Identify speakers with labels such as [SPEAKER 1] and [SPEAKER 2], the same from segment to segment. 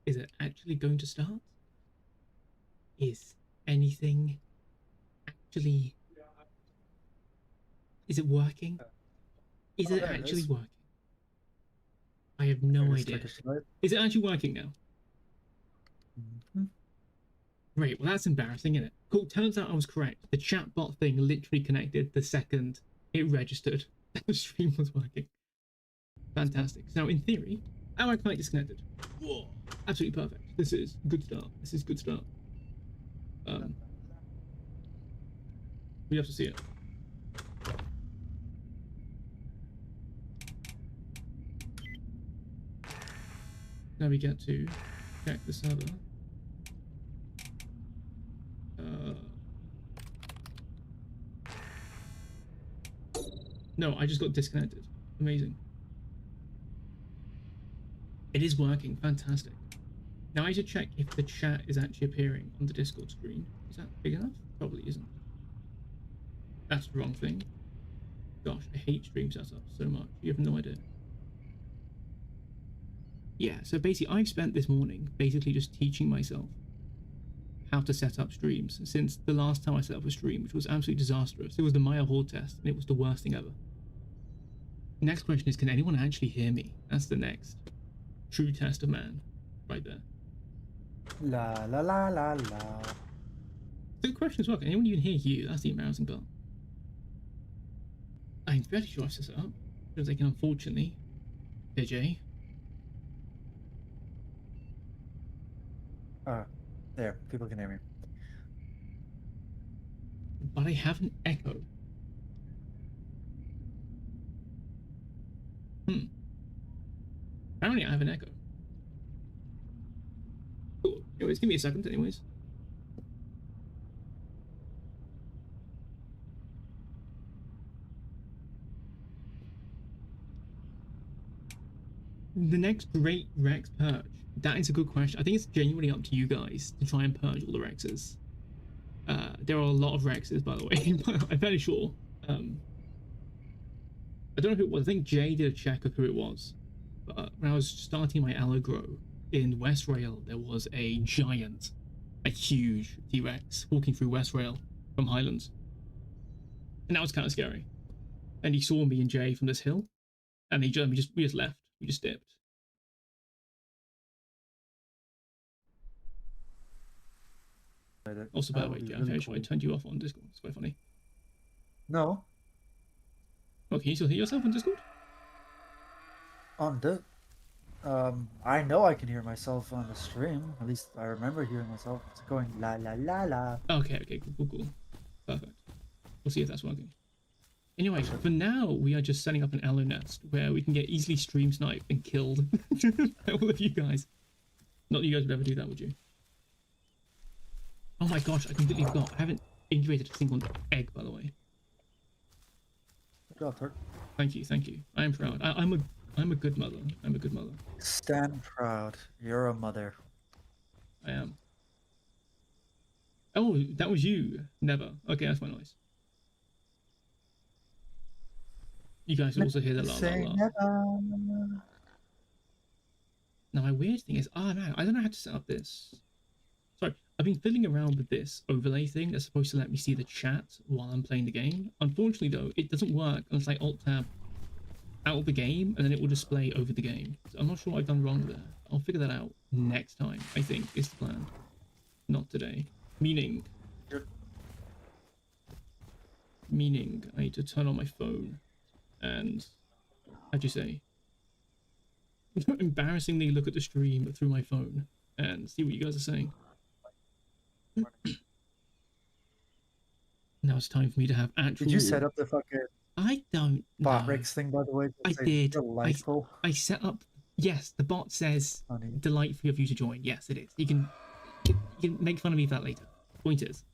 [SPEAKER 1] Is it actually going to start? Is anything actually... Is it working? Is
[SPEAKER 2] Oh,
[SPEAKER 1] it
[SPEAKER 2] there it
[SPEAKER 1] actually
[SPEAKER 2] is.
[SPEAKER 1] working? I have
[SPEAKER 2] I
[SPEAKER 1] no
[SPEAKER 2] just
[SPEAKER 1] idea.
[SPEAKER 2] Turkish delight.
[SPEAKER 1] Is it actually working now?
[SPEAKER 2] Mhm.
[SPEAKER 1] Great, well that's embarrassing, isn't it? Cool, turns out I was correct. The chatbot thing literally connected the second it registered that the stream was working. Fantastic. So now in theory, am I quite disconnected? Whoa, absolutely perfect. This is good start. This is good start. Um, we have to see it. Now we get to check the server. No, I just got disconnected. Amazing. It is working. Fantastic. Now I should check if the chat is actually appearing on the Discord screen. Is that big enough? Probably isn't. That's the wrong thing. Gosh, I hate stream setup so much. You have no idea. Yeah, so basically I've spent this morning basically just teaching myself how to set up streams since the last time I set up a stream, which was absolutely disastrous. It was the Maya Horde test, and it was the worst thing ever. Next question is, can anyone actually hear me? That's the next true test of man, right there.
[SPEAKER 2] La la la la la.
[SPEAKER 1] So the question is, well, can anyone even hear you? That's the embarrassing part. I'm fairly sure I've set it up, because I can unfortunately hear Jay.
[SPEAKER 2] There, people can hear me.
[SPEAKER 1] But I have an echo. Apparently I have an echo. Cool. Anyways, give me a second anyways. The next great Rex purge. That is a good question. I think it's genuinely up to you guys to try and purge all the Rexes. There are a lot of Rexes, by the way. I'm fairly sure. I don't know who it was. I think Jay did a check of who it was. But when I was starting my Allo grow in West Rail, there was a giant, a huge T-Rex walking through West Rail from Highlands. And that was kind of scary. And he saw me and Jay from this hill, and we just left. We just dipped. Also, by the way, I'm very sure I turned you off on Discord. It's quite funny.
[SPEAKER 2] No.
[SPEAKER 1] Oh, can you still hear yourself on Discord?
[SPEAKER 2] On the I know I can hear myself on the stream. At least I remember hearing myself. It's going la la la la.
[SPEAKER 1] Okay, cool. Perfect. We'll see if that's working. Anyway, for now, we are just setting up an Allo nest where we can get easily stream sniped and killed by all of you guys. Not that you guys would ever do that, would you? Oh my gosh, I completely forgot. I haven't incubated a single egg, by the way.
[SPEAKER 2] Good job, Turk.
[SPEAKER 1] Thank you. I am proud. I'm a good mother. I'm a good mother.
[SPEAKER 2] Stand proud. You're a mother.
[SPEAKER 1] I am. Oh, that was you. Never. Okay, that's quite nice. You guys will also hear the la la la. Now, my weird thing is, no, I don't know how to set up this. Sorry, I've been fiddling around with this overlay thing that's supposed to let me see the chat while I'm playing the game. Unfortunately, though, it doesn't work unless I alt-tab out of the game, and then it will display over the game. So I'm not sure what I've done wrong there. I'll figure that out next time, I think, is the plan. Not today. Meaning I need to turn on my phone and, how'd you say, embarrassingly look at the stream through my phone and see what you guys are saying. Now it's time for me to have actual...
[SPEAKER 2] Did you set up the fucking...
[SPEAKER 1] I don't know.
[SPEAKER 2] Bot Rex thing, by the way?
[SPEAKER 1] I did.
[SPEAKER 2] Delightful.
[SPEAKER 1] I set up... Yes, the bot says delightful of you to join. Yes, it is. You can make fun of me for that later. Point is.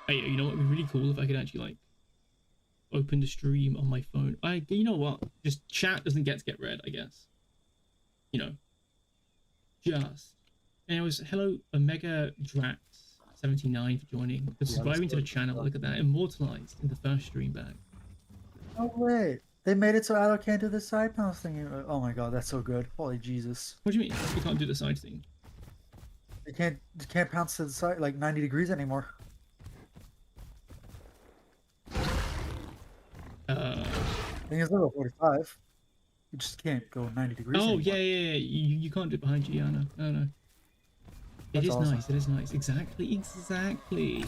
[SPEAKER 1] Hey, you know what would be really cool if I could actually, like, open the stream on my phone. You know what? Just chat doesn't get read, I guess. You know. Just. And it was hello Omega Drax 79 for joining. For
[SPEAKER 2] Yeah,
[SPEAKER 1] subscribing to the channel. Look at that. Immortalized in the first stream back.
[SPEAKER 2] Oh wait, they made it so Allo can't do the side pounce thing. Oh my god, that's so good. Holy Jesus.
[SPEAKER 1] What do you mean? You can't do the side thing?
[SPEAKER 2] You can't pounce to the side like 90 degrees anymore. I think it's level 45. You just can't go 90 degrees
[SPEAKER 1] Oh,
[SPEAKER 2] anymore.
[SPEAKER 1] yeah. You can't do it behind you. Yeah, I know. It
[SPEAKER 2] That's
[SPEAKER 1] is
[SPEAKER 2] awesome.
[SPEAKER 1] nice. It is nice. Exactly.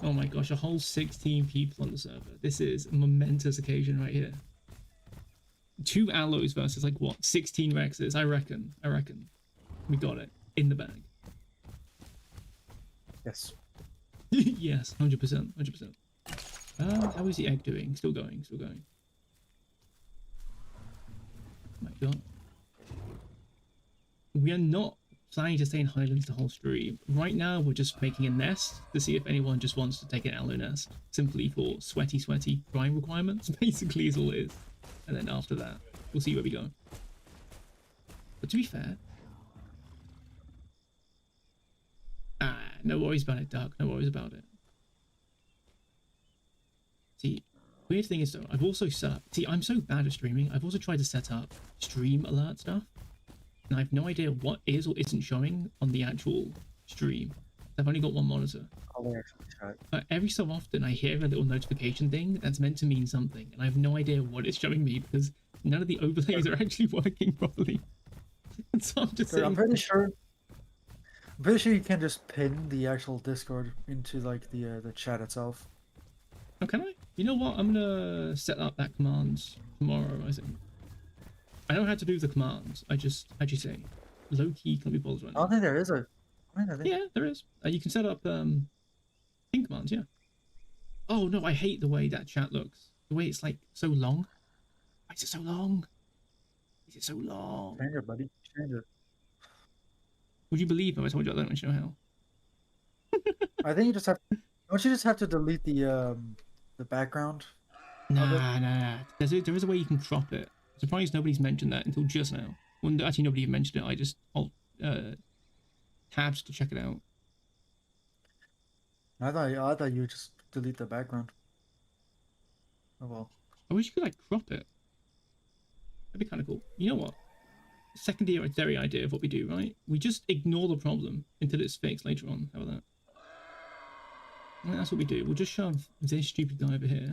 [SPEAKER 1] Oh my gosh, a whole 16 people on the server. This is a momentous occasion right here. 2 Allos versus like what? 16 Rexes. I reckon. We got it in the bag.
[SPEAKER 2] Yes.
[SPEAKER 1] Yes, 100%. How is the egg doing? Still going. Oh my god. We are not planning to stay in Highlands the whole stream. Right now, we're just making a nest to see if anyone just wants to take an Allo nest. Simply for sweaty crime requirements, basically is all it is. And then after that, we'll see where we go. But to be fair... no worries about it, Doug. No worries about it. See, weird thing is though, I've also set up... See, I'm so bad at streaming. I've also tried to set up stream alert stuff. And I have no idea what is or isn't showing on the actual stream. I've only got one monitor. But every so often I hear a little notification thing that's meant to mean something. And I have no idea what it's showing me because none of the overlays are actually working properly. And so I'm just saying...
[SPEAKER 2] I'm pretty sure you can just pin the actual Discord into like the chat itself.
[SPEAKER 1] Oh, can I? You know what? I'm gonna set up that command tomorrow, I think. I know how to do the commands. I just, how'd you say? Low key can't be bothered right
[SPEAKER 2] I don't
[SPEAKER 1] now.
[SPEAKER 2] think there is a...
[SPEAKER 1] Yeah, there is. You can set up ping commands, yeah. Oh no, I hate the way that chat looks. The way it's like so long. Why is it so long?
[SPEAKER 2] Change it, buddy. Change it.
[SPEAKER 1] Would you believe if I told you I don't actually know how?
[SPEAKER 2] I think you just have... Don't you just have to delete the background?
[SPEAKER 1] Nah. There is a way you can crop it. I'm surprised nobody's mentioned that until just now. When actually nobody even mentioned it, I just tabbed to check it out.
[SPEAKER 2] I thought you would just delete the background. Oh well.
[SPEAKER 1] I wish you could like crop it. That'd be kind of cool. You know what? Secondary idea of what we do, right? We just ignore the problem until it's fixed later on. How about that? And that's what we do. We'll just shove this stupid guy over here.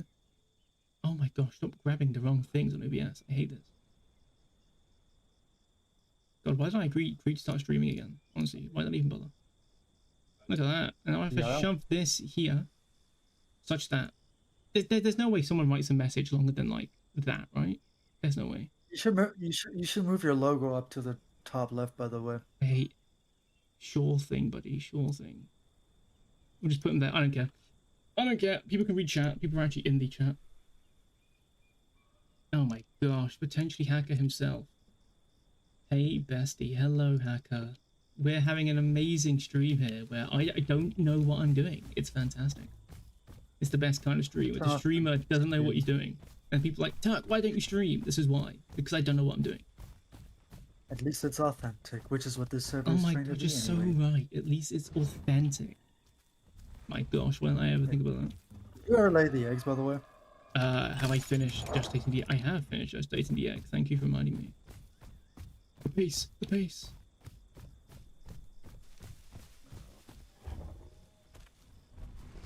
[SPEAKER 1] Oh my gosh, stop grabbing the wrong things on OBS. I hate this. God, why did I agree to start streaming again? Honestly, why did I even bother? Look at that. And now I have to shove this here such that there's no way someone writes a message longer than like that, right? There's no way.
[SPEAKER 2] You should move your logo up to the top left, by the way.
[SPEAKER 1] Hey, sure thing, buddy. Sure thing. We'll just put them there. I don't care. People can read chat. People are actually in the chat. Oh my gosh. Potentially Hacker himself. Hey, bestie. Hello, Hacker. We're having an amazing stream here where I don't know what I'm doing. It's fantastic. It's the best kind of stream where the streamer doesn't know what he's doing. And people are like, Turk, why don't you stream? This is why. Because I don't know what I'm doing.
[SPEAKER 2] At least it's authentic, which is what this server
[SPEAKER 1] is.
[SPEAKER 2] is
[SPEAKER 1] Oh my
[SPEAKER 2] trying to
[SPEAKER 1] god,
[SPEAKER 2] be
[SPEAKER 1] you're
[SPEAKER 2] anyway.
[SPEAKER 1] so right. At least it's authentic. My gosh, when I ever think about that.
[SPEAKER 2] You are lay the eggs, by the way.
[SPEAKER 1] Have I finished just dating the... I have finished just dating the egg. Thank you for reminding me. The pace.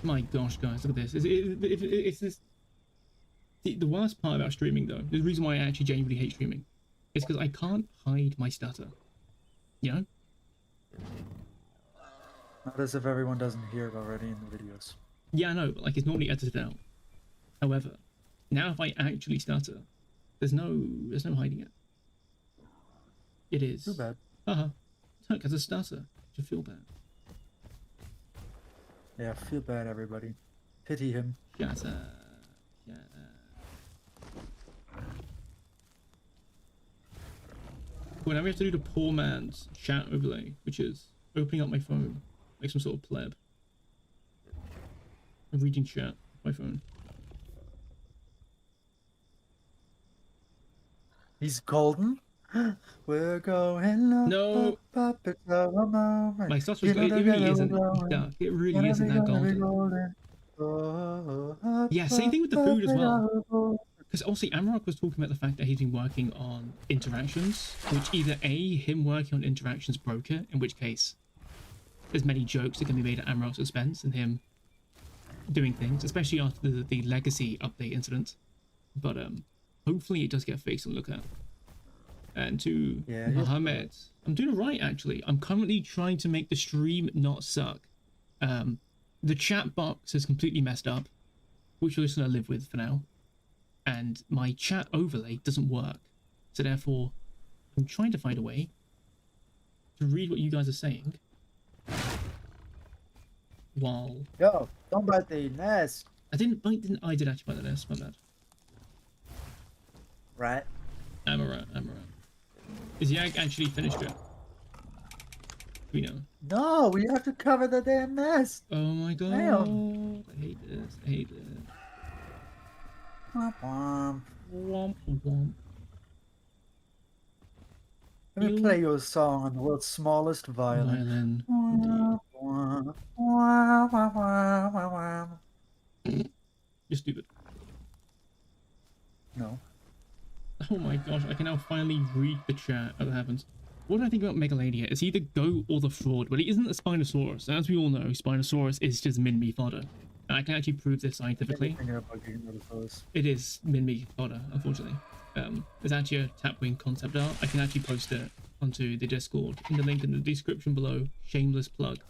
[SPEAKER 1] My gosh, guys, look at this. It's this... The worst part about streaming, though, the reason why I actually genuinely hate streaming, is because I can't hide my stutter. You know?
[SPEAKER 2] Not as if everyone doesn't hear it already in the videos.
[SPEAKER 1] Yeah, I know, but like it's normally edited out. However, now if I actually stutter, there's no hiding it. It is.
[SPEAKER 2] Too bad.
[SPEAKER 1] Turk has a stutter. You should feel bad.
[SPEAKER 2] Yeah, feel bad, everybody. Pity him.
[SPEAKER 1] Shut up. Well, now we have to do the poor man's chat overlay, which is opening up my phone like some sort of pleb. I'm reading chat on my phone.
[SPEAKER 2] He's golden? We're going up,
[SPEAKER 1] No,
[SPEAKER 2] up, up. It's our moment.
[SPEAKER 1] my sauce was
[SPEAKER 2] You
[SPEAKER 1] good.
[SPEAKER 2] know,
[SPEAKER 1] It really
[SPEAKER 2] together we're
[SPEAKER 1] isn't
[SPEAKER 2] glowing.
[SPEAKER 1] dark. It really
[SPEAKER 2] Gonna
[SPEAKER 1] isn't
[SPEAKER 2] be,
[SPEAKER 1] that
[SPEAKER 2] gonna be
[SPEAKER 1] golden.
[SPEAKER 2] golden. Oh, up,
[SPEAKER 1] Yeah, same
[SPEAKER 2] up,
[SPEAKER 1] thing with the
[SPEAKER 2] up.
[SPEAKER 1] food as
[SPEAKER 2] It's
[SPEAKER 1] well.
[SPEAKER 2] our goal.
[SPEAKER 1] Because also Amarok was talking about the fact that he's been working on interactions, which either A, him working on interactions broke it, in which case there's many jokes that can be made at Amarok's expense and him doing things, especially after the legacy update incident. But hopefully it does get fixed and look at. And to
[SPEAKER 2] Yeah, you're
[SPEAKER 1] Mohammed, I'm doing right actually. I'm currently trying to make the stream not suck. The chat box is completely messed up, which we're just gonna live with for now. And my chat overlay doesn't work. So therefore, I'm trying to find a way to read what you guys are saying while
[SPEAKER 2] Yo, don't bite the nest.
[SPEAKER 1] I did actually buy the nest, my bad.
[SPEAKER 2] Right.
[SPEAKER 1] Amaranth. Is the egg actually finished yet? We know.
[SPEAKER 2] No, we have to cover the damn nest.
[SPEAKER 1] Oh my god.
[SPEAKER 2] Damn.
[SPEAKER 1] I hate this. I hate this.
[SPEAKER 2] Womp womp.
[SPEAKER 1] Womp womp.
[SPEAKER 2] Let me play you a song on the world's smallest violin.
[SPEAKER 1] Violin.
[SPEAKER 2] Womp womp. Womp womp womp womp womp.
[SPEAKER 1] You're stupid.
[SPEAKER 2] No.
[SPEAKER 1] Oh my gosh, I can now finally read the chat as it happens. What do I think about Megalania? It's either GOAT or the fraud, but it isn't a Spinosaurus. As we all know, Spinosaurus is just min-me fodder. And I can actually prove this scientifically. It is min-me fodder, unfortunately. There's actually a Tapwing concept art. I can actually post it onto the Discord in the link in the description below. Shameless plug.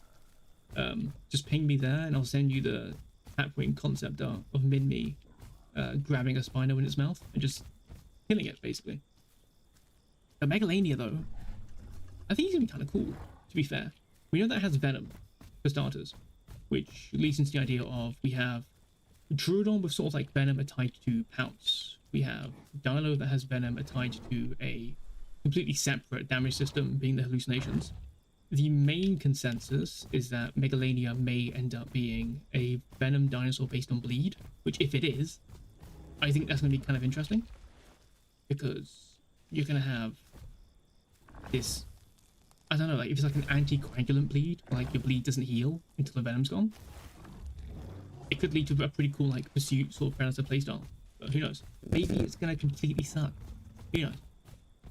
[SPEAKER 1] Just ping me there and I'll send you the Tapwing concept art of min-me grabbing a Spino in its mouth and just killing it, basically. But Megalania, though, I think he's gonna be kind of cool, to be fair. We know that it has Venom, for starters, which leads into the idea of we have Druidon with sort of like Venom tied to Pounce. We have Dilo that has Venom tied to a completely separate damage system, being the hallucinations. The main consensus is that Megalania may end up being a Venom dinosaur based on Bleed, which if it is, I think that's going to be kind of interesting. Because you're going to have this, I don't know, like if it's like an anticoagulant bleed, like your bleed doesn't heal until the venom's gone, it could lead to a pretty cool like pursuit sort of predator playstyle. But who knows? Maybe it's going to completely suck. Who knows?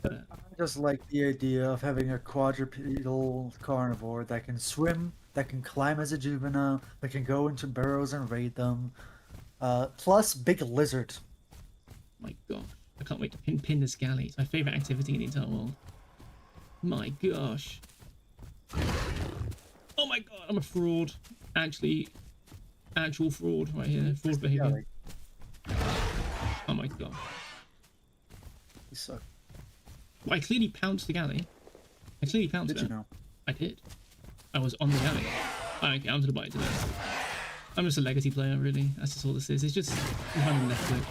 [SPEAKER 1] But,
[SPEAKER 2] I just like the idea of having a quadrupedal carnivore that can swim, that can climb as a juvenile, that can go into burrows and raid them. Plus big lizard.
[SPEAKER 1] my gosh, I can't wait to pin this galley. It's my favorite activity in the entire world. My gosh. Oh my god, I'm a fraud. Actual fraud right here. Fraud behavior. Oh my god.
[SPEAKER 2] You suck.
[SPEAKER 1] Well, I clearly pounced the galley. I clearly pounced
[SPEAKER 2] Did
[SPEAKER 1] it.
[SPEAKER 2] you know?
[SPEAKER 1] I did. I was on the galley. Okay, I'm gonna buy it today. I'm just a legacy player, really. That's just all this is. It's just running left click.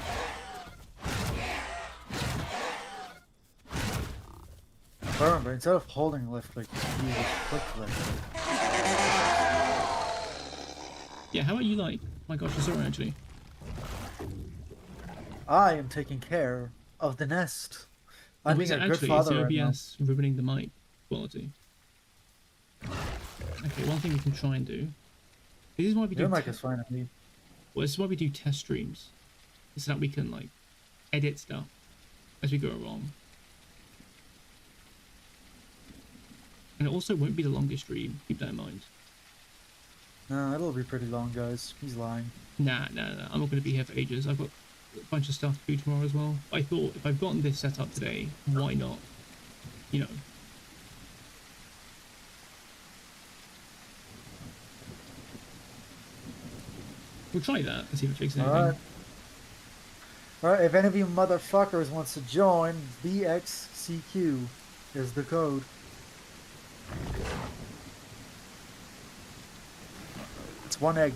[SPEAKER 2] Remember, instead of holding left click, you use click left.
[SPEAKER 1] Yeah, how about you like? My gosh, I'm sorry actually.
[SPEAKER 2] I am taking care of the nest. I'm
[SPEAKER 1] Was
[SPEAKER 2] being
[SPEAKER 1] it
[SPEAKER 2] a good
[SPEAKER 1] actually
[SPEAKER 2] father right now.
[SPEAKER 1] OBS ruining the mic quality? Okay, one thing we can try and do. This is why we
[SPEAKER 2] Your
[SPEAKER 1] do.
[SPEAKER 2] mic is fine with me.
[SPEAKER 1] Well, this is why we do test streams, so that we can like edit stuff as we go along. And it also won't be the longest stream. Keep that in mind.
[SPEAKER 2] No, it'll be pretty long, guys. He's lying.
[SPEAKER 1] Nah. I'm not going to be here for ages. I've got a bunch of stuff to do tomorrow as well. I thought if I've gotten this set up today, why not? You know. We'll try that and see if it fixes anything.
[SPEAKER 2] Alright. Alright, if any of you motherfuckers wants to join, BXCQ is the code. It's one egg.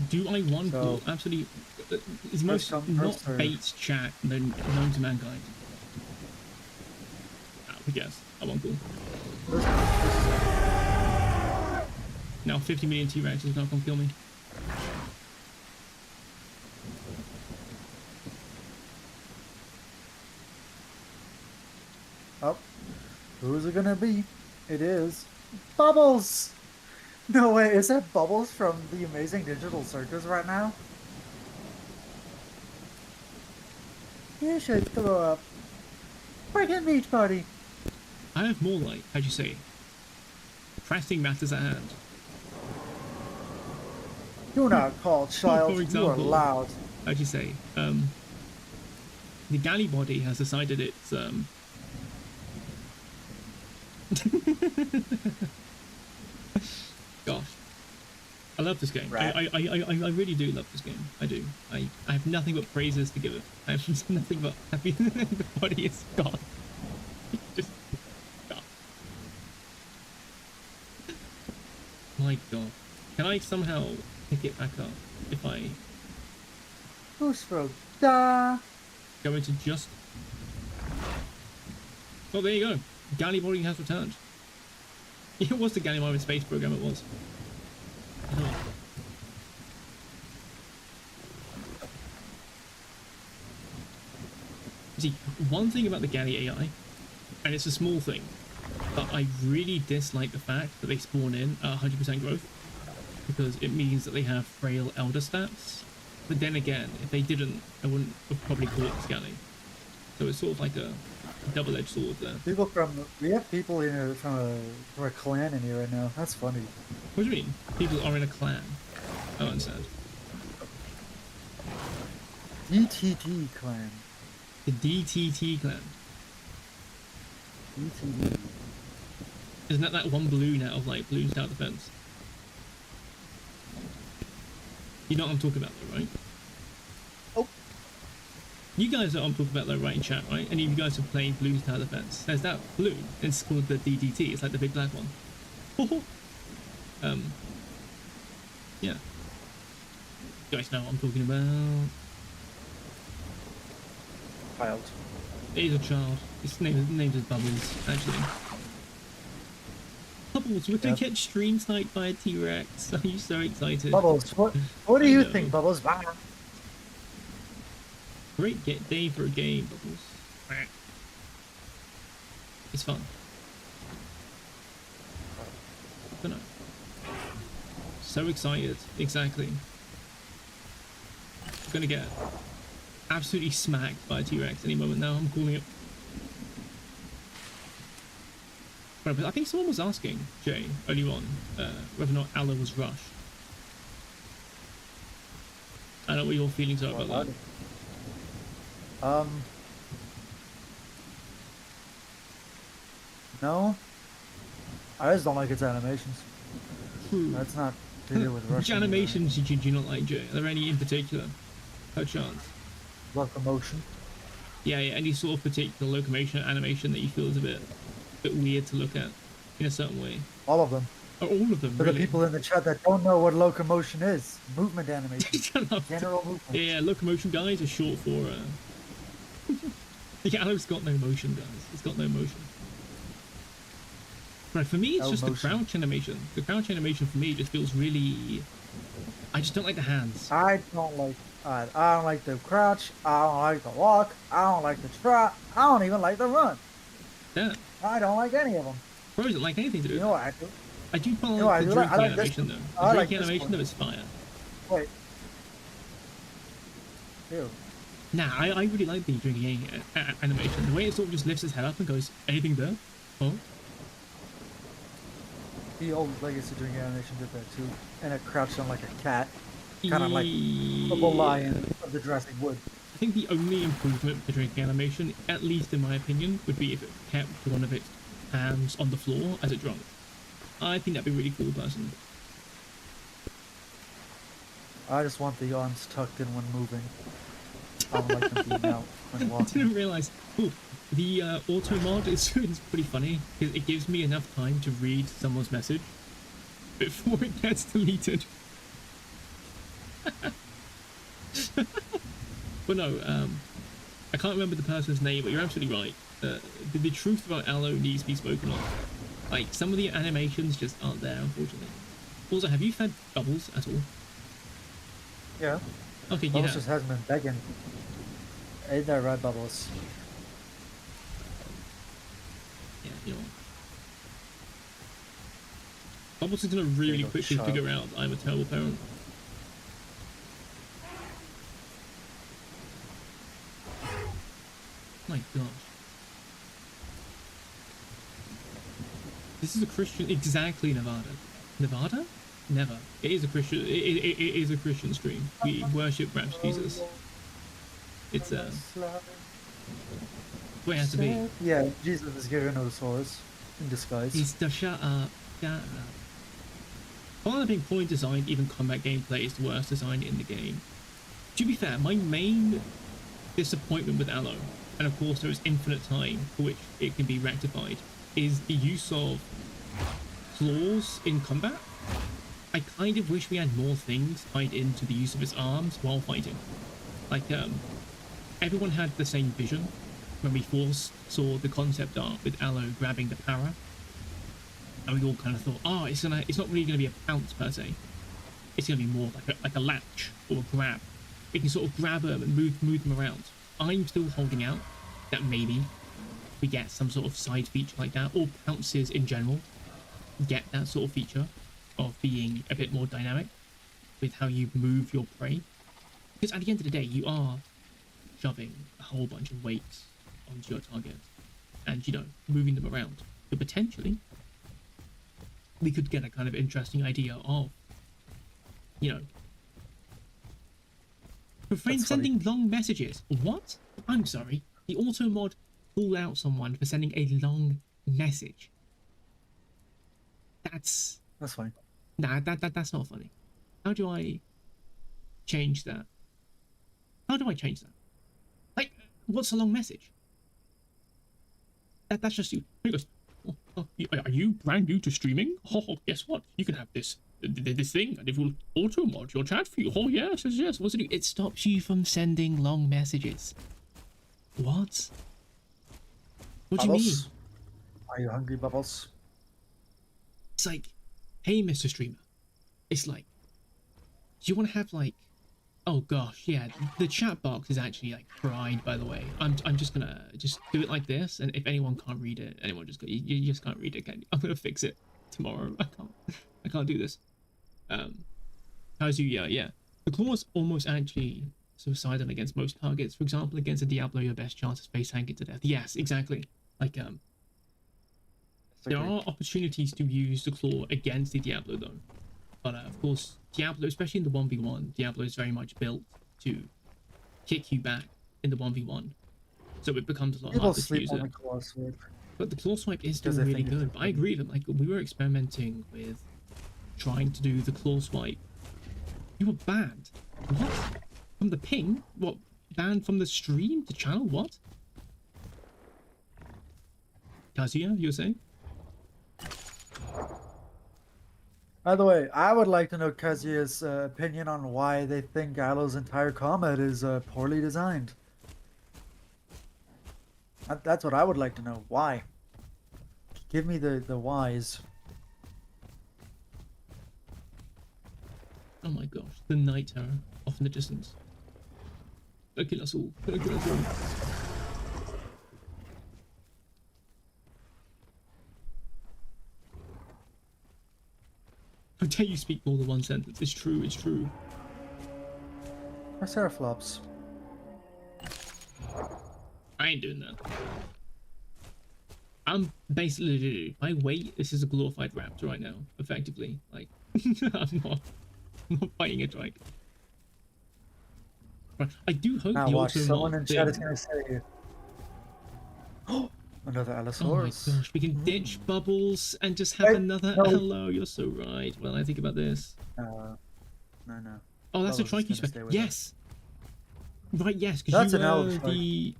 [SPEAKER 1] Do I want
[SPEAKER 2] So,
[SPEAKER 1] cool? Absolutely. It's most
[SPEAKER 2] come,
[SPEAKER 1] not
[SPEAKER 2] first serve.
[SPEAKER 1] Bates chat known to mankind. I guess. I want cool. Now 50 million T-Rex is not gonna kill me.
[SPEAKER 2] Oh, who's it gonna be? It is Bubbles. No way, is that Bubbles from the Amazing Digital Circus right now? You should throw up. Freaking beach party.
[SPEAKER 1] I have more like, how'd you say, pressing matters at hand.
[SPEAKER 2] Do not call, child.
[SPEAKER 1] For
[SPEAKER 2] You are
[SPEAKER 1] example,
[SPEAKER 2] loud.
[SPEAKER 1] how'd you say, the galley body has decided it's gosh, I love this game.
[SPEAKER 2] Right.
[SPEAKER 1] I really do love this game. I do. I have nothing but praises to give it. I have nothing but happy. The body is gone. Just gone. My god. Can I somehow pick it back up if I
[SPEAKER 2] Who's from da?
[SPEAKER 1] go into just... Oh, there you go. Galley body has returned. It was the Galley space program, it was. Oh. See, one thing about the Galley AI, and it's a small thing, but I really dislike the fact that they spawn in at 100% growth, because it means that they have frail elder stats. But then again, if they didn't, I wouldn't have probably caught this Galley. So it's sort of like a double-edged sword there.
[SPEAKER 2] We have people in from a clan in here right now. That's funny.
[SPEAKER 1] What do you mean? People are in a clan. I don't understand.
[SPEAKER 2] BTT clan.
[SPEAKER 1] The DTT clan.
[SPEAKER 2] BTT.
[SPEAKER 1] Isn't that one balloon out of like Balloons Tower Defense? You know what I'm talking about though, right?
[SPEAKER 2] Oh.
[SPEAKER 1] You guys know what I'm talking about though, right, in chat, right? Any of you guys are playing Balloons Tower Defense. There's that balloon. It's called the DTT. It's like the big black one. Yeah. You guys know what I'm talking about.
[SPEAKER 2] Child.
[SPEAKER 1] He's a child. His name is Bubbles, actually. Bubbles, we're gonna get stream sniped by a T-Rex. Are you so excited?
[SPEAKER 2] Bubbles, what do you think, Bubbles?
[SPEAKER 1] Great day for a game, Bubbles. It's fun. I don't know. So excited. Exactly. I'm gonna get absolutely smacked by a T-Rex any moment now. I'm calling it. But I think someone was asking, Jay, earlier on, whether or not Allo was rushed. I don't know what your feelings are about that.
[SPEAKER 2] No. I just don't like its animations. That's not to do with
[SPEAKER 1] Which
[SPEAKER 2] Russian.
[SPEAKER 1] animations did you not like, Jay? Are there any in particular? Per chance?
[SPEAKER 2] Locomotion.
[SPEAKER 1] Yeah, any sort of particular locomotion animation that you feel is a bit weird to look at in a certain way?
[SPEAKER 2] All of them.
[SPEAKER 1] Oh, all of them,
[SPEAKER 2] For
[SPEAKER 1] really?
[SPEAKER 2] the people in the chat that don't know what locomotion is, movement animation. General movement.
[SPEAKER 1] Yeah, locomotion guys are short for the Allo's got no motion, guys. It's got no motion. Right, for me it's
[SPEAKER 2] No
[SPEAKER 1] just
[SPEAKER 2] motion.
[SPEAKER 1] the crouch animation. The crouch animation for me just feels really... I just don't like the hands.
[SPEAKER 2] I don't like the crouch. I don't like the walk. I don't like the trot. I don't even like the run.
[SPEAKER 1] Yeah.
[SPEAKER 2] I don't like any of them.
[SPEAKER 1] Bro, doesn't like anything to do
[SPEAKER 2] You
[SPEAKER 1] with
[SPEAKER 2] know
[SPEAKER 1] it.
[SPEAKER 2] what I do?
[SPEAKER 1] I do quite
[SPEAKER 2] No,
[SPEAKER 1] like
[SPEAKER 2] I
[SPEAKER 1] the
[SPEAKER 2] do like-
[SPEAKER 1] Drakey
[SPEAKER 2] I like this
[SPEAKER 1] animation
[SPEAKER 2] one.
[SPEAKER 1] though.
[SPEAKER 2] I
[SPEAKER 1] The
[SPEAKER 2] like
[SPEAKER 1] Drakey
[SPEAKER 2] this
[SPEAKER 1] animation
[SPEAKER 2] one.
[SPEAKER 1] though is fire.
[SPEAKER 2] Wait. Ew.
[SPEAKER 1] Nah, I really like the Drakey animation. The way it sort of just lifts his head up and goes, anything there? Oh?
[SPEAKER 2] The old Legacy Drinking animation did that too. And it crouched on like a cat. Kind of like the lion of the Jurassic Wood.
[SPEAKER 1] I think the only improvement for Drakey animation, at least in my opinion, would be if it kept one of its hands on the floor as it drunk. I think that'd be really cool, personally.
[SPEAKER 2] I just want the arms tucked in when moving. I don't like them being out when
[SPEAKER 1] I
[SPEAKER 2] walking.
[SPEAKER 1] didn't realize. Oh, the auto mod is pretty funny because it gives me enough time to read someone's message before it gets deleted. But no, I can't remember the person's name, but you're absolutely right. The truth about Allo needs to be spoken of. Like, some of the animations just aren't there, unfortunately. Also, have you fed Bubbles at all?
[SPEAKER 2] Yeah.
[SPEAKER 1] Okay,
[SPEAKER 2] Bubbles
[SPEAKER 1] yeah.
[SPEAKER 2] just hasn't been begging. Ain't that right, Bubbles?
[SPEAKER 1] You know, Bubbles is gonna
[SPEAKER 2] There you
[SPEAKER 1] really
[SPEAKER 2] go,
[SPEAKER 1] quickly
[SPEAKER 2] shut up.
[SPEAKER 1] figure out I'm a terrible parent. My gosh. This is a Christian, exactly, Nevada. Nevada? Never. It is a Christian. It is a Christian stream. We worship perhaps Jesus. It's the way it has to be.
[SPEAKER 2] Yeah, Jesus is Gyarados in disguise.
[SPEAKER 1] He's the shut up. Shut up. While being poorly designed, even combat gameplay is the worst design in the game. To be fair, my main disappointment with Allo, and of course there is infinite time for which it can be rectified, is the use of flaws in combat. I kind of wish we had more things tied into the use of his arms while fighting. Like, everyone had the same vision when we first saw the concept art with Allo grabbing the para. And we all kind of thought, oh, it's not really gonna be a pounce per se. It's gonna be more like a latch or a grab. We can sort of grab them and move them around. I'm still holding out that maybe we get some sort of side feature like that, or pounces in general get that sort of feature of being a bit more dynamic with how you move your prey. Because at the end of the day, you are shoving a whole bunch of weights onto your target and, you know, moving them around. But potentially, we could get a kind of interesting idea of, you know, refrain sending long messages. What? I'm sorry. The auto mod called out someone for sending a long message. That's
[SPEAKER 2] fine.
[SPEAKER 1] Nah, that's not funny. How do I change that? How do I change that? Like, what's a long message? That's just you. He goes, are you brand new to streaming? Oh, guess what? You can have this thing, and it will auto mod your chat for you. Oh yes, yes, yes. What's it do? It stops you from sending long messages. What? What do you mean?
[SPEAKER 2] Are you hungry, Bubbles?
[SPEAKER 1] It's like, hey, Mr. Streamer. It's like, do you want to have like, oh gosh, yeah, the chat box is actually like fried, by the way. I'm just gonna just do it like this, and if anyone can't read it, you just can't read it, can you? I'm gonna fix it tomorrow. I can't do this. How's you? Yeah. The claws almost actually suicidal against most targets. For example, against a Diablo, your best chance is face tanking to death. Yes, exactly. Like there are opportunities to use the claw against the Diablo though. But of course, Diablo, especially in the 1v1, Diablo is very much built to kick you back in the 1v1. So it becomes a lot harder to use it. But the claw swipe is still really good. But I agree that like we were experimenting with trying to do the claw swipe. You were banned. What? From the ping? What? Banned from the stream? The channel? What? Kazuya, you were saying?
[SPEAKER 2] By the way, I would like to know Kazuya's opinion on why they think Allo's entire combat is poorly designed. That's what I would like to know. Why? Give me the whys.
[SPEAKER 1] Oh my gosh, the night terror off in the distance. They'll kill us all. They'll kill us all. How dare you speak more than one sentence? It's true, it's true.
[SPEAKER 2] Or Seraflops.
[SPEAKER 1] I ain't doing that. I'm basically, my weight, this is a glorified raptor right now, effectively. Like, I'm not fighting a drake. Right. I do hope
[SPEAKER 2] now
[SPEAKER 1] the
[SPEAKER 2] watch,
[SPEAKER 1] auto
[SPEAKER 2] someone
[SPEAKER 1] mod
[SPEAKER 2] in
[SPEAKER 1] thing...
[SPEAKER 2] chat is gonna say, oh, another Allosaurus.
[SPEAKER 1] Oh my gosh, we can ditch Bubbles and just have another Allo. You're so right. Well, I think about this.
[SPEAKER 2] No.
[SPEAKER 1] Oh, that's
[SPEAKER 2] Bubbles
[SPEAKER 1] a trike spec. Yes. Right, yes,
[SPEAKER 2] that's
[SPEAKER 1] because you
[SPEAKER 2] an
[SPEAKER 1] were
[SPEAKER 2] Allo
[SPEAKER 1] the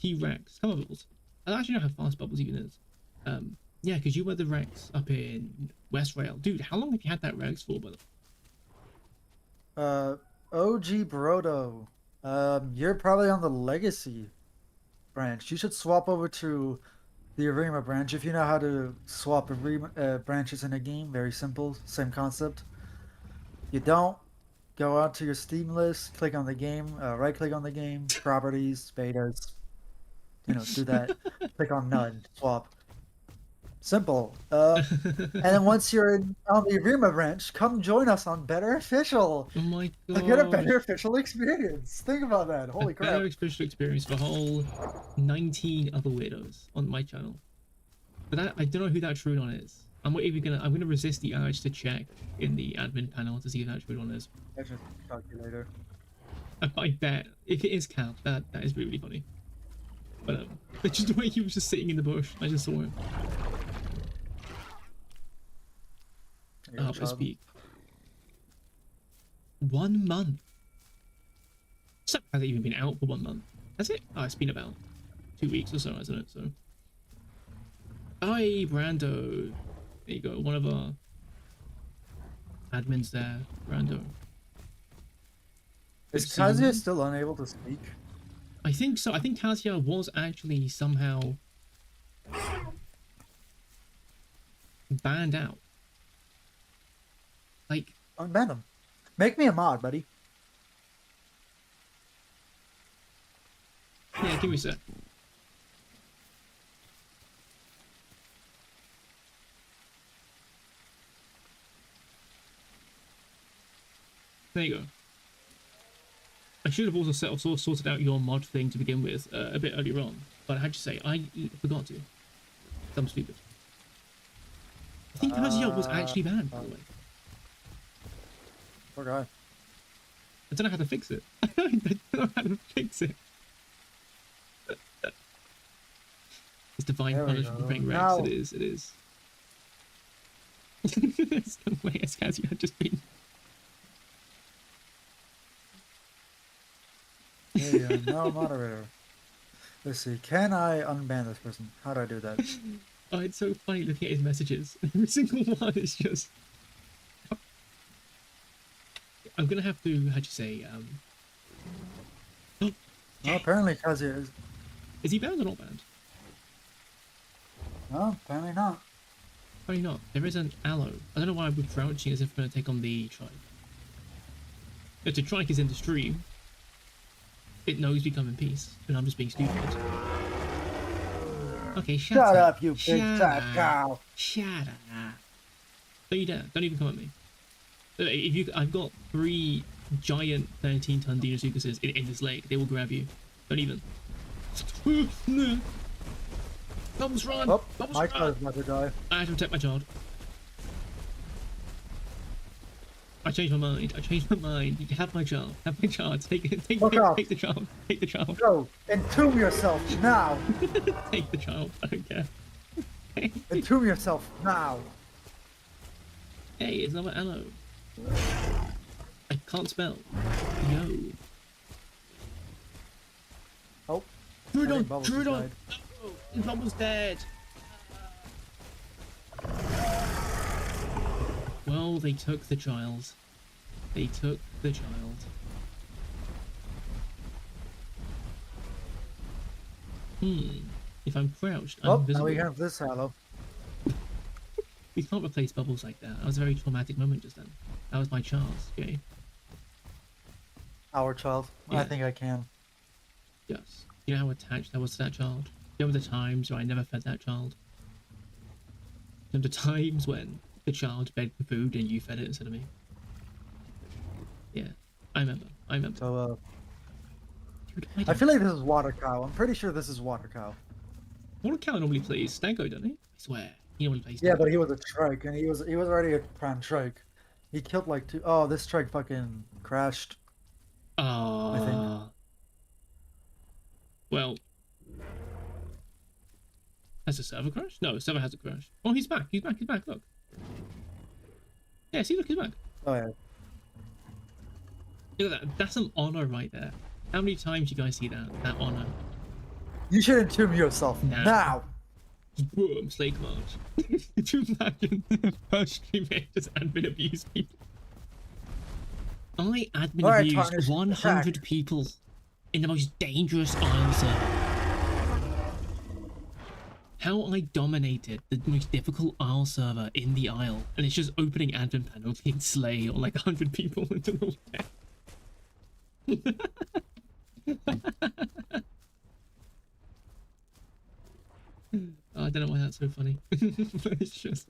[SPEAKER 1] T-Rex. Come on, Bubbles. I actually know how fast Bubbles even is. Yeah, because you were the Rex up in West Rail. Dude, how long have you had that Rex for, by the way?
[SPEAKER 2] OG Brodo. You're probably on the Legacy branch. You should swap over to the Arima branch if you know how to swap branches in a game. Very simple, same concept. You don't go out to your Steam list, click on the game, right click on the game, properties, betas. You know, do that. Click on none, swap. Simple. And then once you're on the Arima branch, come join us on Better Official.
[SPEAKER 1] Oh my
[SPEAKER 2] Get a Better
[SPEAKER 1] gosh.
[SPEAKER 2] Official experience. Think about that.
[SPEAKER 1] A
[SPEAKER 2] Holy
[SPEAKER 1] better
[SPEAKER 2] crap.
[SPEAKER 1] official experience for whole 19 other weirdos on my channel. But that, I don't know who that Trudon is. I'm gonna resist the urge to check in the admin panel to see who that Trudon is.
[SPEAKER 2] That's just a calculator.
[SPEAKER 1] I bet if it is Cap, that is really funny. But it's just the way he was just sitting in the bush. I just saw him. Let's peek. 1 month. So has it even been out for 1 month? Has it? Oh, it's been about 2 weeks or so, hasn't it? So. Hi, Brando. There you go. One of our admins there, Brando.
[SPEAKER 2] Is Kazuya still unable to speak?
[SPEAKER 1] I think so. I think Kazuya was actually somehow banned out. Like,
[SPEAKER 2] Unban him. Make me a mod, buddy.
[SPEAKER 1] yeah, give me a sec. There you go. I should have also sorted out your mod thing to begin with a bit earlier on, but I had to say I forgot to. I'm stupid. I think Kazuya was actually banned, by the way.
[SPEAKER 2] Poor guy.
[SPEAKER 1] I don't know how to fix it. I don't know how to fix it. It's divine punishment for playing Rex.
[SPEAKER 2] No.
[SPEAKER 1] It is. It is. There's no way Kazuya had just been.
[SPEAKER 2] Hey, no moderator. Let's see. Can I unban this person? How do I do that?
[SPEAKER 1] Oh, it's so funny looking at his messages. Every single one is just. I'm gonna have to. How'd you say? Oh,
[SPEAKER 2] No, apparently Kazuya is.
[SPEAKER 1] is he banned or not banned?
[SPEAKER 2] No, apparently not.
[SPEAKER 1] Probably not. There is an Allo. I don't know why we're crouching as if we're gonna take on the Trike. If the Trike is in the stream, it knows we come in peace, and I'm just being stupid. Okay, shut
[SPEAKER 2] up, you big
[SPEAKER 1] Shut
[SPEAKER 2] fat
[SPEAKER 1] up.
[SPEAKER 2] cow.
[SPEAKER 1] Shut up. Don't you dare. Don't even come at me. If you, I've got 3 giant 13-ton Dinosuchuses in this lake. They will grab you. Don't even. Bubbles run!
[SPEAKER 2] Oh,
[SPEAKER 1] Bubbles
[SPEAKER 2] my
[SPEAKER 1] run!
[SPEAKER 2] child's about to die.
[SPEAKER 1] I have to protect my child. I changed my mind. I changed my mind. You can have my child. Have my child. Take it. Take
[SPEAKER 2] Look out.
[SPEAKER 1] the child. Take the child.
[SPEAKER 2] Go, entomb yourself now.
[SPEAKER 1] Take the child. I don't care.
[SPEAKER 2] Entomb yourself now.
[SPEAKER 1] Hey, it's another Allo. I can't spell. Yo.
[SPEAKER 2] Oh,
[SPEAKER 1] Trudon!
[SPEAKER 2] Bubbles
[SPEAKER 1] Trudon!
[SPEAKER 2] died.
[SPEAKER 1] No! Bubbles dead! Well, they took the child. They took the child. If I'm crouched, I'm
[SPEAKER 2] Oh, now
[SPEAKER 1] invisible.
[SPEAKER 2] we have this Allo.
[SPEAKER 1] We can't replace Bubbles like that. That was a very traumatic moment just then. That was my child, okay?
[SPEAKER 2] Our child. I
[SPEAKER 1] Yeah.
[SPEAKER 2] think I can.
[SPEAKER 1] Yes. You know how attached I was to that child? You know the times where I never fed that child? You know the times when the child begged for food and you fed it instead of me? Yeah. I remember.
[SPEAKER 2] So,
[SPEAKER 1] Dude,
[SPEAKER 2] I feel like this is Water Cow. I'm pretty sure this is Water Cow.
[SPEAKER 1] What a cow normally plays Stanko, doesn't he? I swear. He normally plays
[SPEAKER 2] Yeah,
[SPEAKER 1] Stanko.
[SPEAKER 2] but he was a trike, and he was already a prime trike. He killed like 2. Oh, this trike fucking crashed.
[SPEAKER 1] Well. Has the server crashed? No, the server hasn't crashed. Oh, he's back. He's back. He's back. Look. Yeah, see, look, he's back.
[SPEAKER 2] Oh yeah.
[SPEAKER 1] Look at that. That's an honor right there. How many times you guys see that? That honor.
[SPEAKER 2] You should entomb yourself
[SPEAKER 1] Nah.
[SPEAKER 2] now.
[SPEAKER 1] Boom, slay command. Could you imagine the first stream just admin abuse people? I admin
[SPEAKER 2] Alright,
[SPEAKER 1] abused
[SPEAKER 2] Tarnish,
[SPEAKER 1] 100
[SPEAKER 2] attack.
[SPEAKER 1] people in the most dangerous isle server. How I dominated the most difficult Isle server in the Isle, and it's just opening admin panel to get slay or like 100 people until they're all dead. I don't know why that's so funny. But it's just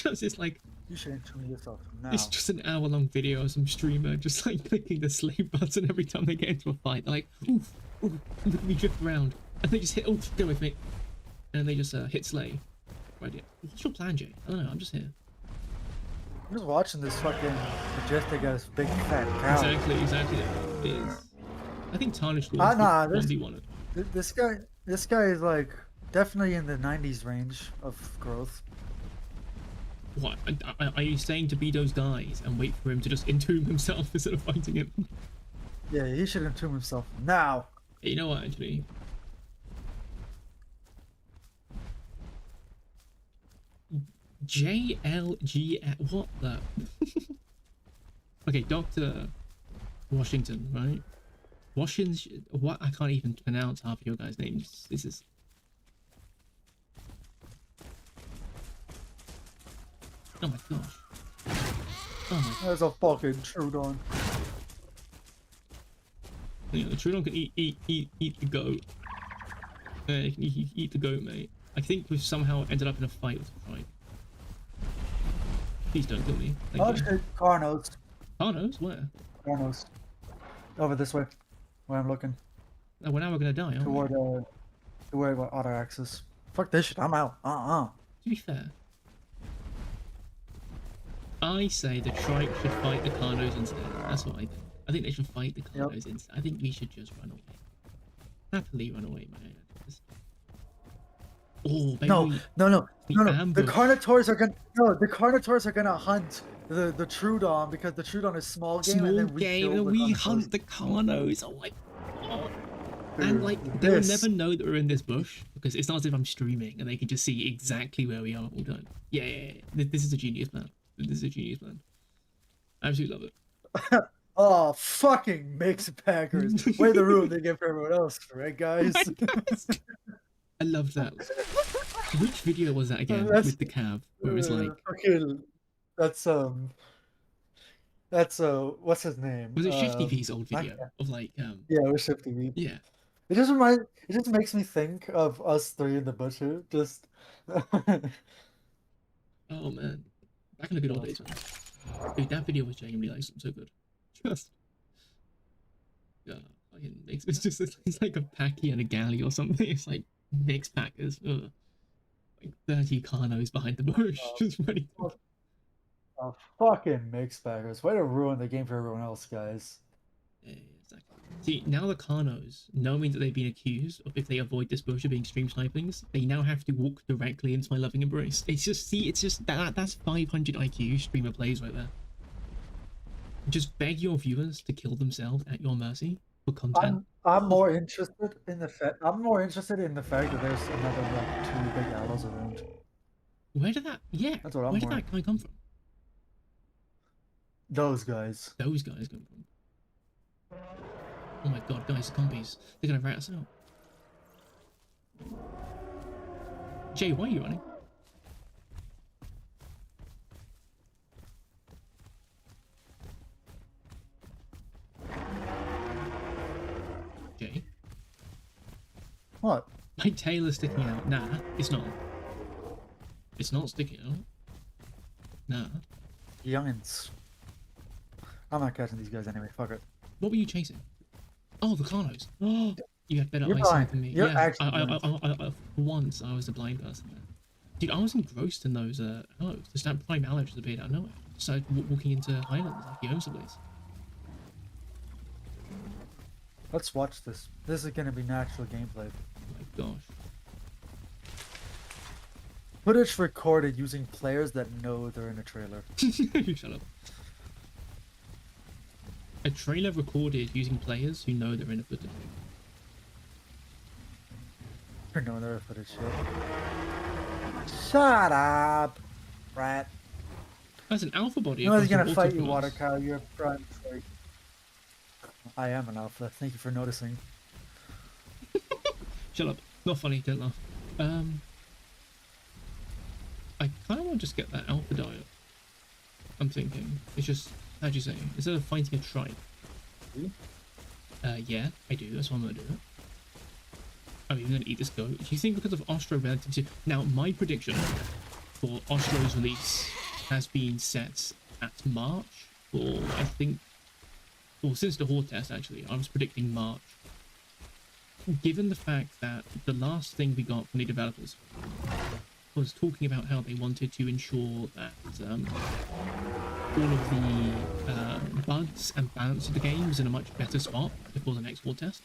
[SPEAKER 1] it's like
[SPEAKER 2] You should intro yourself now.
[SPEAKER 1] it's just an hour-long video of some streamer just like clicking the slave button every time they get into a fight. They're like, oof, oof, look at me drift around, and they just hit, oof, go with me, and they just hit slay. Right, yeah. What's your plan, Jay? I don't know. I'm just here.
[SPEAKER 2] I'm just watching this fucking majestic ass big fat cow.
[SPEAKER 1] Exactly. It is. I think Tarnished
[SPEAKER 2] Nah,
[SPEAKER 1] Lords 1v1 it.
[SPEAKER 2] this guy is like definitely in the 90s range of growth.
[SPEAKER 1] What? Are you saying to beat those guys and wait for him to just entomb himself instead of fighting him?
[SPEAKER 2] Yeah, he should entomb himself now.
[SPEAKER 1] You know what, actually? JLG. What the? Okay, Dr. Washington, right? Washington. What? I can't even pronounce half of your guys' names. This is. Oh my gosh. Oh my.
[SPEAKER 2] There's a fucking Trudon.
[SPEAKER 1] Yeah, the Trudon can eat the goat. He can eat the goat, mate. I think we've somehow ended up in a fight with the fight. Please don't kill me.
[SPEAKER 2] Oh shit, Carnos.
[SPEAKER 1] Carnos? Where?
[SPEAKER 2] Carnos. Over this way, where I'm looking.
[SPEAKER 1] Oh, well, now we're gonna die, aren't we?
[SPEAKER 2] Toward auto axis. Fuck this shit, I'm out.
[SPEAKER 1] To be fair, I say the Trike should fight the Carnos instead. That's what I think. I think they should fight the Carnos instead. I think we should just run away. Happily run away, man. Oh, baby.
[SPEAKER 2] No.
[SPEAKER 1] Ambush.
[SPEAKER 2] The Carnotaurs are gonna hunt the Trudon because the Trudon is small game and then we
[SPEAKER 1] hunt the Carnos. Oh my god.
[SPEAKER 2] Dude,
[SPEAKER 1] and like they'll never know that we're in this bush because it's not as if I'm streaming and they can just see exactly where we are all done. Yeah. This is a genius plan. This is a genius plan. I absolutely love it.
[SPEAKER 2] Oh, fucking mix packers. Way to ruin the game for everyone else, right, guys?
[SPEAKER 1] I love that. Which video was that again with the cab where it was like
[SPEAKER 2] fucking, that's what's his name?
[SPEAKER 1] Was it Shifty V's old video of like
[SPEAKER 2] yeah, it was Shifty V.
[SPEAKER 1] Yeah.
[SPEAKER 2] It just makes me think of us three in the bush here. Just
[SPEAKER 1] oh man. Back in the good old days, man. Dude, that video was genuinely like so good. Just it's just it's like a Packy and a Galley or something. It's like mixed packers. Ugh. Like 30 Carnos behind the bush, just ready to...
[SPEAKER 2] fucking mixed packers. Way to ruin the game for everyone else, guys.
[SPEAKER 1] Yeah, exactly. See, now the Carnos, knowing that they've been accused of if they avoid this bush of being stream snipings, they now have to walk directly into my loving embrace. It's just that's 500 IQ streamer plays right there. Just beg your viewers to kill themselves at your mercy for content.
[SPEAKER 2] I'm more interested in the fact that there's another like 2 big Allos around.
[SPEAKER 1] Where did that? Yeah.
[SPEAKER 2] That's what I'm
[SPEAKER 1] Where did that guy come from?
[SPEAKER 2] Those guys.
[SPEAKER 1] Those guys come from. Oh my god, guys, compies. They're gonna rat us out. Jay, why are you running? Jay?
[SPEAKER 2] What?
[SPEAKER 1] My tail is sticking out. Nah, it's not. It's not sticking out. Nah.
[SPEAKER 2] Youngins. I'm not catching these guys anyway. Fuck it.
[SPEAKER 1] What were you chasing? Oh, the Carnos. Oh, you had better
[SPEAKER 2] You're
[SPEAKER 1] eyesight
[SPEAKER 2] blind.
[SPEAKER 1] than me.
[SPEAKER 2] You're
[SPEAKER 1] yeah,
[SPEAKER 2] actually
[SPEAKER 1] for once I was a blind person there. Dude, I was engrossed in those Allos. Just that prime Allo just appeared out of nowhere. Started walking into Highlands like he owns the place.
[SPEAKER 2] Let's watch this. This is gonna be natural gameplay.
[SPEAKER 1] Oh my gosh.
[SPEAKER 2] Footage recorded using players that know they're in a trailer.
[SPEAKER 1] Shut up. A trailer recorded using players who know they're in a footage.
[SPEAKER 2] Or no, they're a footage shit. Shut up, rat.
[SPEAKER 1] That's an alpha body.
[SPEAKER 2] No one's gonna fight you,
[SPEAKER 1] class.
[SPEAKER 2] water cow. You're a prime. Sorry. I am an alpha. Thank you for noticing.
[SPEAKER 1] Shut up. Not funny. Don't laugh. I kind of want to just get that alpha diet. I'm thinking. It's just, how'd you say? Instead of fighting a trike. Yeah, I do. That's why I'm gonna do it. I'm even going to eat this goat. Do you think because of Ostro relative to... Now, my prediction for Ostro's release has been set at March, or I think... Well, since the Horde test, actually, I was predicting March. Given the fact that the last thing we got from the developers was talking about how they wanted to ensure that all of the bugs and balance of the game was in a much better spot before the next Horde test.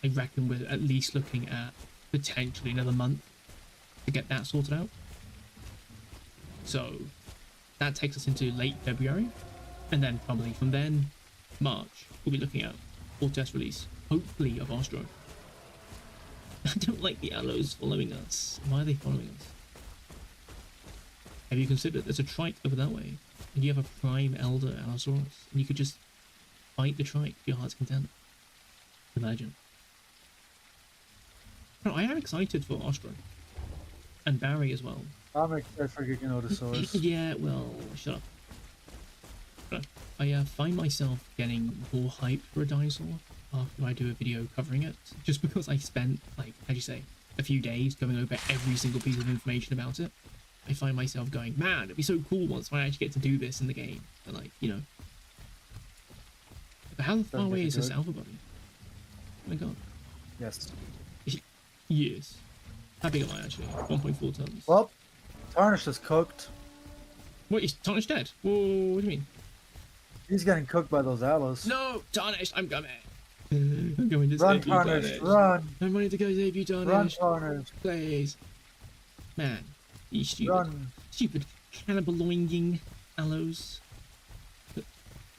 [SPEAKER 1] I reckon we're at least looking at potentially another month to get that sorted out. So that takes us into late February, and then probably from then, March, we'll be looking at Horde test release, hopefully of Ostro. I don't like the Allos following us. Why are they following us? Have you considered there's a trike over that way, and you have a prime elder Allosaurus, and you could just fight the trike to your heart's content? Imagine. No, I am excited for Ostro. And Barry as well.
[SPEAKER 2] I'm excited for Giganotosaurus.
[SPEAKER 1] Yeah, well, shut up. I find myself getting more hyped for a dinosaur after I do a video covering it, just because I spent, like, how do you say, a few days going over every single piece of information about it. I find myself going, man, it'd be so cool once I actually get to do this in the game. And, like, you know. But how far away is this alpha body? Oh my god.
[SPEAKER 2] Yes.
[SPEAKER 1] Years. How big am I actually? 1.4 tons.
[SPEAKER 2] Well, Tarnish is cooked.
[SPEAKER 1] What, is Tarnish dead? Whoa, what do you mean?
[SPEAKER 2] He's getting cooked by those Allos.
[SPEAKER 1] No, Tarnish, I'm coming. I'm going to
[SPEAKER 2] Run,
[SPEAKER 1] save you,
[SPEAKER 2] Tarnish,
[SPEAKER 1] Tarnish.
[SPEAKER 2] run!
[SPEAKER 1] I'm going to go save you, Tarnish.
[SPEAKER 2] Run, Tarnish!
[SPEAKER 1] Please. Man, you stupid.
[SPEAKER 2] Run!
[SPEAKER 1] Stupid cannibaloinging Allos.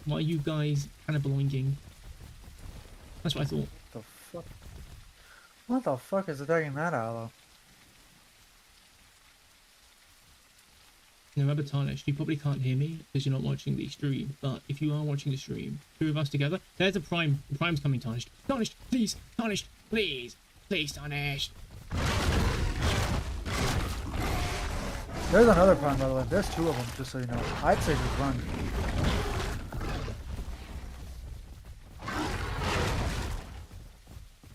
[SPEAKER 1] Why are you guys cannibaloinging? That's what I thought.
[SPEAKER 2] What the fuck? What the fuck is attacking that Allo?
[SPEAKER 1] Now remember, Tarnish, you probably can't hear me because you're not watching the stream, but if you are watching the stream, two of us together, there's a prime. The prime's coming, Tarnish. Tarnish, please! Tarnish, please! Please, Tarnish!
[SPEAKER 2] There's another prime, by the way. There's two of them, just so you know. I'd say just run.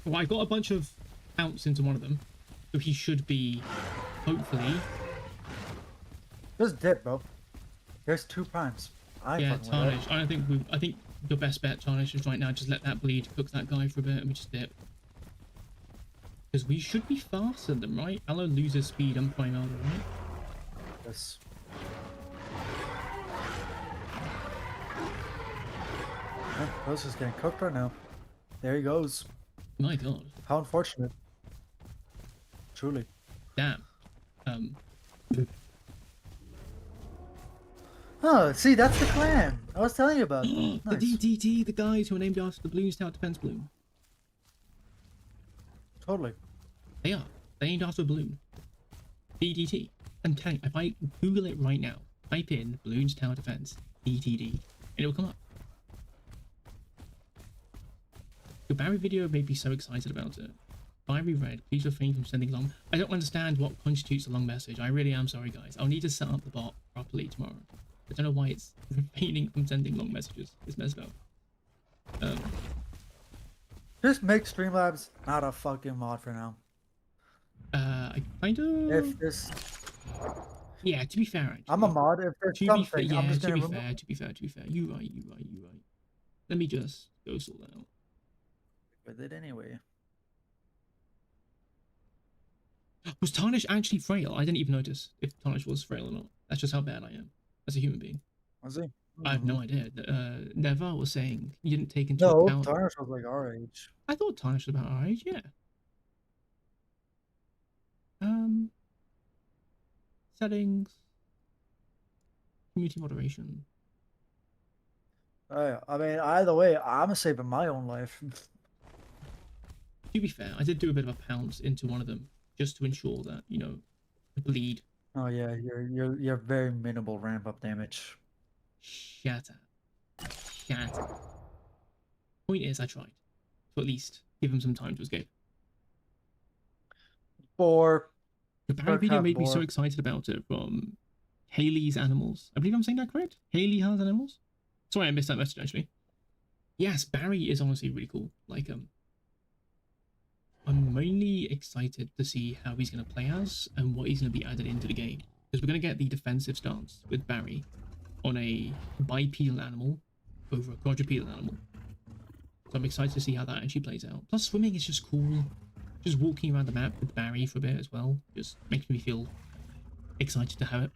[SPEAKER 1] Well, I got a bunch of outs into one of them, so he should be, hopefully...
[SPEAKER 2] Just dip, bro. There's two primes.
[SPEAKER 1] Yeah, Tarnish. I think your best bet, Tarnish, is right now just let that bleed, cook that guy for a bit, and we just dip. Because we should be faster than them, right? Allo loses speed and prime elder, right?
[SPEAKER 2] Yes. Yeah, Rose is getting cooked right now. There he goes.
[SPEAKER 1] My god.
[SPEAKER 2] How unfortunate. Truly.
[SPEAKER 1] Damn.
[SPEAKER 2] Oh, see, that's the clan. I was telling you about.
[SPEAKER 1] The
[SPEAKER 2] Nice.
[SPEAKER 1] BTT, the guys who are named after the Bloons Tower Defense Balloon.
[SPEAKER 2] Totally.
[SPEAKER 1] They are. They're named after a balloon. BTT. And tank. If I Google it right now, type in Bloons Tower Defense, BTD, and it will come up. Your Barry video made me so excited about it. Fiery Red, please refrain from sending long. I don't understand what constitutes a long message. I really am sorry, guys. I'll need to set up the bot properly tomorrow. I don't know why it's refraining from sending long messages. It's messed up.
[SPEAKER 2] Just make Streamlabs not a fucking mod for now.
[SPEAKER 1] I kind of.
[SPEAKER 2] If this,
[SPEAKER 1] Yeah, to be fair, actually.
[SPEAKER 2] I'm a mod. If there's
[SPEAKER 1] To be fair,
[SPEAKER 2] something,
[SPEAKER 1] yeah,
[SPEAKER 2] I'm just
[SPEAKER 1] to
[SPEAKER 2] gonna
[SPEAKER 1] be
[SPEAKER 2] remove.
[SPEAKER 1] fair, to be fair, to be fair. You right. Let me just go sort that out.
[SPEAKER 2] With it anyway.
[SPEAKER 1] Was Tarnish actually frail? I didn't even notice if Tarnish was frail or not. That's just how bad I am as a human being.
[SPEAKER 2] Was he?
[SPEAKER 1] I have no idea. Neva was saying you didn't take into
[SPEAKER 2] No,
[SPEAKER 1] account.
[SPEAKER 2] Tarnish was like our age.
[SPEAKER 1] I thought Tarnish was about our age, yeah. Settings. Community moderation.
[SPEAKER 2] I mean, either way, I'm saving my own life.
[SPEAKER 1] To be fair, I did do a bit of a pounce into one of them just to ensure that, you know, the bleed.
[SPEAKER 2] Oh yeah, you're very minimal ramp up damage.
[SPEAKER 1] Shut up. Shut up. Point is, I tried to at least give him some time to escape.
[SPEAKER 2] For
[SPEAKER 1] The Barry video
[SPEAKER 2] have
[SPEAKER 1] made me so
[SPEAKER 2] more.
[SPEAKER 1] excited about it from Haley's Animals. I believe I'm saying that correct? Haley has Animals? Sorry, I missed that message actually. Yes, Barry is honestly really cool. Like, I'm mainly excited to see how he's going to play as and what he's going to be added into the game. Because we're going to get the defensive stance with Barry on a bipedal animal over a quadrupedal animal. So I'm excited to see how that actually plays out. Plus, swimming is just cool. Just walking around the map with Barry for a bit as well just makes me feel excited to have it.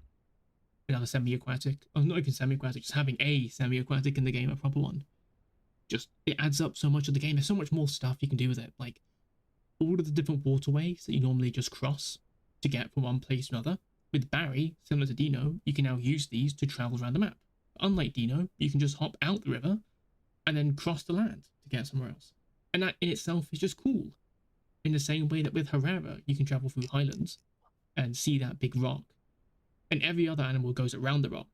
[SPEAKER 1] Another semi-aquatic, or not even semi-aquatic, just having a semi-aquatic in the game, a proper one. Just, it adds up so much of the game. There's so much more stuff you can do with it. Like, all of the different waterways that you normally just cross to get from one place to another. With Barry, similar to Dino, you can now use these to travel around the map. Unlike Dino, you can just hop out the river and then cross the land to get somewhere else. And that in itself is just cool. In the same way that with Herrera, you can travel through highlands and see that big rock. And every other animal goes around the rock.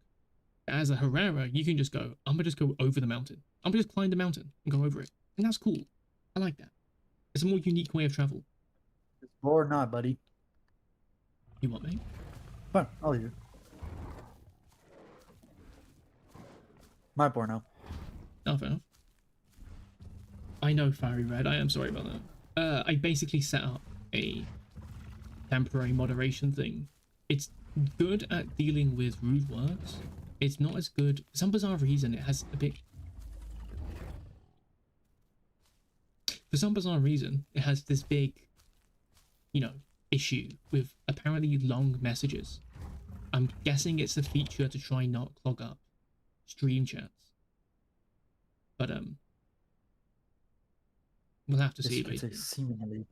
[SPEAKER 1] As a Herrera, you can just go, I'm gonna just go over the mountain. I'm gonna just climb the mountain and go over it. And that's cool. I like that. It's a more unique way of travel.
[SPEAKER 2] Or not, buddy.
[SPEAKER 1] You want me?
[SPEAKER 2] Fine, I'll leave you. My board now.
[SPEAKER 1] Oh, fair enough. I know, Fiery Red. I am sorry about that. I basically set up a temporary moderation thing. It's good at dealing with rude words. It's not as good. For some bizarre reason, it has a bit... For some bizarre reason, it has this big, you know, issue with apparently long messages. I'm guessing it's a feature to try not clog up stream chats. But, we'll have to see, basically.
[SPEAKER 2] Seemingly.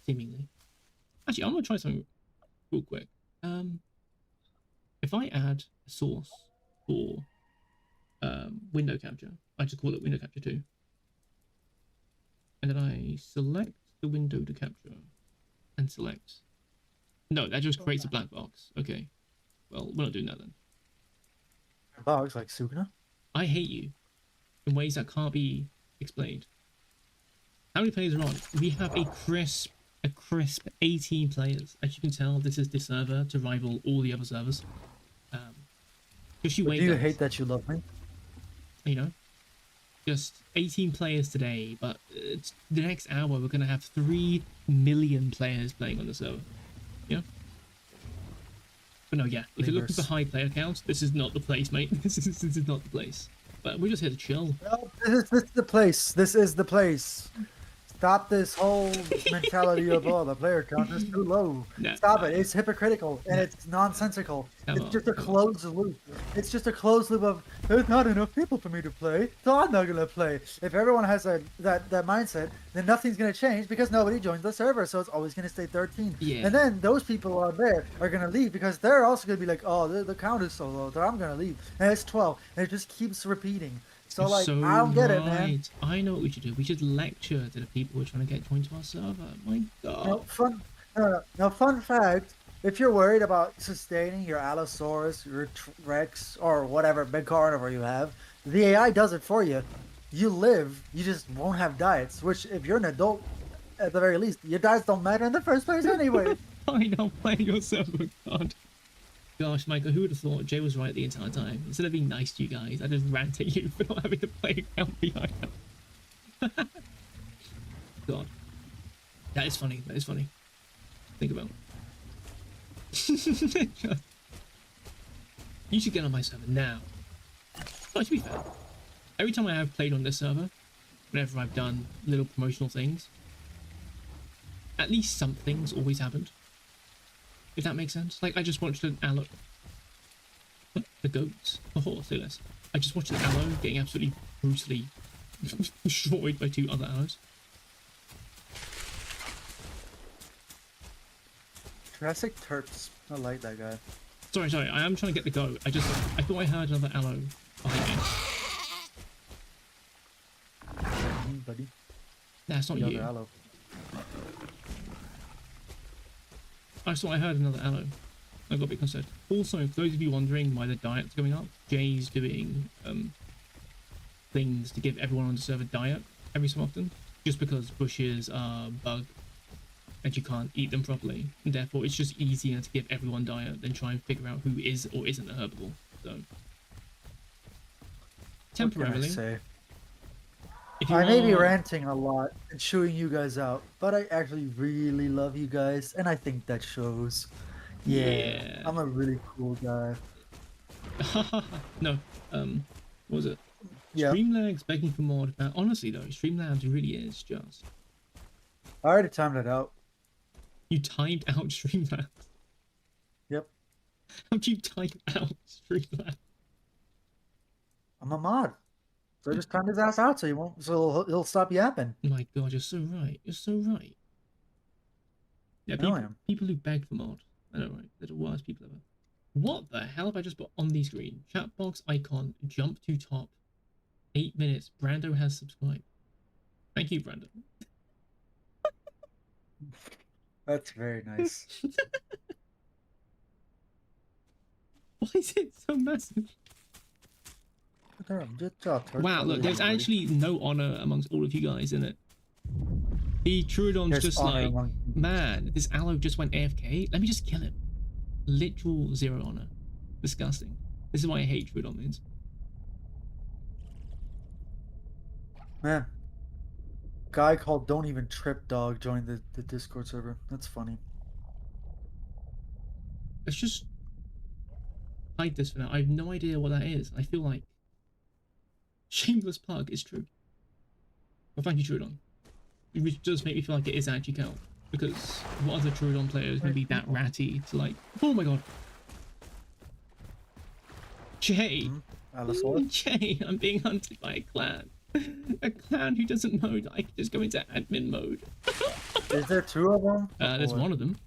[SPEAKER 1] Seemingly. Actually, I'm gonna try something real quick. If I add a source for window capture, I just call it window capture 2. And then I select the window to capture and select. No, that just creates a black box. Okay. Well, we're not doing that then.
[SPEAKER 2] Box like Sukuna?
[SPEAKER 1] I hate you in ways that can't be explained. How many players are on? We have a crisp 18 players. As you can tell, this is the server to rival all the other servers. Just you wait.
[SPEAKER 2] Do you hate that you love me?
[SPEAKER 1] You know, just 18 players today, but the next hour we're gonna have 3 million players playing on the server. Yeah. But no, yeah. If you're looking for high player counts, this is not the place, mate. This is not the place. But we're just here to chill.
[SPEAKER 2] No, this is the place. This is the place. Stop this whole mentality of, oh, the player count is too low.
[SPEAKER 1] No,
[SPEAKER 2] Stop it. It's hypocritical and it's nonsensical. It's just a closed loop. It's just a closed loop of, there's not enough people for me to play, so I'm not going to play. If everyone has that mindset, then nothing's going to change because nobody joins the server, so it's always going to stay 13.
[SPEAKER 1] Yeah.
[SPEAKER 2] And then those people out there are going to leave because they're also going to be like, oh, the count is so low, so I'm going to leave. And it's 12. And it just keeps repeating. So, like, so I don't get it, man.
[SPEAKER 1] I know what we should do. We should lecture to the people who are trying to get joined to our server. My God.
[SPEAKER 2] Now, fun fact, if you're worried about sustaining your Allosaurus, your Rex, or whatever big carnivore you have, the AI does it for you. You live, you just won't have diets, which if you're an adult, at the very least, your diets don't matter in the first place anyway.
[SPEAKER 1] I know, play your server, God. Gosh, Michael, who would have thought Jay was right the entire time? Instead of being nice to you guys, I just rant at you for not having to play account behind them. God. That is funny. That is funny. Think about it. You should get on my server now. But to be fair, every time I have played on this server, whenever I've done little promotional things, at least something's always happened. If that makes sense. Like, I just watched an Allo... The goats? Oh, say less. I just watched an Allo getting absolutely brutally destroyed by 2 other Allos.
[SPEAKER 2] Jurassic Terps. I like that guy.
[SPEAKER 1] Sorry. I am trying to get the goat. I thought I heard another Allo behind me.
[SPEAKER 2] Buddy.
[SPEAKER 1] Nah, it's not
[SPEAKER 2] the
[SPEAKER 1] you.
[SPEAKER 2] Other Allo.
[SPEAKER 1] I thought I heard another Allo. I got a bit concerned. Also, for those of you wondering why the diet's going up, Jay's doing things to give everyone on the server diet every so often, just because bushes are bug and you can't eat them properly, and therefore it's just easier to give everyone diet than try and figure out who is or isn't a herbivore. So temporarily, If you
[SPEAKER 2] I may be
[SPEAKER 1] are,
[SPEAKER 2] ranting a lot and chewing you guys out, but I actually really love you guys, and I think that shows. Yeah,
[SPEAKER 1] yeah.
[SPEAKER 2] I'm a really cool guy.
[SPEAKER 1] No, what was it?
[SPEAKER 2] Yeah,
[SPEAKER 1] Streamlabs begging for more. Honestly though, Streamlabs really is just.
[SPEAKER 2] I already timed it out.
[SPEAKER 1] You timed out Streamlabs.
[SPEAKER 2] Yep,
[SPEAKER 1] How'd you time out Streamlabs?
[SPEAKER 2] I'm a mod. So just time his ass out so he won't. So he'll stop yapping.
[SPEAKER 1] My God, you're so right. You're so right. Yeah,
[SPEAKER 2] I know
[SPEAKER 1] people
[SPEAKER 2] him.
[SPEAKER 1] people who beg for mod. I know, right? They're the worst people ever. What the hell have I just put on the screen? Chat box icon, jump to top. 8 minutes. Brando has subscribed. Thank you, Brando.
[SPEAKER 2] That's very nice.
[SPEAKER 1] Why is it so massive? Wow, look, there's actually no honor amongst all of you guys in it. The Trudon's
[SPEAKER 2] There's
[SPEAKER 1] just
[SPEAKER 2] honor
[SPEAKER 1] like,
[SPEAKER 2] among...
[SPEAKER 1] man, this Allo just went AFK. Let me just kill him. Literal zero honor. Disgusting. This is why I hate Trudon means.
[SPEAKER 2] Man, guy called Don't Even Trip Dog joined the Discord server. That's funny.
[SPEAKER 1] Let's just hide this for now. I have no idea what that is. I feel like shameless plug is true. Well, thank you, Trudon. It does make me feel like it is actually count. Because what other Trudon player is going to be that ratty to like, oh my god. Jay. Jay, I'm being hunted by a clan. A clan who doesn't know that I can just go into admin mode.
[SPEAKER 2] Is there two of them?
[SPEAKER 1] There's one of them.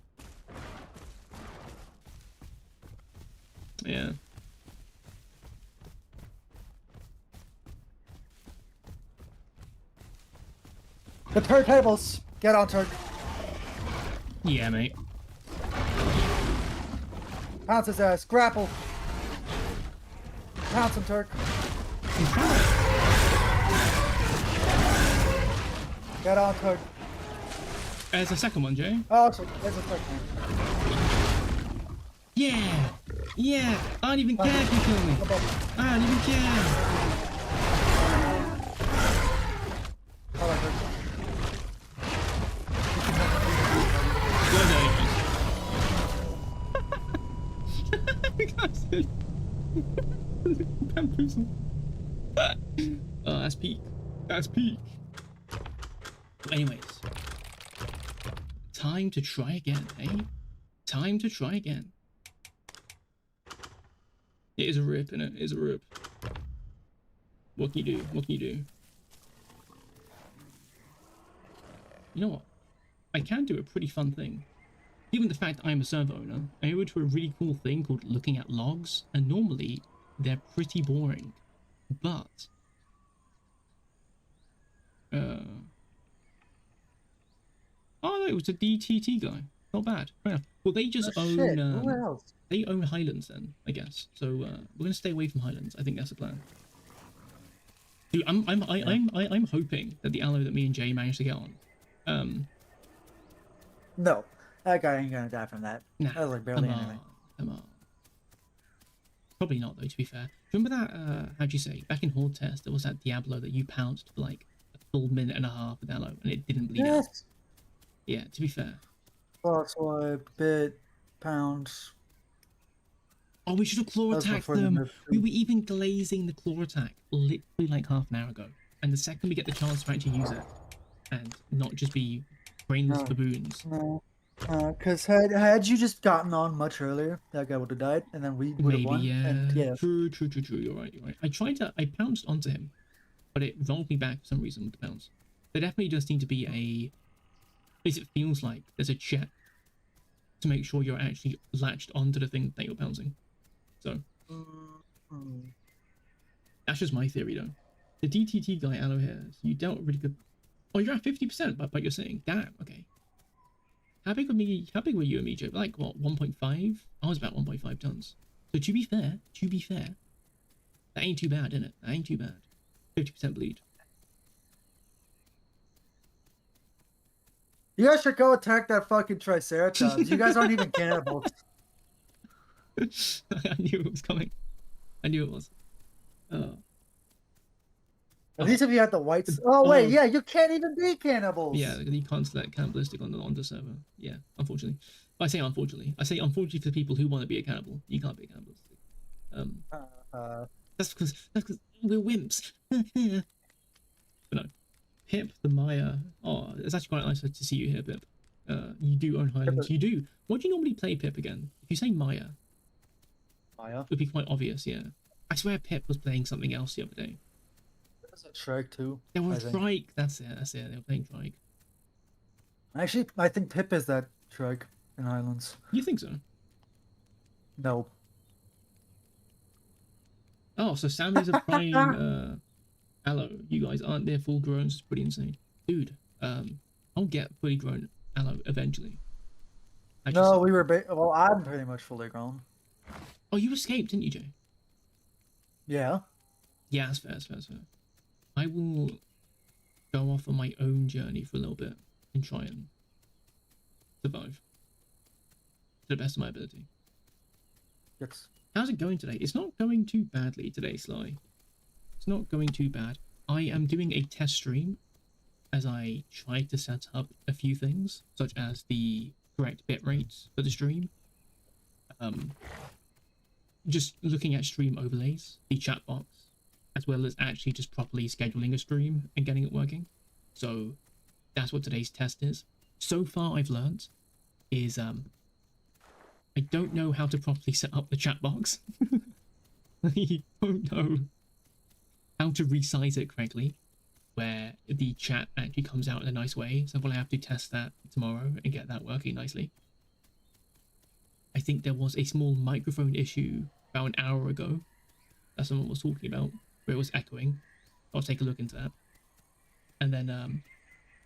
[SPEAKER 1] Yeah.
[SPEAKER 2] The turntables! Get on, Turk.
[SPEAKER 1] Yeah, mate.
[SPEAKER 2] Pounce his ass. Grapple. Pounce him, Turk. Get on, Turk.
[SPEAKER 1] There's a second one, Jay.
[SPEAKER 2] Oh, so there's a third one.
[SPEAKER 1] Yeah! Yeah! I don't even care if you kill me. I don't even care.
[SPEAKER 2] All right, Turk.
[SPEAKER 1] Bamboozle. Oh, that's peak. That's peak. Anyways. Time to try again, eh? Time to try again. It is a rip, innit? It is a rip. What can you do? What can you do? You know what? I can do a pretty fun thing. Given the fact that I'm a server owner, I'm able to do a really cool thing called looking at logs, and normally they're pretty boring. But oh no, it was a DTT guy. Not bad. Fair enough. Well, they just own they own Highlands then, I guess. So we're gonna stay away from Highlands. I think that's the plan. Dude, I'm hoping that the Allo that me and Jay managed to get on.
[SPEAKER 2] No, that guy ain't gonna die from that.
[SPEAKER 1] Nah,
[SPEAKER 2] that was like barely anything.
[SPEAKER 1] Come on. Probably not though, to be fair. Remember that, how'd you say, back in Horde Test, there was that Diablo that you pounced for like a full minute and a half with Allo and it didn't bleed out. Yeah, to be fair.
[SPEAKER 2] Swipe, bit, pounds.
[SPEAKER 1] Oh, we should have claw attacked them. We were even glazing the claw attack literally like half an hour ago. And the second we get the chance to actually use it and not just be brainless baboons.
[SPEAKER 2] No. Because had you just gotten on much earlier, that guy would have died, and then we would have won.
[SPEAKER 1] Yeah.
[SPEAKER 2] And, yeah.
[SPEAKER 1] True. You're right. I pounced onto him, but it rolled me back for some reason with the pounce. There definitely does need to be a, at least it feels like there's a check to make sure you're actually latched onto the thing that you're pouncing. So that's just my theory though. The DTT guy Allo here, so you dealt really good. Oh, you're at 50%, but you're saying, damn, okay. How big were you and me, Joe? Like what, 1.5? I was about 1.5 tons. So to be fair, that ain't too bad, innit? That ain't too bad. 50% bleed.
[SPEAKER 2] You guys should go attack that fucking Triceratops. You guys aren't even cannibals.
[SPEAKER 1] I knew it was coming. I knew it was.
[SPEAKER 2] At least if you had the whites. Oh wait,
[SPEAKER 1] Oh,
[SPEAKER 2] yeah, you can't even be
[SPEAKER 1] yeah,
[SPEAKER 2] cannibals.
[SPEAKER 1] you can't select cannibalistic on the server. Yeah, unfortunately. I say unfortunately. I say unfortunately for the people who want to be a cannibal. You can't be a cannibalistic. Um,
[SPEAKER 2] Uh,
[SPEAKER 1] that's because we're wimps. But no, Pip the Maya. Oh, it's actually quite nice to see you here, Pip. You do own Highlands. You do. What do you normally play, Pip, again? If you say Maya, it
[SPEAKER 2] Maya.
[SPEAKER 1] would be quite obvious, yeah. I swear Pip was playing something else the other day.
[SPEAKER 2] There's a Shrek too.
[SPEAKER 1] They were
[SPEAKER 2] I think.
[SPEAKER 1] Trike. That's it. That's it. They were playing Trike.
[SPEAKER 2] Actually, I think Pip is that Shrek in Highlands.
[SPEAKER 1] You think so?
[SPEAKER 2] No.
[SPEAKER 1] Oh, so Sammy's a prying Allo. You guys aren't near full grown. It's pretty insane, dude. I'll get fully grown Allo eventually. I just
[SPEAKER 2] No, we were. Well, I'm pretty much fully grown.
[SPEAKER 1] oh, you escaped, didn't you, Jay?
[SPEAKER 2] Yeah.
[SPEAKER 1] Yeah, that's fair. That's fair. That's fair. I will go off on my own journey for a little bit and try and survive to the best of my ability.
[SPEAKER 2] Yes.
[SPEAKER 1] How's it going today? It's not going too badly today, Sly. It's not going too bad. I am doing a test stream as I try to set up a few things, such as the correct bit rates for the stream. Just looking at stream overlays, the chat box, as well as actually just properly scheduling a stream and getting it working. So that's what today's test is. So far I've learned is I don't know how to properly set up the chat box. I don't know how to resize it correctly, where the chat actually comes out in a nice way. So I'll have to test that tomorrow and get that working nicely. I think there was a small microphone issue about an hour ago that someone was talking about, where it was echoing. I'll take a look into that. And then,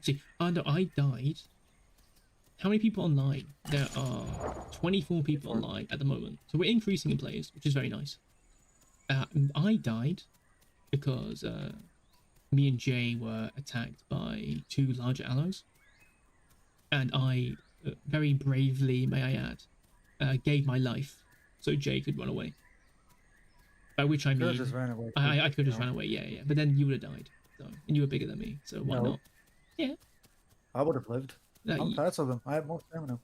[SPEAKER 1] see, oh no, I died. How many people online? There are 24 people online at the moment. So we're increasing in players, which is very nice. I died because me and Jay were attacked by 2 larger allos. And I, very bravely, may I add, gave my life so Jay could run away. By which I mean,
[SPEAKER 2] Just ran away.
[SPEAKER 1] I could just run away, yeah. But then you would have died. So, and you were bigger than me, so why
[SPEAKER 2] No.
[SPEAKER 1] not? Yeah.
[SPEAKER 2] I would have lived.
[SPEAKER 1] Uh,
[SPEAKER 2] I'm faster than. I have more stamina.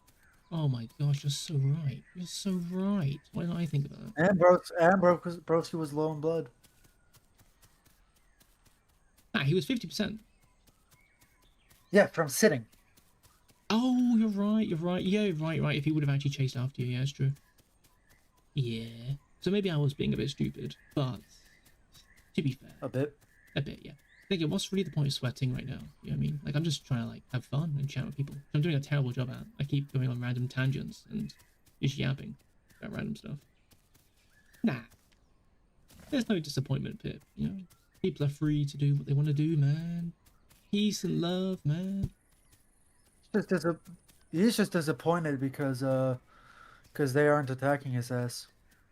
[SPEAKER 1] Oh my gosh, you're so right. You're so right. Why didn't I think about that?
[SPEAKER 2] And Broski was low in blood.
[SPEAKER 1] Ah, he was 50%.
[SPEAKER 2] Yeah, from sitting.
[SPEAKER 1] Oh, you're right. You're right. Yeah, right. If he would have actually chased after you, yeah, it's true. Yeah. So maybe I was being a bit stupid, but to be fair,
[SPEAKER 2] A bit.
[SPEAKER 1] a bit, yeah. Thinking, what's really the point of sweating right now? You know what I mean? Like, I'm just trying to like have fun and chat with people. I'm doing a terrible job at. I keep going on random tangents and just yapping about random stuff. Nah, there's no disappointment, Pip. You know, people are free to do what they want to do, man. Peace and love, man.
[SPEAKER 2] He's just disappointed because they aren't attacking his ass.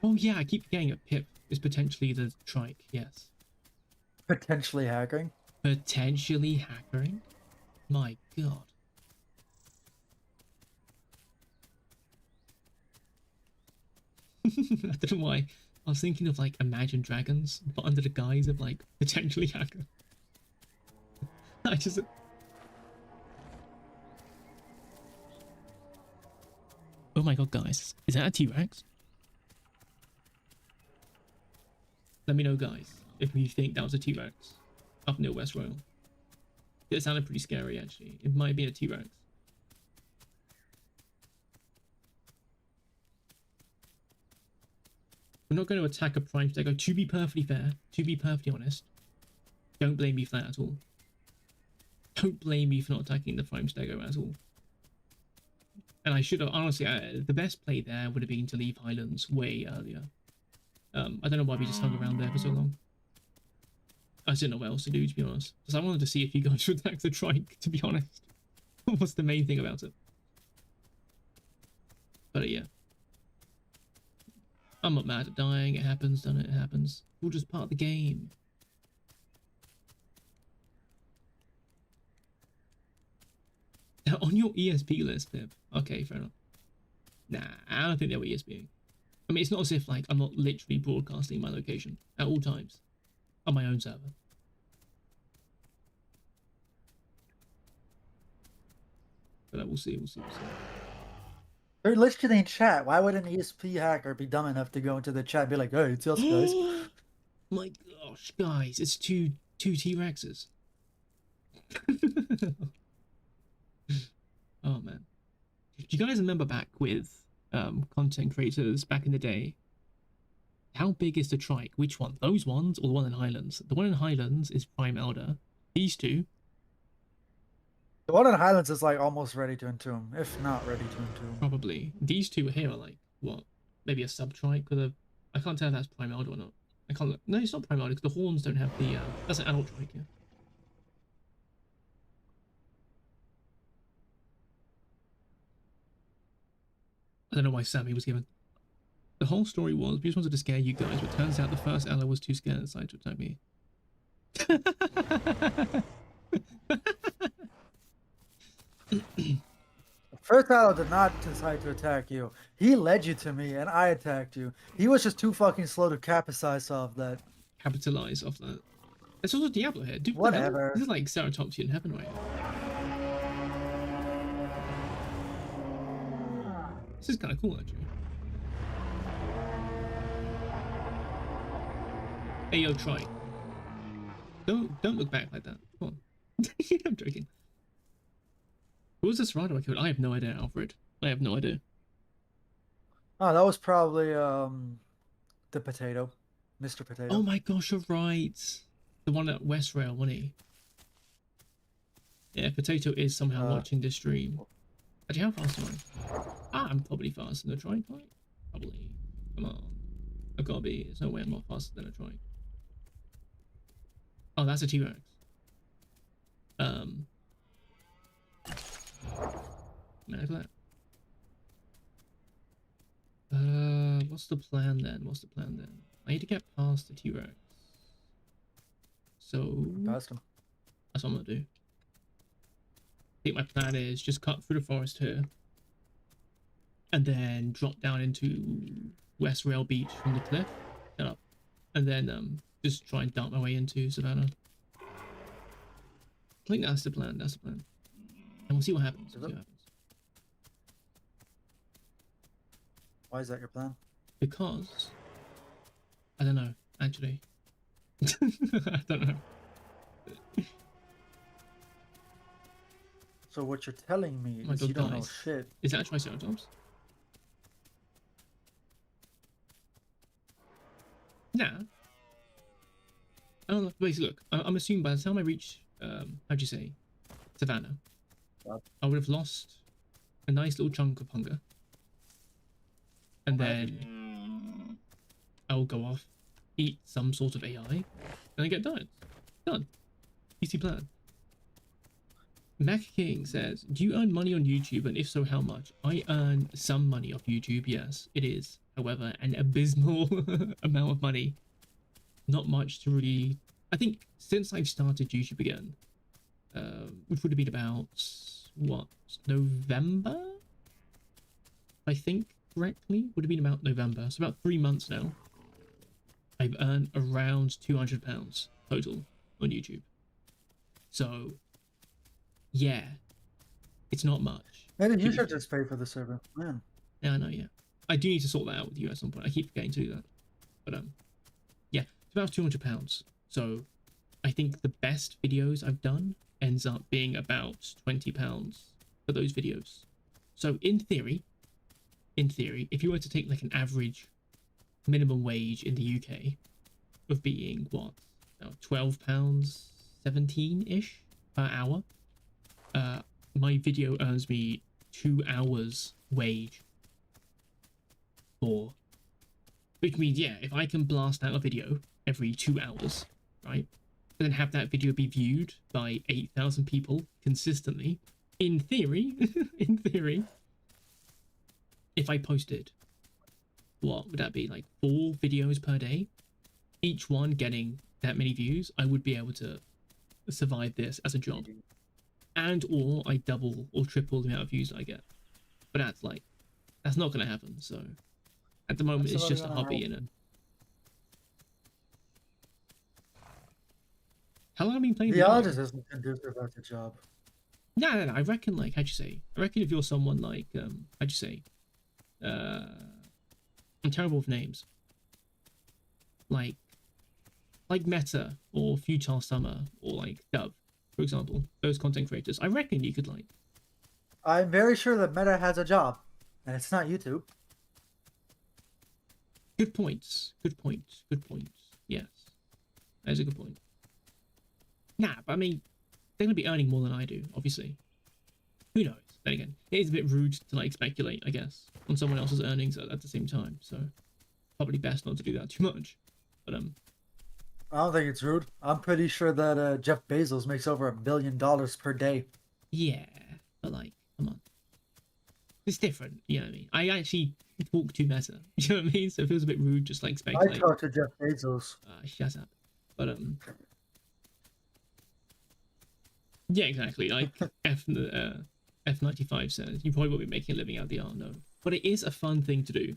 [SPEAKER 1] Oh yeah, I keep forgetting that Pip is potentially the trike. Yes,
[SPEAKER 2] Potentially hacking.
[SPEAKER 1] potentially hackering. My God. I don't know why. I was thinking of like Imagine Dragons, but under the guise of like potentially hacker. I just. Oh my God, guys, is that a T-Rex? Let me know, guys, if you think that was a T-Rex up near West Royal. It sounded pretty scary, actually. It might be a T-Rex. We're not going to attack a Prime Stego. To be perfectly fair, to be perfectly honest, don't blame me for that at all. Don't blame me for not attacking the Prime Stego at all. And I should have, honestly, the best play there would have been to leave Highlands way earlier. I don't know why we just hung around there for so long. I didn't know what else to do, to be honest. Because I wanted to see if you guys would attack the trike, to be honest. What's the main thing about it? But yeah. I'm not mad at dying. It happens, done it? It happens. We're just part of the game. Now, on your ESP list, Pip. Okay, fair enough. Nah, I don't think they were ESPing. I mean, it's not as if, like, I'm not literally broadcasting my location at all times on my own server. But we'll see. We'll see. We'll see.
[SPEAKER 2] They're literally in chat. Why would an ESP hacker be dumb enough to go into the chat and be like, "Hey, it's us, guys"?
[SPEAKER 1] My gosh, guys, it's two T-Rexes. Oh man, do you guys remember back with content creators back in the day? How big is the trike? Which one? Those ones or the one in Highlands? The one in Highlands is Prime Elder. These two,
[SPEAKER 2] The one in Highlands is like almost ready to entomb, if not ready to entomb.
[SPEAKER 1] probably. These two here are like what? Maybe a sub trike with a. I can't tell if that's Prime Elder or not. I can't. No, it's not Prime Elder because the horns don't have the. That's an adult trike. Yeah. I don't know why Sammy was given. The whole story was we just wanted to scare you guys, but turns out the first Allo was too scared and decided to attack me.
[SPEAKER 2] First Allo did not decide to attack you. He led you to me, and I attacked you. He was just too fucking slow to capitalize off that.
[SPEAKER 1] Capitalize off that. There's also Diablo here. Dude,
[SPEAKER 2] Whatever.
[SPEAKER 1] This is like Ceratopsian heaven right here. This is kind of cool, actually. Hey, yo, try. Don't look back like that. Come on. I'm joking. Who was this rider I killed? I have no idea, Alfred. I have no idea.
[SPEAKER 2] Oh, that was probably the potato, Mr. Potato.
[SPEAKER 1] Oh my gosh, you're right. The one at West Rail, wasn't he? Yeah, Potato is somehow watching this stream. Actually, how fast am I? Ah, I'm probably faster than a trike, right? Probably. Come on. I've got to be. There's no way I'm not faster than a trike. Oh, that's a T-Rex. Man, look at that. What's the plan then? What's the plan then? I need to get past the T-Rex. So
[SPEAKER 2] Past him.
[SPEAKER 1] that's what I'm gonna do. I think my plan is just cut through the forest here, and then drop down into West Rail Beach from the cliff, get up, and then just try and dump my way into Savannah. I think that's the plan. That's the plan, and we'll see what happens. We'll see what happens.
[SPEAKER 2] Why is that your plan?
[SPEAKER 1] Because I don't know, actually. I don't know.
[SPEAKER 2] So what you're telling me is you don't know shit.
[SPEAKER 1] Is that Triceratops? Nah. I don't know. Basically, look, I'm assuming by the time I reach, how'd you say, Savannah, I would have lost a nice little chunk of hunger. And then I'll go off, eat some sort of AI, and I get done. Done. Easy plan. Mac King says, do you earn money on YouTube, and if so, how much? I earn some money off YouTube, yes. It is, however, an abysmal amount of money. Not much to really... I think since I've started YouTube again, which would have been about, what, November? I think, correctly, would have been about November. So about 3 months now. I've earned around £200 total on YouTube. So... yeah, it's not much.
[SPEAKER 2] Maybe you should just pay for the server, man.
[SPEAKER 1] Yeah, I know. Yeah, I do need to sort that out with you at some point. I keep forgetting to do that, but yeah, it's about £200. So, I think the best videos I've done ends up being about £20 for those videos. So, in theory, if you were to take like an average minimum wage in the UK of being what, £12, 17-ish per hour. My video earns me 2 hours wage for, which means, yeah, if I can blast out a video every 2 hours, right, and then have that video be viewed by 8,000 people consistently, in theory, if I posted, what would that be, like 4 videos per day, each one getting that many views, I would be able to survive this as a job. And or I double or triple the amount of views that I get. But that's not going to happen. So at the moment, it's just a hobby, innit? How long have I been playing?
[SPEAKER 2] The odds isn't conducive about the job.
[SPEAKER 1] No. I reckon like how'd you say? I reckon if you're someone like how'd you say? Uh, I'm terrible with names. Like Meta or Futile Summer or like Dove, for example. Those content creators. I reckon you could like.
[SPEAKER 2] I'm very sure that Meta has a job, and it's not YouTube.
[SPEAKER 1] Good points. Good points. Good points. Yes, that's a good point. Nah, but I mean, they're gonna be earning more than I do, obviously. Who knows? Then again, it is a bit rude to like speculate, I guess, on someone else's earnings at the same time. So probably best not to do that too much. But
[SPEAKER 2] I don't think it's rude. I'm pretty sure that Jeff Bezos makes over $1 billion per day.
[SPEAKER 1] yeah. But like, come on, it's different. You know what I mean? I actually talk to Meta. You know what I mean? So it feels a bit rude just like
[SPEAKER 2] I
[SPEAKER 1] speculate.
[SPEAKER 2] talked to Jeff Bezos.
[SPEAKER 1] Shut up. But yeah, exactly. Like F95 says, you probably won't be making a living out of the art, no. But it is a fun thing to do.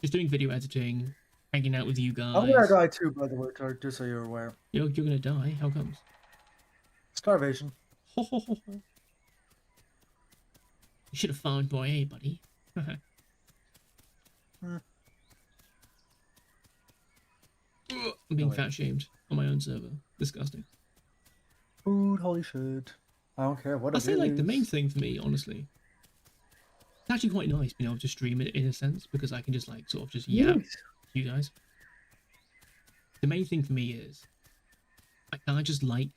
[SPEAKER 1] Just doing video editing, hanging out with you guys.
[SPEAKER 2] I'm gonna die too, by the way, Tark, just so you're aware.
[SPEAKER 1] You're gonna die? How comes?
[SPEAKER 2] Starvation.
[SPEAKER 1] Ho, ho, ho, ho. You should have found boy A, buddy. I'm being fat shamed on my own server. Disgusting.
[SPEAKER 2] Food, holy shit. I don't care what
[SPEAKER 1] I'll
[SPEAKER 2] it
[SPEAKER 1] say like the
[SPEAKER 2] is.
[SPEAKER 1] main thing for me, honestly. It's actually quite nice being able to stream it in a sense because I can just like sort of just yap
[SPEAKER 2] Yes.
[SPEAKER 1] to you guys. The main thing for me is I kind of just like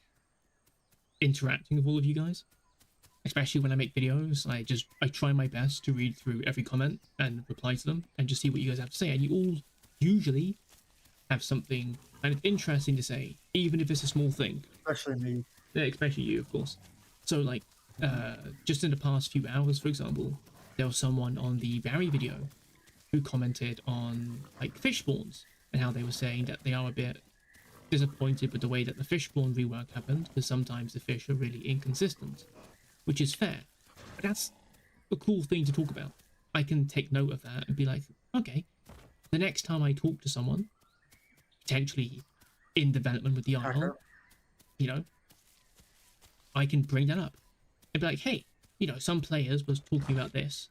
[SPEAKER 1] interacting with all of you guys, especially when I make videos. I try my best to read through every comment and reply to them and just see what you guys have to say, and you all usually have something kind of interesting to say, even if it's a small thing.
[SPEAKER 2] Especially me.
[SPEAKER 1] Yeah, especially you, of course. So like just in the past few hours, for example, there was someone on the Barry video who commented on like fish spawns and how they were saying that they are a bit disappointed with the way that the fish spawn rework happened because sometimes the fish are really inconsistent, which is fair. But that's a cool thing to talk about. I can take note of that and be like, okay, the next time I talk to someone, potentially in development with the Allo, you know, I can bring that up and be like, hey, you know, some players was talking about this.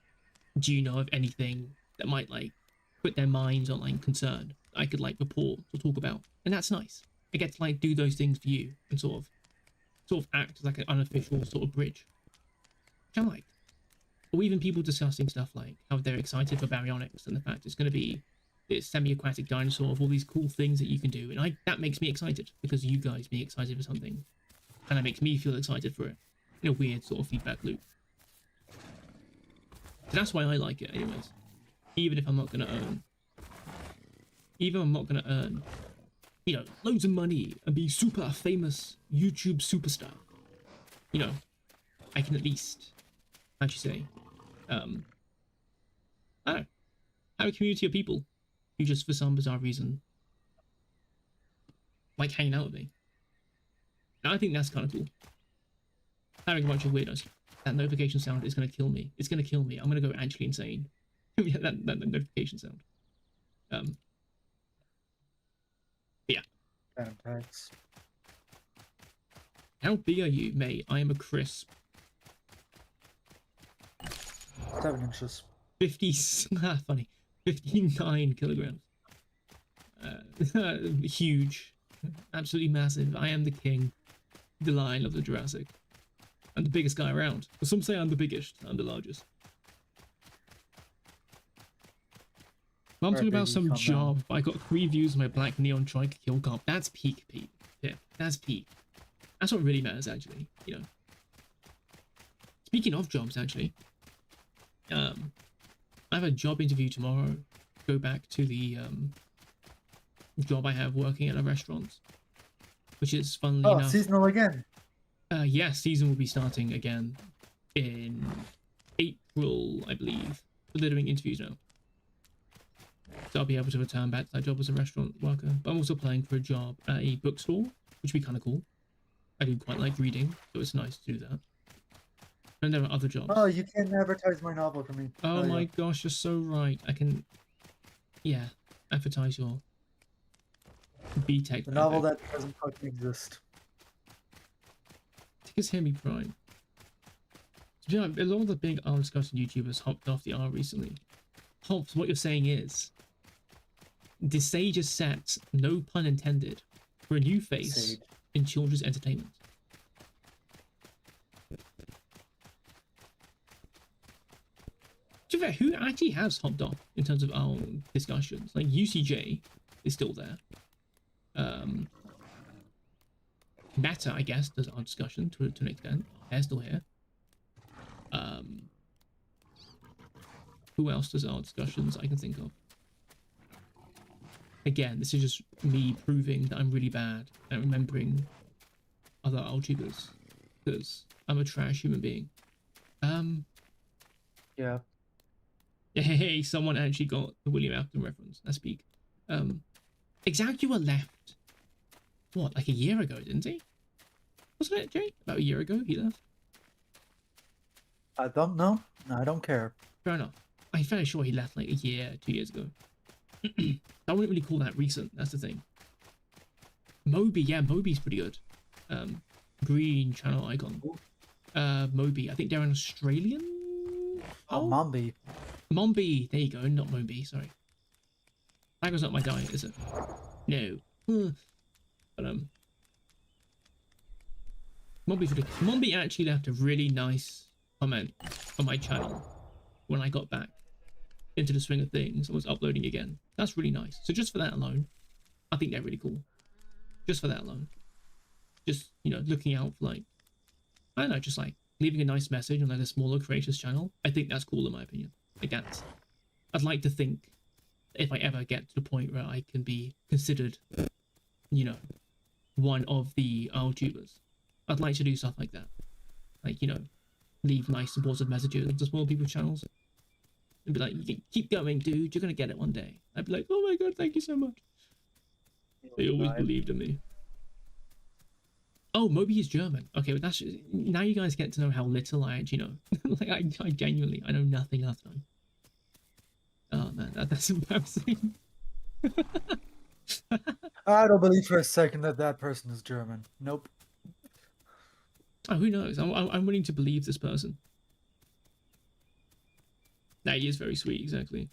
[SPEAKER 1] Do you know of anything that might like put their minds on like concern I could like report or talk about? And that's nice. I get to like do those things for you and sort of act as like an unofficial sort of bridge, which I like. Or even people discussing stuff like how they're excited for baryonyx and the fact it's going to be this semi-aquatic dinosaur of all these cool things that you can do, and that makes me excited because you guys being excited for something kind of makes me feel excited for it in a weird sort of feedback loop. So that's why I like it, anyways. Even if I'm not going to earn, you know, loads of money and be super famous YouTube superstar, you know, I can at least, how'd you say, I don't know, have a community of people who just for some bizarre reason like hanging out with me. And I think that's kind of cool. Having a bunch of weirdos. That notification sound is going to kill me. It's going to kill me. I'm going to go actually insane. that notification sound. Yeah.
[SPEAKER 2] Thanks.
[SPEAKER 1] How big are you, mate? I am a crisp
[SPEAKER 2] 7 inches.
[SPEAKER 1] 50. Funny. 59 kilograms. Huge. Absolutely massive. I am the king. The lion of the Jurassic. I'm the biggest guy around. Some say I'm the biggest. I'm the largest. But I'm talking about some job. I got 3 views on my black neon trike kill comp. That's peak, Pete. Yeah, that's peak. That's what really matters, actually. You know. Speaking of jobs, actually, I have a job interview tomorrow. Go back to the job I have working at a restaurant, which is funnily enough.
[SPEAKER 2] Seasonal again.
[SPEAKER 1] Yeah, season will be starting again in April, I believe. But they're doing interviews now. So I'll be able to return back to that job as a restaurant worker. But I'm also applying for a job at a bookstore, which would be kind of cool. I do quite like reading, so it's nice to do that. And there are other jobs.
[SPEAKER 2] Oh, you can advertise my novel for me.
[SPEAKER 1] Oh my gosh, you're so right. I can, yeah, advertise your BTEC.
[SPEAKER 2] The novel that doesn't fucking exist.
[SPEAKER 1] Tickets Hear Me Prime. Yeah, a lot of the big R discussion YouTubers hopped off the R recently. Hops, what you're saying is the stage is set, no pun intended, for a new face
[SPEAKER 2] Sage.
[SPEAKER 1] in children's entertainment. To be fair, who actually has hopped off in terms of our discussions? Like UCJ is still there. Meta, I guess, does our discussion to an extent. They're still here. Who else does our discussions I can think of? Again, this is just me proving that I'm really bad at remembering other YouTubers because I'm a trash human being.
[SPEAKER 2] Yeah.
[SPEAKER 1] Hey, someone actually got the William Afton reference. That's peak. Exagua left. What, like a year ago, didn't he? Wasn't it, Jay? About a year ago he left.
[SPEAKER 2] I don't know. I don't care.
[SPEAKER 1] Fair enough. I'm fairly sure he left like a year, 2 years ago. I wouldn't really call that recent. That's the thing. Moby, yeah, Moby's pretty good. Green channel icon. Moby, I think they're an Australian.
[SPEAKER 2] Oh, Mombi.
[SPEAKER 1] Mombi, there you go, not Moby. Sorry, that was not my diet, is it? No. But Mombi actually left a really nice comment on my channel when I got back into the swing of things and was uploading again. That's really nice. So just for that alone, I think they're really cool. Just for that alone. Just, you know, looking out for like, I don't know, just like leaving a nice message on like a smaller creators channel. I think that's cool in my opinion. Like that's, I'd like to think if I ever get to the point where I can be considered, you know, one of the YouTubers, I'd like to do stuff like that. Like, you know, leave nice supportive messages to small people's channels. And be like, you can keep going, dude. You're gonna get it one day. I'd be like, oh my god, thank you so much. They always believed in me. Oh, Moby is German. Okay, but that's now you guys get to know how little I actually know. Like I genuinely, I know nothing else. Oh man, that's embarrassing.
[SPEAKER 2] I don't believe for a second that that person is German. Nope.
[SPEAKER 1] Oh, who knows? I'm willing to believe this person. Nah, he is very sweet, exactly.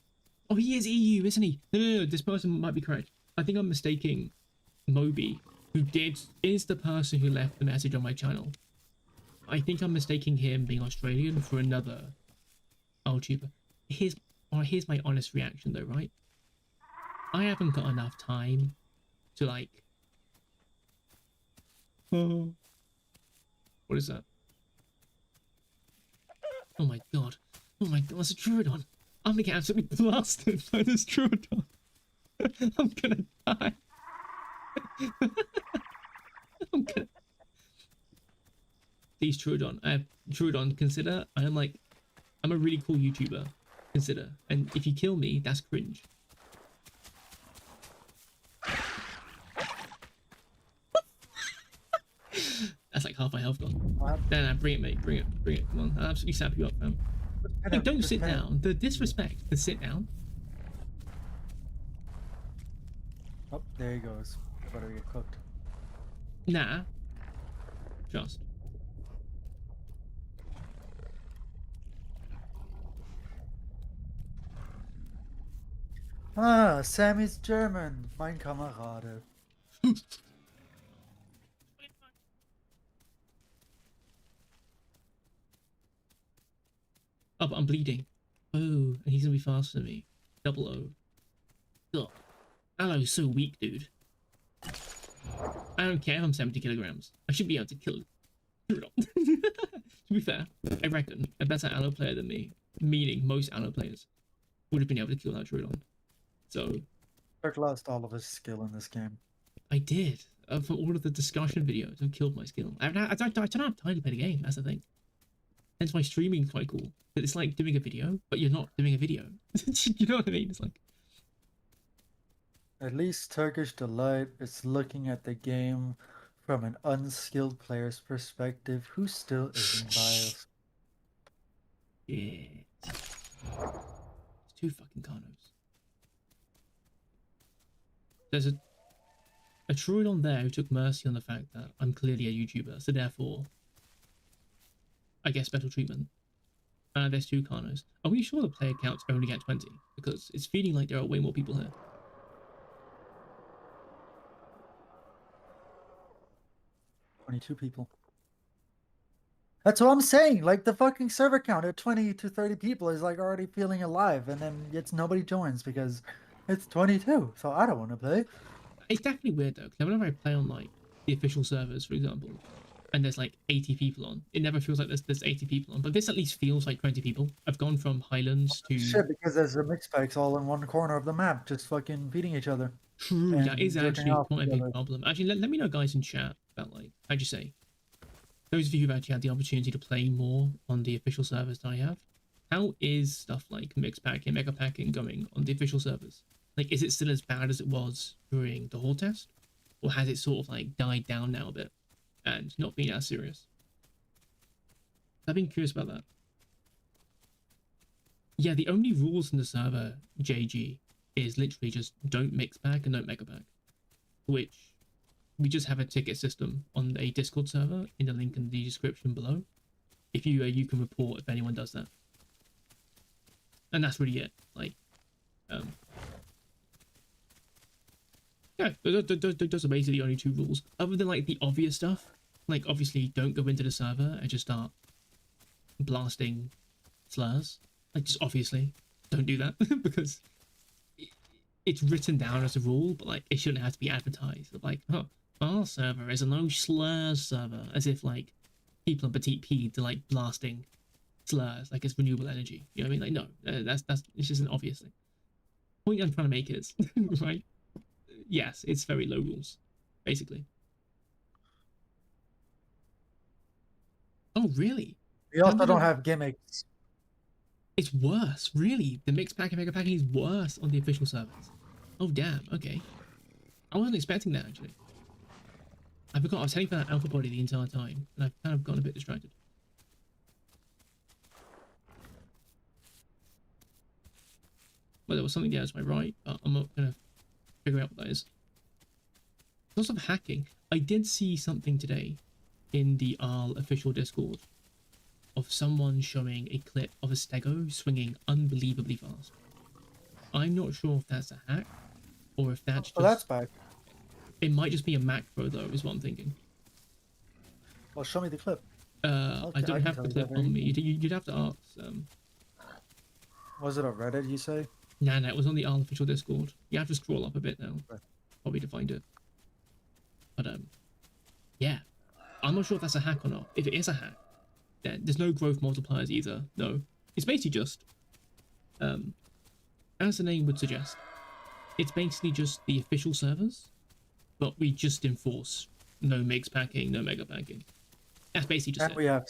[SPEAKER 1] Oh, he is EU, isn't he? No, this person might be correct. I think I'm mistaking Moby, who is the person who left the message on my channel. I think I'm mistaking him being Australian for another YouTuber. Here's my honest reaction though, right? I haven't got enough time to like... Oh. What is that? Oh my god. Oh my god, it's a Druidon. I'm gonna get absolutely blasted by this Druidon. I'm gonna die. I'm gonna... Please, Druidon. Druidon, consider I'm a really cool YouTuber. Consider. And if you kill me, that's cringe. That's like half my health gone. No, bring it, mate. Bring it. Come on. I'll absolutely sap you up, fam. Hey, don't sit down. The disrespect. The sit down.
[SPEAKER 2] Oh, there he goes. Better get cooked.
[SPEAKER 1] Nah. Just.
[SPEAKER 2] Ah, Sammy's German. Mein Kamerade.
[SPEAKER 1] Oh, but I'm bleeding. Oh, and he's gonna be faster than me. Double O. God. Allo's so weak, dude. I don't care if I'm 70 kilograms. I should be able to kill it. To be fair, I reckon a better Allo player than me, meaning most Allo players, would have been able to kill that Druidon. So...
[SPEAKER 2] Kirk lost all of his skill in this game.
[SPEAKER 1] I did. For all of the discussion videos, I've killed my skill. I don't have time to play the game, that's the thing. Hence why streaming's quite cool. But it's like doing a video, but you're not doing a video. You know what I mean? It's like...
[SPEAKER 2] At least Turkish Delight is looking at the game from an unskilled player's perspective who still isn't biased.
[SPEAKER 1] Yeah. It's 2 fucking Carnos. There's a Druidon there who took mercy on the fact that I'm clearly a YouTuber, so therefore I get special treatment. There's 2 Carnos. Are we sure the player counts only at 20? Because it's feeling like there are way more people here.
[SPEAKER 2] 22 people. That's what I'm saying. Like the fucking server count at 20 to 30 people is like already feeling alive, and then it's nobody joins because it's 22. So I don't want to play.
[SPEAKER 1] It's definitely weird though, because whenever I play on like the official servers, for example, and there's like 80 people on, it never feels like there's 80 people on. But this at least feels like 20 people. I've gone from Highlands to
[SPEAKER 2] Shit, because there's a mix packs all in one corner of the map, just fucking feeding each other
[SPEAKER 1] true. That is
[SPEAKER 2] and jerking
[SPEAKER 1] actually
[SPEAKER 2] off
[SPEAKER 1] quite a
[SPEAKER 2] each
[SPEAKER 1] big
[SPEAKER 2] other.
[SPEAKER 1] problem. Actually, let me know, guys, in chat about like how'd you say those of you who've actually had the opportunity to play more on the official servers that I have. How is stuff like mix packing, mega packing going on the official servers? Like, is it still as bad as it was during the hall test, or has it sort of like died down now a bit and not being as serious? I've been curious about that. Yeah, the only rules in the server, JG, is literally just don't mix pack and don't mega pack, which we just have a ticket system on a Discord server in the link in the description below. If you can report if anyone does that, and that's really it. Like, yeah, those are basically the only 2 rules, other than like the obvious stuff. Like, obviously, don't go into the server and just start blasting slurs. Like, just obviously, don't do that because it's written down as a rule, but like it shouldn't have to be advertised. Like, oh, our server is a no slurs server, as if like people on Petite P to like blasting slurs like it's renewable energy. You know what I mean? Like, no, that's it's just an obvious thing. Point I'm trying to make is right. Yes, it's very low rules, basically. Oh, really?
[SPEAKER 2] We
[SPEAKER 1] How
[SPEAKER 2] also
[SPEAKER 1] did
[SPEAKER 2] don't have gimmicks.
[SPEAKER 1] It's worse, really. The mixed pack and mega packing is worse on the official servers. Oh, damn. Okay. I wasn't expecting that, actually. I forgot I was heading for that alpha body the entire time, and I've kind of gotten a bit distracted. Well, there was something there to my right, but I'm not going to figure out what that is. Lots of hacking. I did see something today in the Arl official Discord of someone showing a clip of a stego swinging unbelievably fast. I'm not sure if that's a hack or if that's
[SPEAKER 2] Oh, that's
[SPEAKER 1] just...
[SPEAKER 2] back.
[SPEAKER 1] It might just be a macro though, is what I'm thinking.
[SPEAKER 2] Well, show me the clip.
[SPEAKER 1] I don't have the clip on me. You'd have to ask.
[SPEAKER 2] Was it a Reddit, you say?
[SPEAKER 1] Nah, it was on the Arl official Discord. You have to scroll up a bit now, probably to find it. But yeah, I'm not sure if that's a hack or not. If it is a hack, then there's no growth multipliers either. No, it's basically just, as the name would suggest, it's basically just the official servers, but we just enforce no mix packing, no mega packing. That's basically just
[SPEAKER 2] And
[SPEAKER 1] it.
[SPEAKER 2] we have.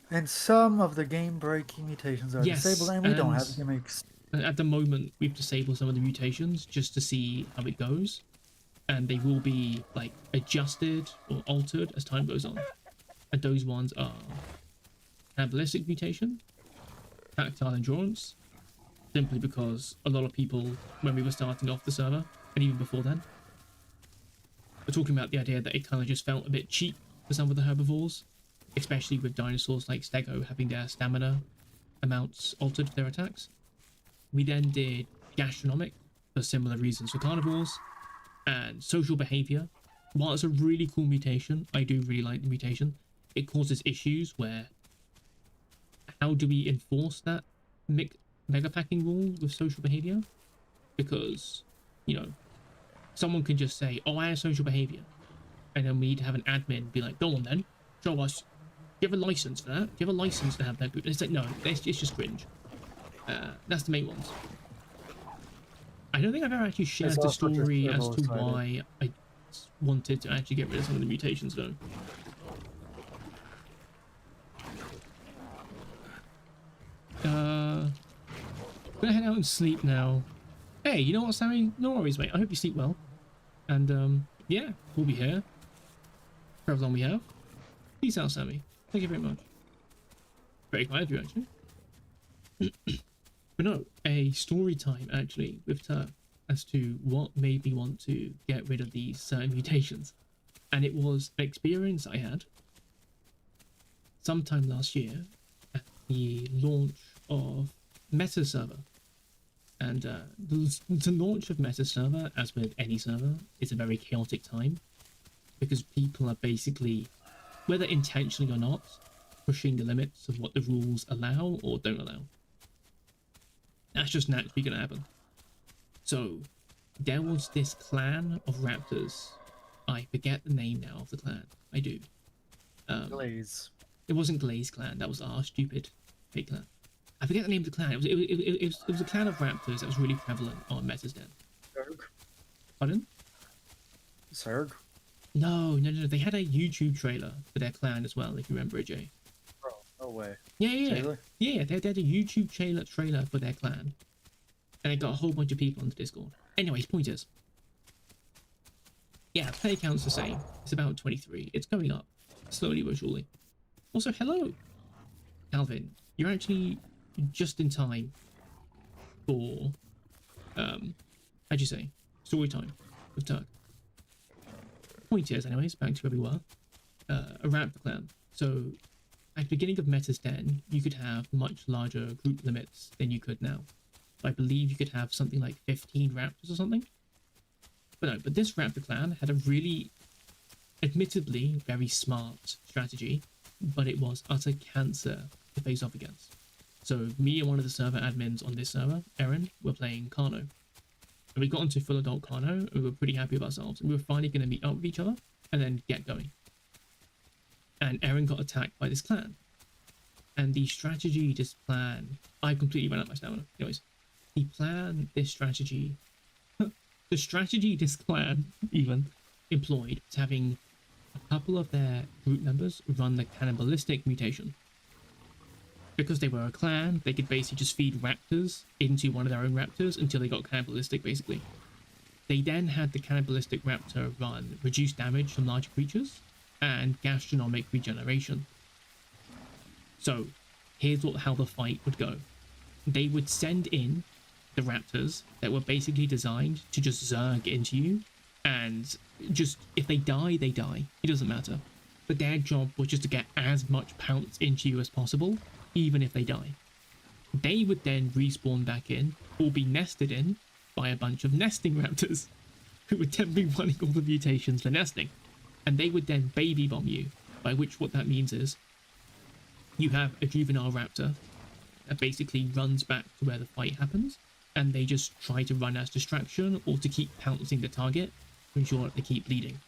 [SPEAKER 2] And some of the game-breaking mutations are disabled, and we don't have gimmicks.
[SPEAKER 1] At the moment, we've disabled some of the mutations just to see how it goes, and they will be like adjusted or altered as time goes on. And those ones are cannibalistic mutation, tactile endurance, simply because a lot of people, when we were starting off the server, and even before then, were talking about the idea that it kind of just felt a bit cheap for some of the herbivores, especially with dinosaurs like Stego having their stamina amounts altered for their attacks. We then did gastronomic for similar reasons for carnivores, and social behavior. While it's a really cool mutation, I do really like the mutation. It causes issues where how do we enforce that mega packing rule with social behavior? Because, you know, someone can just say, oh, I have social behavior, and then we need to have an admin be like, go on then, show us. Do you have a license for that? Do you have a license to have that group? And it's like, no, it's just cringe. That's the main ones. I don't think I've ever actually shared the story as to why I wanted to actually get rid of some of the mutations though. I'm gonna head out and sleep now. Hey, you know what, Sammy? No worries, mate. I hope you sleep well. And yeah, we'll be here for as long we have. Peace out, Sammy. Thank you very much. Very kind of you, actually. But no, a story time actually with Turk as to what made me want to get rid of these certain mutations. And it was an experience I had sometime last year. the launch of Meta Server. And the launch of Meta Server, as with any server, is a very chaotic time because people are basically, whether intentionally or not, pushing the limits of what the rules allow or don't allow. That's just naturally going to happen. So there was this clan of raptors. I forget the name now of the clan. I do.
[SPEAKER 2] Glaze.
[SPEAKER 1] It wasn't Glaze clan. That was our stupid fake clan. I forget the name of the clan. It was a clan of raptors that was really prevalent on Meta's Den.
[SPEAKER 2] Serg.
[SPEAKER 1] Pardon?
[SPEAKER 2] Serg?
[SPEAKER 1] No. They had a YouTube trailer for their clan as well, if you remember it, Jay.
[SPEAKER 2] Bro, no way.
[SPEAKER 1] Yeah.
[SPEAKER 2] Trailer?
[SPEAKER 1] Yeah, they had a YouTube trailer for their clan. And it got a whole bunch of people on the Discord. Anyways, point is, yeah, player count's the same. It's about 23. It's going up, slowly but surely. Also, hello, Calvin. You're actually just in time for, how'd you say, story time with Turk. Point is, anyways, back to where we were. A raptor clan. So, at the beginning of Meta's Den, you could have much larger group limits than you could now. I believe you could have something like 15 raptors or something. But no, but this raptor clan had a really, admittedly, very smart strategy, but it was utter cancer to face off against. So me and one of the server admins on this server, Aaron, were playing Carno. And we got into full adult Carno, and we were pretty happy with ourselves. And we were finally going to meet up with each other and then get going. And Aaron got attacked by this clan. And the strategy, this plan, I completely ran out of my stamina. Anyways, the plan, this strategy, the strategy this clan even employed was having a couple of their group members run the cannibalistic mutation. Because they were a clan, they could basically just feed raptors into one of their own raptors until they got cannibalistic, basically. They then had the cannibalistic raptor run reduced damage from larger creatures and gastronomic regeneration. So, here's how the fight would go. They would send in the raptors that were basically designed to just zerg into you, and just, if they die, they die. It doesn't matter. But their job was just to get as much pounce into you as possible, even if they die. They would then respawn back in, or be nested in, by a bunch of nesting raptors, who would then be running all the mutations for nesting. And they would then baby bomb you, by which what that means is, you have a juvenile raptor that basically runs back to where the fight happens, and they just try to run as distraction or to keep pouncing the target to ensure that they keep bleeding.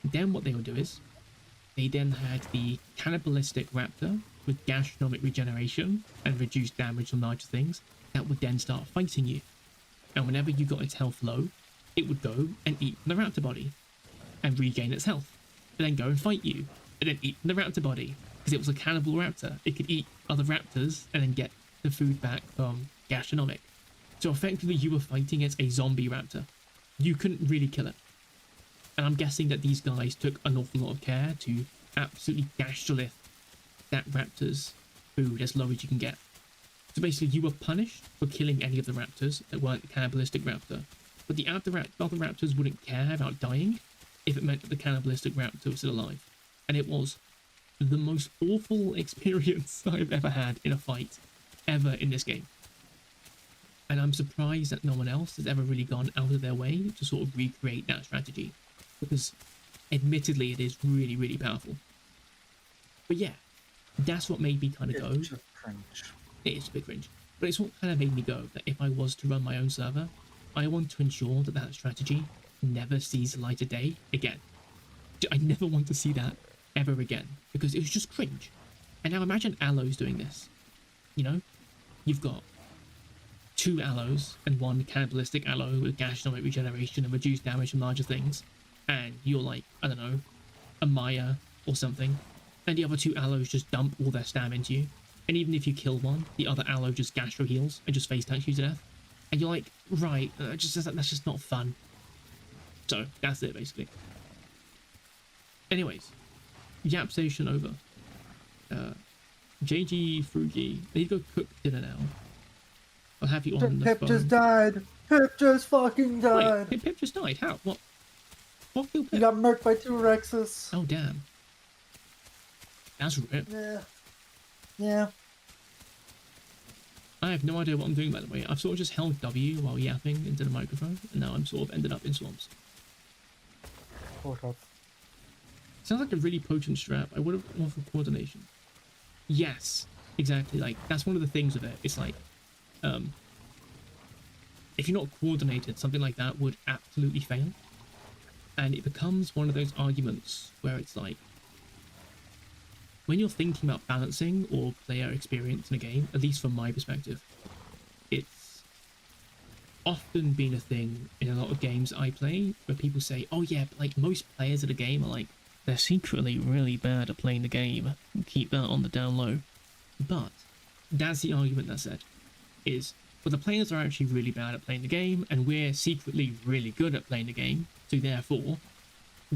[SPEAKER 1] Then what they would do is, they then had the cannibalistic raptor with gastronomic regeneration and reduced damage on larger things that would then start fighting you. And whenever you got its health low, it would go and eat from the raptor body and regain its health, and then go and fight you, and then eat from the raptor body. Because it was a cannibal raptor, it could eat other raptors and then get the food back from gastronomic. So effectively you were fighting against a zombie raptor. You couldn't really kill it. And I'm guessing that these guys took an awful lot of care to absolutely gastrolith that raptor's food as low as you can get. So basically you were punished for killing any of the raptors that weren't the cannibalistic raptor. But the other raptors wouldn't care about dying if it meant that the cannibalistic raptor was still alive. And it was the most awful experience I've ever had in a fight, ever in this game. And I'm surprised that no one else has ever really gone out of their way to sort of recreate that strategy. Because, admittedly, it is really, really powerful. But yeah, that's what made me kind of go.
[SPEAKER 2] It's just cringe.
[SPEAKER 1] It is a bit cringe. But it's what kind of made me go that if I was to run my own server, I want to ensure that that strategy never sees the light of day again. I never want to see that ever again, because it was just cringe. And now imagine Allo's doing this. You know, you've got 2 Allos and 1 cannibalistic Allo with gastronomic regeneration and reduced damage from larger things, and you're like, I don't know, a Maya or something, and the other 2 Allos just dump all their stam into you, and even if you kill one, the other Allo just gastro heals and just face tanks you to death, and you're like, right, that's just not fun. So that's it basically. Anyways, Yap station over. JG Frugi, I need to go cook dinner now. I'll have you on the
[SPEAKER 2] Pip
[SPEAKER 1] phone.
[SPEAKER 2] just died. Pip just fucking died.
[SPEAKER 1] Wait, Pip just died. How? What killed
[SPEAKER 2] He
[SPEAKER 1] Pip?
[SPEAKER 2] got murked by 2 Rexes.
[SPEAKER 1] Oh damn. That's rip.
[SPEAKER 2] Yeah. Yeah.
[SPEAKER 1] I have no idea what I'm doing, by the way. I've sort of just held W while yapping into the microphone, and now I'm sort of ended up in swamps.
[SPEAKER 2] Hold up.
[SPEAKER 1] Sounds like a really potent strap. I would have gone for coordination. Yes, exactly. Like, that's one of the things with it. It's like, if you're not coordinated, something like that would absolutely fail. And it becomes one of those arguments where it's like, when you're thinking about balancing or player experience in a game, at least from my perspective, it's often been a thing in a lot of games I play where people say, oh yeah, but like most players of a game are like, they're secretly really bad at playing the game. Keep that on the down low. But that's the argument that's said, is, well, the players are actually really bad at playing the game, and we're secretly really good at playing the game, so therefore,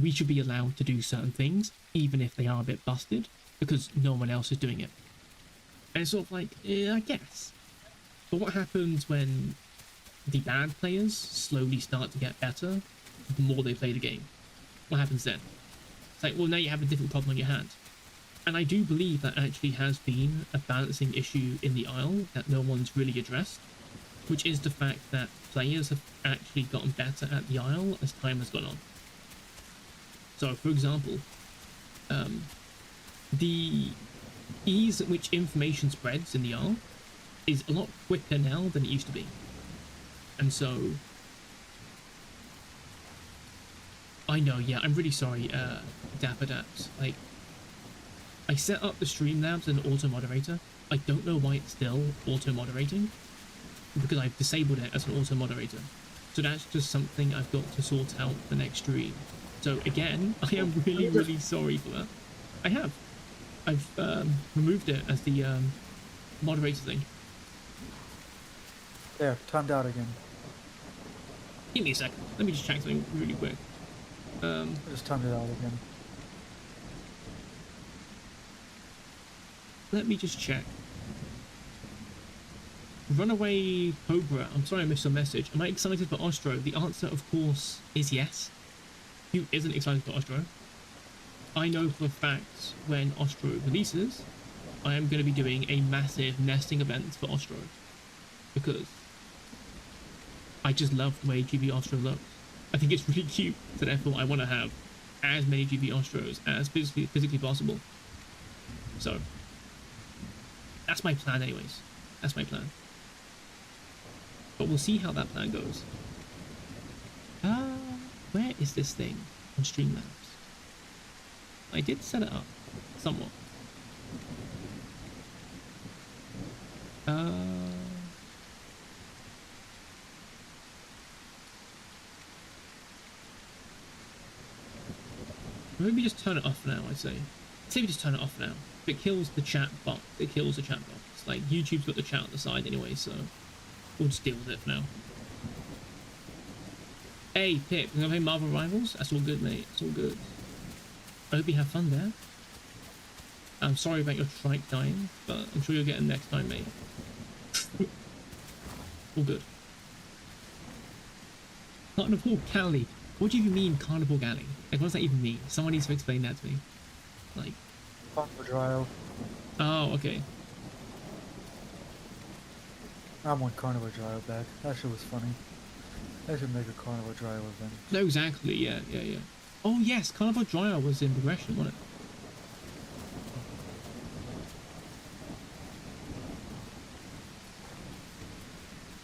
[SPEAKER 1] we should be allowed to do certain things, even if they are a bit busted, because no one else is doing it. And it's sort of like, I guess. But what happens when the bad players slowly start to get better the more they play the game? What happens then? It's like, well, now you have a different problem on your hand. And I do believe that actually has been a balancing issue in the Isle that no one's really addressed, which is the fact that players have actually gotten better at the Isle as time has gone on. So, for example, the ease at which information spreads in the Isle is a lot quicker now than it used to be. And so, I know, yeah, I'm really sorry, Dapper Daps. Like, I set up the Streamlabs and auto moderator. I don't know why it's still auto moderating, because I've disabled it as an auto moderator. So that's just something I've got to sort out for next stream. So again, I am really, really sorry for that. I have. I've removed it as the moderator thing.
[SPEAKER 2] There, timed out again.
[SPEAKER 1] Give me a second. Let me just check something really quick.
[SPEAKER 2] I just timed it out again.
[SPEAKER 1] Let me just check. Runaway Cobra, I'm sorry I missed your message. Am I excited for Ostro? The answer, of course, is yes. Who isn't excited for Ostro? I know for a fact when Ostro releases, I am going to be doing a massive nesting event for Ostro. Because I just love the way GB Ostro looks. I think it's really cute, so therefore I want to have as many GB Ostros as physically possible. So, that's my plan anyways. That's my plan. But we'll see how that plan goes. Where is this thing on Streamlabs? I did set it up somewhat. Maybe just turn it off now, I'd say. Say we just turn it off now. If it kills the chat box, it kills the chat box. Like, YouTube's got the chat on the side anyway, so we'll just deal with it for now. Hey, Pip, you gonna play Marvel Rivals? That's all good, mate. It's all good. I hope you have fun there. I'm sorry about your trike dying, but I'm sure you'll get it next time, mate. All good. Carnival Galley. What do you mean, Carnival Galley? Like, what does that even mean? Someone needs to explain that to me. Like...
[SPEAKER 2] Carnival Drive.
[SPEAKER 1] Oh, okay.
[SPEAKER 2] I want Carnival Drive back. That shit was funny. They should make a Carnival Drive event.
[SPEAKER 1] No, exactly, yeah. Oh yes, Carnival Dryer was in progression, wasn't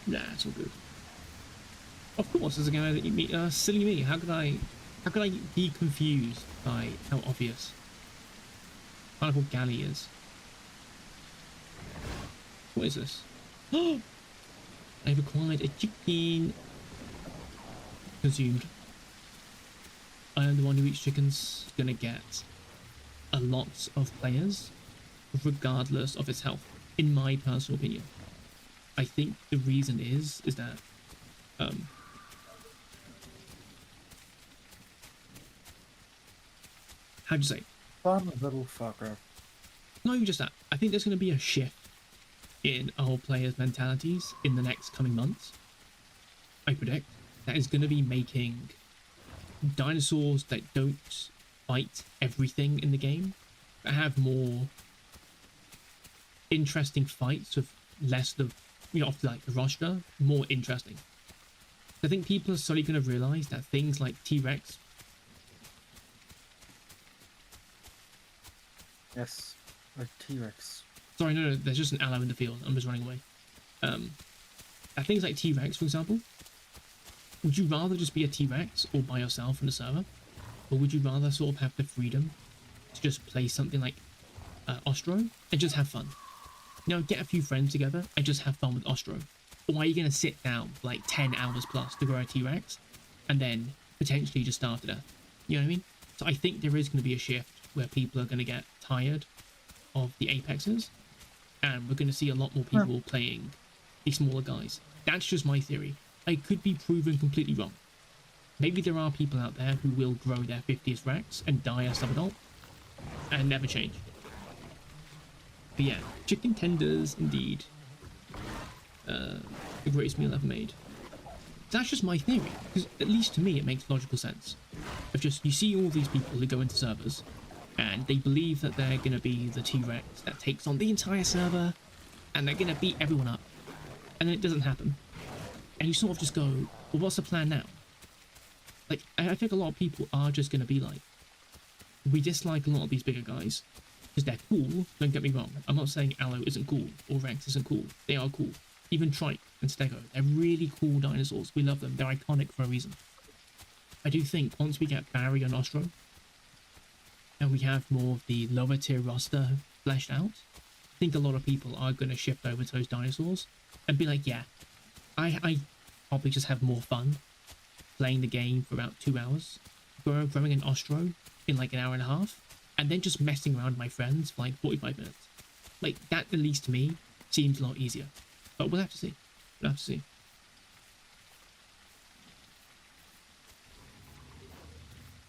[SPEAKER 1] it? Nah, it's all good. Of course, there's a guy that you meet. Silly me. How could I be confused by how obvious Carnival Galley is? What is this? Oh, I've acquired a chicken. Consumed. I am the one who eats chickens. Gonna get a lot of players, regardless of its health. In my personal opinion, I think the reason is that how'd you say?
[SPEAKER 2] Fun little fucker.
[SPEAKER 1] Not even just that. I think there's going to be a shift in our players' mentalities in the next coming months. I predict that is going to be making dinosaurs that don't fight everything in the game, but have more interesting fights with less of off like the roster more interesting. I think people are slowly going to realize that things like T-Rex.
[SPEAKER 2] Yes, or T-Rex.
[SPEAKER 1] Sorry, no, there's just an Allo in the field. I'm just running away. Things like T-Rex, for example. Would you rather just be a T-Rex all by yourself on the server? Or would you rather sort of have the freedom to just play something like Ostro and just have fun? Get a few friends together and just have fun with Ostro. Or are you going to sit down for like 10 hours plus to grow a T-Rex and then potentially just starve to death? You know what I mean? So I think there is going to be a shift where people are going to get tired of the Apexes and we're going to see a lot more people playing the smaller guys. That's just my theory. I could be proven completely wrong. Maybe there are people out there who will grow their 50th Rex and die as sub-adult and never change. But yeah, chicken tenders indeed. The greatest meal ever made. That's just my theory, because at least to me it makes logical sense. Of just, you see all these people who go into servers and they believe that they're going to be the T-Rex that takes on the entire server and they're going to beat everyone up, and then it doesn't happen. And you sort of just go, well, what's the plan now? Like, I think a lot of people are just going to be like, we dislike a lot of these bigger guys because they're cool. Don't get me wrong. I'm not saying Allo isn't cool or Rex isn't cool. They are cool. Even Trike and Stego. They're really cool dinosaurs. We love them. They're iconic for a reason. I do think once we get Barry and Ostro and we have more of the lower tier roster fleshed out, I think a lot of people are going to shift over to those dinosaurs and be like, yeah, I probably just have more fun playing the game for about 2 hours, growing an Ostro in like an hour and a half, and then just messing around with my friends for like 45 minutes. Like, that, at least to me, seems a lot easier. But we'll have to see. We'll have to see.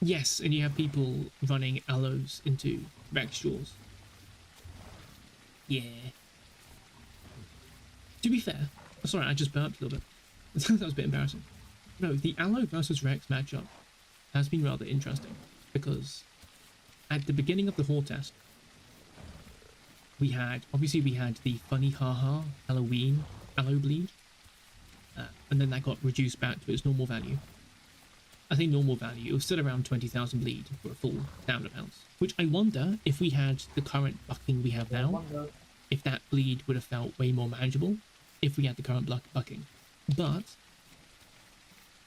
[SPEAKER 1] Yes, and you have people running Allos into Rex Jaws. Yeah. To be fair, sorry, I just burped a little bit. That was a bit embarrassing. No, the Allo versus Rex matchup has been rather interesting because at the beginning of the Horde test, we had the funny haha Halloween Allo bleed, and then that got reduced back to its normal value. I think normal value, it was still around 20,000 bleed for a full stamina bounce, which I wonder if we had the current bucking we have now, if that bleed would have felt way more manageable if we had the current bucking. But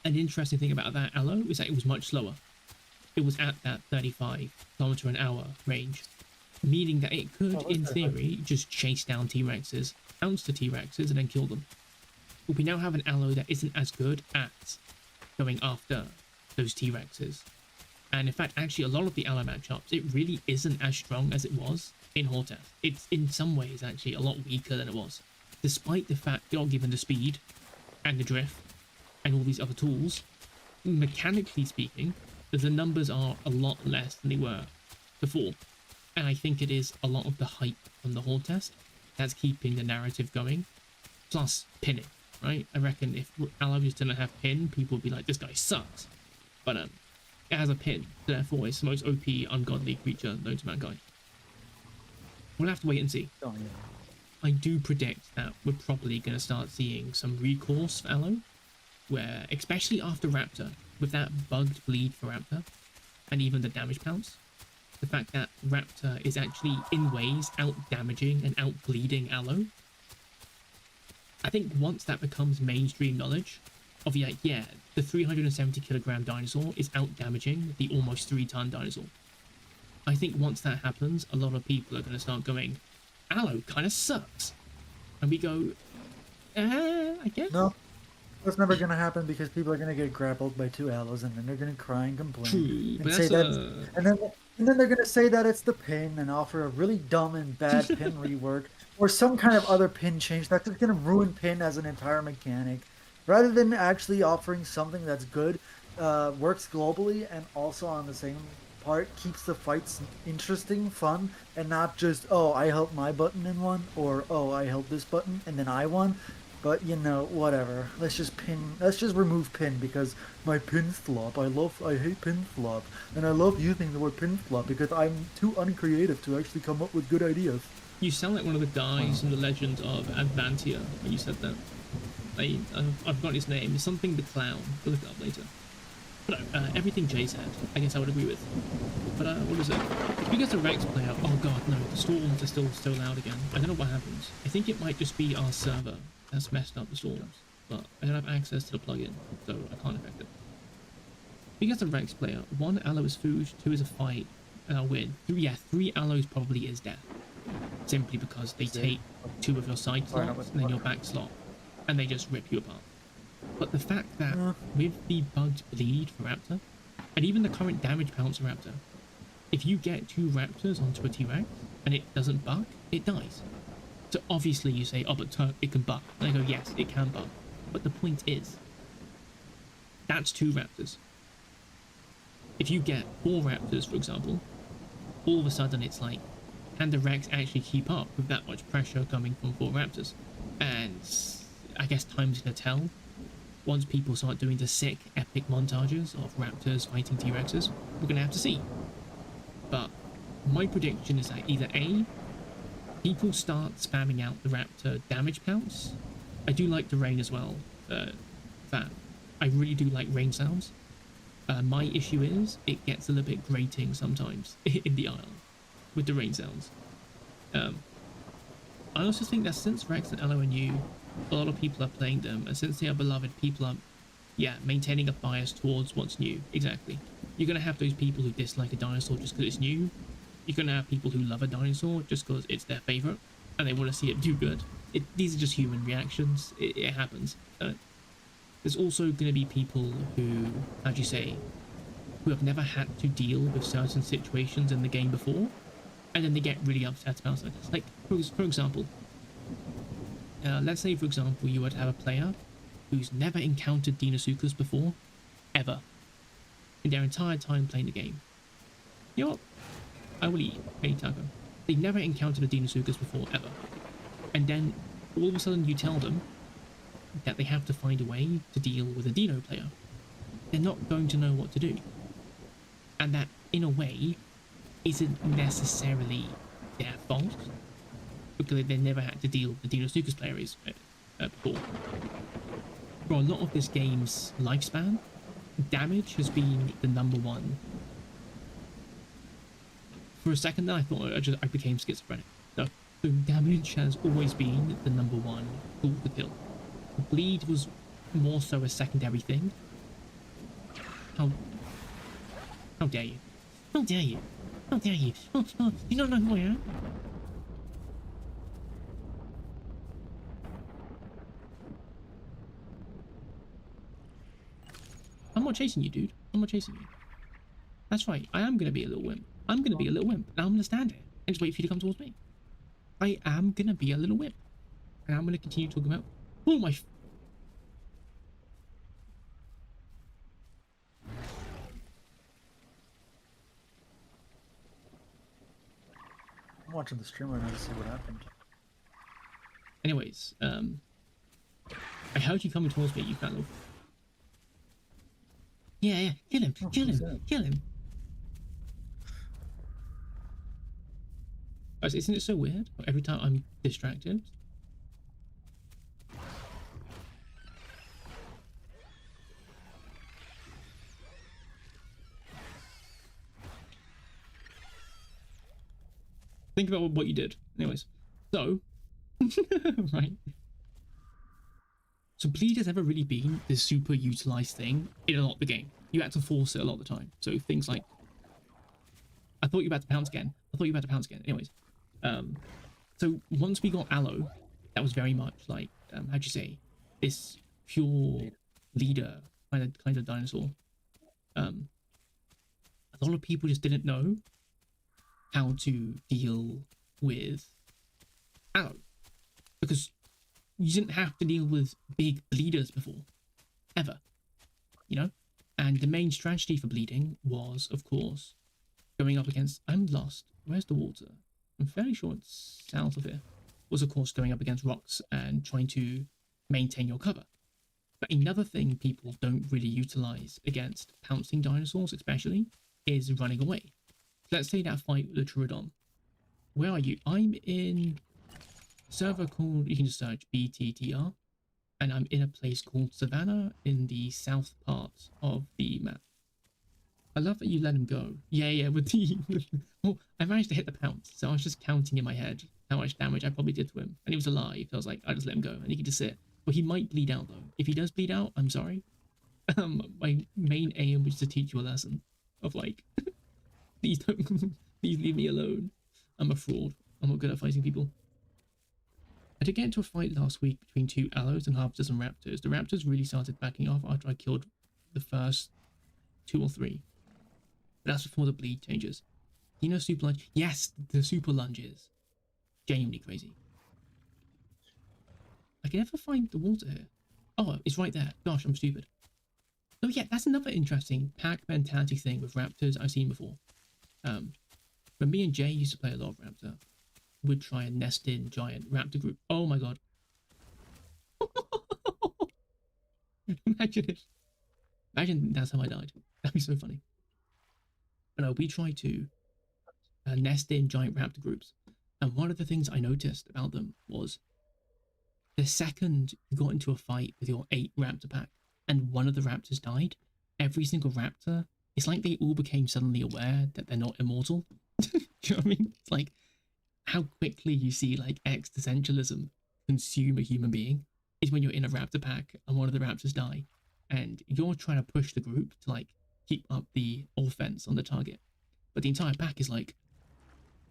[SPEAKER 1] an interesting thing about that Allo is that it was much slower. It was at that 35 kilometer an hour range, meaning that it could, in theory, just chase down T-Rexes, bounce to T-Rexes, and then kill them. But we now have an Allo that isn't as good at going after those T-Rexes. And in fact, actually, a lot of the Allo matchups, it really isn't as strong as it was in Horde test. It's in some ways actually a lot weaker than it was, despite the fact you're given the speed and the drift and all these other tools. Mechanically speaking, the numbers are a lot less than they were before. And I think it is a lot of the hype from the Horde test that's keeping the narrative going, plus pinning, right? I reckon if Allo just didn't have pin, people would be like, this guy sucks. But it has a pin, therefore it's the most OP, ungodly creature known to mankind. We'll have to wait and see.
[SPEAKER 2] Oh, yeah.
[SPEAKER 1] I do predict that we're probably going to start seeing some recourse for Allo, where, especially after Raptor, with that bugged bleed for Raptor, and even the damage pounce, the fact that Raptor is actually, in ways, out-damaging and out-bleeding Allo, I think once that becomes mainstream knowledge, of like, yeah, the 370 kilogram dinosaur is out-damaging the almost 3-ton dinosaur. I think once that happens, a lot of people are going to start going, Allo kind of sucks. And we go, I guess.
[SPEAKER 2] No, that's never going to happen because people are going to get grappled by 2 Allos and then they're going to cry and complain.
[SPEAKER 1] True,
[SPEAKER 2] and
[SPEAKER 1] but
[SPEAKER 2] say
[SPEAKER 1] that's
[SPEAKER 2] and then they're going to say that it's the pin and offer a really dumb and bad pin rework or some kind of other pin change that's just going to ruin pin as an entire mechanic. Rather than actually offering something that's good, works globally, and also on the same part keeps the fights interesting, fun, and not just, oh, I held my button and won, or oh, I held this button and then I won. But you know, whatever. Let's just remove pin because my pin flop. I hate pin flop, and I love using the word pin flop because I'm too uncreative to actually come up with good ideas.
[SPEAKER 1] You sound like one of the guys from the Legend of Advantia when you said that. I've got his name. It's something the Clown. We'll look it up later. But everything Jay said, I guess I would agree with. But what is it? If you get a Rex player, oh god, no, the storms are still so loud again. I don't know what happens. I think it might just be our server that's messed up the storms. But I don't have access to the plugin, so I can't affect it. If you get a Rex player, 1 Allo is food, 2 is a fight, and I'll win. 3 Allos probably is death. Simply because they take 2 of your side slots and then your back slot, and they just rip you apart. But the fact that with the bugged bleed for Raptor, and even the current damage pounce Raptor, if you get 2 Raptors onto a T-Rex and it doesn't buck, it dies. So obviously you say, oh, but Turk, it can buck. And I go, yes, it can buck. But the point is, that's 2 Raptors. If you get 4 Raptors, for example, all of a sudden it's like, can the Rex actually keep up with that much pressure coming from 4 Raptors? And I guess time's gonna tell. Once people start doing the sick, epic montages of Raptors fighting T-Rexes, we're gonna have to see. But my prediction is that either A, people start spamming out the Raptor damage pounce. I do like the rain as well. That I really do like rain sounds. My issue is it gets a little bit grating sometimes in the aisle with the rain sounds. I also think that since Rex and Allo are new, a lot of people are playing them, and since they are beloved, people are, maintaining a bias towards what's new. Exactly. You're going to have those people who dislike a dinosaur just because it's new. You're going to have people who love a dinosaur just because it's their favorite, and they want to see it do good. These are just human reactions. It happens. There's also going to be people who, who have never had to deal with certain situations in the game before, and then they get really upset about it. Like, for example, let's say, for example, you would have a player who's never encountered Deinosuchus before, ever, in their entire time playing the game. You know what? I will eat any taco. They've never encountered a Deinosuchus before, ever. And then, all of a sudden, you tell them that they have to find a way to deal with a Dino player. They're not going to know what to do. And that, in a way, isn't necessarily their fault, because they never had to deal with the Deinosuchus player before. For a lot of this game's lifespan, damage has been the #1. For a second there, I thought I became schizophrenic. No, so damage has always been the #1 tool to kill. Bleed was more so a secondary thing. How dare you? How dare you? How dare you? Oh, you don't know who I am? I'm not chasing you, dude. I'm not chasing you. That's right. I am going to be a little wimp. I'm going to be a little wimp. And I'm going to stand here and just wait for you to come towards me. I am going to be a little wimp. And I'm going to continue talking about... Oh, my...
[SPEAKER 2] I'm watching the stream right now to see what happened.
[SPEAKER 1] Anyways, I heard you coming towards me, you fat little... Yeah, kill him, kill him, kill him. Guys, isn't it so weird? Every time I'm distracted... Think about what you did. Anyways, so... right. So bleed has never really been this super utilized thing in a lot of the game. You had to force it a lot of the time. So things like... I thought you were about to pounce again. Anyways. So once we got Allo, that was very much like, this pure leader kind of dinosaur. A lot of people just didn't know how to deal with Allo, because you didn't have to deal with big bleeders before, ever, you know? And the main strategy for bleeding was, of course, going up against... I'm lost. Where's the water? I'm fairly sure it's south of here. Was, of course, going up against rocks and trying to maintain your cover. But another thing people don't really utilize against pouncing dinosaurs, especially, is running away. Let's say that fight with the Troodon. Where are you? I'm in a server called, you can just search BTTR, and I'm in a place called Savannah in the south part of the map. I love that you let him go. Yeah, yeah, with the... well, I managed to hit the pounce, so I was just counting in my head how much damage I probably did to him. And he was alive, so I was like, I just let him go, and he could just sit. But he might bleed out, though. If he does bleed out, I'm sorry. My main aim was to teach you a lesson of, like, please don't... please leave me alone. I'm a fraud. I'm not good at fighting people. I did get into a fight last week between two Allos and Harvesters and Raptors. The Raptors really started backing off after I killed the first 2 or 3. But that's before the bleed changes. Do you know super lunge? Yes, the super lunges. Genuinely crazy. I can never find the water here. Oh, it's right there. Gosh, I'm stupid. Oh yeah, that's another interesting pack mentality thing with Raptors I've seen before. When me and Jay used to play a lot of Raptor, we'd try and nest in giant Raptor group. Oh my god. Imagine it. Imagine that's how I died. That'd be so funny. But no, we tried to nest in giant Raptor groups. And one of the things I noticed about them was the second you got into a fight with your 8 Raptor pack and one of the Raptors died, every single Raptor, it's like they all became suddenly aware that they're not immortal. Do you know what I mean? It's like how quickly you see like existentialism consume a human being is when you're in a Raptor pack and one of the Raptors die and you're trying to push the group to like keep up the offense on the target. But the entire pack is like,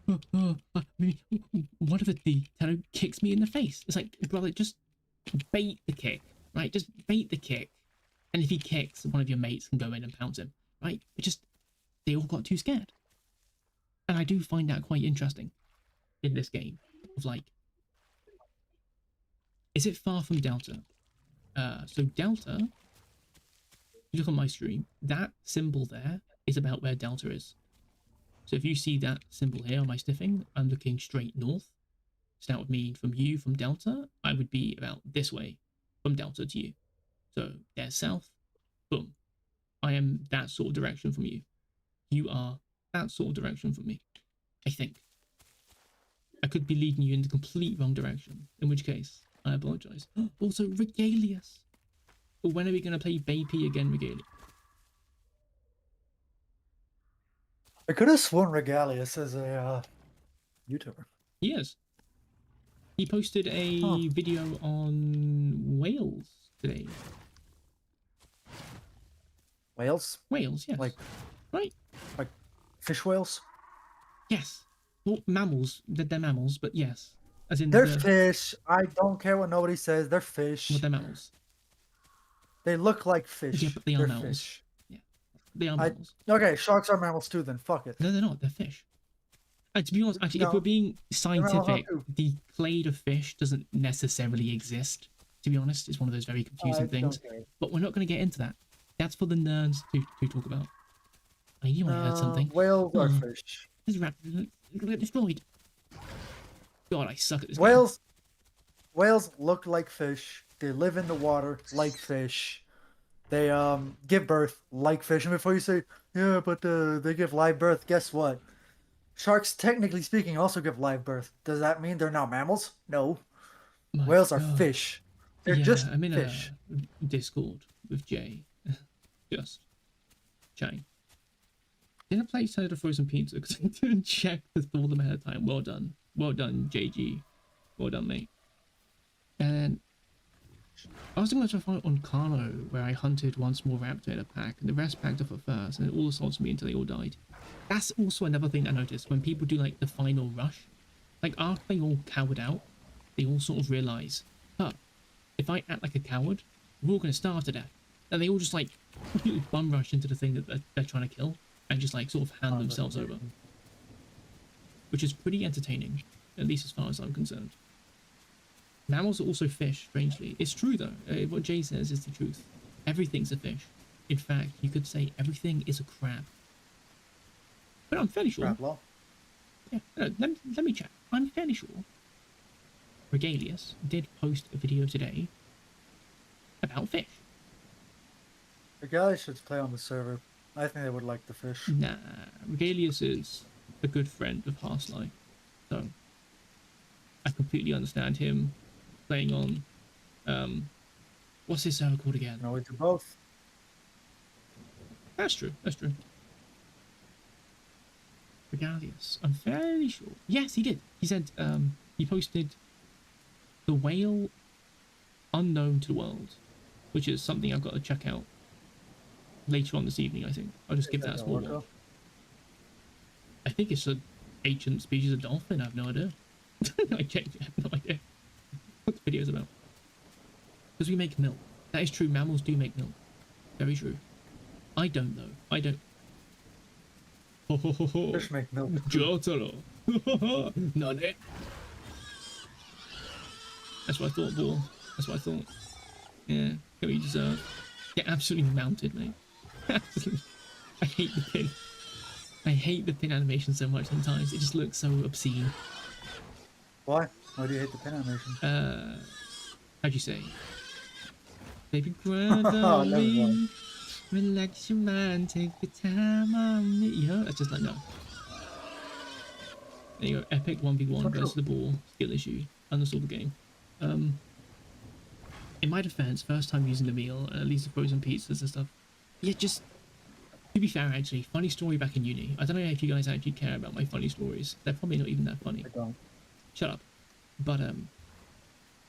[SPEAKER 1] one of the Tano kicks me in the face. It's like, brother, just bait the kick, right? Just bait the kick. And if he kicks, one of your mates can go in and pounce him, right? But just, they all got too scared. And I do find that quite interesting in this game of like, is it far from Delta? So Delta, you look on my stream, that symbol there is about where Delta is. So if you see that symbol here on my stiffing, I'm looking straight north. So that would mean from you, from Delta, I would be about this way from Delta to you. So there's south, boom. I am that sort of direction from you. You are that sort of direction from me, I think. I could be leading you in the complete wrong direction, in which case, I apologize. Also, Regalius. When are we going to play Baby again, Regalius?
[SPEAKER 2] I could have sworn Regalius as a YouTuber.
[SPEAKER 1] He is. He posted a video on whales today.
[SPEAKER 2] Whales?
[SPEAKER 1] Whales, yes.
[SPEAKER 2] Like,
[SPEAKER 1] right?
[SPEAKER 2] Like fish whales?
[SPEAKER 1] Yes. Well, mammals. They're mammals, but yes. As in
[SPEAKER 2] they're fish. I don't care what nobody says. They're fish.
[SPEAKER 1] Well, they're mammals.
[SPEAKER 2] They look like fish.
[SPEAKER 1] Yeah, but they are
[SPEAKER 2] they're
[SPEAKER 1] mammals.
[SPEAKER 2] Fish.
[SPEAKER 1] Yeah. They are mammals.
[SPEAKER 2] Okay, sharks are mammals too, then fuck it.
[SPEAKER 1] No, they're not. They're fish. And to be honest, actually,
[SPEAKER 2] No,
[SPEAKER 1] if we're being scientific, the clade of fish doesn't necessarily exist. To be honest, it's one of those very confusing things. But we're not going to get into that. That's for the nerds to talk about. I knew I heard something.
[SPEAKER 2] Whales are fish.
[SPEAKER 1] This raptor get destroyed. God, I suck at this
[SPEAKER 2] Whales. Game. Whales look like fish. They live in the water like fish. They give birth like fish. And before you say, yeah, but they give live birth, guess what? Sharks, technically speaking, also give live birth. Does that mean they're not mammals? No. Whales are fish. They're just
[SPEAKER 1] I'm in
[SPEAKER 2] fish.
[SPEAKER 1] A Discord with Jay. Just chatting. Didn't play Side of Frozen Pizza because I didn't check to thaw them ahead of time. Well done. Well done, JG. Well done, mate. And I was going to fight on Carlo, where I hunted one small raptor in a pack, and the rest packed up at first, and it all assaulted me until they all died. That's also another thing I noticed when people do like the final rush. Like after they all cowered out, they all sort of realise, if I act like a coward, we're all going to starve to death. And they all just like completely bum rush into the thing that they're trying to kill, and just like sort of hand themselves over. Which is pretty entertaining, at least as far as I'm concerned. Mammals are also fish, strangely. It's true though, what Jay says is the truth. Everything's a fish. In fact, you could say everything is a crab. But I'm fairly sure.
[SPEAKER 2] Crab law?
[SPEAKER 1] Yeah, let me check. I'm fairly sure Regalius did post a video today about fish.
[SPEAKER 2] Regalius should play on the server. I think they would like the fish.
[SPEAKER 1] Nah, Regalius is a good friend of Harsly. So I completely understand him playing on what's his server called again?
[SPEAKER 2] You know, we do both.
[SPEAKER 1] That's true. That's true. Regalius. I'm fairly sure. Yes, he did. He said he posted the whale unknown to the world, which is something I've got to check out later on this evening. I think I'll just
[SPEAKER 2] Is
[SPEAKER 1] give
[SPEAKER 2] that
[SPEAKER 1] that a
[SPEAKER 2] the
[SPEAKER 1] small watch.
[SPEAKER 2] orca?
[SPEAKER 1] I think it's an ancient species of dolphin. I have no idea. I checked. I have no idea what the video is about. Because we make milk. That is true. Mammals do make milk. Very true. I don't though. I don't. Ho ho ho ho.
[SPEAKER 2] Fish make milk too.
[SPEAKER 1] Jotaro. Nane. That's what I thought, Ball. That's what I thought. Yeah. Get what you deserve. Get absolutely mounted, mate. Absolutely. I hate the pin. I hate the pin animation so much sometimes. It just looks so obscene.
[SPEAKER 2] Why? Why do you hate the pin animation?
[SPEAKER 1] How'd you say? Baby, grind
[SPEAKER 2] Oh,
[SPEAKER 1] on
[SPEAKER 2] never mind.
[SPEAKER 1] me. Relax your mind. Take your time on me. You know, that's just like, no. There you go. Epic 1v1 versus the ball. Skill issue. Unsolved game. In my defense, first time using the meal, at least the frozen pizzas and stuff. Yeah, just to be fair, actually, funny story back in uni. I don't know if you guys actually care about my funny stories. They're probably not even that funny.
[SPEAKER 2] I don't.
[SPEAKER 1] Shut up. But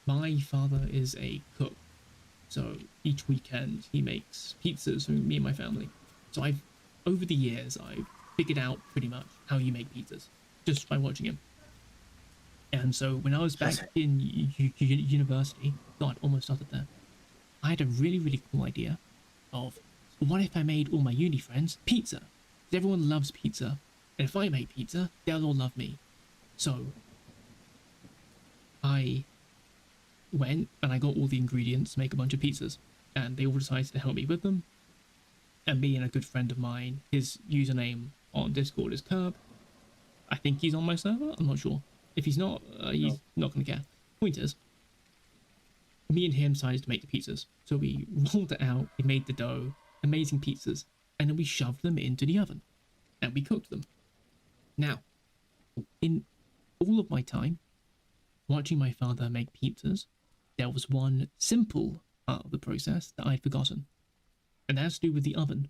[SPEAKER 1] my father is a cook, so each weekend he makes pizzas for me and my family. So over the years, I've figured out pretty much how you make pizzas just by watching him. And so when I was back in university, God, almost started there, I had a really, really cool idea of what if I made all my uni friends pizza? Because everyone loves pizza. And if I make pizza, they'll all love me. So I went and I got all the ingredients to make a bunch of pizzas. And they all decided to help me with them. And me and a good friend of mine, his username on Discord is Curb. I think he's on my server. I'm not sure. If he's not, he's not going to care. Point is, me and him decided to make the pizzas. So we rolled it out, we made the dough, amazing pizzas, and then we shoved them into the oven. And we cooked them. Now, in all of my time watching my father make pizzas, there was one simple part of the process that I'd forgotten. And that's to do with the oven.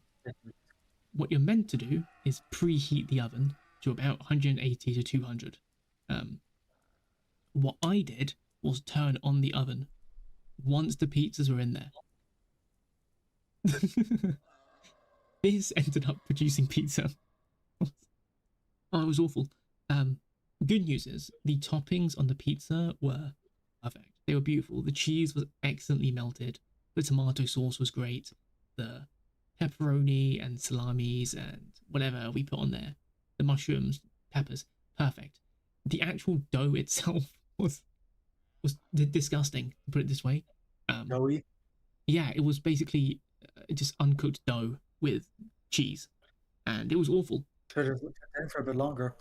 [SPEAKER 1] What you're meant to do is preheat the oven to about 180 to 200. What I did was turn on the oven once the pizzas were in there. This ended up producing pizza. Oh, it was awful. Good news is the toppings on the pizza were perfect. They were beautiful. The cheese was excellently melted. The tomato sauce was great. The pepperoni and salamis and whatever we put on there, the mushrooms, peppers, perfect. The actual dough itself was disgusting, to put it this way.
[SPEAKER 2] Joey?
[SPEAKER 1] Yeah, it was basically just uncooked dough with cheese, and it was awful.
[SPEAKER 2] Should have left it in for a bit longer.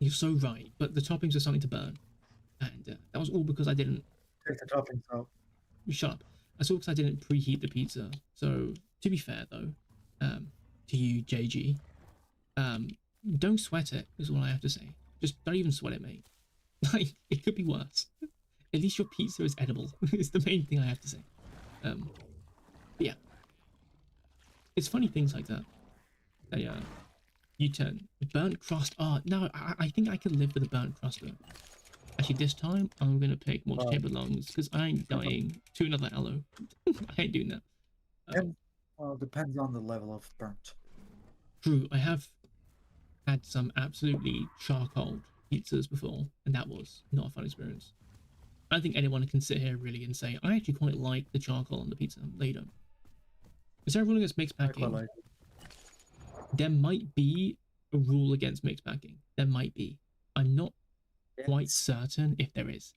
[SPEAKER 1] You're so right, but the toppings are starting to burn, and that was all because I didn't
[SPEAKER 2] Take the toppings out.
[SPEAKER 1] shut up. That's all because I didn't preheat the pizza. So to be fair though, to you JG, don't sweat it is all I have to say. Just don't even sweat it, mate. Like it could be worse. At least your pizza is edible. It's the main thing I have to say. But yeah, it's funny things like that. They you turn burnt crust. Oh no, I think I could live with a burnt crust though. Actually, this time I'm gonna pick Mortal Chamber Lungs because I ain't dying to another Allo. I ain't doing that.
[SPEAKER 2] And, well, depends on the level of burnt.
[SPEAKER 1] True, I have had some absolutely charcoal pizzas before, and that was not a fun experience. I don't think anyone can sit here really and say, I actually quite like the charcoal on the pizza. They don't. Is there a rule against mixed
[SPEAKER 2] I quite
[SPEAKER 1] packing?
[SPEAKER 2] like it.
[SPEAKER 1] There might be a rule against mixed packing. There might be. I'm not quite certain if there is.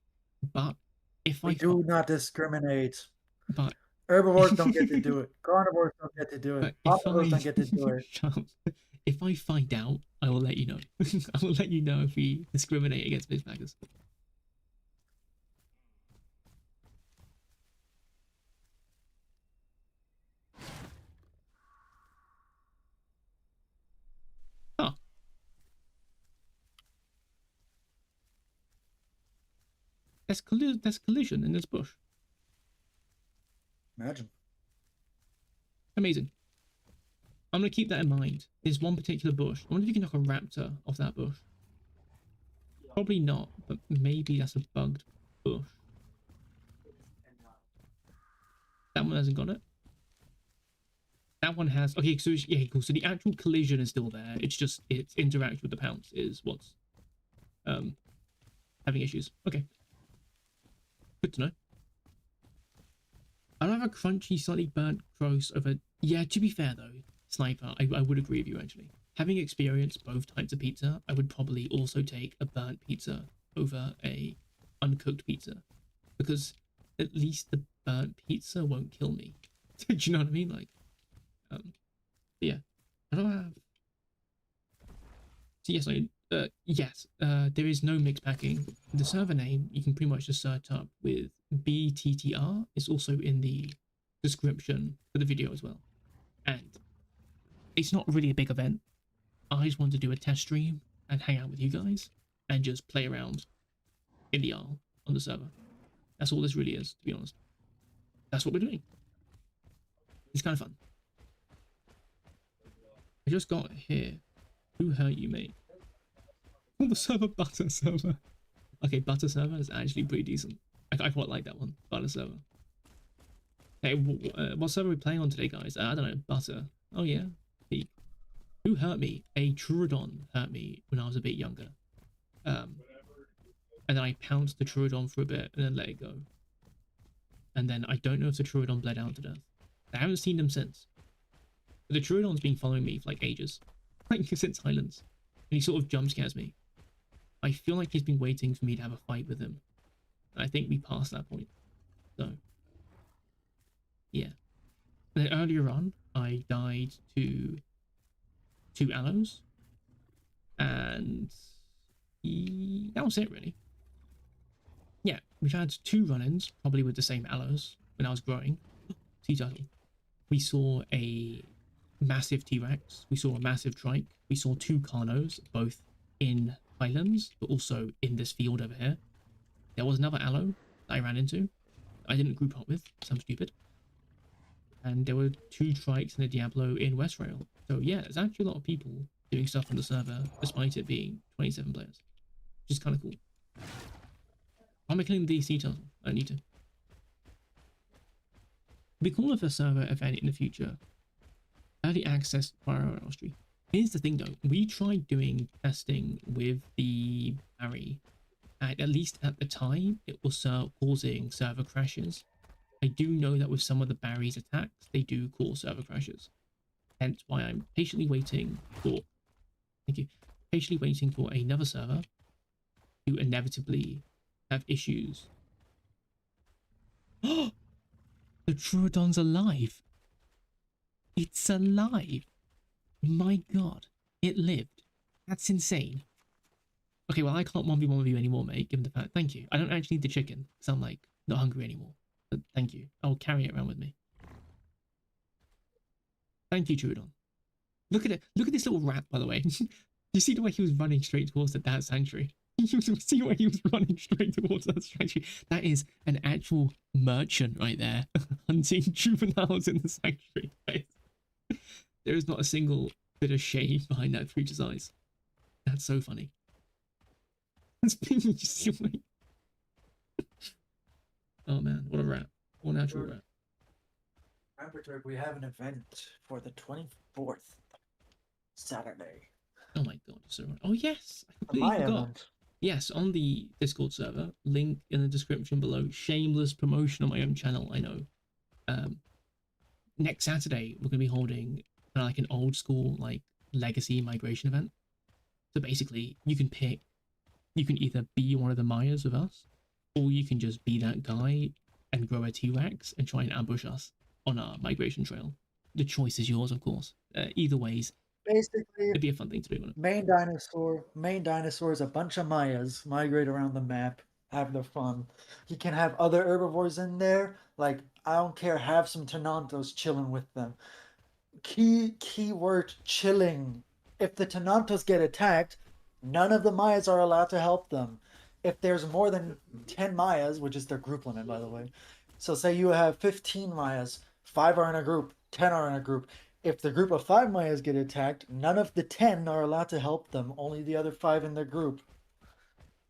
[SPEAKER 1] But if
[SPEAKER 2] We
[SPEAKER 1] I
[SPEAKER 2] do not discriminate.
[SPEAKER 1] but
[SPEAKER 2] Herbivores don't get to do it. Carnivores don't get to do it.
[SPEAKER 1] but if
[SPEAKER 2] Omnivores
[SPEAKER 1] I
[SPEAKER 2] don't get to do it.
[SPEAKER 1] shut up. If I find out, I will let you know. I will let you know if we discriminate against mixed packers. Huh. there's collision in this bush.
[SPEAKER 2] Imagine.
[SPEAKER 1] Amazing. I'm gonna keep that in mind. There's one particular bush. I wonder if you can knock a raptor off that bush. Probably not, but maybe that's a bugged bush. That one hasn't got it. That one has. Okay, so yeah, cool. So the actual collision is still there. It's just its interaction with the pounce is what's having issues. Okay, good to know. I don't have a crunchy, slightly burnt gross over. Yeah, to be fair though, Sniper, I would agree with you actually. Having experienced both types of pizza, I would probably also take a burnt pizza over a uncooked pizza, because at least the burnt pizza won't kill me. Do you know what I mean? Like, yeah. I don't have. So yes, there is no mixed packing. The server name you can pretty much just search up with BTTR. It's also in the description for the video as well. And it's not really a big event. I just wanted to do a test stream and hang out with you guys and just play around in the Isle on the server. That's all this really is, to be honest. That's what we're doing. It's kind of fun. I just got here. Who hurt you, mate? Oh, the server butter server. Okay, butter server is actually pretty decent. I quite like that one. Butter server. Hey, what server are we playing on today, guys? I don't know. Butter. Oh yeah. Peak. Who hurt me? A Troorodon hurt me when I was a bit younger. And then I pounced the Troorodon for a bit and then let it go. And then I don't know if the Troorodon bled out to death. I haven't seen them since. But the Troorodon's been following me for like ages. Like since Highlands. And he sort of jump scares me. I feel like he's been waiting for me to have a fight with him. And I think we passed that point. So, yeah. And then earlier on, I died to 2 Allos. And that was it, really. Yeah, we've had 2 run-ins, probably with the same Allos when I was growing. Sea turtle. We saw a massive T-Rex. We saw a massive Trike. We saw 2 Carnos, both in Highlands, but also in this field over here. There was another Allo that I ran into. I didn't group up with, because I'm stupid. And there were 2 Trikes and a Diablo in Westrail. So yeah, there's actually a lot of people doing stuff on the server, despite it being 27 players. Which is kind of cool. I'm killing the sea turtle. I don't need to. It'd be cool if a server event in the future. Early access fire archery. Here's the thing though, we tried doing testing with the Barry, and at least at the time it was causing server crashes. I do know that with some of the Barry's attacks, they do cause server crashes. Hence why I'm patiently waiting for, thank you, patiently waiting for another server to inevitably have issues. Oh, the Troorodon's alive. It's alive. My god, it lived. That's insane. Okay, well, I can't 1v1 with you anymore, mate, given the fact. Thank you. I don't actually need the chicken, because I'm, like, not hungry anymore. But thank you. I'll carry it around with me. Thank you, Troorodon. Look at it. Look at this little rat, by the way. You see the way he was running straight towards that sanctuary? You see where he was running straight towards that sanctuary? That is an actual merchant right there, hunting juveniles in the sanctuary. There is not a single bit of shame behind that creature's eyes. That's so funny. That's being silly. Oh man, what a rat. What an actual rat.
[SPEAKER 2] Remember, we have an event for the 24th. Saturday.
[SPEAKER 1] Oh my god, so right. Oh yes, I
[SPEAKER 2] My
[SPEAKER 1] completely forgot.
[SPEAKER 2] event.
[SPEAKER 1] Yes, on the Discord server, link in the description below. Shameless promotion on my own channel, I know. Next Saturday, we're going to be holding like an old school, like, legacy migration event. So basically, you can pick, you can either be one of the Mayas with us, or you can just be that guy and grow a T-Rex and try and ambush us on our migration trail. The choice is yours, of course. Either ways,
[SPEAKER 2] Basically,
[SPEAKER 1] it'd be a fun thing to do, wouldn't it?
[SPEAKER 2] main dinosaur is a bunch of Mayas migrate around the map, have their fun. You can have other herbivores in there, like I don't care, have some Tenantos chilling with them. Keyword chilling. If the Tenantos get attacked, none of the Mayas are allowed to help them. if there's more than 10 Mayas, which is their group limit, by the way. So say you have 15 Mayas, 5 are in a group, 10 are in a group. If the group of 5 Mayas get attacked, none of the 10 are allowed to help them, only the other 5 in their group.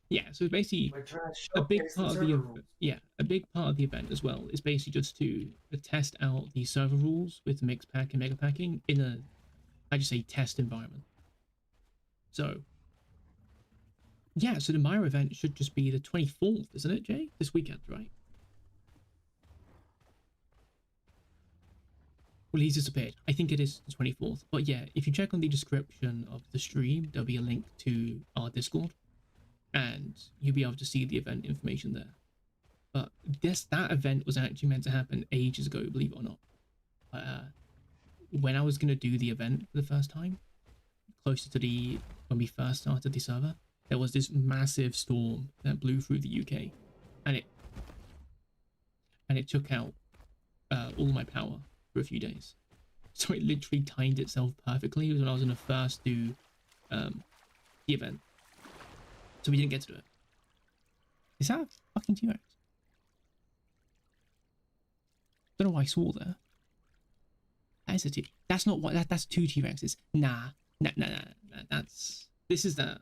[SPEAKER 1] Yeah, so basically
[SPEAKER 2] Like trying to
[SPEAKER 1] a big
[SPEAKER 2] showcase the
[SPEAKER 1] part of the
[SPEAKER 2] server rules.
[SPEAKER 1] yeah, a big part of the event as well is basically just to test out the server rules with mix pack and mega packing in a, I just say, test environment. So yeah, so the Maya event should just be the 24th, isn't it, Jay? This weekend, right? Well, he's disappeared. I think it is the 24th. But yeah, if you check on the description of the stream, there'll be a link to our Discord, and you'll be able to see the event information there. But that event was actually meant to happen ages ago, believe it or not. When I was going to do the event for the first time, closer to when we first started the server, there was this massive storm that blew through the UK, and it took out all my power for a few days. So it literally timed itself perfectly. It was when I was going to first do the event, so we didn't get to do it. Is that a fucking T-Rex? Don't know why I swore there. That is a T. That's not what. That's two T-Rexes. Nah. This is that.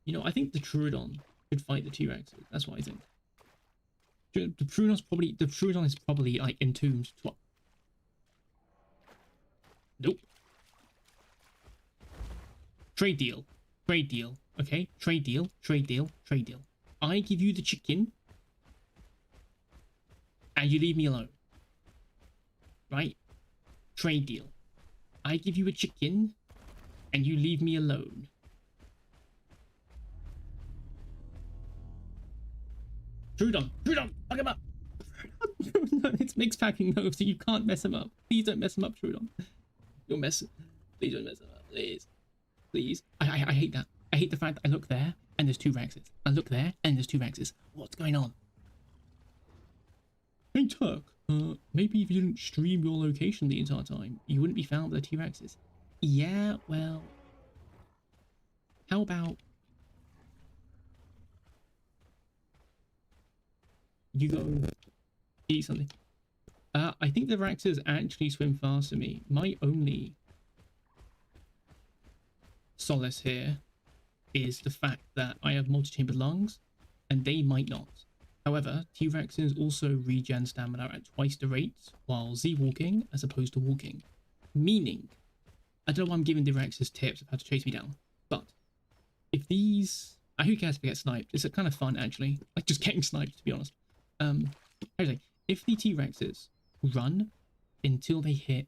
[SPEAKER 1] You know, I think the Trudon should fight the T-Rexes. That's what I think. The Trudon is probably like entombed. Nope. Trade deal. Trade deal. Okay? Trade deal. Trade deal. Trade deal. I give you the chicken, and you leave me alone. Right? Trade deal. I give you a chicken, and you leave me alone. Trudon, fuck him up. No, it's mix packing though, so you can't mess him up. Please don't mess him up, Trudon. You'll mess. Please don't mess him up. Please. I hate that. I hate the fact that I look there and there's two Rexes. I look there and there's two Rexes. What's going on? Hey Turk, maybe if you didn't stream your location the entire time, you wouldn't be found by the T-Rexes. Yeah, well, how about you go eat something? I think the Rexes actually swim faster than me. My only solace here is the fact that I have multi-chambered lungs, and they might not. However, T-Rexes also regen stamina at twice the rate while Z-walking as opposed to walking. Meaning, I don't know why I'm giving the Rexes tips of how to chase me down, but if these... who cares if I get sniped? It's kind of fun, actually. Like, just getting sniped, to be honest. Anyway, if the T-Rexes run until they hit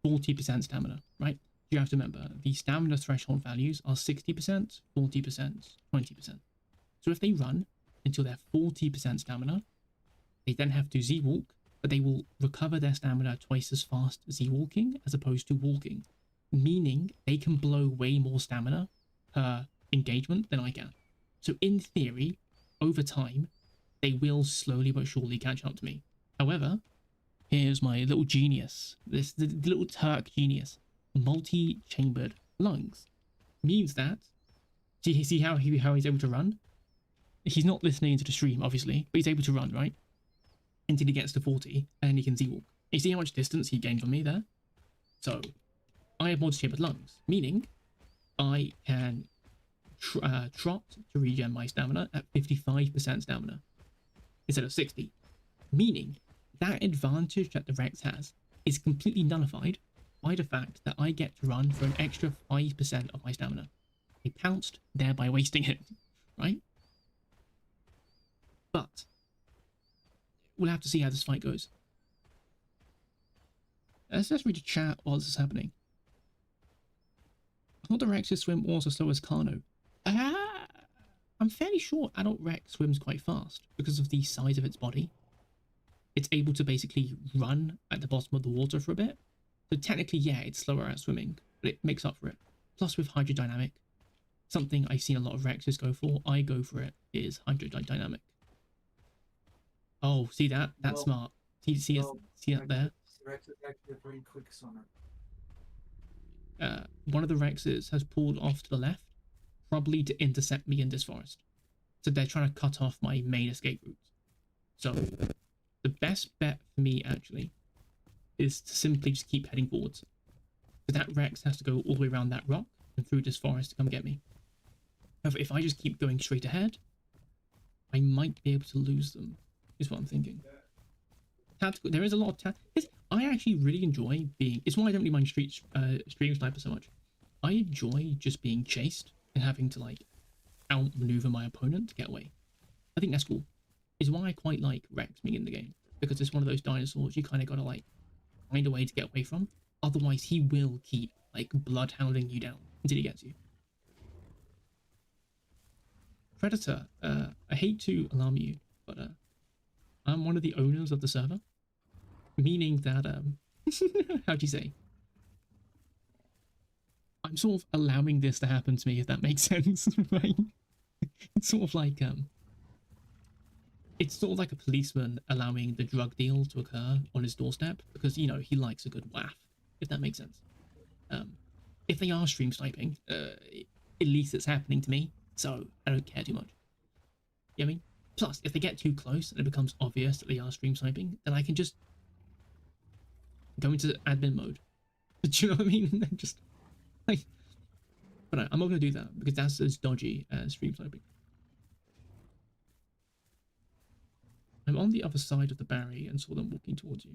[SPEAKER 1] 40% stamina, right? You have to remember, the stamina threshold values are 60%, 40%, 20%. So if they run until they're 40% stamina, they then have to Z-walk, but they will recover their stamina twice as fast Z-walking as opposed to walking, meaning they can blow way more stamina per engagement than I can. So in theory, over time, they will slowly but surely catch up to me. However, here's my little genius, the little Turk genius. Multi-chambered lungs means that, see how he's able to run? He's not listening to the stream, obviously, but he's able to run, right? Until he gets to 40, and he can Z-walk. You see how much distance he gained from me there? So, I have multi-chambered lungs, meaning I can trot to regen my stamina at 55% stamina instead of 60. Meaning, that advantage that the Rex has is completely nullified by the fact that I get to run for an extra 5% of my stamina. I pounced, thereby wasting it, right? But we'll have to see how this fight goes. Let's just read the chat while this is happening. I thought the Rexes swim also slow as Carno. I'm fairly sure adult Rex swims quite fast because of the size of its body. It's able to basically run at the bottom of the water for a bit. So technically, yeah, it's slower at swimming, but it makes up for it. Plus with hydrodynamic, something I've seen a lot of Rexes go for, I go for it, is hydrodynamic. Oh, see that? That's smart. See that there?
[SPEAKER 2] Rex is actually a pretty quick swimmer.
[SPEAKER 1] One of the Rexes has pulled off to the left, probably to intercept me in this forest. So they're trying to cut off my main escape route. So the best bet for me actually is to simply just keep heading forwards. So that Rex has to go all the way around that rock and through this forest to come get me. However, if I just keep going straight ahead, I might be able to lose them, is what I'm thinking. Tactical, there is a lot of I actually really enjoy being, it's why I don't really mind stream sniper so much. I enjoy just being chased and having to like outmaneuver my opponent to get away. I think that's cool. Is why I quite like Rex being in the game, because it's one of those dinosaurs you kind of gotta like find a way to get away from. Otherwise, he will keep like bloodhounding you down until he gets you. Predator, I hate to alarm you, but I'm one of the owners of the server, meaning that how do you say? I'm sort of allowing this to happen to me, if that makes sense, right? It's sort of like it's sort of like a policeman allowing the drug deal to occur on his doorstep because, you know, he likes a good waff, if that makes sense. If they are stream sniping, at least it's happening to me, so I don't care too much. You know what I mean? Plus, if they get too close and it becomes obvious that they are stream sniping, then I can just go into admin mode. Do you know what I mean? Just like, but no, I'm not going to do that because that's as dodgy as stream sniping. I'm on the other side of the barrier and saw them walking towards you.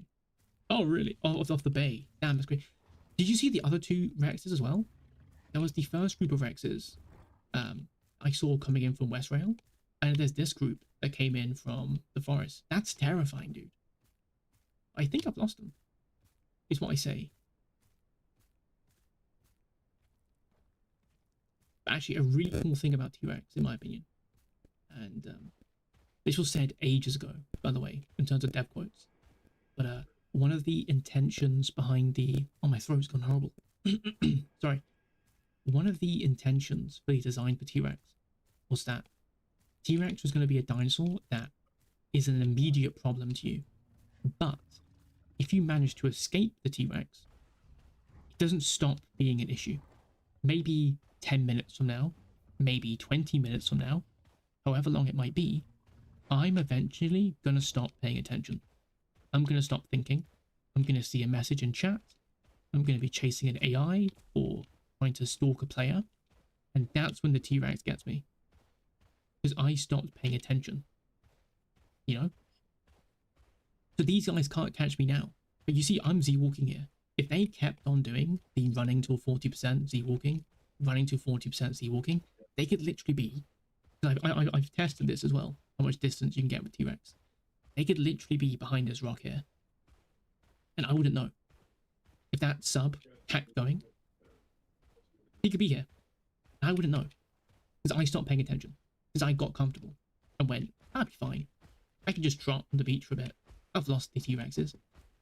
[SPEAKER 1] Oh, really? Oh, off the bay. Damn, that's great. Did you see the other two Rexes as well? There was the first group of Rexes I saw coming in from West Rail, and there's this group that came in from the forest. That's terrifying, dude. I think I've lost them, is what I say. Actually, a really cool thing about T-Rex, in my opinion, and this was said ages ago, by the way, in terms of dev quotes, but one of the intentions behind the... Oh, my throat's gone horrible. Sorry. One of the intentions for the design for T-Rex was that T-Rex was going to be a dinosaur that is an immediate problem to you. But if you manage to escape the T-Rex, it doesn't stop being an issue. Maybe 10 minutes from now, maybe 20 minutes from now, however long it might be, I'm eventually going to stop paying attention. I'm going to stop thinking. I'm going to see a message in chat. I'm going to be chasing an AI or trying to stalk a player. And that's when the T-Rex gets me. Because I stopped paying attention. You know? So these guys can't catch me now. But you see, I'm Z-walking here. If they kept on doing the running to 40% Z-walking, running to 40% Z-walking, they could literally be... I've tested this as well, how much distance you can get with T-Rex. They could literally be behind this rock here. And I wouldn't know. If that sub kept going, he could be here. I wouldn't know. Because I stopped paying attention. Because I got comfortable. And went, I'll be fine. I can just trot on the beach for a bit. I've lost the T-Rexes.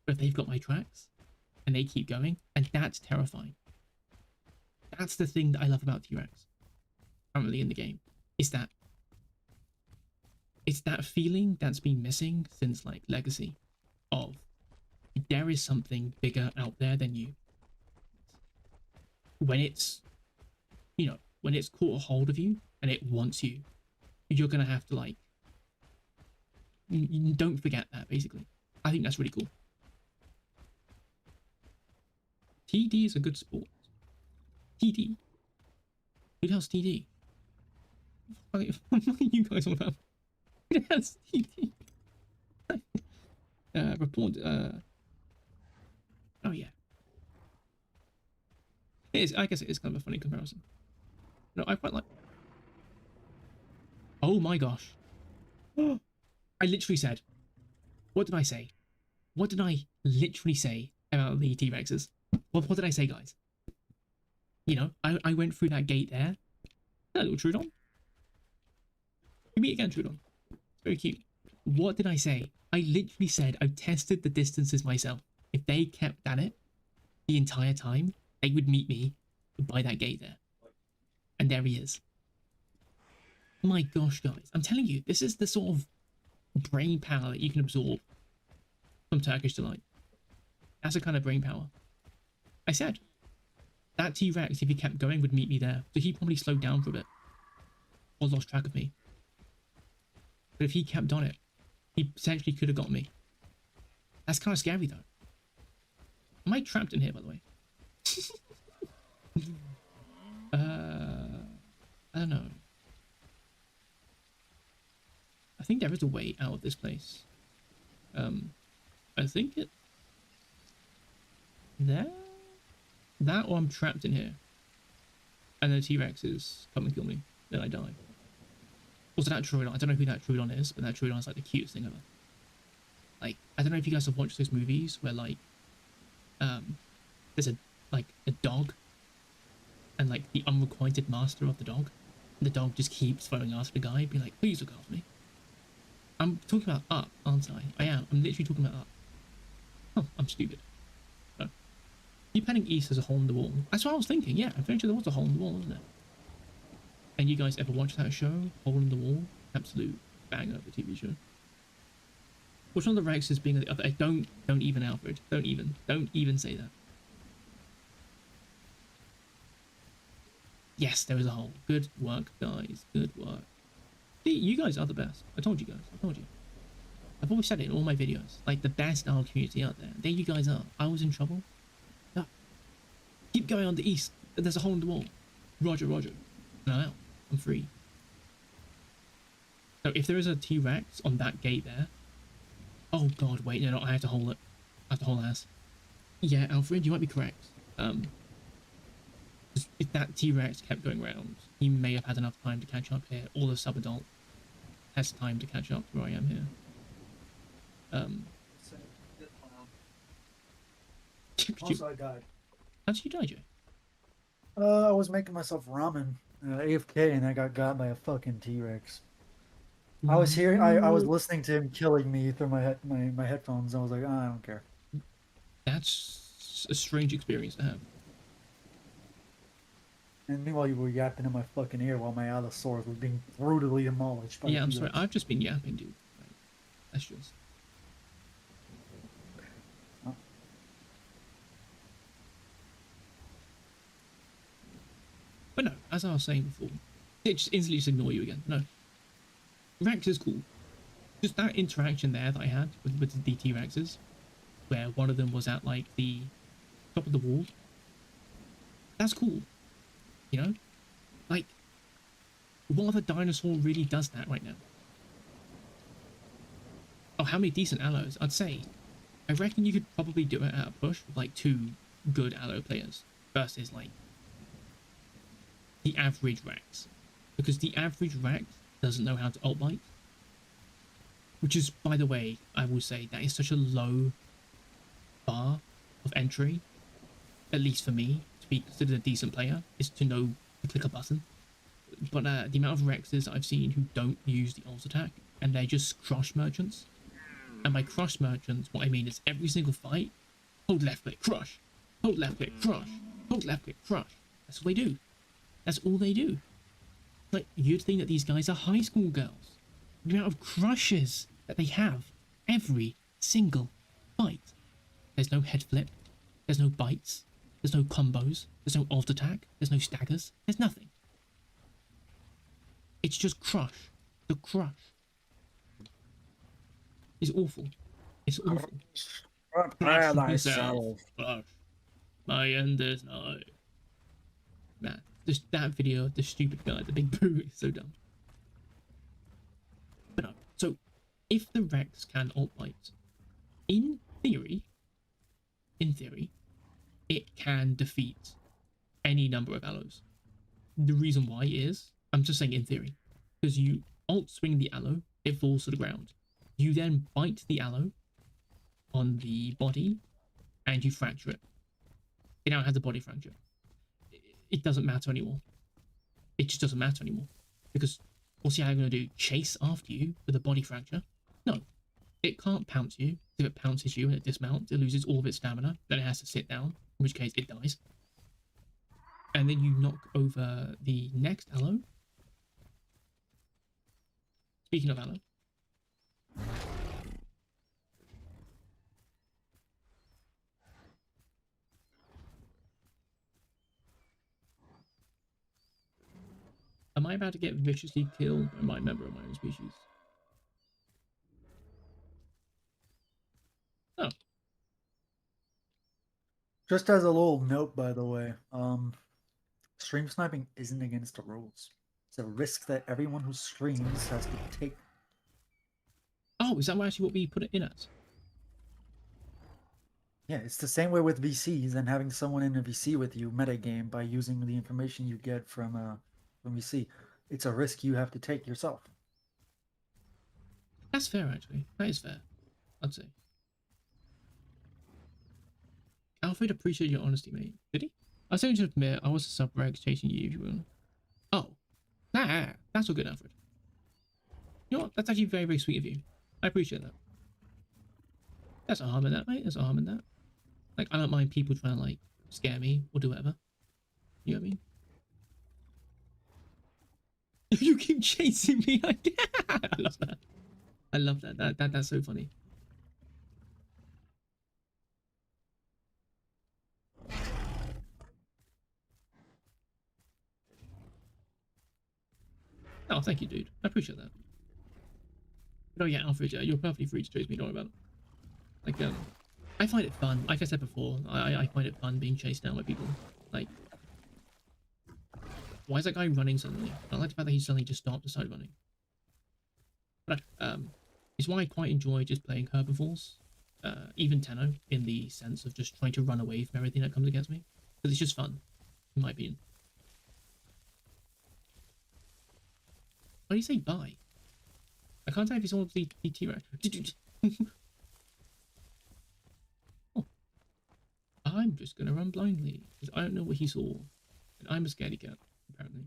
[SPEAKER 1] But if they've got my tracks, and they keep going, and that's terrifying. That's the thing that I love about T-Rex. Currently in the game. Is that it's that feeling that's been missing since like Legacy of there is something bigger out there than you. When it's, you know, when it's caught a hold of you and it wants you, you're gonna have to like, you don't forget that basically. I think that's really cool. TD is a good sport. TD? Who the hell's TD? What are you guys on about? Yes, TD. Report. Oh yeah. It is. I guess it is kind of a funny comparison. No, I quite like. Oh my gosh. I literally said. What did I say? What did I literally say about the T-Rexes? What did I say, guys? You know, I went through that gate there. That little Trudon. You meet again, Trudon. It's very cute. What did I say? I literally said I've tested the distances myself. If they kept at it the entire time, they would meet me by that gate there. And there he is. My gosh, guys. I'm telling you, this is the sort of brain power that you can absorb from Turkish Delight. That's the kind of brain power. I said, that T-Rex, if he kept going, would meet me there. So he probably slowed down for a bit. or lost track of me. But if he kept on it, he potentially could have got me. That's kind of scary though. Am I trapped in here, by the way? I don't know. I think there is a way out of this place. I think it... There? That or I'm trapped in here. And the T-Rexes come and kill me. Then I die. Also, that Troodon, I don't know who that Troodon is, but that Troodon is like the cutest thing ever. Like, I don't know if you guys have watched those movies where like, there's a dog and like the unrequited master of the dog. And the dog just keeps following after the guy, be like, please look after me. I'm talking about Up, aren't I? I am. I'm literally talking about Up. Oh, I'm stupid. No. Keep heading east, there's a hole in the wall. That's what I was thinking, yeah. I'm pretty sure there was a hole in the wall, wasn't there? And you guys ever watch that show, Hole in the Wall? Absolute banger of a TV show. Which one of the Rexes being the other? Don't even, Alfred. Don't even say that. Yes, there is a hole. Good work, guys. Good work. See, you guys are the best. I told you guys. I told you. I've always said it in all my videos. Like, the best Allo community out there. There you guys are. I was in trouble. No. Keep going on the east. There's a hole in the wall. Roger, roger. No, I'm out. I'm free. So if there is a T-Rex on that gate there... Oh god, wait, no, I have to hold it. I have to hold ass. Yeah, Alfred, you might be correct. If that T-Rex kept going round, he may have had enough time to catch up here. Or the sub-adult has time to catch up to where I am here.
[SPEAKER 2] Also, I died.
[SPEAKER 1] How did you die, Joe?
[SPEAKER 2] I was making myself ramen, AFK, and I got by a fucking T-Rex. I was hearing, I was listening to him killing me through my headphones. I was like, oh, I don't care.
[SPEAKER 1] That's a strange experience to have.
[SPEAKER 2] And meanwhile, you were yapping in my fucking ear while my Allosaurus was being brutally demolished by
[SPEAKER 1] Yeah, I'm
[SPEAKER 2] T-Rex.
[SPEAKER 1] sorry. I've just been yapping, dude. Right. That's just...
[SPEAKER 2] Oh.
[SPEAKER 1] But no, as I was saying before, it just instantly just ignore you again. No. Rex is cool. Just that interaction there that I had with the T-Rexes, where one of them was at like the top of the wall. That's cool. You know? Like, what other dinosaur really does that right now? Oh, how many decent Allos? I'd say, I reckon you could probably do it at a push with like 2 good Allo players versus like the average Rex. Because the average Rex doesn't know how to ult bite. Which is, by the way, I will say that is such a low bar of entry, at least for me, to be considered a decent player, is to know to click a button. But the amount of Rexes I've seen who don't use the ult attack, and they're just crush merchants. And by crush merchants, what I mean is every single fight, hold left click, crush. Hold left click, crush. Hold left click, crush. That's what they do. That's all they do. Like, you'd think that these guys are high school girls. The amount of crushes that they have every single fight. There's no head flip. There's no bites. There's no combos. There's no alt attack. There's no staggers. There's nothing. It's just crush. The crush. It's awful. It's awful.
[SPEAKER 2] Prepare
[SPEAKER 1] Crush
[SPEAKER 2] thyself.
[SPEAKER 1] Crush. My end is nigh. Man, just that video, the stupid guy, the big boo, is so dumb. But no, so if the Rex can alt bite, in theory, it can defeat any number of Allos. The reason why is, I'm just saying in theory, because you alt swing the Allo, it falls to the ground. You then bite the Allo on the body, and you fracture it. It now has a body fracture. It doesn't matter anymore. It just doesn't matter anymore. Because what's the Allo going to do? Chase after you with a body fracture? No. It can't pounce you. If it pounces you and it dismounts, it loses all of its stamina. Then it has to sit down, in which case it dies. And then you knock over the next Allo. Speaking of Allo. Am I about to get viciously killed by my member of my own species? Oh,
[SPEAKER 2] Just as a little note, by the way, stream sniping isn't against the rules. It's a risk that everyone who streams has to take.
[SPEAKER 1] oh, is that actually what we put it in as?
[SPEAKER 2] Yeah, it's the same way with VCs and having someone in a VC with you metagame by using the information you get from VC. It's a risk you have to take yourself.
[SPEAKER 1] That's fair, actually. That is fair, I'd say. Alfred appreciated your honesty, mate. Did he? I was going to admit I was a sub-rex chasing you, if you will. Oh, that's all good, Alfred. You know what? That's actually very, very sweet of you. I appreciate that. There's no harm in that, mate. There's no harm in that. Like, I don't mind people trying to, like, scare me or do whatever. You know what I mean? You keep chasing me. I love that. I love that. That's so funny. Oh, thank you, dude. I appreciate that. But oh yeah, Alfred, you're perfectly free to chase me. Don't worry about it. Like, I find it fun. Like I said before, I find it fun being chased down by people. Like, why is that guy running suddenly? I like the fact that he suddenly just stopped, decided running. But it's why I quite enjoy just playing herbivores, even Tenno, in the sense of just trying to run away from everything that comes against me, because it's just fun, in my opinion. Why do you say bye? I can't tell if it's all the BTTR. Oh, I'm just gonna run blindly because I don't know what he saw, and I'm a scaredy cat apparently.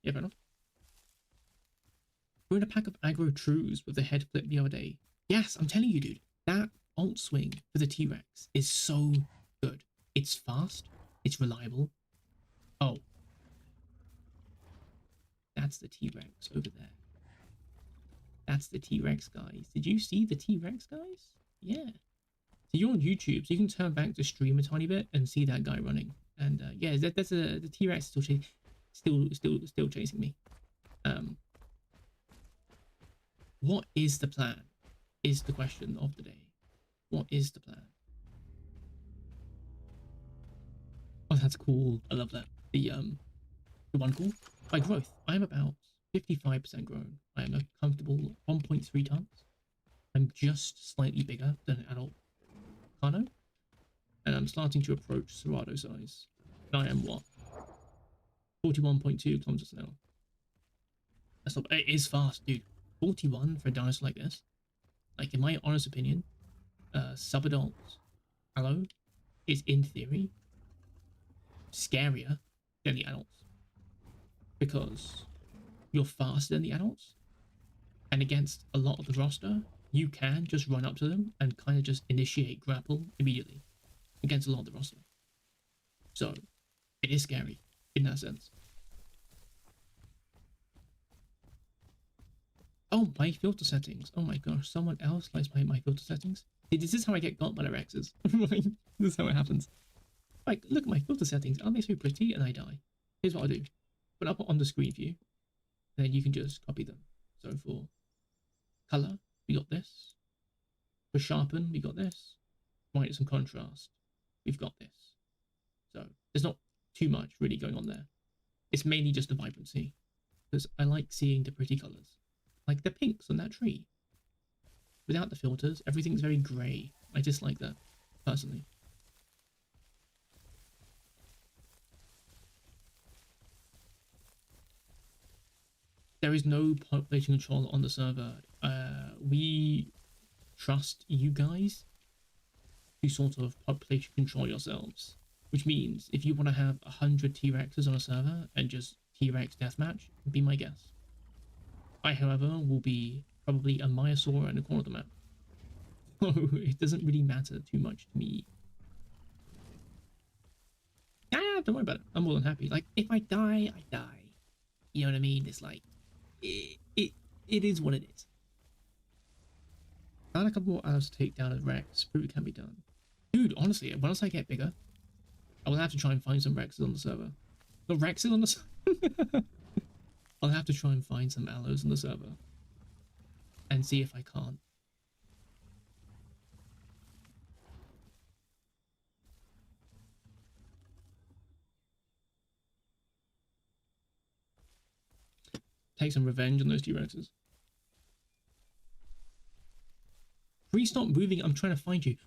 [SPEAKER 1] Yeah, fair enough. We're in a pack of aggro trues with the head flip the other day. Yes, I'm telling you, dude. That alt swing for the T-Rex is so good. It's fast. It's reliable. Oh. That's the T-Rex over there. That's the T-Rex, guys. Did you see the T-Rex, guys? Yeah. So you're on YouTube, so you can turn back to stream a tiny bit and see that guy running. And yeah, the T-Rex still chasing me. What is the plan? Is the question of the day. What is the plan? Oh, that's cool. I love that. The one call by growth. I am about 55% grown. I am a comfortable 1.3 tons. I'm just slightly bigger than an adult Kano, and I'm starting to approach Serrado size. And I am what? 41.2 kilometers an hour. That's not, it is fast, dude. 41 for a dinosaur like this. Like, in my honest opinion, sub-adult Allo is, in theory, scarier than the adults. Because you're faster than the adults, and against a lot of the roster, you can just run up to them and kind of just initiate grapple immediately against a lot of the roster. So, it is scary in that sense. Oh, my filter settings. Oh my gosh, someone else likes my filter settings. This is how I get got by the Rexes. This is how it happens. Like, look at my filter settings. Aren't they so pretty? And I die. Here's what I do. Put up on the screen view. And then you can just copy them. So for color, we got this. For sharpen, we got this. Brightness and contrast, we've got this. So there's not too much really going on there. It's mainly just the vibrancy. Because I like seeing the pretty colors. Like the pinks on that tree. Without the filters, everything's very grey. I dislike that, personally. There is no population control on the server. We trust you guys to sort of population control yourselves. Which means if you want to have 100 T-Rexes on a server and just T-Rex deathmatch, be my guest. I, however, will be probably a Myosaur in the corner of the map. So it doesn't really matter too much to me. Ah, don't worry about it. I'm more than happy. Like, if I die, I die. You know what I mean? It's like, it is what it is. Find a couple more Allos to take down a Rex. Prove it can be done. Dude, honestly, once I get bigger, I will have to try and find some Rexes on the server. No Rexes on the server? I'll have to try and find some Allos on the server. And see if I can't. Take some revenge on those T-Rexes. Please stop moving. I'm trying to find you.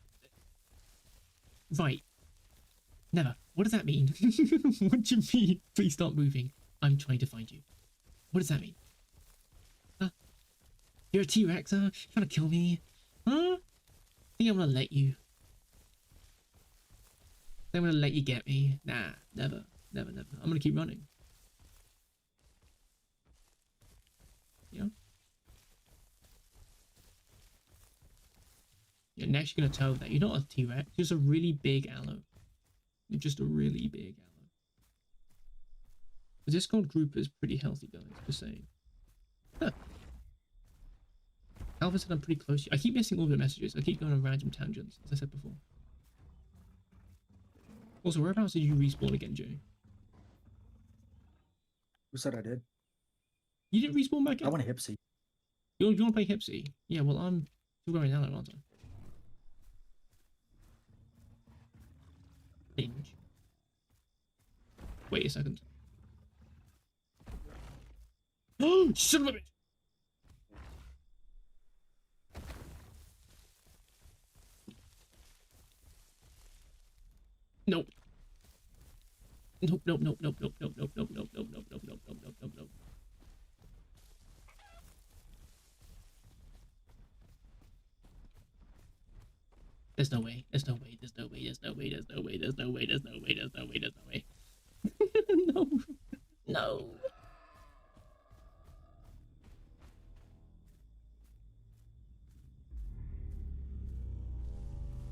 [SPEAKER 1] Right. Never. What does that mean? What do you mean? Please stop moving. I'm trying to find you. What does that mean? Huh? You're a T-Rex, huh? You trying to kill me? Huh? Think I'm gonna let you? Think I'm gonna let you get me? Nah, never. Never, never. I'm gonna keep running. You know? You're next you're gonna tell that you're not a T-Rex, you're just a really big Allo. You're just a really big Allo. The Discord group is pretty healthy, guys, just saying. Huh. Alpha said I'm pretty close to you. I keep missing all the messages. I keep going on random tangents, as I said before. Also, whereabouts did you respawn again, Jay?
[SPEAKER 2] Who said I did?
[SPEAKER 1] You didn't respawn back in?
[SPEAKER 2] I want to Hipsy.
[SPEAKER 1] You want to play Hipsy? Yeah, well, I'm still going down, aren't I? Binge. Wait a second. Oh, son of a bitch! Nope. Nope, nope, nope, nope, nope, nope, nope, nope, nope, nope, nope, nope, nope, nope, nope, nope, nope. There's no way. There's no way. There's no way. There's no way. There's no way. There's no way. There's no way. There's no way. There's no way. No. No.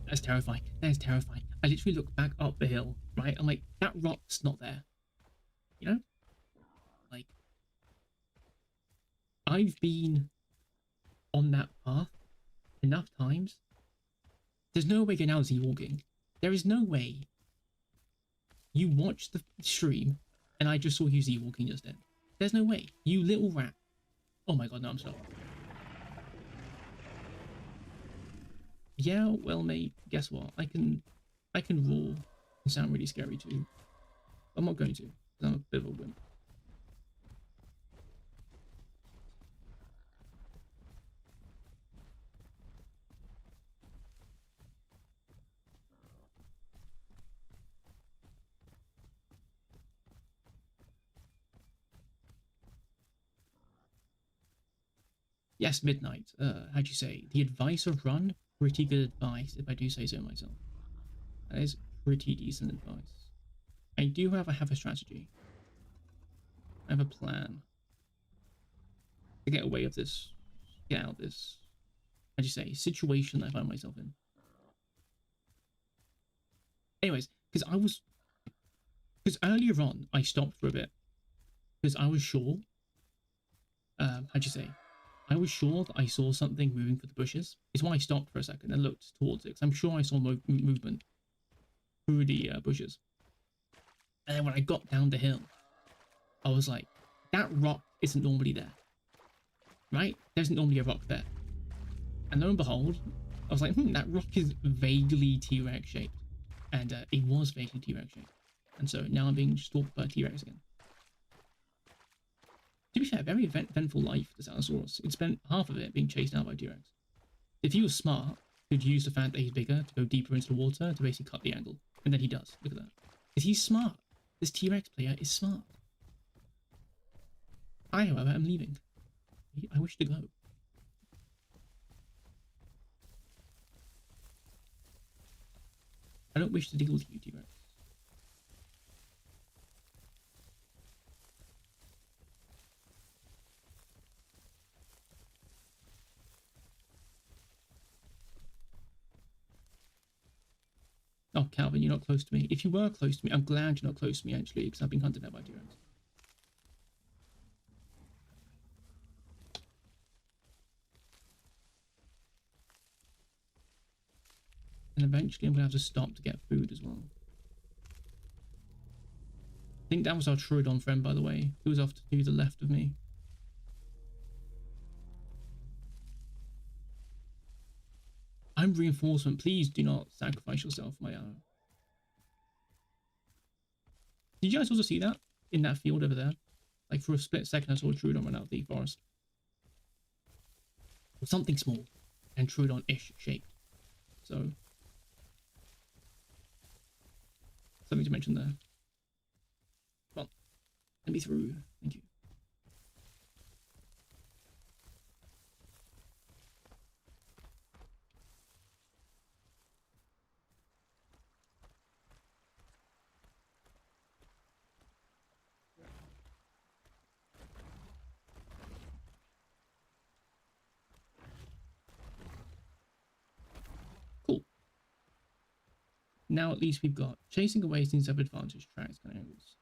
[SPEAKER 1] That's terrifying. That is terrifying. I literally look back up the hill, right? I'm like, that rock's not there. You know? Like, I've been on that path enough times. There's no way you're now Z-walking. There is no way you watched the stream and I just saw you Z-walking just then. There's no way. You little rat. Oh my god, no, I'm stopped. Yeah, well, mate, guess what? I can roar and sound really scary too. I'm not going to. I'm a bit of a wimp. Yes, midnight. How'd you say? The advice of run? Pretty good advice, if I do say so myself. That is pretty decent advice. I do have a strategy. I have a plan to get away of this, get out of this, how'd you say, situation that I find myself in. Anyways, because earlier on, I stopped for a bit. Because I was sure, how'd you say, I was sure that I saw something moving through the bushes. It's why I stopped for a second and looked towards it. Because I'm sure I saw movement through the bushes. And then when I got down the hill, I was like, that rock isn't normally there. Right? There isn't normally a rock there. And lo and behold, I was like, that rock is vaguely T-Rex shaped. And it was vaguely T-Rex shaped. And so now I'm being stalked by T-Rex again. To be fair, very eventful life, the Allosaurus. It spent half of it being chased down by T-Rex. If he was smart, he'd use the fact that he's bigger to go deeper into the water to basically cut the angle. And then he does. Look at that. Because he's smart. This T-Rex player is smart. I, however, am leaving. I wish to go. I don't wish to deal with you, T-Rex. Oh, Calvin, you're not close to me. If you were close to me, I'm glad you're not close to me, actually, because I've been hunted out by T-Rex. And eventually I'm gonna have to stop to get food as well. I think that was our Troodon friend, by the way, who was off to the left of me. I'm reinforcement. Please do not sacrifice yourself, my arrow. Did you guys also see that in that field over there? Like for a split second, I saw a Troodon run out of the forest. Or something small and Troodon-ish shaped. So something to mention there. Come on, let me through. Thank you. Cool. Now at least we've got chasing away seems to have advantage tracks kind of angles.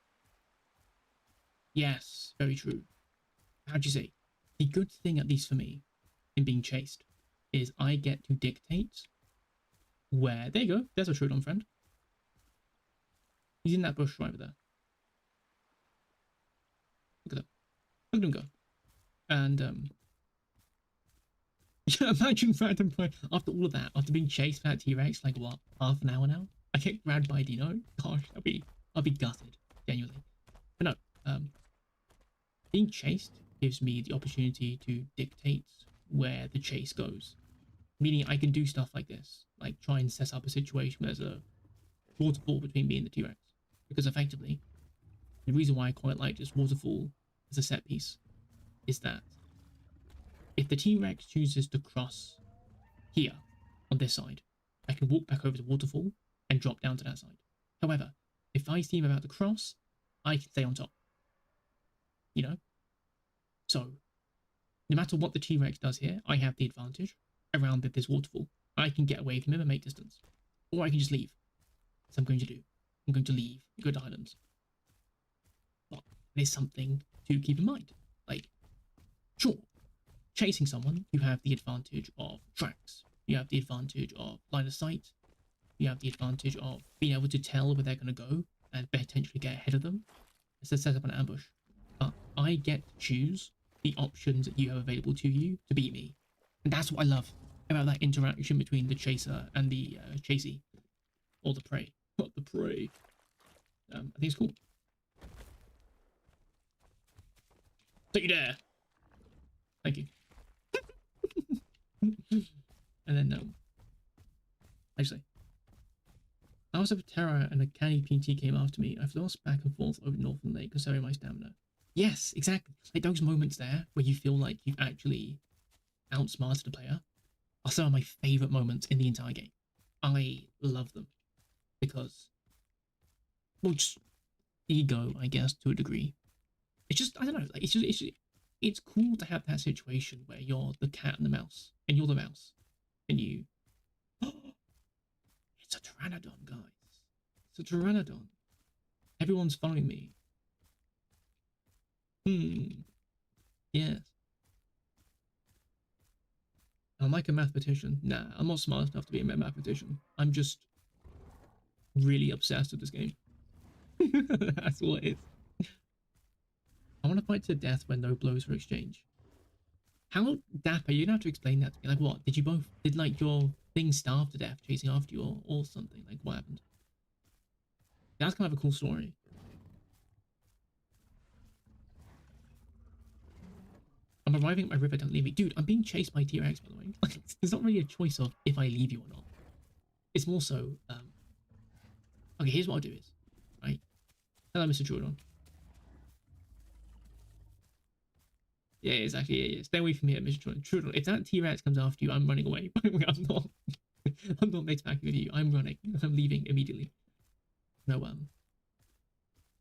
[SPEAKER 1] Yes, very true. How'd you say? The good thing, at least for me, in being chased, is I get to dictate where. There you go. There's a Troodon friend. He's in that bush right over there. Look at that. Look at him go. And yeah, imagine random play after all of that, after being chased by that T-Rex like what, half an hour now? I get grabbed by Dino. Gosh, I'll be gutted, genuinely. But no, being chased gives me the opportunity to dictate where the chase goes. Meaning I can do stuff like this, like try and set up a situation where there's a waterfall between me and the T-Rex. Because effectively, the reason why I quite like this waterfall as a set piece is that if the T-Rex chooses to cross here on this side, I can walk back over the waterfall and drop down to that side. However, if I see him about to cross, I can stay on top. You know? So, no matter what the T-Rex does here, I have the advantage around this waterfall. I can get away from him and make distance. Or I can just leave. So I'm going to do. I'm going to leave and go to Highlands. But there's something to keep in mind. Like, sure, chasing someone, you have the advantage of tracks. You have the advantage of line of sight. You have the advantage of being able to tell where they're going to go and potentially get ahead of them. Instead of set up an ambush. But I get to choose the options that you have available to you to beat me. And that's what I love about that interaction between the chaser and the chasee. Or the prey. Not the prey. I think it's cool. Don't you dare! Thank you. And then, actually, I was of terror and a canny PT came after me. I've lost back and forth over Northern Lake considering my stamina. Yes, exactly. Like those moments there where you feel like you've actually outsmarted a player are some of my favourite moments in the entire game. I love them because, well, just ego, I guess, to a degree. It's just, I don't know, like it's cool to have that situation where you're the cat and the mouse, and you're the mouse, and you, it's a Pteranodon, guys. It's a Pteranodon. Everyone's following me. Yes. I'm like a mathematician. Nah, I'm not smart enough to be a mathematician. I'm just really obsessed with this game. That's all it is. I want to fight to the death when no blows were exchanged. How dapper? You'd have to explain that to me. Like what? Did like your thing starve to death chasing after you or something? Like what happened? That's kind of a cool story. I'm arriving at my river, don't leave me. Dude, I'm being chased by T-Rex, by the way. Like, there's not really a choice of if I leave you or not. It's more so, okay, here's what I'll do is, right? Hello, Mr. Jordan. Yeah, exactly. Yeah. Stay away from here, Mr. Jordan. Jordan, if that T-Rex comes after you, I'm running away. I'm not mixed back with you. I'm running. I'm leaving immediately. No,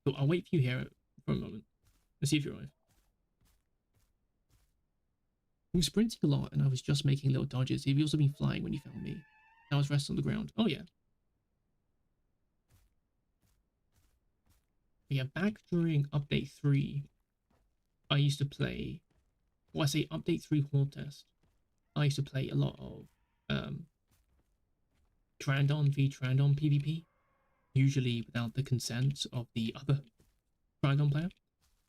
[SPEAKER 1] so I'll wait for you here for a moment. Let's see if you arrive. You were sprinting a lot and I was just making little dodges. Have you also been flying when you found me? I was resting on the ground. Oh yeah. But yeah, back during update 3, I used to play, well I say update 3 Horde Test. I used to play a lot of Trandon v Trandon PvP, usually without the consent of the other Trandon player,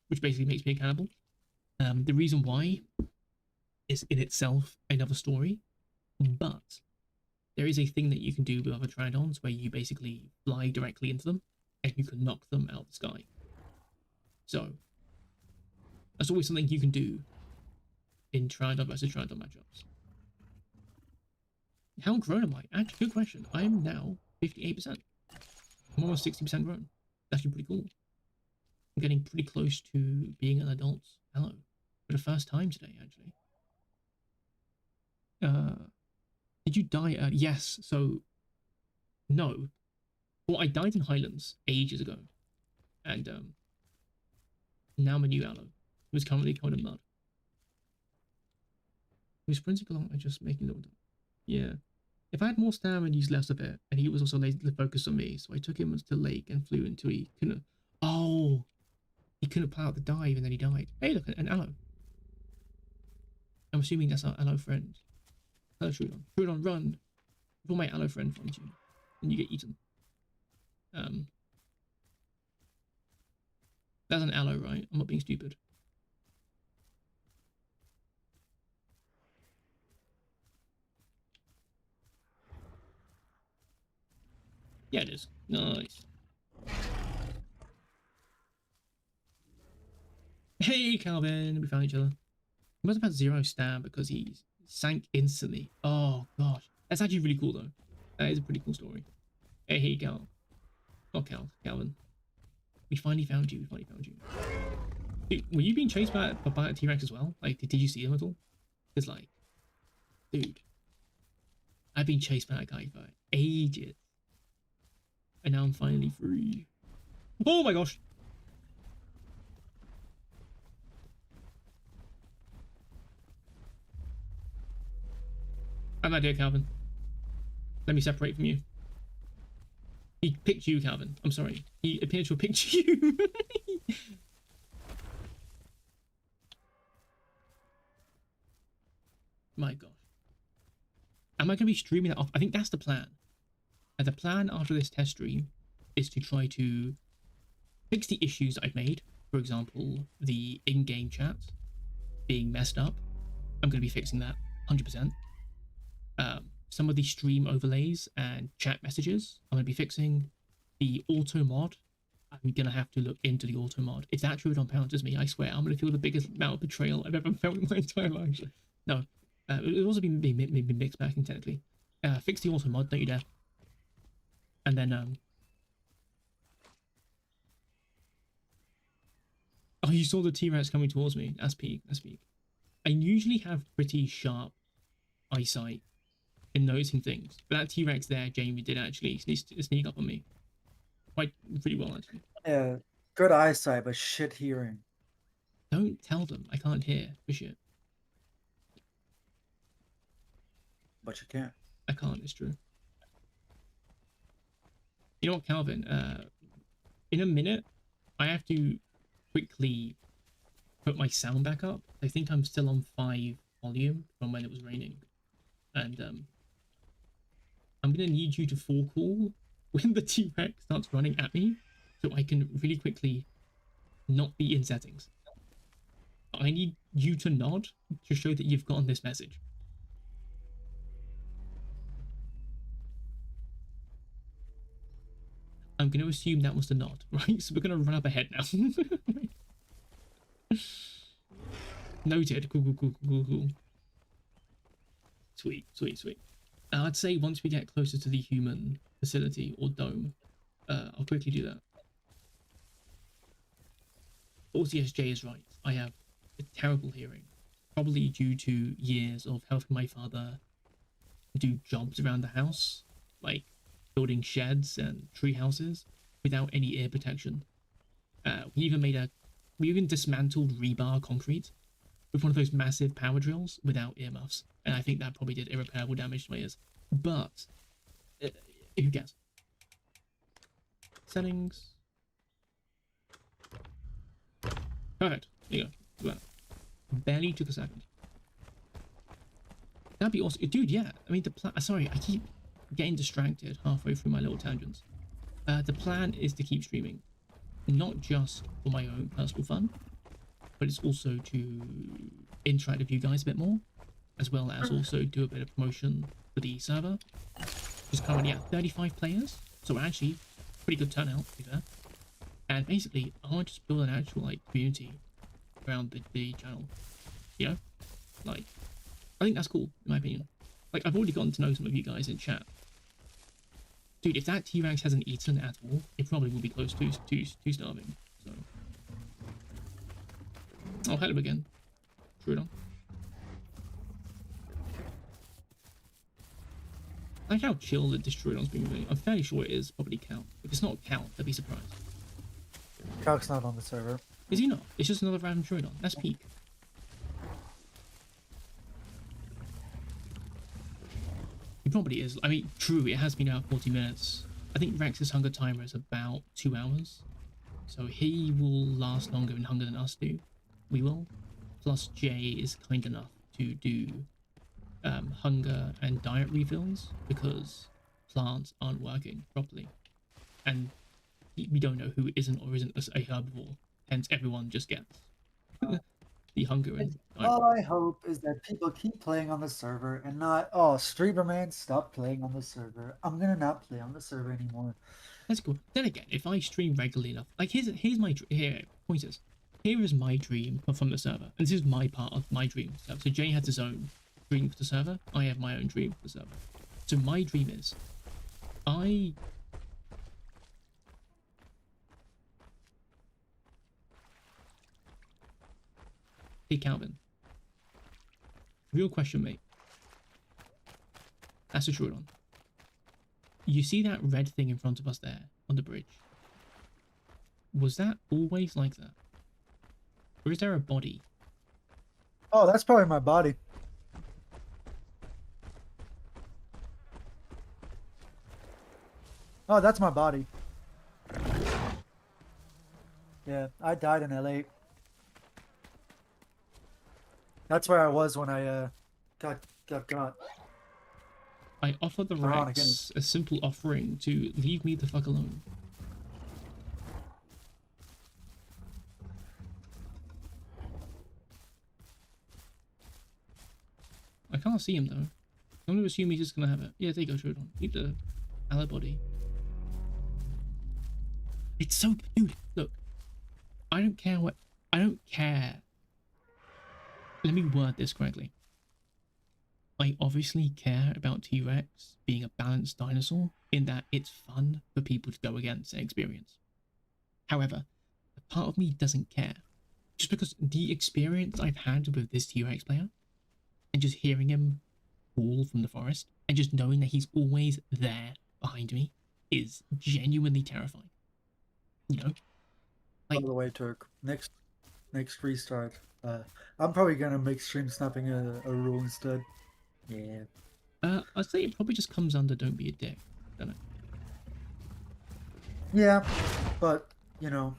[SPEAKER 1] which basically makes me a cannibal. The reason why is in itself another story, but there is a thing that you can do with other Trandons where you basically fly directly into them and you can knock them out of the sky. So that's always something you can do in Trandon versus Trandon matchups. How grown am I? Actually, good question. I am now 58%. I'm almost 60% grown. That's actually pretty cool. I'm getting pretty close to being an adult Allo for the first time today, actually. Did you die early? Yes. So, no. Well, I died in Highlands ages ago. And now I'm a new Allo, who's currently covered in mud. Who's sprinting along and just making little. Yeah. If I had more stamina and used less of it, and he was also lazy to focus on me, so I took him to the lake and flew until he couldn't. Oh! He couldn't plow out the dive and then he died. Hey, look, an Allo. I'm assuming that's our Allo friend. Hello, Trudon. Trudon, run! Before my Allo friend finds you, and you get eaten. That's an Allo, right? I'm not being stupid. Yeah, it is. Nice. Hey, Calvin. We found each other. He must have had 0 stam because he sank instantly. Oh, gosh. That's actually really cool, though. That is a pretty cool story. Hey, Cal. Not Cal. Calvin. We finally found you. We finally found you. Dude, were you being chased by a T-Rex as well? Like, did you see him at all? Because, like, dude, I've been chased by that guy for ages. And now I'm finally free. Oh my gosh. I'm not here, Calvin. Let me separate from you. He picked you, Calvin. I'm sorry. He appeared to have picked you. My gosh. Am I going to be streaming that off? I think that's the plan. And the plan after this test stream is to try to fix the issues that I've made. For example, the in-game chat being messed up. I'm going to be fixing that 100%. Some of the stream overlays and chat messages I'm going to be fixing. The auto mod, I'm going to have to look into the auto mod. If that Trudon pouncers me, I swear I'm going to feel the biggest amount of betrayal I've ever felt in my entire life. No, it also been mixed back in technically. Fix the auto mod, don't you dare. And then oh, you saw the T-Rex coming towards me. That's peak. That's peak. I usually have pretty sharp eyesight in noticing things, but that T-Rex there, Jamie, did actually sneak up on me quite pretty well, actually.
[SPEAKER 2] Yeah, good eyesight, but shit hearing.
[SPEAKER 1] Don't tell them I can't hear for shit.
[SPEAKER 2] But you can't.
[SPEAKER 1] I can't. It's true. You know what, Calvin? In a minute, I have to quickly put my sound back up. I think I'm still on 5 volume from when it was raining, and I'm gonna need you to fall call when the T-Rex starts running at me, so I can really quickly not be in settings. I need you to nod to show that you've gotten this message. I'm going to assume that was the nod, right? So we're going to run up ahead now. Noted. Cool. Sweet. I'd say once we get closer to the human facility or dome, I'll quickly do that. OCSJ is right. I have a terrible hearing, probably due to years of helping my father do jobs around the house, like building sheds and tree houses without any ear protection. We even dismantled rebar concrete with one of those massive power drills without earmuffs, and I think that probably did irreparable damage to my ears. But who cares? Settings. Perfect. There you go. Barely took a second. That'd be awesome, dude. Yeah, I mean sorry, I keep getting distracted halfway through my little tangents. The plan is to keep streaming, not just for my own personal fun, but it's also to interact with you guys a bit more, as well as also do a bit of promotion for the server, which is currently at 35 players, so actually pretty good turnout to be fair. And basically, I want to just build an actual like community around the channel, you know? Like, I think that's cool, in my opinion. Like, I've already gotten to know some of you guys in chat. Dude, if that T-Rex hasn't eaten at all, it probably will be close to starving, so... Oh, hello again. Trudon. I like how chill the Trudon's been moving. I'm fairly sure it is probably Count. If it's not Count, I'd be surprised.
[SPEAKER 2] Calc's not on the server.
[SPEAKER 1] Is he not? It's just another random Trudon. That's peak. He probably is. I mean, true, it has been out 40 minutes. I think Rex's hunger timer is about 2 hours. So he will last longer in hunger than us do. We will. Plus Jay is kind enough to do hunger and diet refills because plants aren't working properly. And we don't know who isn't or isn't a herbivore. Hence everyone just gets the hunger and diet.
[SPEAKER 2] All I hope is that people keep playing on the server and not, oh, streamer man, stop playing on the server. I'm gonna not play on the server anymore.
[SPEAKER 1] That's cool. Then again, if I stream regularly enough, like here's my here pointers. Here is my dream from the server, and this is my part of my dream. So Jay has his own dream for the server. I have my own dream for the server. So my dream is, Hey Calvin. Real question, mate. That's a Trudon. You see that red thing in front of us there on the bridge? Was that always like that? Or is there a body?
[SPEAKER 2] Oh, that's probably my body. Oh, that's my body. Yeah, I died in LA. That's where I was when I got.
[SPEAKER 1] I offer the Rex a simple offering to leave me the fuck alone. I can't see him though. I'm going to assume he's just going to have it. Yeah, there you go, Trudon. Keep the Allo body. It's so... Dude, look. I don't care what... I don't care. Let me word this correctly. I obviously care about T-Rex being a balanced dinosaur in that it's fun for people to go against and experience. However, a part of me doesn't care. Just because the experience I've had with this T-Rex player and just hearing him fall from the forest and just knowing that he's always there behind me is genuinely terrifying. You know?
[SPEAKER 2] Like, by the way, Turk, next restart, I'm probably gonna make stream snapping a rule instead. Yeah.
[SPEAKER 1] I'd say it probably just comes under don't be a dick, don't it?
[SPEAKER 2] Yeah, but, you know,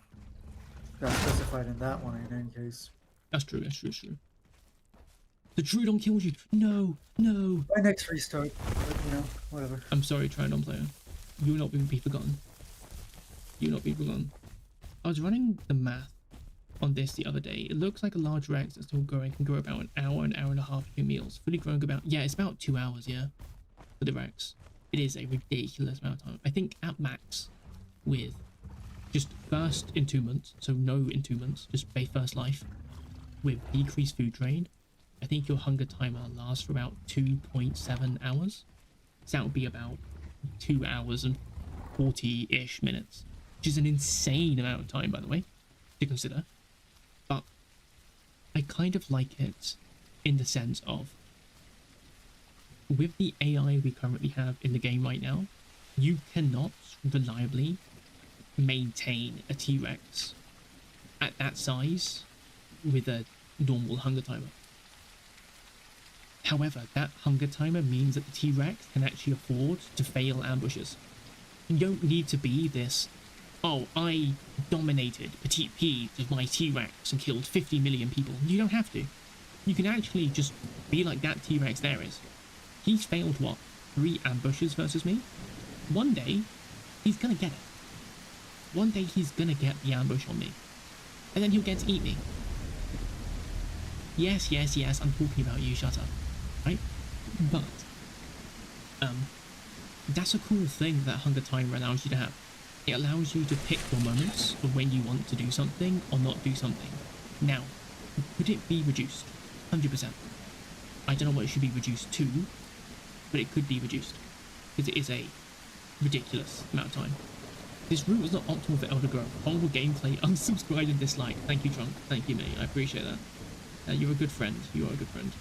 [SPEAKER 2] got specified in that one in any case.
[SPEAKER 1] That's true, that's true, that's true. The Trudon kills you! No, no!
[SPEAKER 2] My next restart, but, you know, whatever.
[SPEAKER 1] I'm sorry, Trudon player. You will not be forgotten. You will not be forgotten. I was running the math on this the other day. It looks like a large Rex that's still growing can grow about an hour and a half between meals. Fully growing about, yeah, it's about 2 hours, yeah, for the Rex. It is a ridiculous amount of time. I think at max, with just first entombment, so no entombments, just first life, with decreased food drain, I think your hunger timer lasts for about 2.7 hours. So that would be about 2 hours and 40-ish minutes, which is an insane amount of time, by the way, to consider. But I kind of like it in the sense of, with the AI we currently have in the game right now, you cannot reliably maintain a T-Rex at that size with a normal hunger timer. However, that hunger timer means that the T-Rex can actually afford to fail ambushes. You don't need to be this, oh, I dominated Petite P with my T-Rex and killed 50 million people. You don't have to. You can actually just be like that T-Rex there is. He's failed what? 3 ambushes versus me, one day he's gonna get it. One day he's gonna get the ambush on me, and then he'll get to eat me. Yes, yes, yes, I'm talking about you, shut up. Right? But, that's a cool thing that Hunger Timer allows you to have. It allows you to pick your moments of when you want to do something or not do something. Now, could it be reduced? 100%. I don't know what it should be reduced to, but it could be reduced. Because it is a ridiculous amount of time. This route is not optimal for Elder Growth. Horrible gameplay, unsubscribe and dislike. Thank you, Trunk. Thank you, mate. I appreciate that. You're a good friend. You are a good friend.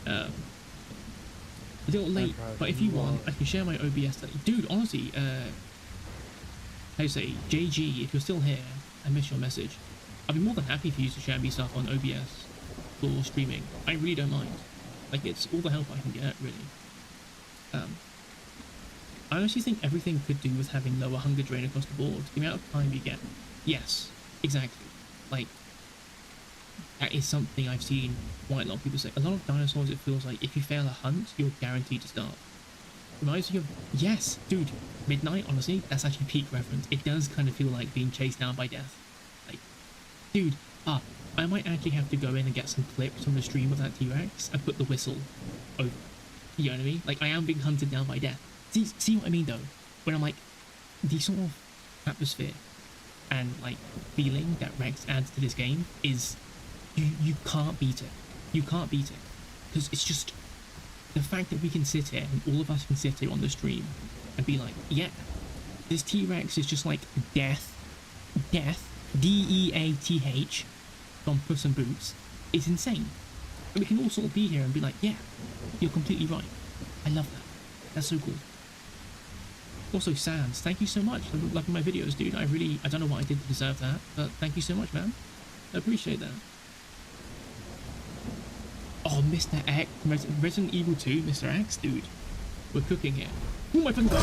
[SPEAKER 1] A little late, but if you want, I can share my OBS study. Dude, honestly, how you say, JG, if you're still here, I miss your message. I'd be more than happy for you to share me stuff on OBS for streaming. I really don't mind. Like, it's all the help I can get, really. I honestly think everything could do with having lower hunger drain across the board. The amount of time you get. Yes, exactly. Like, that is something I've seen quite a lot of people say. A lot of dinosaurs, it feels like if you fail a hunt, you're guaranteed to start. Reminds me of, yes, dude, Midnight, honestly, that's actually peak reference. It does kind of feel like being chased down by death. Like, dude, I might actually have to go in and get some clips from the stream of that T-Rex and put the whistle over. You know what I mean? Like, I am being hunted down by death. See what I mean, though? When I'm like, the sort of atmosphere and, like, feeling that Rex adds to this game is, you can't beat it. You can't beat it. Because it's just, the fact that we can sit here, and all of us can sit here on the stream, and be like, yeah, this T-Rex is just like death, D-E-A-T-H, from Puss in Boots, is insane. And we can all sort of be here and be like, yeah, you're completely right. I love that. That's so cool. Also, Sans, thank you so much for loving my videos, dude. I don't know what I did to deserve that, but thank you so much, man. I appreciate that. Oh, Mr. X, Resident Evil 2, Mr. X, dude. We're cooking here. Oh my fucking god!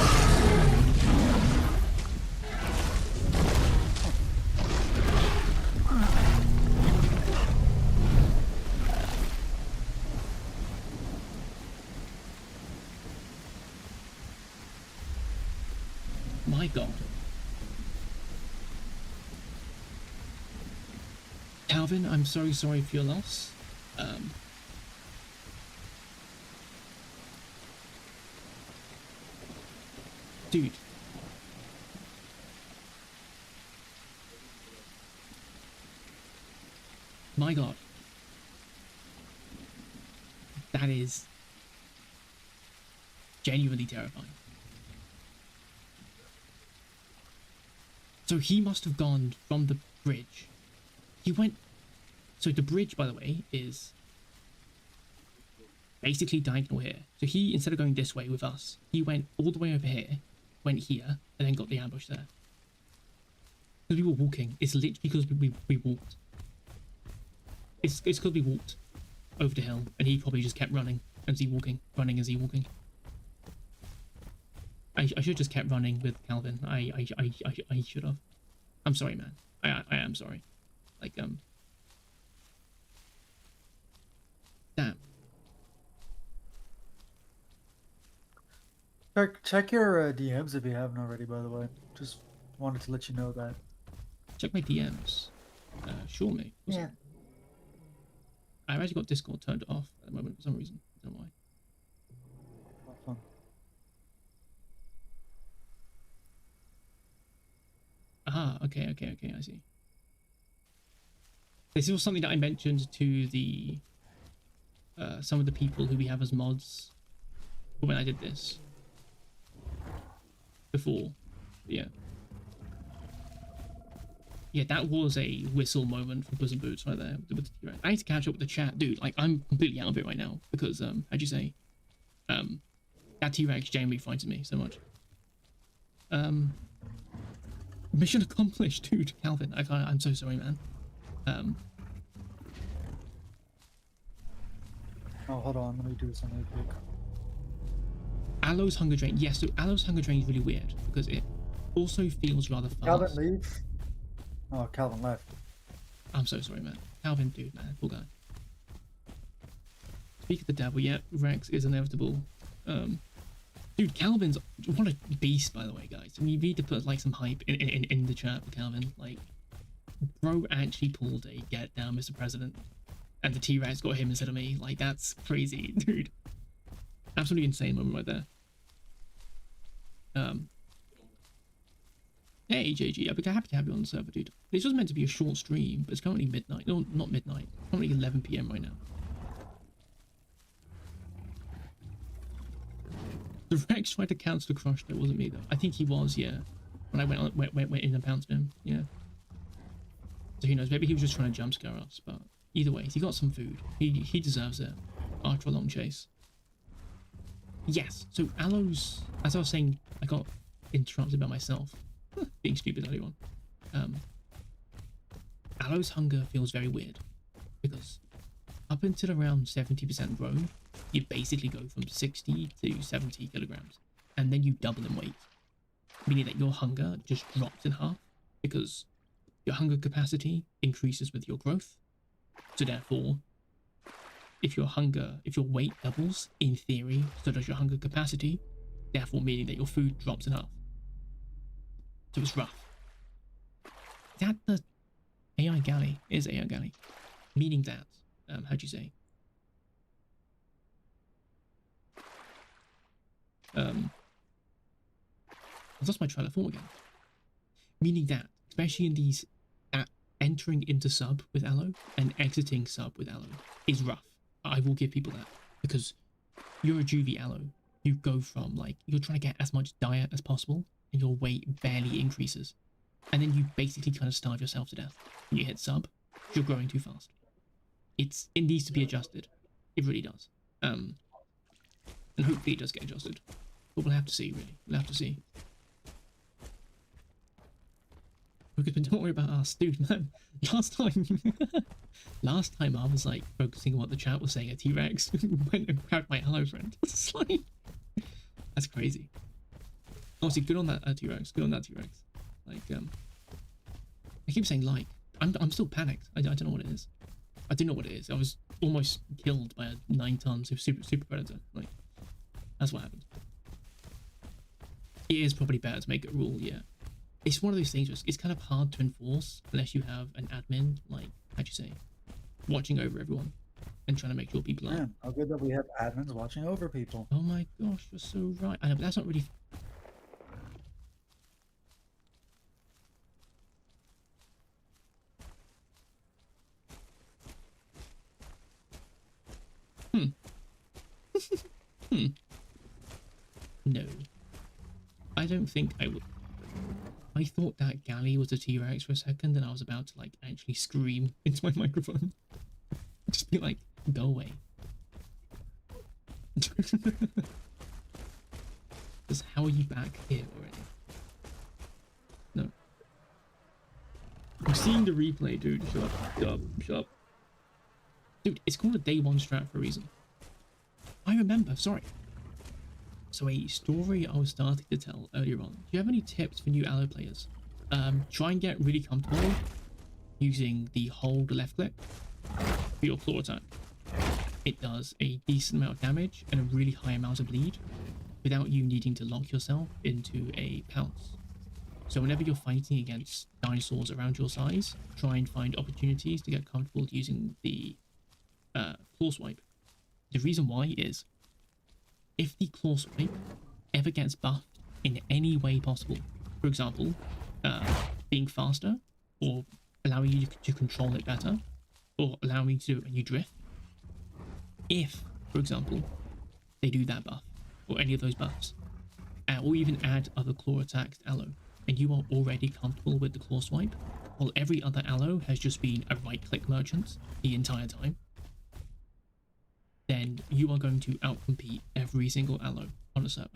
[SPEAKER 1] My god. Calvin, I'm so sorry for your loss. Dude. My god. That is genuinely terrifying. So he must have gone from the bridge. He went... So the bridge, by the way, is basically diagonal here. So he, instead of going this way with us, he went all the way over here, went here, and then got the ambush there. Because we were walking. It's literally because we walked. It's because we walked over the hill, and he probably just kept running as he walking, running as he walking. I should have just kept running with Calvin. I should have. I'm sorry, man. I am sorry. Like, damn.
[SPEAKER 2] Check your DMs if you haven't already, by the way. Just wanted to let you know that.
[SPEAKER 1] Check my DMs. Sure, mate.
[SPEAKER 2] Yeah.
[SPEAKER 1] I've actually got Discord turned off at the moment for some reason. I don't know why.
[SPEAKER 2] Not fun.
[SPEAKER 1] Aha, okay, I see. This was something that I mentioned to the some of the people who we have as mods when I did this before. Yeah, that was a whistle moment for Puss in Boots right there. I need to catch up with the chat, dude. Like, I'm completely out of it right now because how'd you say, that T-Rex genuinely frightens me so much. Mission accomplished, dude. Calvin, I'm so sorry, man.
[SPEAKER 2] Oh, hold on. Let me do something quick.
[SPEAKER 1] Allo's hunger drain. Yes, so Allo's hunger drain is really weird because it also feels rather fast.
[SPEAKER 2] Calvin, leave. Oh, Calvin left.
[SPEAKER 1] I'm so sorry, man. Calvin, dude, man. Poor guy. Speak of the devil, yeah, Rex is inevitable. Dude, Calvin's what a beast, by the way, guys. We need to put like some hype in the chat for Calvin. Like, bro actually pulled a get down, Mr. President, and the T-Rex got him instead of me. Like, that's crazy, dude. Absolutely insane moment right there. Hey JG, I'd be happy to have you on the server, dude. This was meant to be a short stream, but it's currently midnight. No, not midnight. Currently 11 PM right now. The Rex tried to cancel the crush. That wasn't me though. I think he was, yeah. When I went in and pounced him, yeah. So who knows? Maybe he was just trying to jump scare us. But either way, he got some food. He deserves it after a long chase. Yes. So Allo's, as I was saying, I got interrupted by myself being stupid earlier on. Allo's hunger feels very weird because up until around 70% grown, you basically go from 60 to 70 kilograms, and then you double in weight, meaning that your hunger just drops in half because your hunger capacity increases with your growth. So therefore, if your weight doubles, in theory, so does your hunger capacity, therefore meaning that your food drops in half. So it's rough. Is that the AI galley? It is AI galley. Meaning that, how'd you say? I've lost my trail of thought again. Meaning that, especially in these, entering into sub with Allo and exiting sub with Allo is rough. I will give people that, because you're a juvie Allo. You go from, like, you're trying to get as much diet as possible, and your weight barely increases. And then you basically kind of starve yourself to death. When you hit sub, you're growing too fast. It needs to be adjusted. It really does. And hopefully it does get adjusted. But we'll have to see, really. We'll have to see. But don't worry about us. Dude, man, last time I was, like, focusing on what the chat was saying, a T-Rex went and grabbed my Allo friend. It's like, that's crazy. Honestly, good on that T-Rex. Good on that T-Rex. Like, I keep saying like. I'm still panicked. I don't know what it is. I don't know what it is. I was almost killed by a 9-ton super predator. Like, that's what happened. It is probably better to make it a rule, yeah. It's one of those things where it's kind of hard to enforce unless you have an admin, like, how'd you say, watching over everyone and trying to make sure people are.
[SPEAKER 2] Man, how good that we have admins watching over people.
[SPEAKER 1] Oh my gosh, you're so right. I know, but that's not really. No. I don't think I would. I thought that galley was a T-Rex for a second, and I was about to, like, actually scream into my microphone. Just be like, go away. Just, how are you back here already? No. I'm seeing the replay, dude. Shut up. Shut up. Shut up. Dude, it's called a day one strat for a reason. I remember, sorry. So a story I was starting to tell earlier on. Do you have any tips for new Allo players? Try and get really comfortable using the hold left click for your claw attack. It does a decent amount of damage and a really high amount of bleed without you needing to lock yourself into a pounce. So whenever you're fighting against dinosaurs around your size, try and find opportunities to get comfortable using the claw swipe. The reason why is, if the claw swipe ever gets buffed in any way possible, for example, being faster, or allowing you to control it better, or allowing you to do it when you drift, if, for example, they do that buff, or any of those buffs, or even add other claw attacks to Allo, and you are already comfortable with the claw swipe, while every other Allo has just been a right-click merchant the entire time, then you are going to outcompete every single Allo on a server.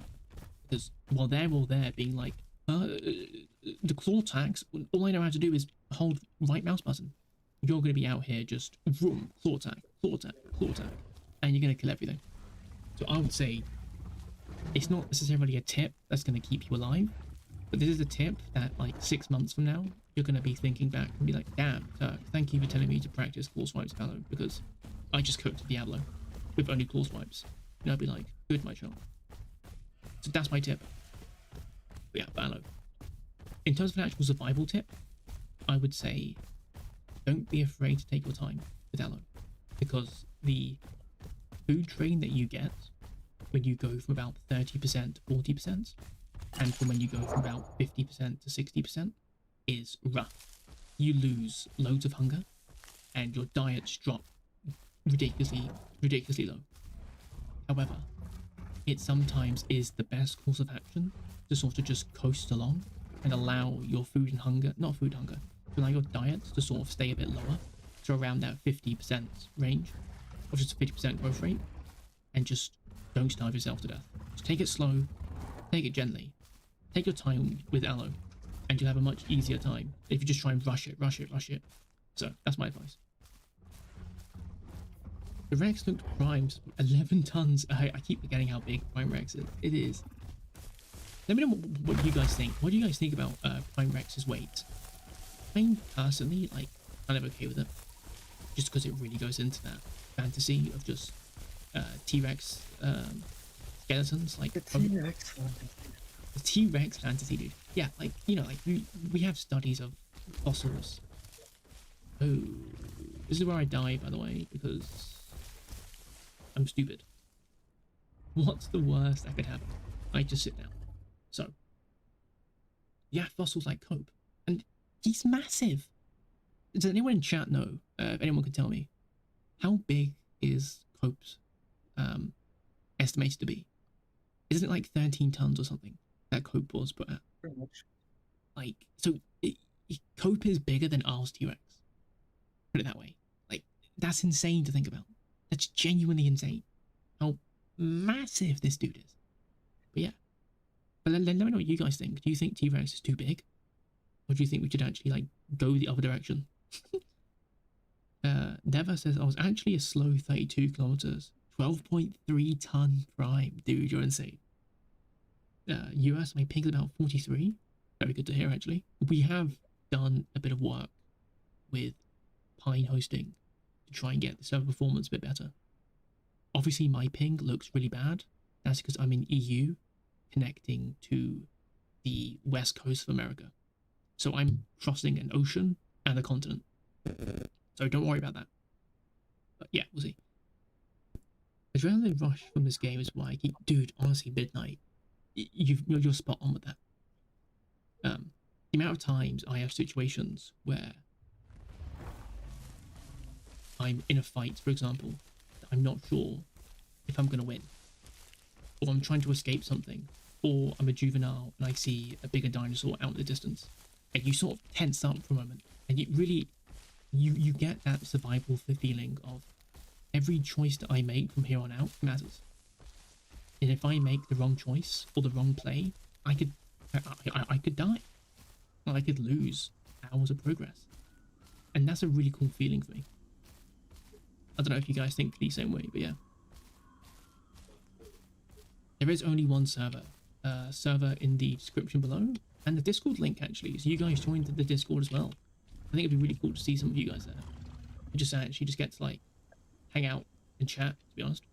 [SPEAKER 1] Because while they're all there being like, the claw attacks, all I know how to do is hold right mouse button. You're going to be out here just, vroom, claw attack, claw attack, claw attack, and you're going to kill everything. So I would say, it's not necessarily a tip that's going to keep you alive, but this is a tip that, like, 6 months from now, you're going to be thinking back and be like, damn, thank you for telling me to practice claw swipes Allo, because I just cooked Diablo with only claw swipes. And I'd be like, good, my child, So that's my tip. But yeah, Allo. In terms of an actual survival tip, I would say don't be afraid to take your time with Allo, because the food train that you get when you go from about 30% to 40%, and from when you go from about 50% to 60%, is rough. You lose loads of hunger, and your diets drop ridiculously low. However, it sometimes is the best course of action to sort of just coast along and allow your food and hunger, not food hunger, to allow your diet to sort of stay a bit lower, to around that 50% range, or just a 50% growth rate, and just don't starve yourself to death. Just take it slow, take it gently, take your time with Allo, and you'll have a much easier time if you just try and rush it. So that's my advice. The Rex looked primed, 11 tons. I keep forgetting how big Prime Rex is. It is. Let me know what you guys think. What do you guys think about Prime Rex's weight? I'm personally, like, kind of okay with it. Just because it really goes into that fantasy of just T-Rex skeletons. Like,
[SPEAKER 2] The T-Rex one.
[SPEAKER 1] the T-Rex fantasy, dude. Yeah, like, you know, like, we have studies of fossils. Oh, this is where I die, by the way, because I'm stupid. What's the worst that could happen? I just sit down. So, yeah, fossils like Cope. And he's massive. Does anyone in chat know, if anyone can tell me, how big is Cope's estimated to be? Isn't it like 13 tons or something that Cope was put at?
[SPEAKER 2] Pretty much.
[SPEAKER 1] Like, so Cope is bigger than R's T-Rex. Put it that way. Like, that's insane to think about. That's genuinely insane. How massive this dude is. But yeah. But let me know what you guys think. Do you think T-Rex is too big? Or do you think we should actually, like, go the other direction? Never says, I was actually a slow 32 kilometers. 12.3 ton prime. Dude, you're insane. US, my ping is about 43. Very good to hear, actually. We have done a bit of work with Pine hosting to try and get the server performance a bit better. Obviously, my ping looks really bad. That's because I'm in EU, connecting to the west coast of America. So I'm crossing an ocean and a continent. So don't worry about that. But yeah, we'll see. Adrenaline rush from this game is why I keep... Dude, honestly, Midnight, you're spot on with that. The amount of times I have situations where I'm in a fight, for example, I'm not sure if I'm going to win, or I'm trying to escape something, or I'm a juvenile and I see a bigger dinosaur out in the distance, and you sort of tense up for a moment, and you really, you get that survival feeling of every choice that I make from here on out matters. And if I make the wrong choice or the wrong play, I could die. Or I could lose hours of progress. And that's a really cool feeling for me. I don't know if you guys think the same way, but yeah. There is only one server. Server in the description below. And the Discord link, actually. So you guys joined the Discord as well. I think it'd be really cool to see some of you guys there. You just actually just get to, like, hang out and chat, to be honest.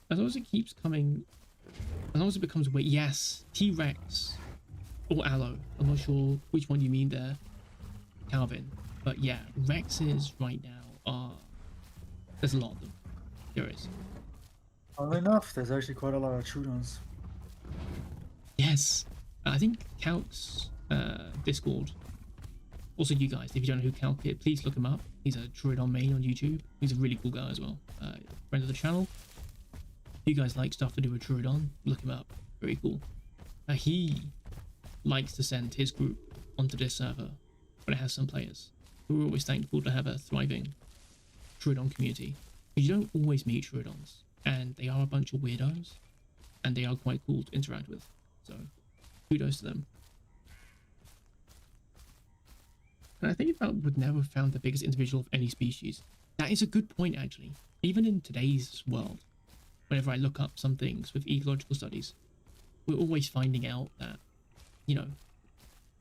[SPEAKER 1] As long as it keeps coming, as long as it becomes weight, yes, T-Rex or Allo. I'm not sure which one you mean there, Calvin. But yeah, Rexes right now are, there's a lot of them. There is.
[SPEAKER 2] Oddly enough, there's actually quite a lot of Trudons.
[SPEAKER 1] Yes. I think Calc's Discord. Also, you guys, if you don't know who Calc is, please look him up. He's a Troodon main on YouTube. He's a really cool guy as well. Friend of the channel. If you guys like stuff to do with Troodon, look him up. Very cool. He likes to send his group onto this server when it has some players. We're always thankful to have a thriving Troodon community. You don't always meet Troodons, and they are a bunch of weirdos, and they are quite cool to interact with. So, kudos to them. And I think if I would never have found the biggest individual of any species. That is a good point, actually. Even in today's world, whenever I look up some things with ecological studies, we're always finding out that, you know,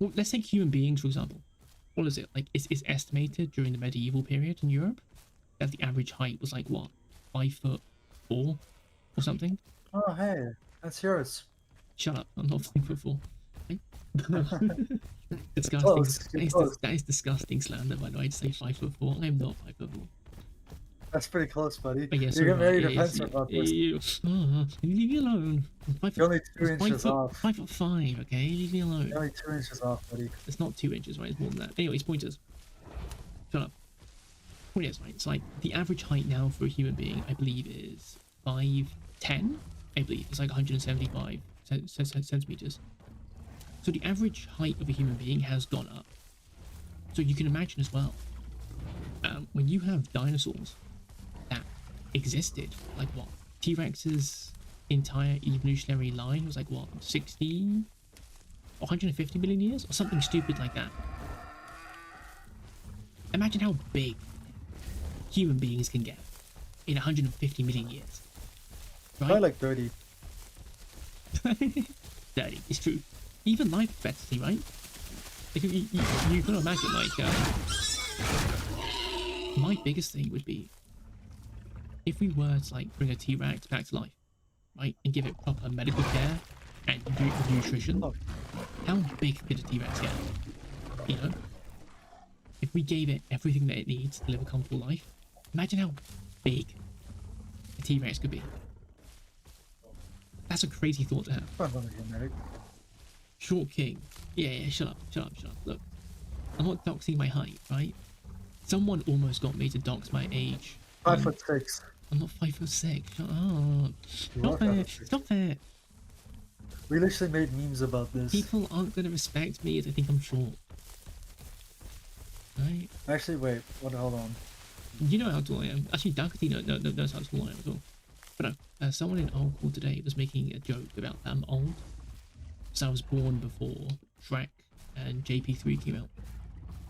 [SPEAKER 1] well, let's take human beings, for example. What is it? Like, it's estimated during the medieval period in Europe that the average height was like, what, 5 foot 4 or something.
[SPEAKER 2] Oh, hey, that's yours.
[SPEAKER 1] Shut up! I'm not 5'4". Right? Disgusting.
[SPEAKER 2] Close, you're close.
[SPEAKER 1] That is disgusting slander, by the way, to say 5'4". I am not 5'4".
[SPEAKER 2] That's pretty close, buddy.
[SPEAKER 1] But yeah,
[SPEAKER 2] You're
[SPEAKER 1] so
[SPEAKER 2] getting
[SPEAKER 1] right,
[SPEAKER 2] very
[SPEAKER 1] it is.
[SPEAKER 2] defensive about this.
[SPEAKER 1] Leave me alone. I'm
[SPEAKER 2] You're only 2 inches off.
[SPEAKER 1] 5'5". Okay, leave me alone.
[SPEAKER 2] You're only 2 inches off, buddy.
[SPEAKER 1] It's not 2 inches, right? It's more than that. Anyways, pointers. Shut up. Point is, right? It's like the average height now for a human being, I believe, is 5'10". I believe it's like 175 centimeters. So the average height of a human being has gone up. So you can imagine as well, when you have dinosaurs that existed, like what? T-Rex's entire evolutionary line was like what? 60? 150 million years? Or something stupid like that. Imagine how big human beings can get in 150 million years. Right?
[SPEAKER 2] Probably like 30.
[SPEAKER 1] 30, it's true. Even life expectancy, right? Like, you can imagine, like, my biggest thing would be if we were to, like, bring a T-Rex back to life, right? And give it proper medical care and nutrition. How big could a T-Rex get? You know? If we gave it everything that it needs to live a comfortable life, imagine how big a T-Rex could be. That's a crazy thought to have. Short king. Yeah, shut up. Look, I'm not doxing my height, right? Someone almost got me to dox my age.
[SPEAKER 2] 5'6".
[SPEAKER 1] I'm not 5'6". Shut up. Stop it.
[SPEAKER 2] We literally made memes about this.
[SPEAKER 1] People aren't going to respect me if they think I'm short. Right?
[SPEAKER 2] Actually, wait. Hold on.
[SPEAKER 1] You know how tall I am. Actually, Duckity knows how tall I am as well. But no, someone in our call today was making a joke about I'm old. So I was born before Shrek and JP3 came out.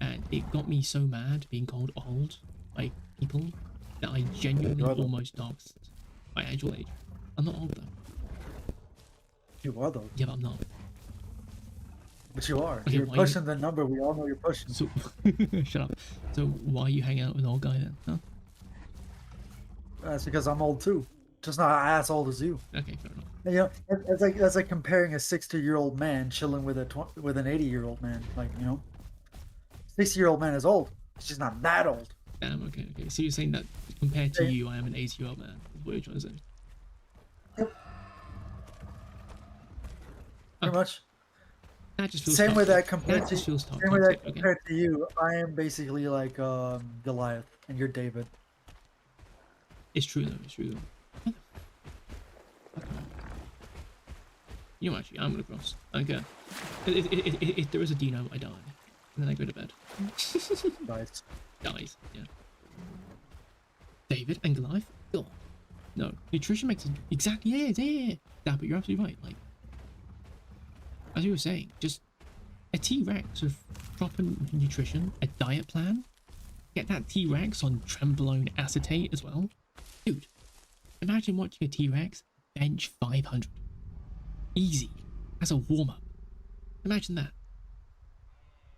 [SPEAKER 1] And it got me so mad being called old by people that I genuinely almost doxed my actual age. I'm not old though.
[SPEAKER 2] You are though.
[SPEAKER 1] Yeah, but I'm not.
[SPEAKER 2] But you are.
[SPEAKER 1] Okay,
[SPEAKER 2] You're pushing the number we all know you're pushing.
[SPEAKER 1] So, shut up. So why are you hanging out with an old guy then? Huh?
[SPEAKER 2] That's because I'm old too. Just not as old as you.
[SPEAKER 1] Okay, fair enough.
[SPEAKER 2] You know, that's like comparing a 60-year-old man chilling with an 80-year-old man. Like, you know, 60-year-old man is old. He's just not that old.
[SPEAKER 1] Damn. Okay. So you're saying that compared to you, I am an 80-year-old man. Is what you're trying to say?
[SPEAKER 2] Yep. Pretty much.
[SPEAKER 1] That just feels
[SPEAKER 2] Same
[SPEAKER 1] toxic.
[SPEAKER 2] way that compared
[SPEAKER 1] That just feels toxic.
[SPEAKER 2] same way that
[SPEAKER 1] Okay.
[SPEAKER 2] compared to you, I am basically like Goliath, and you're David.
[SPEAKER 1] It's true though. It's true though. Okay. You know, actually, I'm gonna cross. Okay. If there is a Dino, I die, and then I go to bed.
[SPEAKER 2] Nice.
[SPEAKER 1] Dies. Yeah. David and Goliath. God. No. Nutrition makes it exactly. Yeah. But you're absolutely right. Like, as you were saying, just a T-Rex with proper nutrition, a diet plan. Get that T-Rex on Trembolone acetate as well. Dude, imagine watching a T-Rex bench 500. Easy. As a warm-up. Imagine that.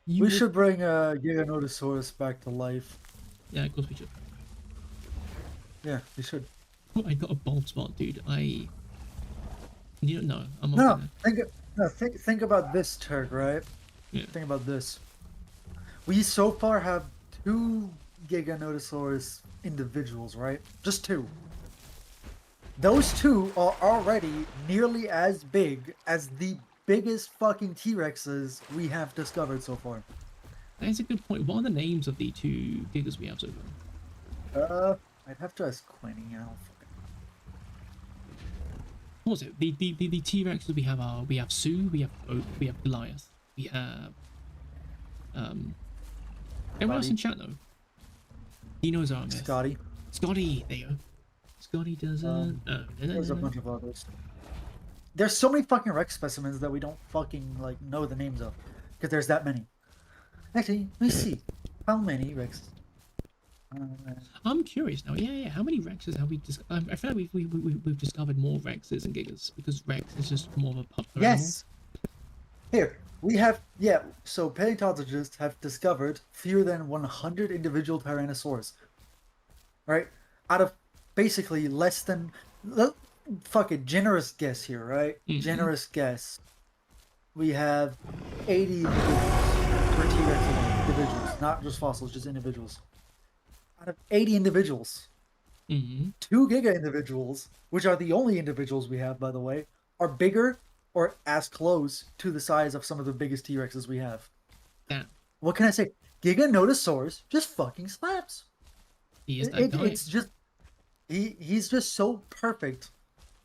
[SPEAKER 2] We should bring Giganotosaurus back to life.
[SPEAKER 1] Yeah, of course we should.
[SPEAKER 2] Yeah, we should.
[SPEAKER 1] Oh, I got a bald spot, dude. You don't know. I'm not
[SPEAKER 2] No, think about this, Turk, right?
[SPEAKER 1] Yeah.
[SPEAKER 2] Think about this. We so far have 2 Giganotosaurus individuals, right? Just 2. Those 2 are already nearly as big as the biggest fucking T-Rexes we have discovered so far.
[SPEAKER 1] That is a good point. What are the names of the 2 gigas we have so far?
[SPEAKER 2] I'd have to ask Quinny now.
[SPEAKER 1] What was it? The T-Rexes we have Sue, we have Goliath, we have everyone else in chat though. Dino's our myth. Scotty, there you go. Scotty doesn't.
[SPEAKER 2] There's a bunch of others. There's so many fucking Rex specimens that we don't fucking like know the names of, because there's that many. Actually, let me see how many Rexes.
[SPEAKER 1] I'm curious now. Yeah. How many Rexes have we discovered? I feel like we've discovered more Rexes and Gigas because Rex is just more of a popular
[SPEAKER 2] Yes. Here we have So paleontologists have discovered fewer than 100 individual Tyrannosaurs. Right, out of basically less than Look, fuck it, generous guess here, right?
[SPEAKER 1] Mm-hmm.
[SPEAKER 2] Generous guess. We have 80 individuals for T-Rex alone. Individuals, not just fossils, just individuals. Out of 80 individuals,
[SPEAKER 1] Mm-hmm.
[SPEAKER 2] 2 giga individuals, which are the only individuals we have, by the way, are bigger or as close to the size of some of the biggest T-Rexes we have.
[SPEAKER 1] Damn.
[SPEAKER 2] What can I say? Giganotosaurus just fucking slaps.
[SPEAKER 1] He is that guy.
[SPEAKER 2] It's just he's just so perfect.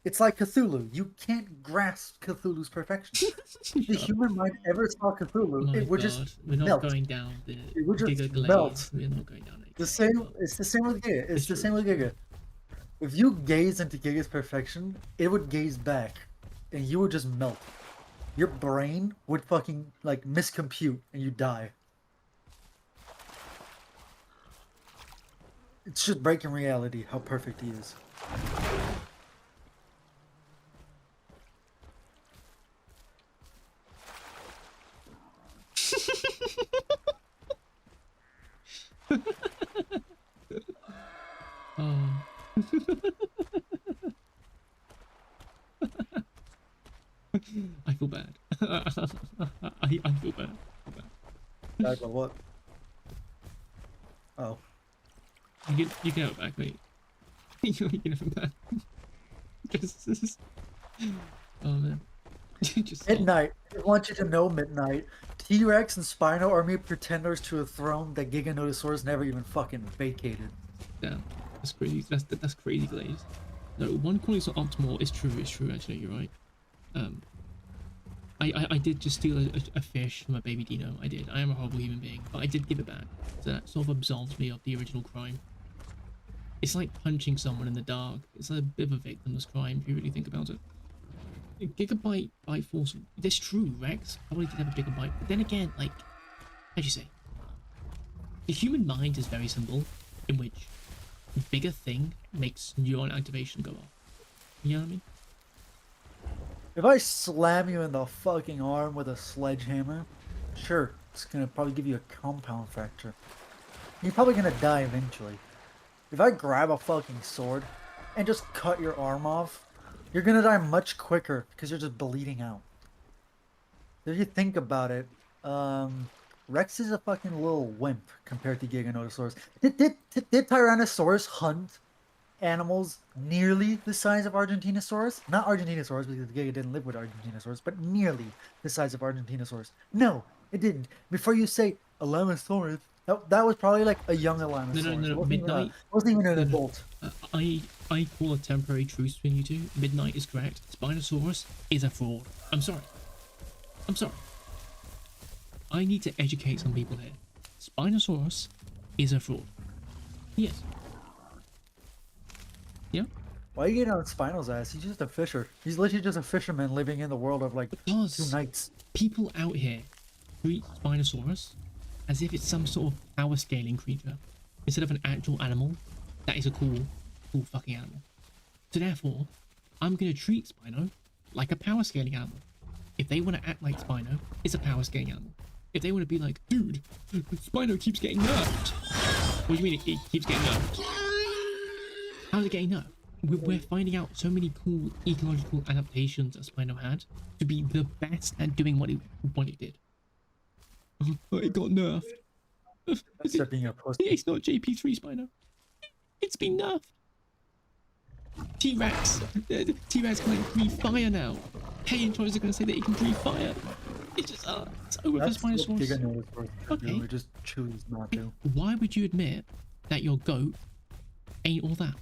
[SPEAKER 2] It's like Cthulhu. You can't grasp Cthulhu's perfection. If the
[SPEAKER 1] Shut up.
[SPEAKER 2] human mind ever saw Cthulhu,
[SPEAKER 1] My
[SPEAKER 2] it would just
[SPEAKER 1] God, we're not
[SPEAKER 2] melt.
[SPEAKER 1] going down the
[SPEAKER 2] It would just
[SPEAKER 1] Giga Glade.
[SPEAKER 2] melt.
[SPEAKER 1] We're not going down that
[SPEAKER 2] The
[SPEAKER 1] Glade.
[SPEAKER 2] same.
[SPEAKER 1] But
[SPEAKER 2] It's the same with Giga. It's
[SPEAKER 1] it's
[SPEAKER 2] the
[SPEAKER 1] true.
[SPEAKER 2] same
[SPEAKER 1] It's
[SPEAKER 2] with
[SPEAKER 1] true.
[SPEAKER 2] Giga. If you gaze into Giga's perfection, it would gaze back, and you would just melt. Your brain would fucking like miscompute, and you die. It's just breaking reality how perfect he is.
[SPEAKER 1] Oh. I feel bad. I feel bad.
[SPEAKER 2] Back on what? Oh,
[SPEAKER 1] You can have it back, mate. You can have it back. Just, oh man. Just stop.
[SPEAKER 2] Midnight. I want you to know, Midnight. T-Rex and Spino are mere pretenders to a throne that Giganotosaurus never even fucking vacated.
[SPEAKER 1] Damn. That's crazy. That's crazy, Glaze. No, one coin is not optimal. It's true. It's true. Actually, you're right. Um, I did just steal a fish from a baby dino. I did. I am a horrible human being, but I did give it back. So that sort of absolves me of the original crime. It's like punching someone in the dark. It's a bit of a victimless crime if you really think about it. Gigabyte bite force. That's true. Rex probably did have a bigger bite, but then again, like, how'd you say? The human mind is very simple, in which a bigger thing makes neuron activation go off. You know what I mean?
[SPEAKER 2] If I slam you in the fucking arm with a sledgehammer, sure, it's gonna probably give you a compound fracture. You're probably gonna die eventually. If I grab a fucking sword and just cut your arm off, you're gonna die much quicker because you're just bleeding out. If you think about it, Rex is a fucking little wimp compared to Giganotosaurus. Did Tyrannosaurus hunt animals nearly the size of Argentinosaurus? Not Argentinosaurus because Giga didn't live with Argentinosaurus, but nearly the size of Argentinosaurus. No, it didn't. Before you say Alamosaurus, that was probably like a young
[SPEAKER 1] No,
[SPEAKER 2] Alamosaurus. It
[SPEAKER 1] Midnight.
[SPEAKER 2] wasn't even an
[SPEAKER 1] No, no.
[SPEAKER 2] adult.
[SPEAKER 1] I call a temporary truce between you two. Midnight is correct. Spinosaurus is a fraud. I'm sorry. I'm sorry. I need to educate some people here. Spinosaurus is a fraud. Yes. Yeah?
[SPEAKER 2] Why are you getting on Spinal's ass? He's just a fisher. He's literally just a fisherman living in the world of like 2
[SPEAKER 1] Because
[SPEAKER 2] nights.
[SPEAKER 1] people out here treat Spinosaurus as if it's some sort of power scaling creature instead of an actual animal that is a cool fucking animal. So therefore, I'm gonna treat Spino like a power scaling animal. If they want to act like Spino, it's a power scaling animal. If they want to be like, dude, Spino keeps getting nerfed. What do you mean it keeps getting nerfed? How's it getting nerfed? We're finding out so many cool ecological adaptations that Spino had to be the best at doing what it did. But it got nerfed.
[SPEAKER 2] Instead of being a pussy.
[SPEAKER 1] It's not JP3 Spino. It's been nerfed. T-Rex. T-Rex can't breathe fire now. Paleontologists are going to say that it can breathe fire. It's just, it's over for
[SPEAKER 2] That's what
[SPEAKER 1] Spinosaurus.
[SPEAKER 2] Giganotosaurus
[SPEAKER 1] Okay.
[SPEAKER 2] do. It just choose not to.
[SPEAKER 1] Why would you admit that your goat ain't all that?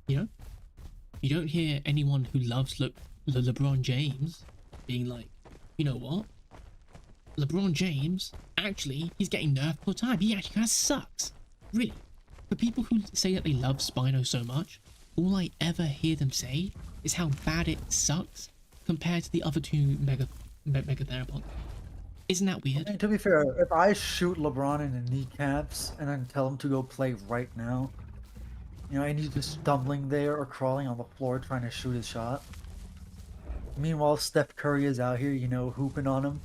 [SPEAKER 1] You know? You don't hear anyone who loves LeBron James being like, you know what? LeBron James, actually, he's getting nerfed all the time. He actually kind of sucks. Really. For people who say that they love Spino so much, all I ever hear them say is how bad it sucks compared to the other two mega theropods. Isn't that weird?
[SPEAKER 2] And to be fair, if I shoot LeBron in the kneecaps and then tell him to go play right now, and he's just stumbling there or crawling on the floor trying to shoot his shot. Meanwhile, Steph Curry is out here, hooping on him.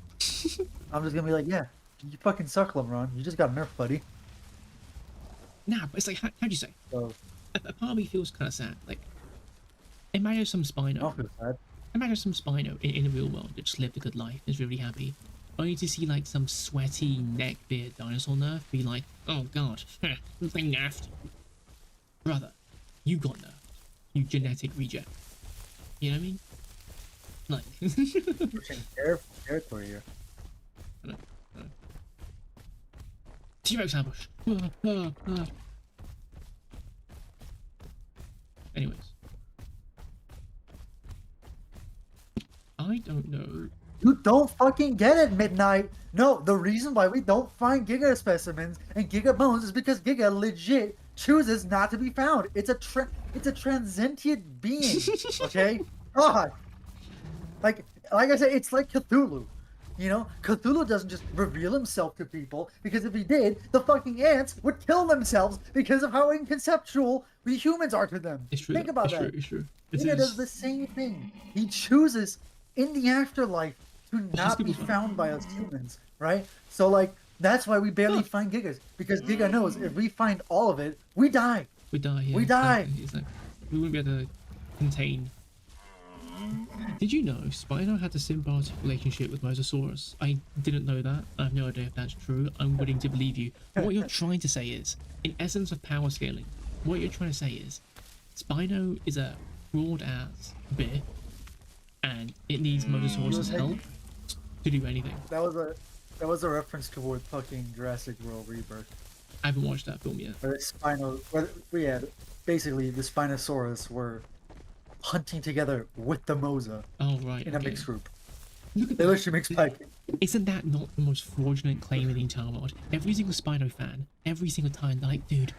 [SPEAKER 2] I'm just gonna be like, yeah, you fucking suck, LeBron. You just got nerfed, buddy.
[SPEAKER 1] Nah, but it's like, how'd you say?
[SPEAKER 2] So,
[SPEAKER 1] a part of me feels kind of sad. Like, imagine some Spino.
[SPEAKER 2] Don't feel sad.
[SPEAKER 1] Imagine some Spino in the real world that just lived a good life, is really happy. Only to see like some sweaty neckbeard dinosaur nerf be like, oh god, they nerfed. Brother, you got nerfed. You genetic reject. You know what I mean? Like,
[SPEAKER 2] Pushing territory here.
[SPEAKER 1] I know, I know. T-Rex ambush. Anyways, I don't know.
[SPEAKER 2] You don't fucking get it, Midnight. No, the reason why we don't find Giga specimens and Giga bones is because Giga legit chooses not to be found. It's a transcendent being. Okay? God. Like I said, it's like Cthulhu. You know, Cthulhu doesn't just reveal himself to people because if he did, the fucking ants would kill themselves because of how inconceptual we humans are to them.
[SPEAKER 1] It's true.
[SPEAKER 2] Think about that.
[SPEAKER 1] It's true.
[SPEAKER 2] Giga does the same thing. He chooses in the afterlife to not be found by us humans, right? So like that's why we barely find Gigas because Giga knows if we find all of it, we die.
[SPEAKER 1] We die. Yeah,
[SPEAKER 2] we die.
[SPEAKER 1] Exactly. We wouldn't be able to contain. Did you know Spino had a symbiotic relationship with Mosasaurus? I didn't know that. I have no idea if that's true. I'm willing to believe you. What you're trying to say is, in essence of power scaling, what you're trying to say is, Spino is a broad ass bear, and it needs Mosasaurus' help to do anything.
[SPEAKER 2] That was a reference toward fucking Jurassic World Rebirth.
[SPEAKER 1] I haven't watched that film yet.
[SPEAKER 2] Basically the Spinosaurus were hunting together with the Mosa
[SPEAKER 1] Oh right.
[SPEAKER 2] in a mixed group.
[SPEAKER 1] Look at
[SPEAKER 2] They
[SPEAKER 1] that.
[SPEAKER 2] literally mix packing.
[SPEAKER 1] Isn't that not the most fraudulent claim in the entire world? Every single Spino fan, every single time, they're like, dude,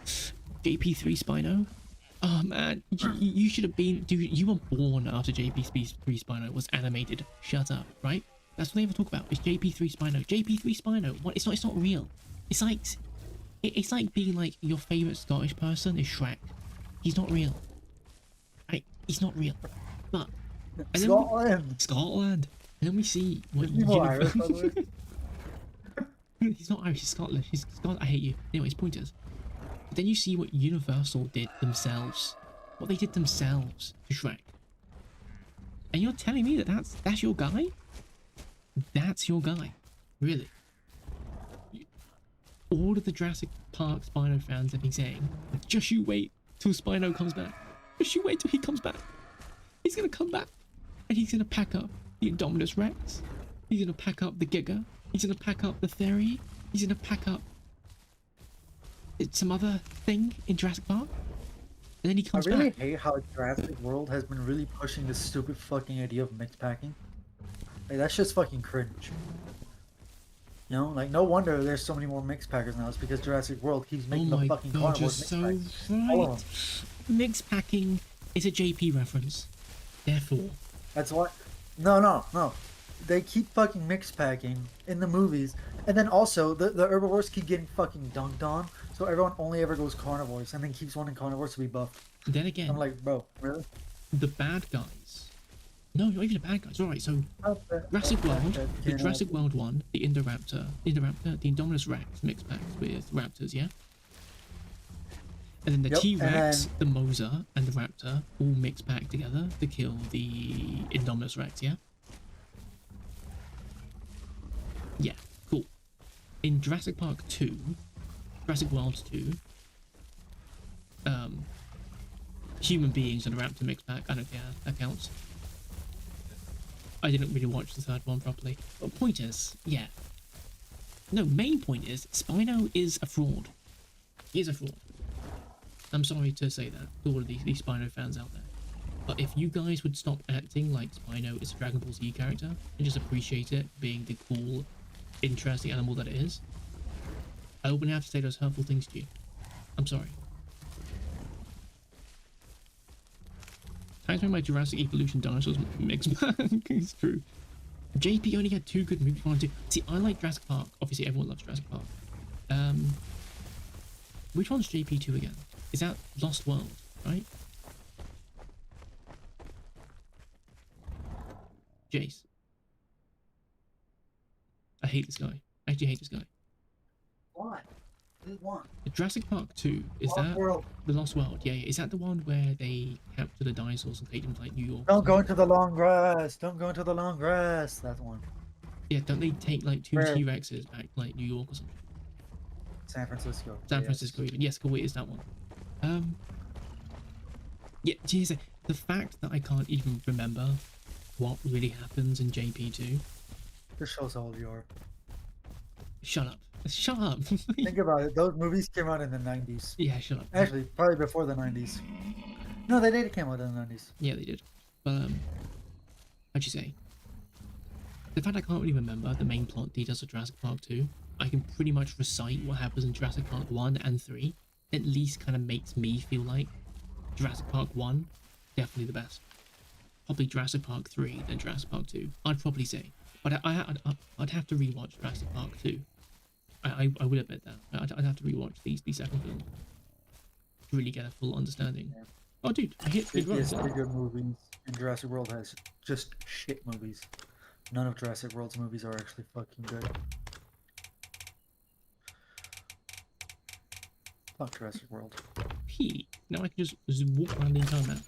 [SPEAKER 1] JP3 Spino? Oh man, you should have been, dude, you were born after JP3 Spino was animated. Shut up, right? That's what they ever talk about, is JP3 Spino. JP3 Spino, what? It's not real. It's like being like, your favourite Scottish person is Shrek. He's not real. Right? He's not real. But, Scotland. And then we see what
[SPEAKER 2] Irish, by the way.
[SPEAKER 1] He's not Irish, he's Scottish. He's Scottish. I hate you. Anyways, point is, then you see what Universal did themselves. What they did themselves to Shrek. And you're telling me that that's your guy? That's your guy. Really? All of the Jurassic Park Spino fans have been saying, just you wait till Spino comes back. Just you wait till he comes back. He's gonna come back. And he's gonna pack up the Indominus Rex. He's gonna pack up the Giga. He's gonna pack up the Theory. He's gonna pack up some other thing in Jurassic Park. And then he comes
[SPEAKER 2] I really
[SPEAKER 1] back.
[SPEAKER 2] hate how Jurassic World has been really pushing this stupid fucking idea of mixed packing. Like, that's just fucking cringe. You know, like, no wonder there's so many more mixed packers now. It's because Jurassic World keeps making the fucking
[SPEAKER 1] God, you're
[SPEAKER 2] carnivores mixed
[SPEAKER 1] so
[SPEAKER 2] packers.
[SPEAKER 1] right.
[SPEAKER 2] All of them.
[SPEAKER 1] Mix packing is a JP reference. Therefore,
[SPEAKER 2] That's why. No. They keep fucking mix packing in the movies, and then also the herbivores keep getting fucking dunked on, so everyone only ever goes carnivores, and then keeps wanting carnivores to be buffed.
[SPEAKER 1] then again,
[SPEAKER 2] I'm like, bro, really?
[SPEAKER 1] the bad guys. No, not even the bad guys. All right, so
[SPEAKER 2] Okay.
[SPEAKER 1] Jurassic World,
[SPEAKER 2] Okay,
[SPEAKER 1] the
[SPEAKER 2] yeah.
[SPEAKER 1] Jurassic World one, the Indoraptor, the Indominus Rex mixed packed with raptors, yeah. And then the
[SPEAKER 2] Yep,
[SPEAKER 1] T-Rex,
[SPEAKER 2] and
[SPEAKER 1] the Mosa, and the Raptor all mixed back together to kill the Indominus Rex, yeah? Yeah, cool. In Jurassic Park 2, Jurassic World 2, human beings and a raptor mixed pack, I don't care, that counts. I didn't really watch the third one properly. But point is, yeah. No, main point is, Spino is a fraud. He is a fraud. I'm sorry to say that to all of these Spino fans out there. But if you guys would stop acting like Spino is a Dragon Ball Z character and just appreciate it being the cool, interesting animal that it is, I wouldn't have to say those hurtful things to you. I'm sorry. Times when my Jurassic Evolution dinosaurs mixed back. It's true. JP only had 2 good movies. 1 and 2. See, I like Jurassic Park. Obviously, everyone loves Jurassic Park. Which one's JP2 again? Is that Lost World, right? Jace. I hate this guy. I actually hate this guy.
[SPEAKER 2] Why?
[SPEAKER 1] Jurassic Park 2, is
[SPEAKER 2] Lost
[SPEAKER 1] that
[SPEAKER 2] World.
[SPEAKER 1] the Lost World? Yeah, yeah. Is that the one where they capture the dinosaurs and take them to like New York?
[SPEAKER 2] Don't go into the long grass. Don't go into the long grass. That one.
[SPEAKER 1] Yeah, don't they take like two
[SPEAKER 2] Where?
[SPEAKER 1] T-Rexes back to like New York or something?
[SPEAKER 2] San Francisco.
[SPEAKER 1] San
[SPEAKER 2] Yes.
[SPEAKER 1] Francisco even. Yes, cool, it is that one. Yeah, geez, the fact that I can't even remember what really happens in JP2.
[SPEAKER 2] This shows how old you are.
[SPEAKER 1] Shut up. Shut up.
[SPEAKER 2] Think about it. Those movies came out in the 90s.
[SPEAKER 1] Yeah, shut up.
[SPEAKER 2] Actually, probably before the 90s. No, they did come out in the 90s.
[SPEAKER 1] Yeah, they did. But, how'd you say? The fact I can't really remember the main plot details of Jurassic Park 2, I can pretty much recite what happens in Jurassic Park 1 and 3. At least kind of makes me feel like Jurassic Park 1, definitely the best. Probably Jurassic Park 3, then Jurassic Park 2. I'd probably say. But I'd have to rewatch Jurassic Park 2. I would admit that. I'd have to rewatch the second film to really get a full understanding.
[SPEAKER 2] Yeah.
[SPEAKER 1] Oh, dude, I hit big rock.
[SPEAKER 2] Bigger movies, and Jurassic World has just shit movies. None of Jurassic World's movies are actually fucking good. Fuck Jurassic World.
[SPEAKER 1] Pete, now I can just walk around the entire map.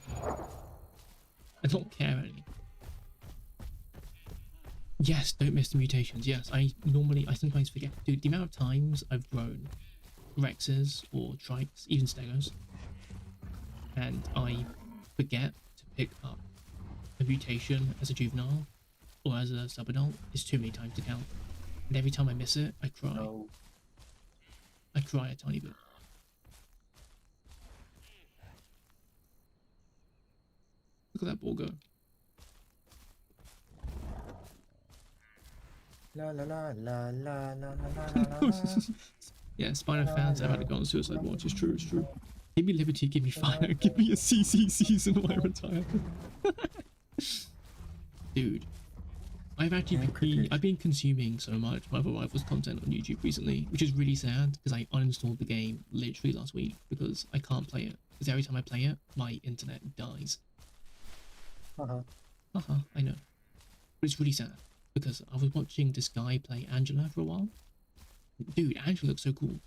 [SPEAKER 1] I don't care anymore. Yes, don't miss the mutations. Yes, I sometimes forget. Dude, the amount of times I've grown Rexes or Trikes, even Stegos, and I forget to pick up a mutation as a juvenile or as a sub-adult is too many times to count. And every time I miss it, I cry.
[SPEAKER 2] No.
[SPEAKER 1] I cry a tiny bit. Look at that ball go.
[SPEAKER 2] La la la la la la la la.
[SPEAKER 1] Yeah, Spino fans have had to go on suicide watch. It's true, it's true. Give me liberty, give me fire, give me a CC season or I retire. Dude, I've been consuming so much Marvel Rivals content on YouTube recently, which is really sad because I uninstalled the game literally last week because I can't play it. Because every time I play it, my internet dies. I know. But it's really sad because I was watching this guy play Angela for a while. Dude, Angela looks so cool.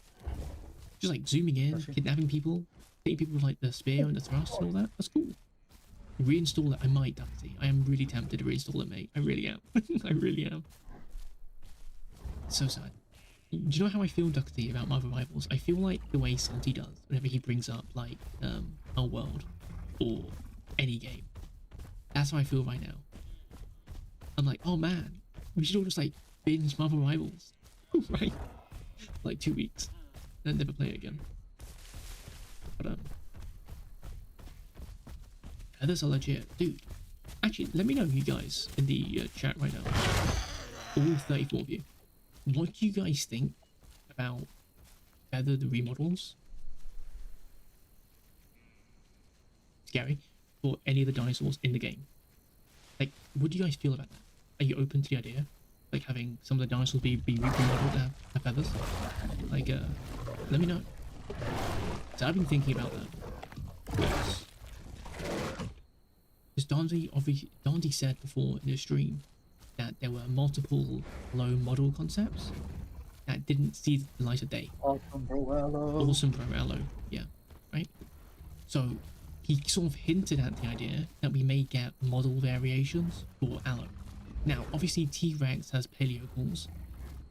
[SPEAKER 1] Just like zooming in, kidnapping people, hitting people with like the spear and the thrust and all that. That's cool. Reinstall it. I might, Duxie. I am really tempted to reinstall it, mate. I really am. I really am. So sad. Do you know how I feel, Duxie, about Marvel Rivals? I feel like the way Salty does whenever he brings up like our world or any game. That's how I feel right now. I'm like, oh man, we should all just like binge Marvel Rivals, right? Like 2 weeks, then never play it again. But others are legit, dude. Actually, let me know, you guys, in the chat right now, all 34 of you, what do you guys think about feathered remodels? Scary. For any of the dinosaurs in the game. Like, what do you guys feel about that? Are you open to the idea? Like having some of the dinosaurs be remodeled to have feathers? Like, let me know. So I've been thinking about that. Because Dante said before in the stream that there were multiple low model concepts that didn't see the light of day.
[SPEAKER 2] Awesome, bro, Allo.
[SPEAKER 1] Awesome, bro, Allo. Yeah, right? So he sort of hinted at the idea that we may get model variations for Allo. Now, obviously T-Rex has paleocalls,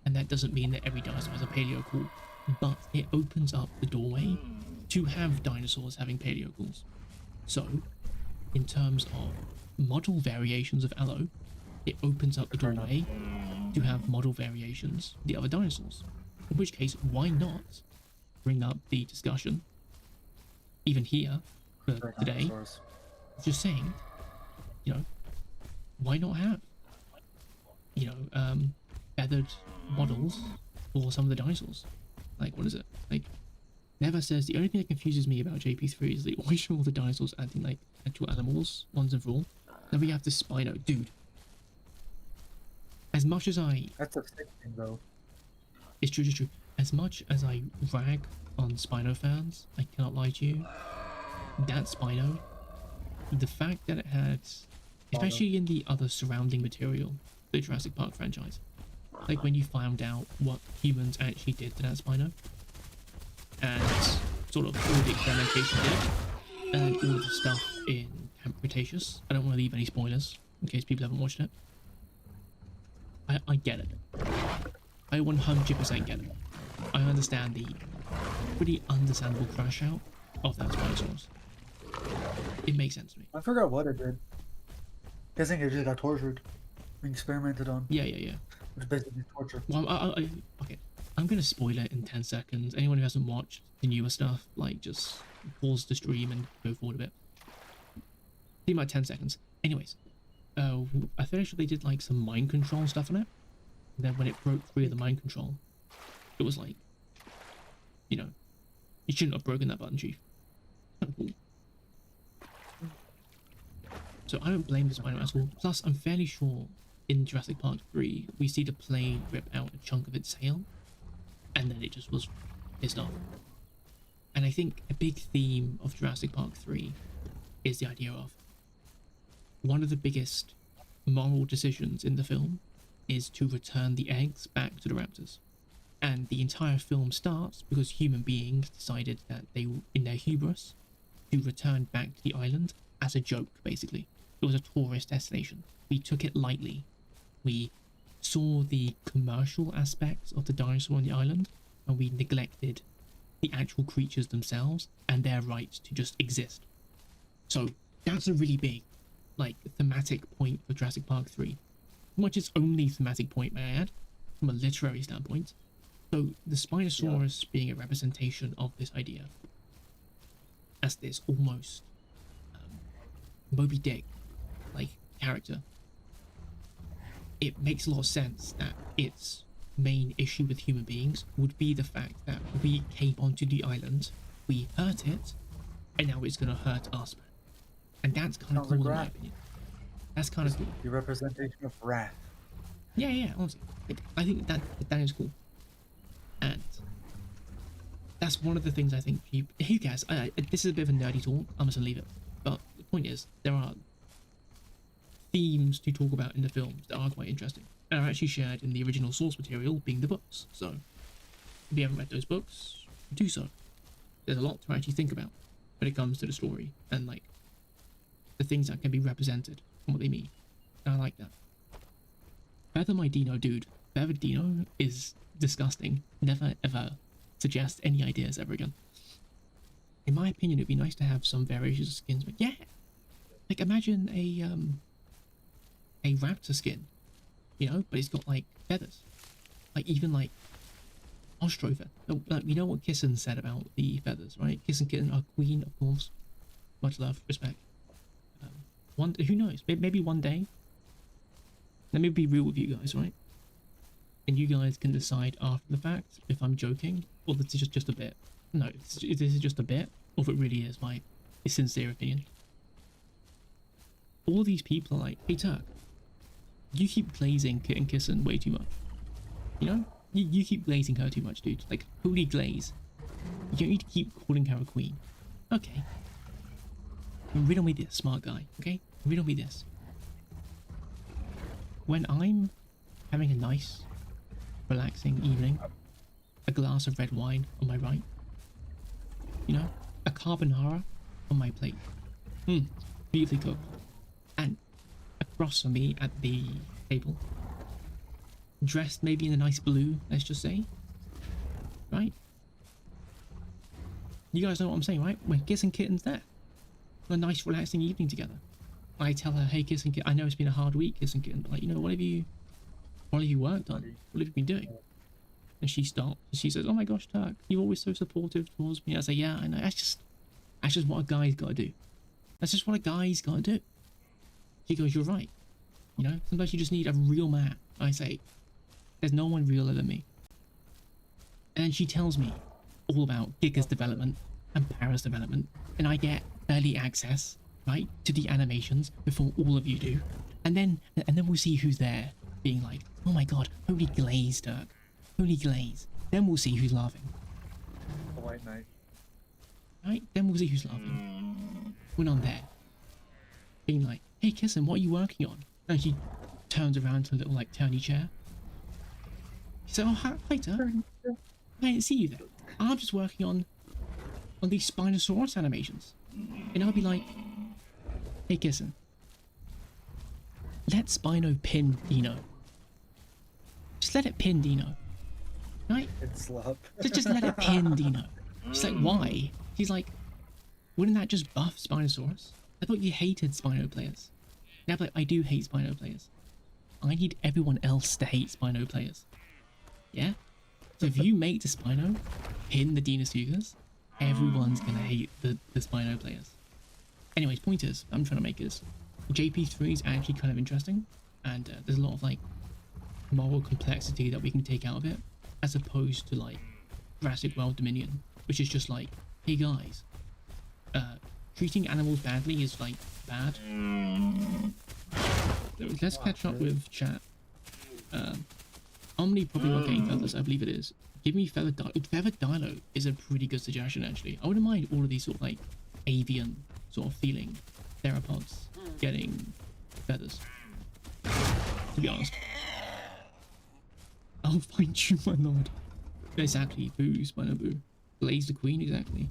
[SPEAKER 1] and that doesn't mean that every dinosaur has a paleocall, but it opens up the doorway to have dinosaurs having paleocalls. So, in terms of model variations of Allo, it opens up the doorway to have model variations of the other dinosaurs. In which case, why not bring up the discussion, even here, for today, just saying, you know, why not have, you know, feathered models for some of the dinosaurs? Like, what is it? Like, Never says the only thing that confuses me about JP3 is they always show all the dinosaurs acting like actual animals once and for all. Then we have this Spino, dude. As much as
[SPEAKER 2] That's a sick thing, though.
[SPEAKER 1] it's true, it's true. As much as I rag on Spino fans, I cannot lie to you. That Spino, the fact that it had, especially in the other surrounding material, the Jurassic Park franchise, like when you found out what humans actually did to that Spino, and sort of all the experimentation did, and all of the stuff in Camp Cretaceous. I don't want to leave any spoilers in case people haven't watched it. I get it. I 100% get it. I understand the pretty understandable crash out of that Spinosaurus. It makes sense to me.
[SPEAKER 2] I forgot what it did. Guessing it just got tortured, being experimented on.
[SPEAKER 1] Yeah.
[SPEAKER 2] Which basically torture.
[SPEAKER 1] Well, okay. I'm gonna spoil it in 10 seconds. Anyone who hasn't watched the newer stuff, like, just pause the stream and go forward a bit. See about 10 seconds. Anyways, I finished. They did like some mind control stuff on it. And then when it broke free of the mind control, it was like, you know, you shouldn't have broken that button, Chief. So I don't blame the Spino at all. Plus, I'm fairly sure in Jurassic Park 3, we see the plane rip out a chunk of its tail, and then it just was pissed off. And I think a big theme of Jurassic Park 3 is the idea of one of the biggest moral decisions in the film is to return the eggs back to the raptors. And the entire film starts because human beings decided that they, in their hubris, to return back to the island as a joke, basically. It was a tourist destination. We took it lightly. We saw the commercial aspects of the dinosaur on the island, and we neglected the actual creatures themselves and their right to just exist. So that's a really big, like, thematic point for Jurassic Park 3. Much its only thematic point, may I add, from a literary standpoint. So the Spinosaurus being a representation of this idea, as this almost Moby Dick like character, it makes a lot of sense that its main issue with human beings would be the fact that we came onto the island, we hurt it, and now it's gonna hurt us. And that's kind of cool in my opinion. That's kind of cool.
[SPEAKER 2] The representation of wrath.
[SPEAKER 1] Yeah, honestly. I think that is cool. And that's one of the things I think people... Who cares? This is a bit of a nerdy talk. I'm just gonna leave it. But the point is, there are themes to talk about in the films that are quite interesting and are actually shared in the original source material, being the books. So, if you haven't read those books, do so. There's a lot to actually think about when it comes to the story and, like, the things that can be represented and what they mean. And I like that. Feather my Dino, dude. Feather Dino is disgusting. Never ever suggest any ideas ever again. In my opinion, it'd be nice to have some variations of skins, but yeah, like imagine a raptor skin, you know, but it's got like feathers, like even like Ostro feather. Like, you know what Kissen said about the feathers, right? Kiss and Kitten are queen, of course. Much love, respect. Who knows? Maybe one day. Let me be real with you guys, right? And you guys can decide after the fact if I'm joking or this is just a bit. No, this is just a bit, or if it really is my sincere opinion. All these people are like, hey Turk, you keep glazing Kit and Kissen way too much. You know? You keep glazing her too much, dude. Like, holy glaze. You don't need to keep calling her a queen. Okay. Riddle me this, smart guy, okay? Riddle me this. When I'm having a nice, relaxing evening, a glass of red wine on my right, you know, a carbonara on my plate, beautifully cooked, and across from me at the table, dressed maybe in a nice blue, let's just say, right? You guys know what I'm saying, right? We're kissing kittens there. A nice relaxing evening together. I tell her, hey Kiss and Kitten, I know it's been a hard week, Kiss and Kitten, but like, you know, what have you worked on? What have you been doing? And she stops and she says, oh my gosh, Turk, you're always so supportive towards me. I say, yeah, I know, that's just what a guy's gotta do. That's just what a guy's gotta do. She goes, you're right. You know, sometimes you just need a real man. I say, there's no one realer than me. And then she tells me all about Giga's development and Para's development, and I get early access, right, to the animations before all of you do, and then we'll see who's there, being like, oh my god, holy glaze, Turk, holy glaze. Then we'll see who's laughing.
[SPEAKER 2] The White Knight.
[SPEAKER 1] Right, then we'll see who's laughing. When I'm there, being like, hey Kissin, what are you working on? And she turns around to a little like turny chair. She said, oh hi Turk, I didn't see you there. I'm just working on these Spinosaurus animations. And I'll be like, hey Kissin, let Spino pin Dino. Just let it pin Dino. Right?
[SPEAKER 2] It's slop.
[SPEAKER 1] Just let it pin Dino. She's like, why? He's like, wouldn't that just buff Spinosaurus? I thought you hated Spino players. Now, like, I do hate Spino players. I need everyone else to hate Spino players. Yeah? So if you make the Spino pin the Deinosuchus, everyone's gonna hate the Spino players. Anyways, point is, I'm trying to make is, JP3 is actually kind of interesting, and there's a lot of, like, moral complexity that we can take out of it, as opposed to, like, Jurassic World Dominion, which is just like, hey guys, treating animals badly is, like, bad. Let's catch up with chat. Omni probably not getting feathers, I believe it is. Give me feathered dilo. Feathered dilo is a pretty good suggestion, actually. I wouldn't mind all of these sort of, like, avian sort of feeling theropods getting feathers, to be honest. I'll find you, my lord. Exactly, boo, Spino boo. Blaze the queen, exactly.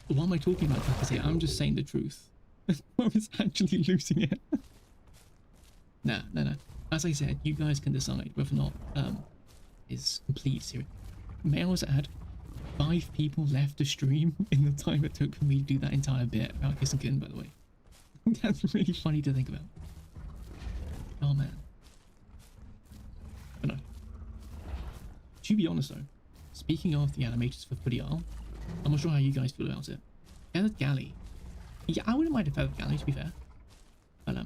[SPEAKER 1] Why am I talking about that here? I'm just saying the truth. I was actually losing it. Nah. As I said, you guys can decide whether or not is complete serious. May I also add, 5 people left to stream in the time it took for me to do that entire bit about Kissing Kitten, by the way. That's really funny to think about. Oh man. But no. To be honest though, speaking of the animations for BTTR, I'm not sure how you guys feel about it. Feathered Galley. Yeah, I wouldn't mind a Feathered Galley, to be fair. But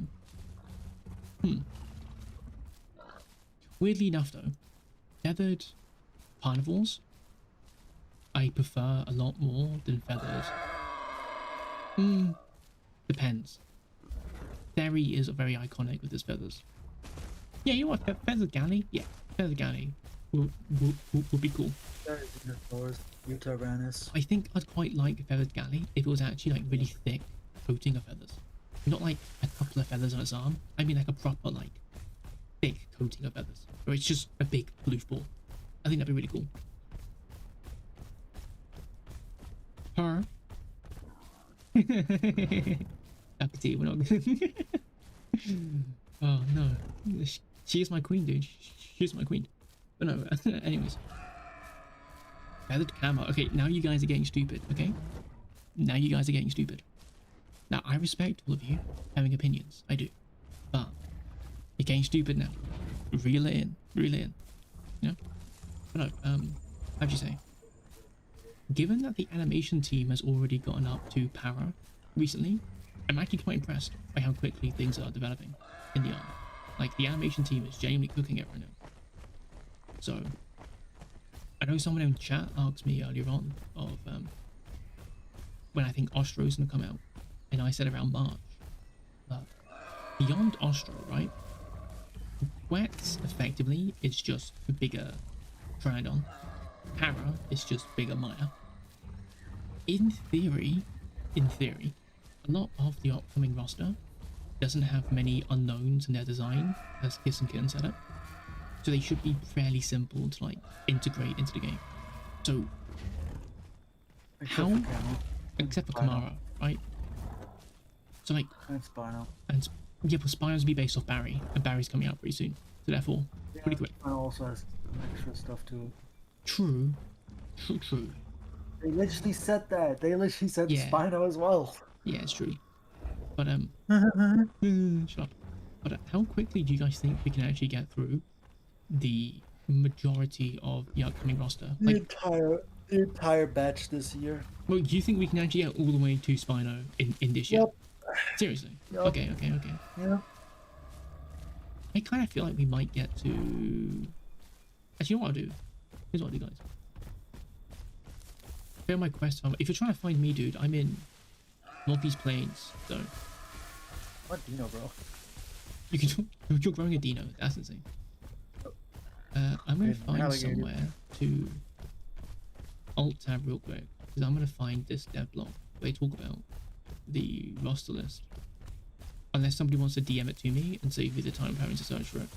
[SPEAKER 1] weirdly enough though, feathered carnivores I prefer a lot more than feathers. Depends. Fairy is very iconic with his feathers. Yeah, you know what? Feathered Galley? Yeah, Feathered Galley would be cool. I think I'd quite like Feathered Galley if it was actually like really thick coating of feathers. Not like a couple of feathers on its arm. I mean like a proper like thick coating of feathers. Or it's just a big floof ball. I think that'd be really cool. Her. Appetite, we're not good. Oh no. She is my queen, dude. She's my queen. But no, anyways. Feathered camera. Okay, now you guys are getting stupid, okay? Now you guys are getting stupid. Now, I respect all of you having opinions. I do. But you're getting stupid now. Reel it in. Reel it in. You know? But no, how'd you say? Given that the animation team has already gotten up to para recently, I'm actually quite impressed by how quickly things are developing in the art. Like, the animation team is genuinely cooking it right now. So, I know someone in chat asked me earlier on of when I think Ostro's gonna come out, and I said around March. But beyond Ostro, right? Wets effectively is just a bigger Triadon. Para is just bigger Maya. In theory, a lot of the upcoming roster doesn't have many unknowns in their design as Kiss and Kitten setup, so they should be fairly simple to like integrate into the game. So except for Kamara, right? So like
[SPEAKER 2] and Spino.
[SPEAKER 1] And yeah, but Spino's will be based off Barry, and Barry's coming out pretty soon, so therefore pretty quick.
[SPEAKER 2] Spino also has some extra stuff too.
[SPEAKER 1] True.
[SPEAKER 2] They literally said that. They literally said
[SPEAKER 1] Yeah.
[SPEAKER 2] Spino as well.
[SPEAKER 1] Yeah, it's true. But shut up. But how quickly do you guys think we can actually get through the majority of the upcoming roster? Like,
[SPEAKER 2] The entire batch this year.
[SPEAKER 1] well, do you think we can actually get all the way to Spino in this year?
[SPEAKER 2] Yep.
[SPEAKER 1] Seriously?
[SPEAKER 2] Yep.
[SPEAKER 1] Okay.
[SPEAKER 2] Yeah.
[SPEAKER 1] I kind of feel like we might get to... Actually, you know what I'll do? Here's what I'll do, guys. Fail my quest. If you're trying to find me, dude, I'm in Northeast Plains, so...
[SPEAKER 2] What Dino, bro?
[SPEAKER 1] You're growing a Dino. That's insane. I'm gonna find somewhere to alt tab real quick, because I'm gonna find this dev blog where they talk about the roster list. Unless somebody wants to DM it to me and save me the time of having to search for it.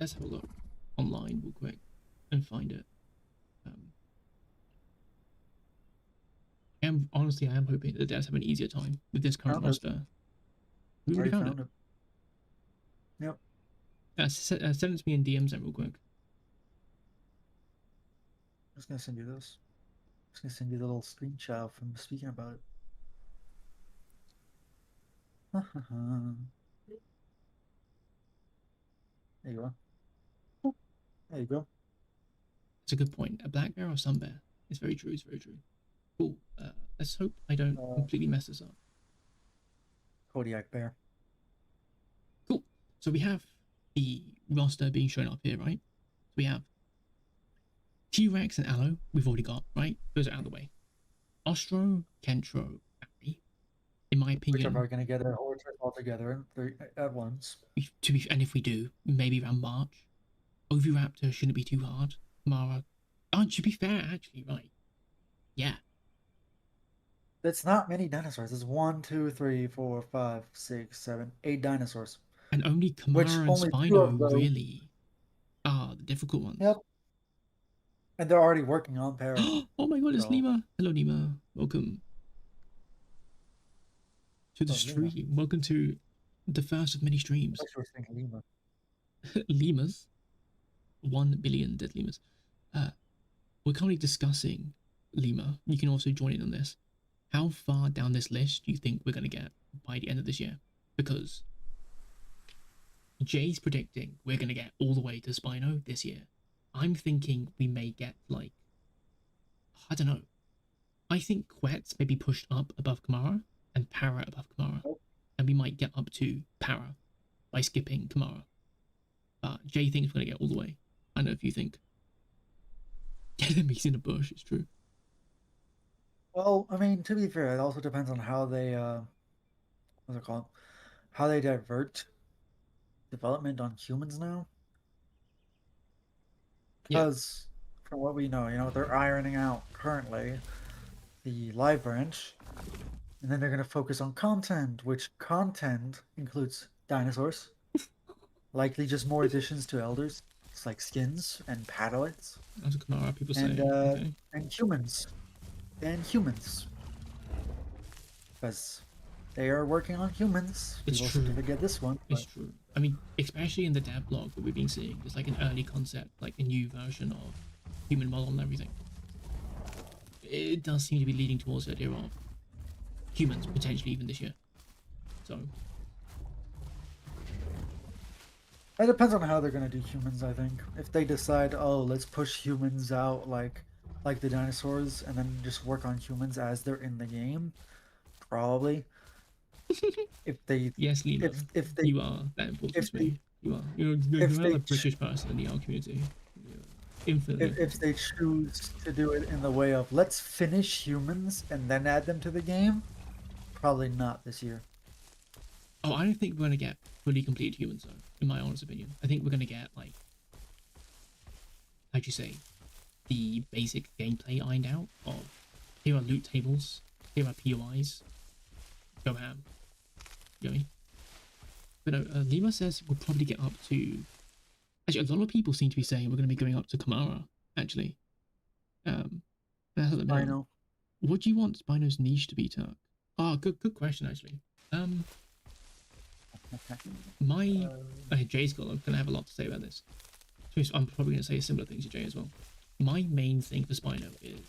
[SPEAKER 1] let's have a look online real quick and find it. Honestly, I am hoping that the devs have an easier time with this current
[SPEAKER 2] Found it.
[SPEAKER 1] roster. We already found it.
[SPEAKER 2] Yep.
[SPEAKER 1] Send it to me in DMs then real quick.
[SPEAKER 2] I'm just gonna send you this. I'm just gonna send you the little screenshot from speaking about it. There you go. There you go.
[SPEAKER 1] It's a good point. A black bear or sun bear? It's very true. It's very true. Cool. Let's hope I don't completely mess this up.
[SPEAKER 2] Kodiak bear.
[SPEAKER 1] Cool. So we have the roster being shown up here, right? We have T-Rex and Allo. We've already got, right? Those are out of the way. Ostro, Kentro, Barry. In my opinion,
[SPEAKER 2] which are probably gonna get a horse all together at once.
[SPEAKER 1] And if we do, maybe around March. Oviraptor shouldn't be too hard. Mara. Oh, to be fair, actually, right. Yeah.
[SPEAKER 2] It's not many dinosaurs. It's 1, 2, 3, 4, 5, 6, 7, 8 dinosaurs.
[SPEAKER 1] And only
[SPEAKER 2] Which
[SPEAKER 1] Kamara and
[SPEAKER 2] only 2 of
[SPEAKER 1] Spino
[SPEAKER 2] those.
[SPEAKER 1] really are the difficult ones.
[SPEAKER 2] Yep. And they're already working on Para.
[SPEAKER 1] Oh my god, it's Lima. Hello, Lima. Welcome to the stream.
[SPEAKER 2] Lima.
[SPEAKER 1] Welcome to the first of many streams.
[SPEAKER 2] I was thinking Lima.
[SPEAKER 1] Lemurs. 1 billion dead lemurs. We're currently discussing Lima. You can also join in on this. How far down this list do you think we're going to get by the end of this year? Because Jay's predicting we're going to get all the way to Spino this year. I'm thinking we may get like, I don't know. I think Quetz may be pushed up above Kamara and Para above Kamara. And we might get up to Para by skipping Kamara. But Jay thinks we're going to get all the way. I know if you think. Enemies in a bush, it's true.
[SPEAKER 2] Well, I mean, to be fair, it also depends on how they, what's it called? How they divert development on humans now. Because from what we know, they're ironing out currently the live branch, and then they're going to focus on content, which content includes dinosaurs, likely just more additions to elders. It's like skins and paddlets.
[SPEAKER 1] That's what Kamara people say.
[SPEAKER 2] And humans. And humans. Because they are working on humans.
[SPEAKER 1] It's
[SPEAKER 2] People
[SPEAKER 1] true.
[SPEAKER 2] seem to forget this one.
[SPEAKER 1] It's true. I mean, especially in the dev blog that we've been seeing, it's like an early concept, like a new version of human model and everything. It does seem to be leading towards the idea of humans, potentially even this year. So
[SPEAKER 2] it depends on how they're gonna do humans, I think. If they decide, oh, let's push humans out like the dinosaurs, and then just work on humans as they're in the game, probably. If they
[SPEAKER 1] yes, Lima,
[SPEAKER 2] if they
[SPEAKER 1] you are that important to me. You are. You're a British person in the AL community. Infinitely.
[SPEAKER 2] If they choose to do it in the way of let's finish humans and then add them to the game, probably not this year.
[SPEAKER 1] Oh, I don't think we're going to get fully completed humans, though, in my honest opinion. I think we're going to get, like, how'd you say, the basic gameplay ironed out of here are loot tables, here are POIs, go ham. You know what I mean? But no, Lima says we'll probably get up to... Actually, a lot of people seem to be saying we're going to be going up to Kamara, actually.
[SPEAKER 2] Spino.
[SPEAKER 1] What do you want Spino's niche to be, Turk? Ah, good question, actually. Jay's going to have a lot to say about this. So I'm probably going to say similar things to Jay as well. My main thing for Spino is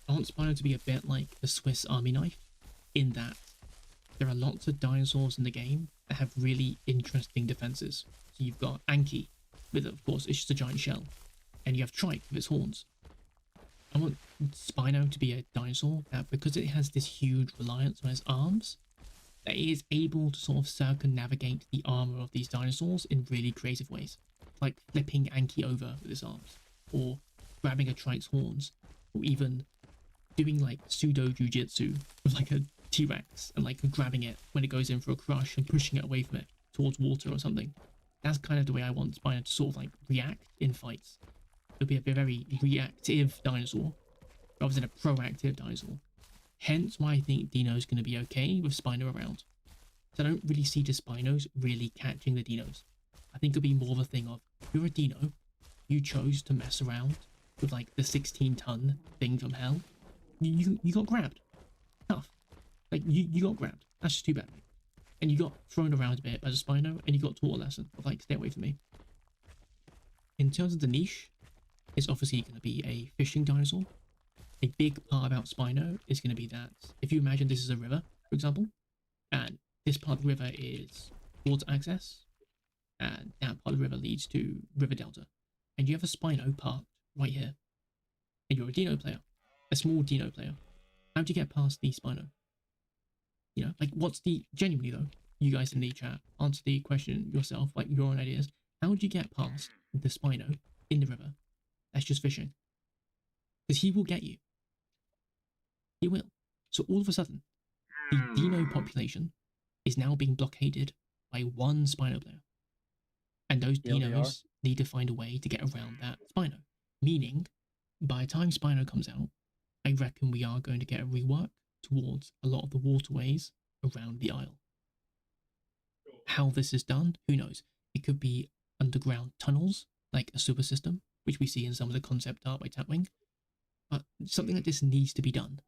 [SPEAKER 1] I want Spino to be a bit like a Swiss Army knife, in that there are lots of dinosaurs in the game that have really interesting defenses. So you've got Anki, with, of course, it's just a giant shell, and you have Trike with its horns. I want Spino to be a dinosaur that, because it has this huge reliance on its arms, that it is able to sort of circumnavigate the armor of these dinosaurs in really creative ways, like flipping Anki over with its arms, or grabbing a Trike's horns, or even doing like pseudo jujitsu with like a T-Rex and like grabbing it when it goes in for a crush and pushing it away from it towards water or something. That's kind of the way I want Spino to sort of like react in fights. It'll be a very reactive dinosaur rather than a proactive dinosaur. Hence why I think Dino's going to be okay with Spino around. So I don't really see the Spinos really catching the Dinos. I think it'll be more of a thing of You're a Dino. You chose to mess around with like the 16-ton thing from hell. You got grabbed. Tough. Like you got grabbed. That's just too bad. And you got thrown around a bit as a Spino, and you got taught a lesson of like, stay away from me. In terms of the niche, it's obviously going to be a fishing dinosaur. A big part about Spino is going to be that if you imagine this is a river, for example, and this part of the river is water access, and that part of the river leads to river delta, and you have a Spino parked right here, and you're a Dino player, a small Dino player. How do you get past the Spino? You know, like what's the, genuinely though, you guys in the chat, answer the question yourself, like your own ideas. How would you get past the Spino in the river? That's just fishing. Because he will get you. He will. So all of a sudden, the Dino population is now being blockaded by one Spino player. And those Dinos need to find a way to get around that Spino. Meaning, by the time Spino comes out, I reckon we are going to get a rework towards a lot of the waterways around the isle. How this is done, who knows? It could be underground tunnels, like a sewer system, which we see in some of the concept art by Tatwing. But something like this needs to be done,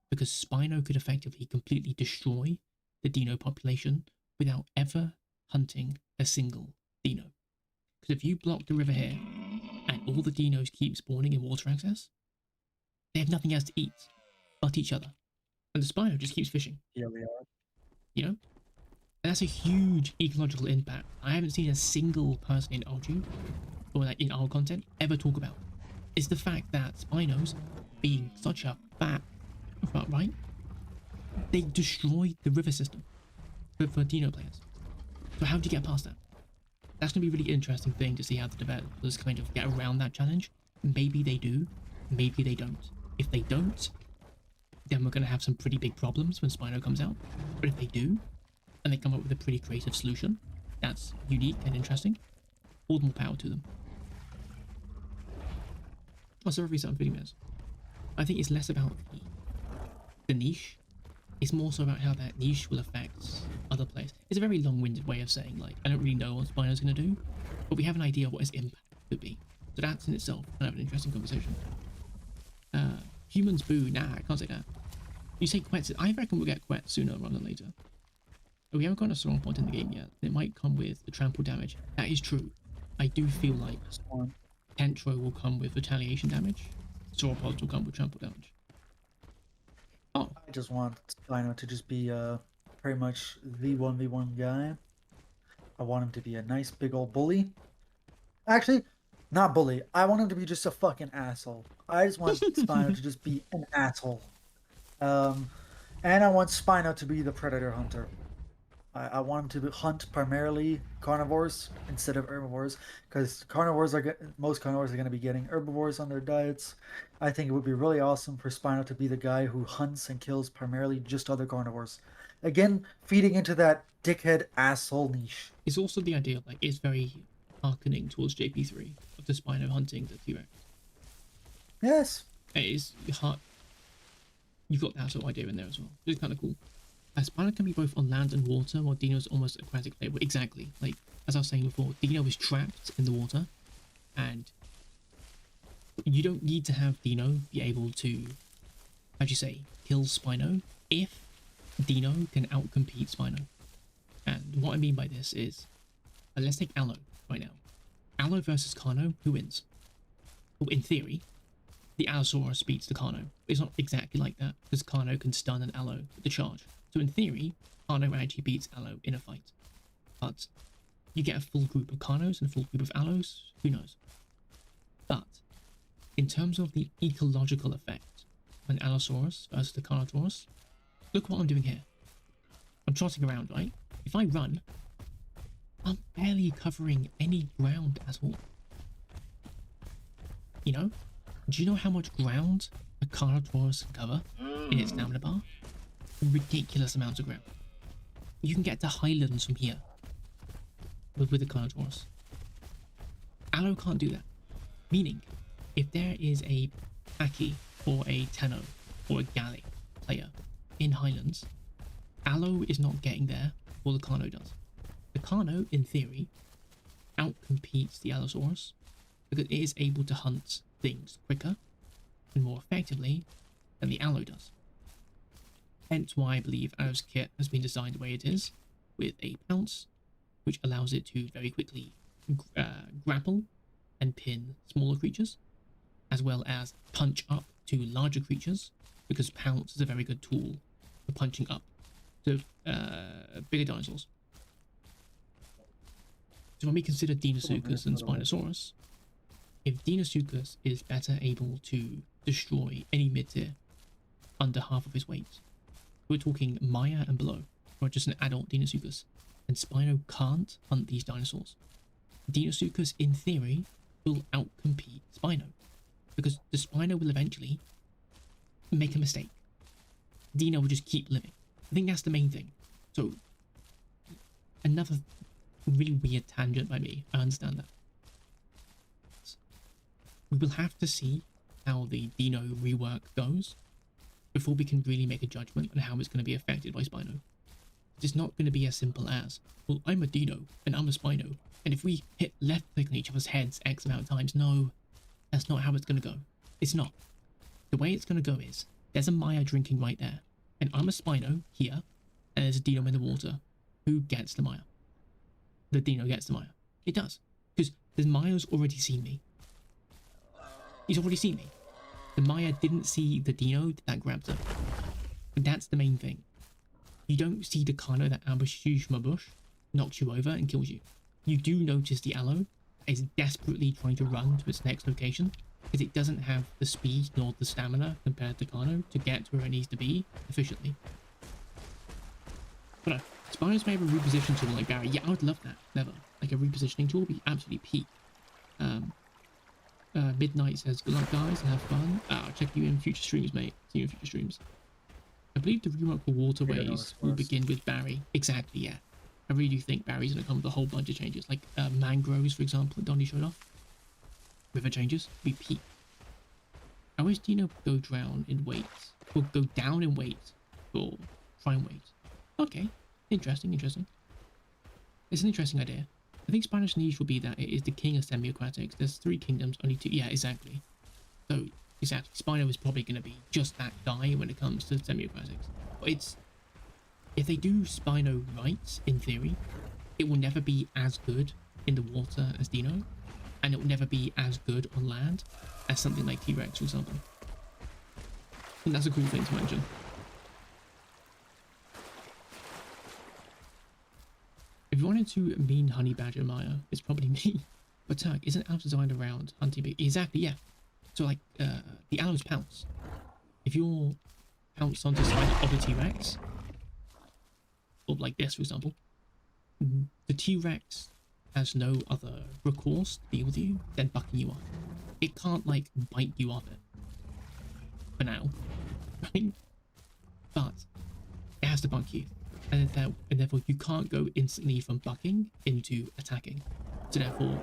[SPEAKER 1] because Spino could effectively completely destroy the Dino population without ever hunting a single Dino. Because if you block the river here, and all the Dinos keep spawning in water access, they have nothing else to eat but each other. And the Spino just keeps fishing.
[SPEAKER 2] Here we are.
[SPEAKER 1] You know? And that's a huge ecological impact. I haven't seen a single person in Alju, or like in our content, ever talk about. Is the fact that Spinos, being such a fat, right? They destroyed the river system for Dino players. So how do you get past that? That's going to be a really interesting thing to see how the developers kind of get around that challenge. Maybe they do, maybe they don't. If they don't, then we're going to have some pretty big problems when Spino comes out. But if they do, and they come up with a pretty creative solution that's unique and interesting, all the more power to them. Oh, sorry for some videos. I think it's less about the niche. It's more so about how that niche will affect other players. It's a very long-winded way of saying, like, I don't really know what Spino's going to do, but we have an idea of what his impact could be. So that's in itself kind of an interesting conversation. Humans boo. Nah, I can't say that. You say Quets. I reckon we'll get Quets sooner rather than later. But we haven't got a strong point in the game yet. It might come with the trample damage. That is true. I do feel like Pentro will come with retaliation damage. Sauropods will come with trample damage. Oh.
[SPEAKER 2] I just want Spino to just be pretty much the 1v1 guy. I want him to be a nice big old bully. Actually, not bully. I want him to be just a fucking asshole. I just want Spino to just be an asshole. And I want Spino to be the predator hunter. I want him to hunt primarily carnivores instead of herbivores, because most carnivores are going to be getting herbivores on their diets. I think it would be really awesome for Spino to be the guy who hunts and kills primarily just other carnivores. Again, feeding into that dickhead asshole niche.
[SPEAKER 1] It's also the idea, like, it's very hearkening towards JP3 of the Spino hunting the T-Rex.
[SPEAKER 2] Yes.
[SPEAKER 1] It is hard. You've got that sort of idea in there as well. It's kind of cool. Spino can be both on land and water, while Dino's almost aquatic player. Exactly. Like, as I was saying before, Dino is trapped in the water, and you don't need to have Dino be able to, how'd you say, kill Spino if Dino can outcompete Spino. And what I mean by this is, let's take Allo right now. Allo versus Carno, who wins? Well, in theory, the Allosaurus beats the Carno. It's not exactly like that, because Carno can stun an Allo with the charge. So in theory, Carno actually beats Allo in a fight. But you get a full group of Carnos and a full group of Allos, who knows? But in terms of the ecological effect when Allosaurus versus the Carnotaurus, look what I'm doing here. I'm trotting around, right? If I run, I'm barely covering any ground at all. You know? Do you know how much ground a Carnotaurus can cover in its stamina bar? Ridiculous amounts of ground. You can get to highlands from here with the Carnotaurus. Allo can't do that. Meaning, if there is a Aki or a Tenno or a Galley player in highlands, Allo is not getting there before the Carno does. The Carno, in theory, outcompetes the Allosaurus because it is able to hunt things quicker and more effectively than the Allo does. Hence why I believe Allo's kit has been designed the way it is, with a pounce, which allows it to very quickly grapple and pin smaller creatures, as well as punch up to larger creatures, because pounce is a very good tool for punching up to bigger dinosaurs. So when we consider Deinosuchus and Spinosaurus, if Deinosuchus is better able to destroy any mid-tier under half of his weight, we're talking Maya and below, or just an adult Deinosuchus, and Spino can't hunt these dinosaurs. Deinosuchus, in theory, will outcompete Spino, because the Spino will eventually make a mistake. Dino will just keep living. I think that's the main thing. So, another really weird tangent by me, I understand that. We will have to see how the Dino rework goes before we can really make a judgment on how it's going to be affected by Spino. It's not going to be as simple as, well, I'm a Dino and I'm a Spino, and if we hit left click on each other's heads X amount of times, no, that's not how it's going to go. It's not. The way it's going to go is, there's a Maya drinking right there, and I'm a Spino here, and there's a Dino in the water. Who gets the Maya? The Dino gets the Maya. It does. Because the Maya's already seen me. He's already seen me. The Maya didn't see the Dino that grabbed her. And that's the main thing. You don't see the Kano that ambushes you from a bush, knocks you over, and kills you. You do notice the Allo is desperately trying to run to its next location, because it doesn't have the speed nor the stamina compared to Kano to get to where it needs to be efficiently. But no, Spinos may have a reposition tool like Barry. Yeah, I would love that. Never. Like a repositioning tool would be absolutely peak. Midnight says, good luck guys and have fun. I'll check you in future streams, mate. See you in future streams. I believe the rework for waterways will begin with Barry. Exactly, yeah. I really do think Barry's going to come with a whole bunch of changes. Like mangroves, for example, that Donnie showed off. River changes will be peak. How is Dino go down in weight? Will go down in weight for prime weight. Okay, interesting. It's an interesting idea. I think Spanish niche will be that it is the king of semi-aquatics. There's 3 kingdoms, only 2. Yeah, exactly. So, exactly. Spino is probably going to be just that guy when it comes to semi-aquatics. But it's... if they do Spino right, in theory, it will never be as good in the water as Dino. And it will never be as good on land as something like T-Rex, for example. And that's a cool thing to mention. If you wanted to mean Honey Badger Maya, it's probably me. But Turk, isn't Allo designed around hunting big? Exactly, yeah. So like, the Allo's pounce. If you're pounced onto the side of a T-Rex, or like this, for example, the T-Rex has no other recourse to deal with you than bucking you off. It can't, like, bite you off it. For now. Right? But it has to buck you. And therefore you can't go instantly from bucking into attacking. So therefore...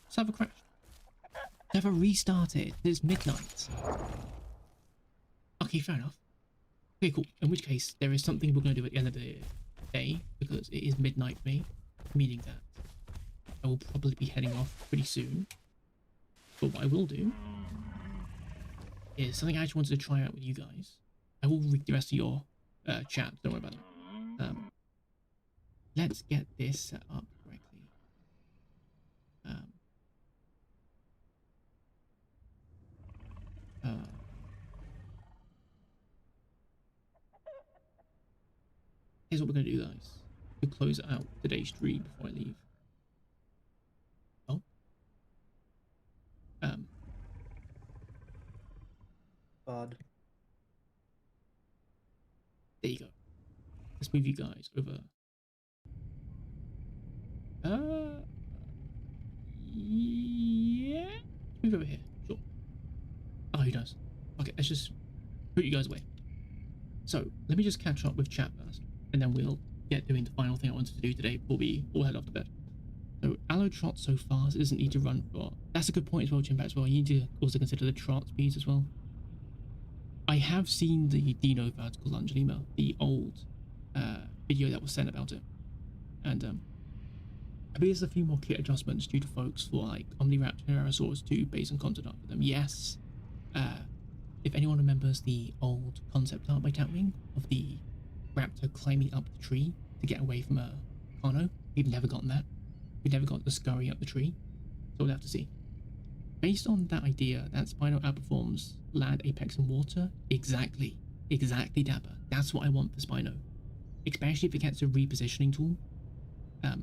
[SPEAKER 1] Server crashed. Server restarted. It's midnight. Okay, fair enough. Okay, cool. In which case, there is something we're going to do at the end of the day, because it is midnight for me, meaning that I will probably be heading off pretty soon. But what I will do is something I actually wanted to try out with you guys. I will read the rest of your chat, don't worry about it. Let's get this set up correctly. Here's what we're going to do, guys, to close out today's stream before I leave. Oh.
[SPEAKER 2] God.
[SPEAKER 1] There you go. Let's move you guys over Uh, yeah. Move over here. Sure. Oh, he does. Okay, let's just put you guys away. So let me just catch up with chat first, and then we'll get doing the final thing I wanted to do today before we all head off to bed. So Allo trots so fast it doesn't need to run for. That's a good point as well, Jim. As well, you need to also consider the trot speeds as well. I have seen the Dino vertical lunge email, the old video that was sent about it, and I believe there's a few more kit adjustments due to folks for like Omniraptor and Aerosaurus 2 based on concept art for them. Yes, if anyone remembers the old concept art by Tatwing of the raptor climbing up the tree to get away from a Carno, we've never gotten that. We've never got the scurry up the tree, so we'll have to see. Based on that idea that Spino outperforms land, apex, and water, exactly, Dapper. That's what I want for Spino, especially if it gets a repositioning tool.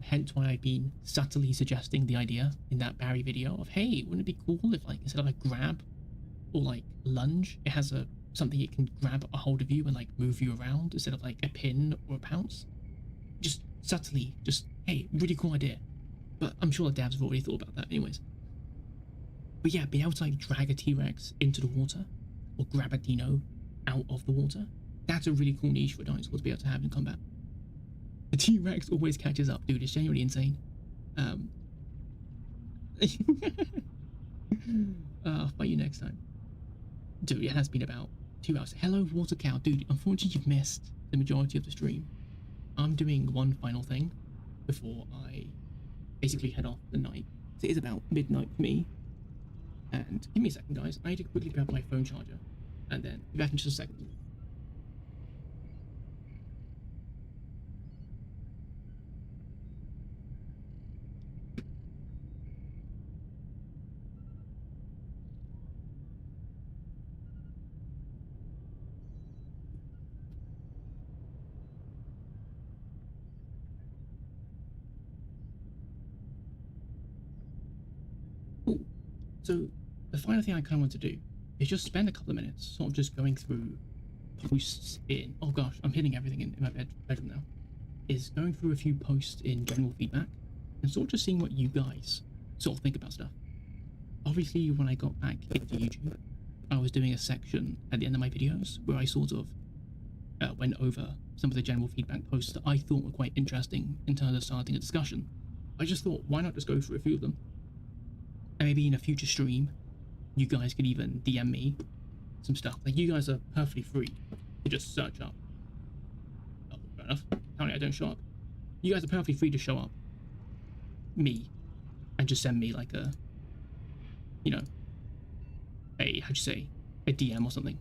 [SPEAKER 1] Hence why I've been subtly suggesting the idea in that Barry video of, hey, wouldn't it be cool if like instead of a grab or like lunge, it has something it can grab a hold of you and like move you around instead of like a pin or a pounce. Just subtly, just hey, really cool idea. But I'm sure the devs have already thought about that anyways. But yeah, being able to like drag a T-Rex into the water or grab a Dino out of the water, that's a really cool niche for a dinosaur to be able to have in combat. The T-Rex always catches up, dude. It's genuinely insane. I'll fight you next time. Dude, it has been about 2 hours. Hello, Water Cow. Dude, unfortunately you've missed the majority of the stream. I'm doing one final thing before I basically head off the night. So it is about midnight for me. And give me a second, guys. I need to quickly grab my phone charger. And then be back in just a second. Cool. So the final thing I kind of want to do is just spend a couple of minutes sort of just going through posts in, oh gosh, I'm hitting everything in my bedroom now, is going through a few posts in general feedback and sort of just seeing what you guys sort of think about stuff. Obviously, when I got back into YouTube, I was doing a section at the end of my videos where I sort of went over some of the general feedback posts that I thought were quite interesting in terms of starting a discussion. I just thought, why not just go through a few of them? And maybe in a future stream, you guys could even DM me some stuff. Like, you guys are perfectly free to just search up. Oh, fair enough. Apparently I don't show up. You guys are perfectly free to show up me and just send me like a, you know, how'd you say, a DM or something.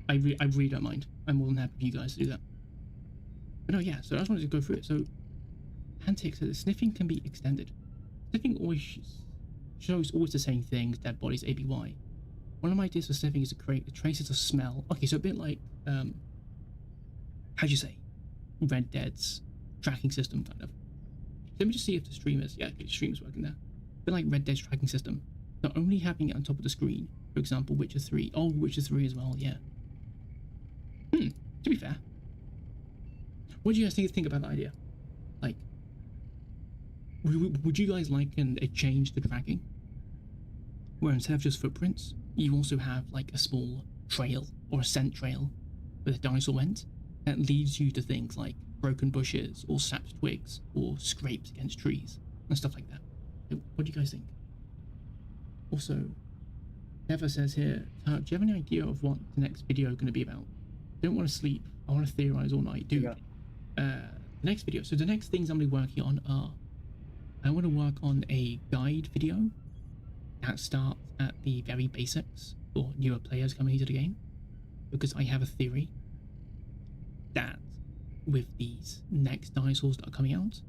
[SPEAKER 1] I really don't mind. I'm more than happy for you guys to do that. But no, yeah, so I just wanted to go through it. So, Hantic says sniffing can be extended. Sniffing always shows always the same things, dead bodies, ABY. One of my ideas for sniffing is to create traces of smell. Okay, so a bit like, how'd you say, Red Dead's tracking system, kind of. Let me just see if the stream is, yeah, okay, the stream is working there. A bit like Red Dead's tracking system. So only having it on top of the screen. For example, Witcher 3. Oh, Witcher 3 as well, yeah. To be fair. What do you guys think about that idea? Like, would you guys like a change to tracking? Where instead of just footprints, you also have like a small trail or a scent trail where the dinosaur went that leads you to things like broken bushes or sapped twigs or scrapes against trees and stuff like that. What do you guys think? Also, Eva says here, do you have any idea of what the next video is going to be about? I don't want to sleep. I want to theorize all night. Dude,
[SPEAKER 2] Yeah.
[SPEAKER 1] The next video. So the next things I'm going to be working on are, I want to work on a guide video that starts at the very basics for newer players coming into the game. Because I have a theory that with these next dinosaurs that are coming out,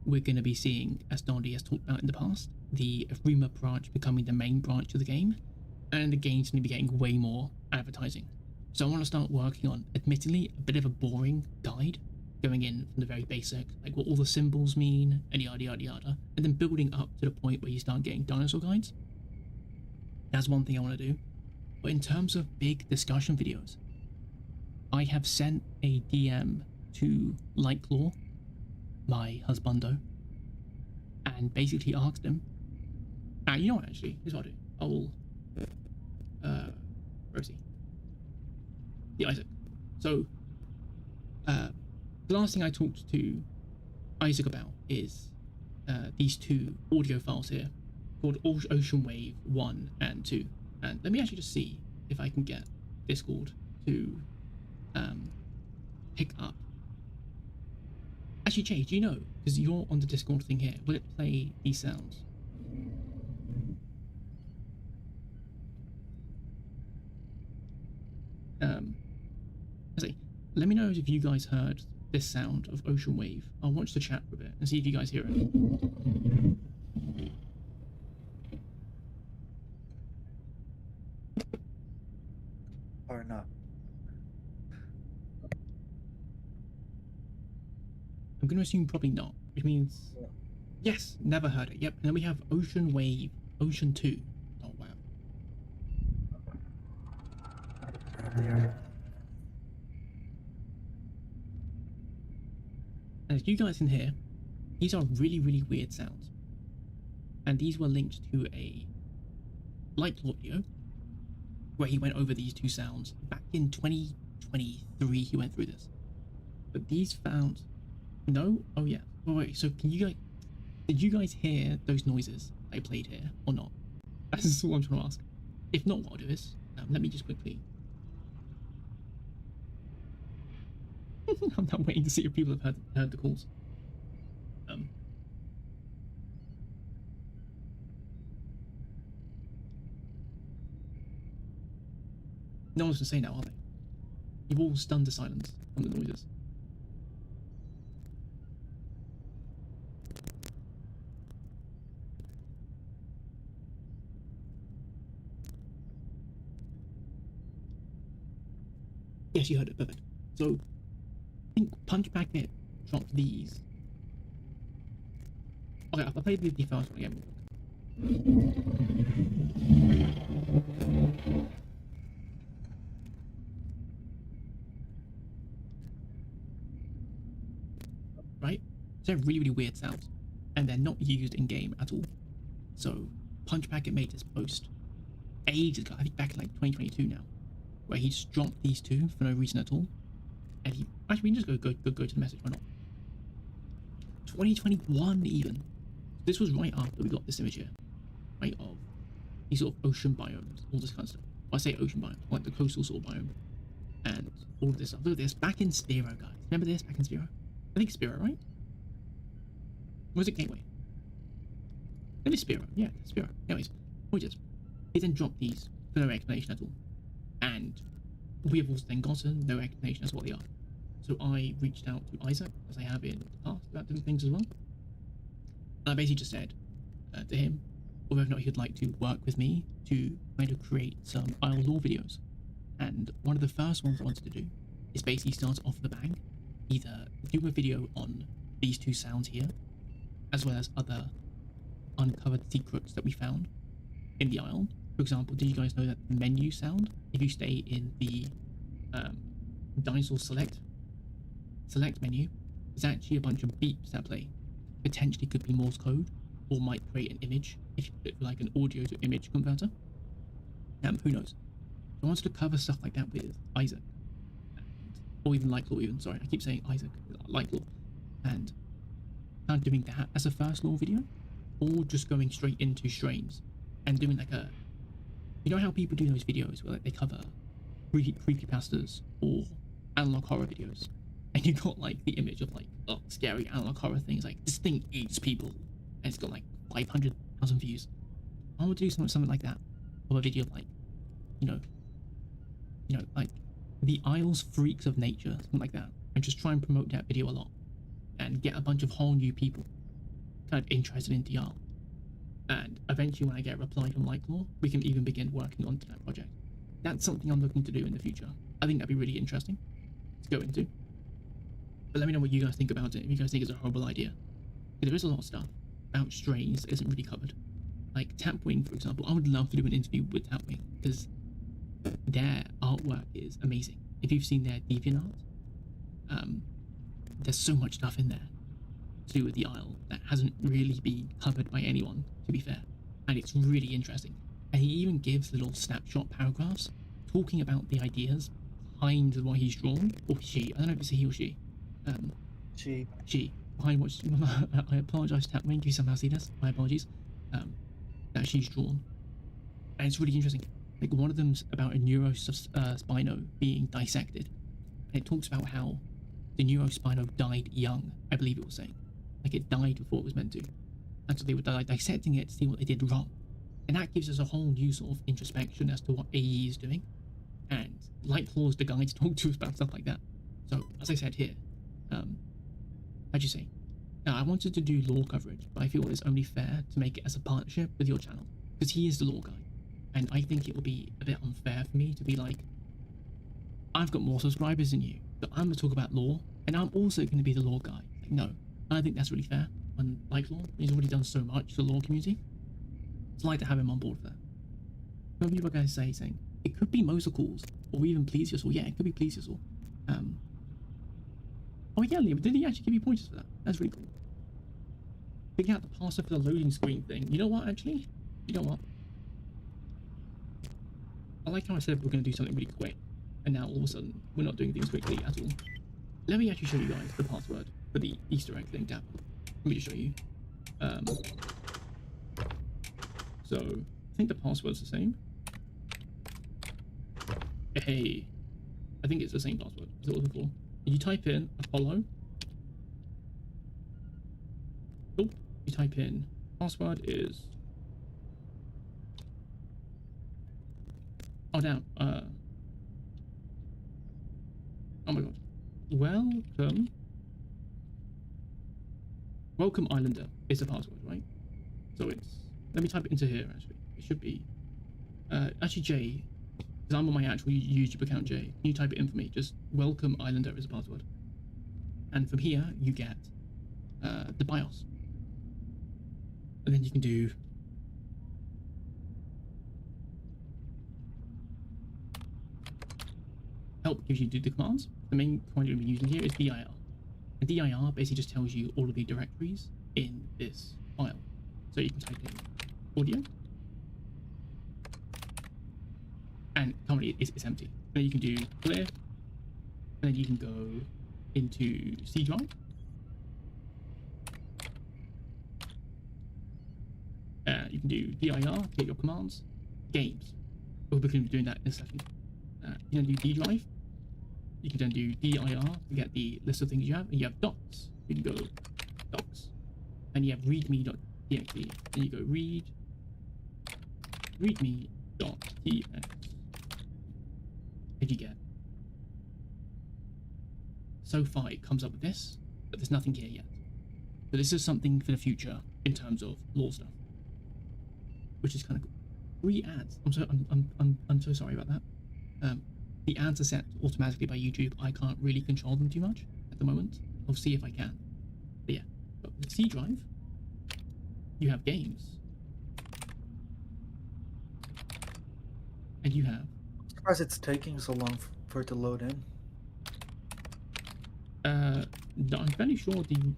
[SPEAKER 1] we're going to be seeing, as Dondy has talked about in the past, the rumor branch becoming the main branch of the game, and the game's going to be getting way more advertising. So I want to start working on, admittedly, a bit of a boring guide, going in from the very basic, like what all the symbols mean, and yada yada yada, and then building up to the point where you start getting dinosaur guides. That's one thing I want to do. But in terms of big discussion videos, I have sent a DM to Lightclaw, my husbando, and basically asked him. You know what? Actually, here's what I'll do. Where is he? Yeah, Isaac. So, the last thing I talked to Isaac about is these two audio files here called Ocean Wave 1 and 2. And let me actually just see if I can get Discord to pick up. Actually, Jay, do you know? Because you're on the Discord thing here. Will it play these sounds? Let's see. Let me know if you guys heard this sound of Ocean Wave. I'll watch the chat for a bit and see if you guys hear it.
[SPEAKER 2] Or not.
[SPEAKER 1] I'm going to assume probably not, which means yes, never heard it. Yep. And then we have Ocean Wave, Ocean 2. Oh, wow. As you guys can hear, these are really, really weird sounds. And these were linked to a Lightlaw video where he went over these two sounds back in 2023. He went through this, but these found no. Oh yeah. Wait. So can you guys? Did you guys hear those noises I played here or not? That's all I'm trying to ask. If not, what I'll do is let me just quickly. I'm now waiting to see if people have heard the calls. No one's gonna say now, are they? You've all stunned to silence from the noises. Yes, you heard it. Perfect. So, I think Punch Packet dropped these. Okay, I'll play the first one again. Right? So they're really, really weird sounds. And they're not used in game at all. So, Punch Packet made this post ages ago, I think back in like 2022 now, where he just dropped these two for no reason at all. And he actually, we can just go to the message. Why not? 2021 even. This was right after we got this image here, right, of these sort of ocean biomes, all this kind of stuff. Well, I say ocean biomes, like the coastal sort of biome, and all of this stuff. Look at this, back in Spiro, guys. Remember this back in Spiro? I think Spiro, right? Or was it Gateway? It is Spiro, yeah, Spiro. Anyways, point is, he then dropped these for no explanation at all, and we have also then gotten no explanation as to what they are. So I reached out to Isaac, as I have in the past, about different things as well. And I basically just said to him whether or not he'd like to work with me to kind of create some Allo videos. And one of the first ones I wanted to do is basically start off the bang, either do a video on these two sounds here, as well as other uncovered secrets that we found in the isle. For example, did you guys know that the menu sound, if you stay in the dinosaur select menu, is actually a bunch of beeps that play. Potentially could be Morse code, or might create an image if you put it like an audio to image converter. Who knows? So I wanted to cover stuff like that with Isaac, or even Lightlaw. Even sorry, I keep saying Isaac, Lightlaw, and kind of doing that as a first law video, or just going straight into strains and doing like a, you know how people do those videos where like they cover creepypastas or analog horror videos, and you got like the image of like scary analog horror things like this thing eats people, and it's got like 500,000 views. I would do something like that, of a video of like, you know, like the Isles Freaks of Nature, something like that, and just try and promote that video a lot, and get a bunch of whole new people kind of interested in DR. And eventually, when I get a reply from Lightlaw, we can even begin working on that project. That's something I'm looking to do in the future. I think that'd be really interesting to go into. But let me know what you guys think about it. If you guys think it's a horrible idea, because there is a lot of stuff about strains that isn't really covered. Like Tapwing, for example, I would love to do an interview with Tapwing because their artwork is amazing. If you've seen their DeviantArt, there's so much stuff in there to do with the Isle that hasn't really been covered by anyone, to be fair, and it's really interesting. And he even gives little snapshot paragraphs talking about the ideas behind what he's drawn, or she. I don't know if it's a he or she. She. Behind what I apologise to Tapwing if you somehow see this. My apologies. That she's drawn, and it's really interesting. Like one of them's about a neurospino being dissected, and it talks about how the neurospino died young. I believe it was saying, like it died before it was meant to, and so they were dissecting it to see what they did wrong, and that gives us a whole new sort of introspection as to what AE is doing, and Lightclaw's the guy to talk to us about stuff like that. So as I said here, how'd you say? Now, I wanted to do lore coverage, but I feel it's only fair to make it as a partnership with your channel, because he is the lore guy, and I think it would be a bit unfair for me to be like, I've got more subscribers than you, but I'm going to talk about lore, and I'm also going to be the lore guy. Like, no, I don't think that's really fair. When Lightclaw, he's already done so much for the lore community. It's like to have him on board for that. Some people are going to saying, it could be Mosicles, or even Plesiosaur. Yeah, it could be Plesiosaur. Oh yeah, Liam, did he actually give you pointers for that? That's really cool. Figure out the password for the loading screen thing. You know what, actually? You know what? I like how I said we're going to do something really quick, and now all of a sudden, we're not doing things quickly at all. Let me actually show you guys the password for the Easter egg thing, Dapple. Let me just show you. So, I think the password's the same. Hey, I think it's the same password as it was before. You type in Apollo. Oh, you type in password is. Oh damn. Oh my god. Welcome Islander is the password, right? So it's. Let me type it into here. Actually, it should be. Actually, J. Because I'm on my actual YouTube account, Jay. Can you type it in for me? Just welcome Islander as a password. And from here, you get the BIOS. And then you can do... Help gives you the commands. The main command you'll be using here is DIR. And DIR basically just tells you all of the directories in this file. So you can type in audio. And currently it's empty. Then you can do clear, and then you can go into C drive. You can do dir to get your commands. Games. We'll be doing that in a second. You can do D drive. You can then do dir to get the list of things you have. And you have docs. You can go docs. And you have readme.txt. And you go readme.txt. Did you get? So far it comes up with this, but there's nothing here yet. But this is something for the future in terms of lore stuff, which is kind of cool. 3 ads. I'm so sorry about that. The ads are set automatically by YouTube. I can't really control them too much at the moment. I'll see if I can. But yeah, but with C drive, you have games, and you have.
[SPEAKER 2] Surprised it's taking so long for it to load in.
[SPEAKER 1] No, I'm fairly sure the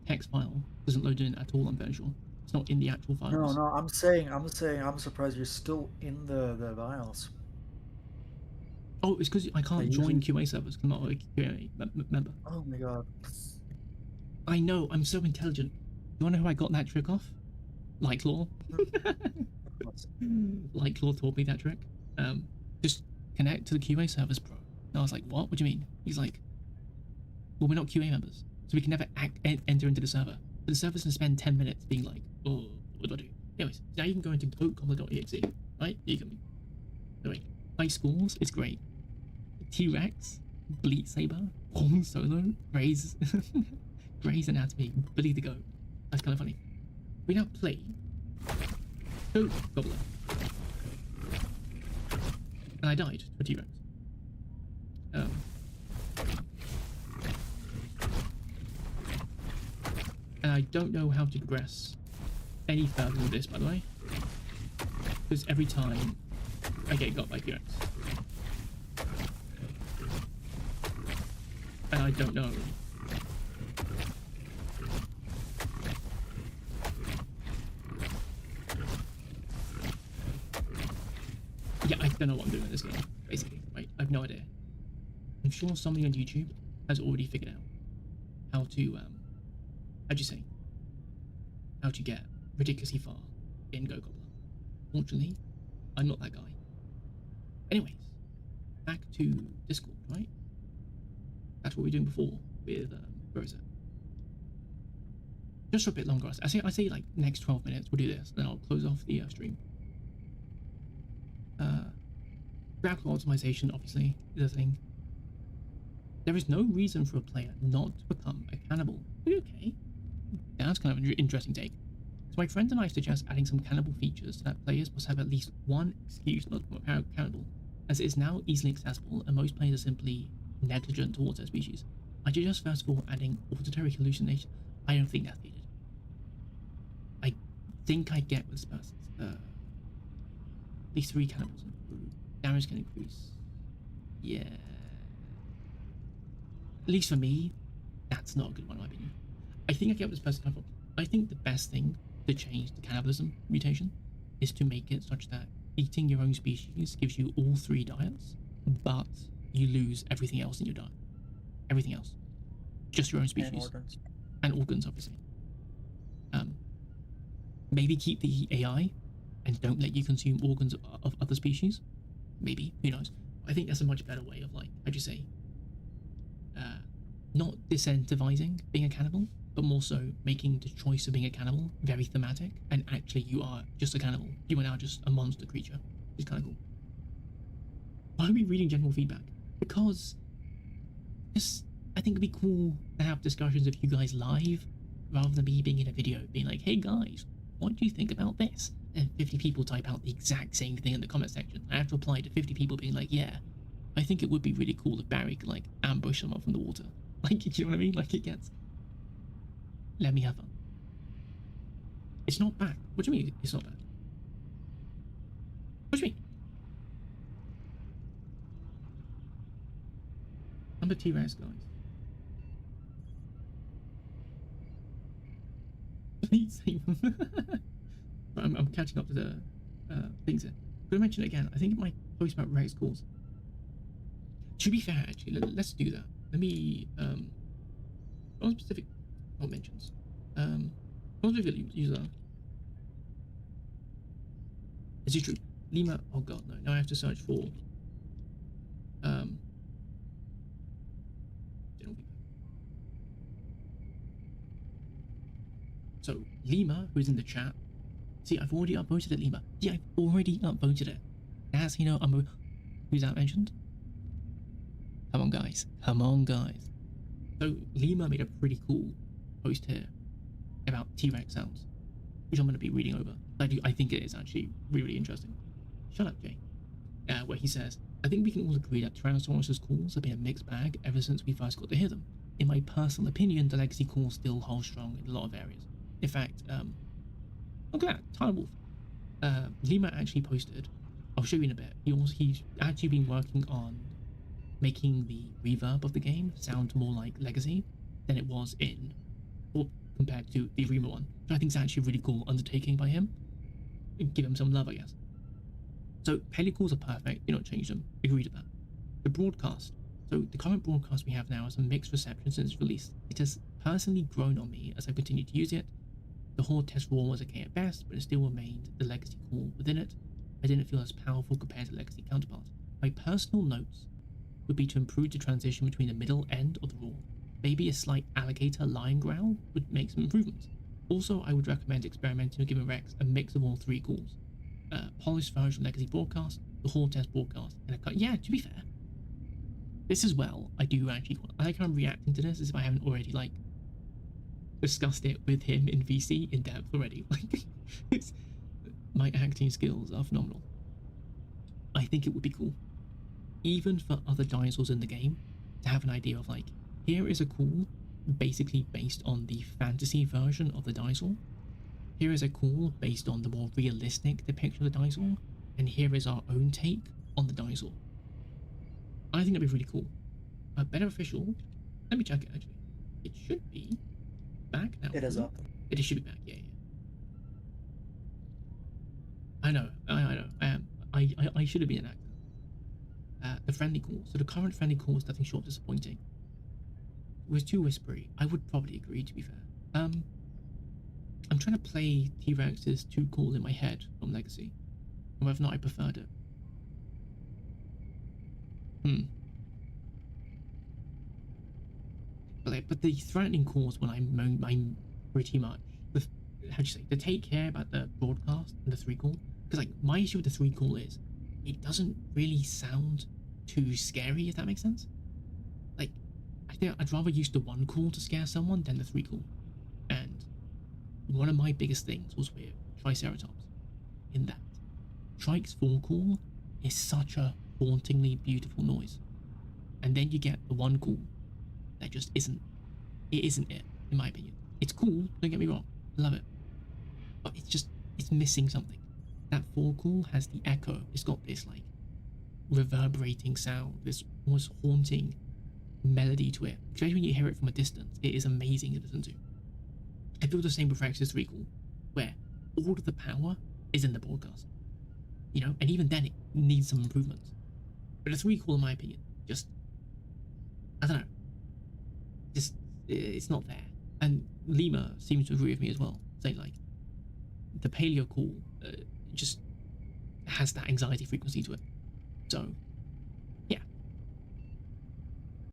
[SPEAKER 1] text file doesn't load in at all. I'm fairly sure it's not in the actual files.
[SPEAKER 2] No, I'm saying I'm surprised you're still in the files.
[SPEAKER 1] Oh, it's because I can't join QA servers. I'm not a QA member.
[SPEAKER 2] Oh my god.
[SPEAKER 1] I know. I'm so intelligent. You wanna know who I got that trick off? Lightclaw. Lightclaw taught me that trick. Just connect to the QA servers, bro. And I was like, what? What do you mean? He's like, well, we're not QA members, so we can never enter into the server. But the server's gonna spend 10 minutes being like, oh, what do I do? Anyways, now you can go into goatcobbler.exe, right? You can. Anyway, high schools is great. T-Rex, Bleat Saber, Horn Solo, Grey's Anatomy, Billy the Goat. That's kind of funny. We now play Goat Gobbler. And I died to a T-Rex. And I don't know how to progress any further with this, by the way. Because every time I get got by T-Rex. and I don't know. Yeah, I don't know what I'm doing in this game, basically, right? I have no idea. I'm sure somebody on YouTube has already figured out how to, how'd you say? How to get ridiculously far in Go Gobbler. Fortunately, I'm not that guy. Anyways, back to Discord, right? That's what we were doing before with Rosa. Just for a bit longer. I say like next 12 minutes we'll do this, then I'll close off the stream. Graphical optimization, obviously, is a thing. There is no reason for a player not to become a cannibal. Okay, that's kind of an interesting take. So my friend and I suggest adding some cannibal features so that players must have at least one excuse not to become cannibal, as it is now easily accessible and most players are simply negligent towards their species. I suggest first of all adding auditory hallucination. I don't think that's needed. I think I get with this person's at least 3 cannibals in the group. Damage can increase. Yeah. At least for me, that's not a good one in my opinion. I think I get what this person comes from. I think the best thing to change the cannibalism mutation is to make it such that eating your own species gives you all 3 diets, but you lose everything else in your diet. Everything else. Just your own species.
[SPEAKER 2] And organs.
[SPEAKER 1] And organs, obviously. Maybe keep the AI and don't let you consume organs of other species. Maybe, who knows. I think that's a much better way of, like, how'd you say, not disincentivizing being a cannibal, but more so making the choice of being a cannibal very thematic, and actually you are just a cannibal. You are now just a monster creature, which is kind of cool. Why are we reading general feedback? Because I think it'd be cool to have discussions with you guys live, rather than me being in a video being like, hey guys, what do you think about this? And 50 people type out the exact same thing in the comment section. I have to reply to 50 people being like, yeah, I think it would be really cool if Barry could, like, ambush someone from the water. Like, you know what I mean? Like, it gets... Let me have fun. It's not bad. What do you mean it's not bad? What do you mean? Number T-Rex, guys. Please save them. I'm catching up to the things here. Could I mention it again? I think it might post about Rex calls. To be fair, actually, let's do that. Let me on specific not mentions. On specific user. Is it true? Lima, oh god, no. Now I have to search for so Lima, who's in the chat. See, I've already upvoted it, Lima. Yeah, I've already upvoted it. As you know, who's that mentioned? Come on, guys. Come on, guys. So Lima made a pretty cool post here about T-Rex sounds, which I'm going to be reading over. I think it is actually really interesting. Shut up, Jay. Where he says, I think we can all agree that Tyrannosaurus's calls have been a mixed bag ever since we first got to hear them. In my personal opinion, the legacy calls still hold strong in a lot of areas. In fact, look at that, Tyler Wolf. Lima actually posted, I'll show you in a bit, he's actually been working on making the reverb of the game sound more like Legacy than it was in, or compared to the Arima one, which I think is actually a really cool undertaking by him. Give him some love, I guess. So pellicles are perfect, do not change them, agree to that. The broadcast, so the current broadcast we have now has a mixed reception since its release. It has personally grown on me as I continue to use it. The Horde test raw was okay at best, but it still remained the Legacy call within it. I didn't feel as powerful compared to Legacy counterparts. My personal notes would be to improve the transition between the middle end of the roar. Maybe a slight alligator lion growl would make some improvements. Also, I would recommend experimenting with giving Rex a mix of all 3 calls. Polished version Legacy broadcast, the Horde test broadcast, and a cut. Yeah, to be fair, this as well, I do actually, I like how I'm reacting to this as if I haven't already, like, discussed it with him in VC in depth already. Like, my acting skills are phenomenal. I think it would be cool, even for other dinosaurs in the game, to have an idea of, like, here is a call basically based on the fantasy version of the dinosaur. Here is a call based on the more realistic depiction of the dinosaur, and here is our own take on the dinosaur. I think that'd be really cool. Better Official Let me check it actually. It should be back now.
[SPEAKER 2] It is
[SPEAKER 1] Is it?
[SPEAKER 2] up.
[SPEAKER 1] It should be back. Yeah, yeah. I know. I know. I am. I should have been an actor. The friendly call. So the current friendly call is nothing short of disappointing. It was too whispery. I would probably agree, to be fair. I'm trying to play T-Rex's too cool in my head from Legacy, and whether or not I preferred it. But the threatening calls when I'm pretty much the how do you say the take care about the broadcast and the three call, because like my issue with the three call is it doesn't really sound too scary, if that makes sense. Like I think I'd rather use the one call to scare someone than the three call. And one of my biggest things was with Triceratops, in that Trike's four call is such a hauntingly beautiful noise, and then you get the one call that just isn't. It isn't it, in my opinion. It's cool. Don't get me wrong. I love it, but it's missing something. That four call has the echo. It's got this like reverberating sound, this almost haunting melody to it. Especially when you hear it from a distance, it is amazing to listen to. I feel the same with Rex's three call, where all of the power is in the broadcast. And even then it needs some improvements. But the three call, in my opinion, just I don't know, just it's not there. And Lima seems to agree with me as well, saying like the paleo call just has that anxiety frequency to it. So yeah,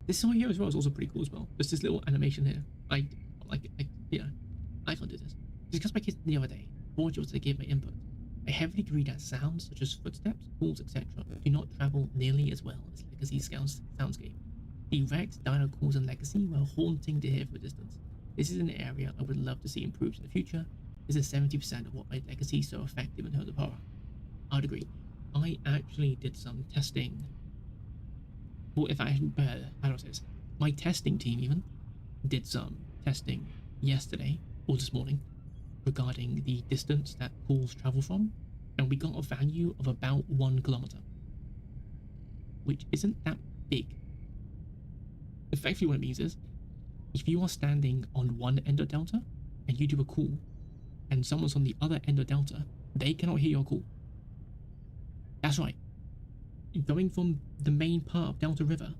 [SPEAKER 1] this song here as well is also pretty cool as well. Just this little animation here. I like it. I can't do this. Discussed my kids the other day. Fortunate to give my input. I heavily agree that sounds such as footsteps, calls, etc. do not travel nearly as well as Legacy's soundscape. The Rex dino calls in Legacy were haunting to hear from a distance. This is an area I would love to see improved in the future. This is 70% of what made Legacy so effective in terms of horror. I'd agree. I actually did some testing. Well, if I how do I say this? My testing team even did some testing yesterday or this morning regarding the distance that calls travel from, and we got a value of about 1 kilometer, which isn't that big. Effectively, what it means is if you are standing on one end of Delta and you do a call, and someone's on the other end of Delta, they cannot hear your call. That's right. Going from the main part of Delta River,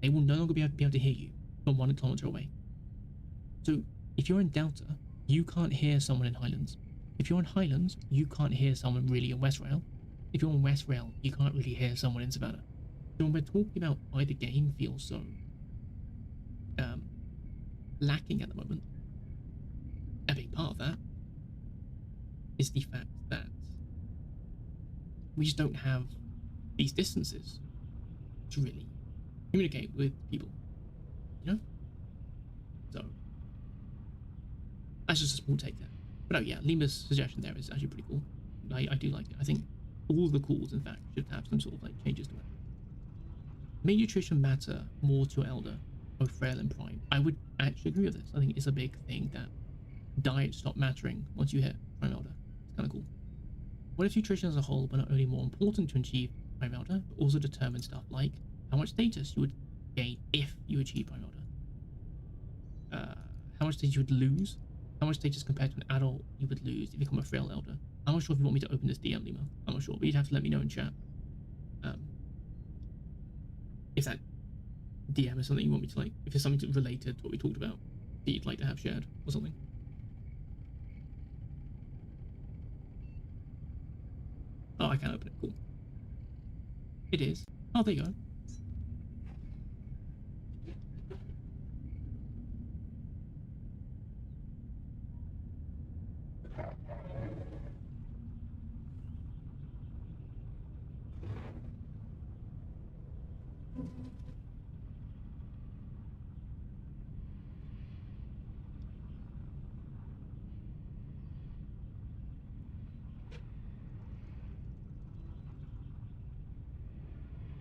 [SPEAKER 1] they will no longer be able to hear you from 1 kilometer away. So if you're in Delta, you can't hear someone in Highlands. If you're in Highlands, you can't hear someone really in West Rail. If you're on West Rail, you can't really hear someone in Savannah. So when we're talking about why the game feels so lacking at the moment, a big part of that is the fact that we just don't have these distances to really communicate with people, So that's just a small take there. But oh yeah, Lima's suggestion there is actually pretty cool. I do like it. I think all the calls, in fact, should have some sort of like changes to it. May nutrition matter more to Elder, both frail and prime? I would actually agree with this. I think it's a big thing that diet stop mattering once you hit prime Elder. It's kind of cool. What if nutrition as a whole were not only more important to achieve prime Elder, but also determine stuff like how much status you would gain if you achieve prime Elder? How much status you would lose? How much status compared to an adult you would lose if you become a frail elder? I'm not sure if you want me to open this DM, Lima. I'm not sure, but you'd have to let me know in chat. If that DM is something you want me to like, if it's something related to what we talked about that you'd like to have shared or something. Oh, I can't open it. Cool. It is. Oh, there you go.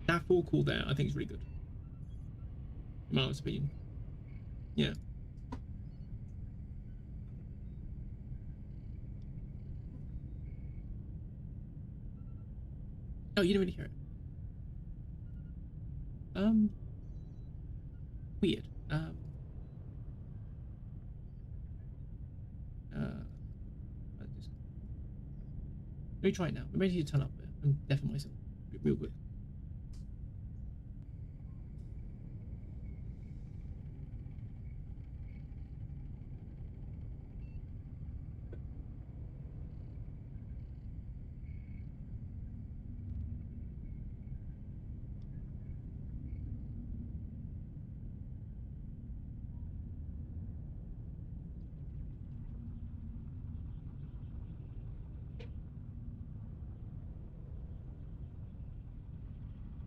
[SPEAKER 1] That full call there, I think is really good. In my honest opinion. Yeah. Oh, you didn't really hear it. Weird. Um, uh, let me try it now. I'm ready to turn up there and deafen myself real quick.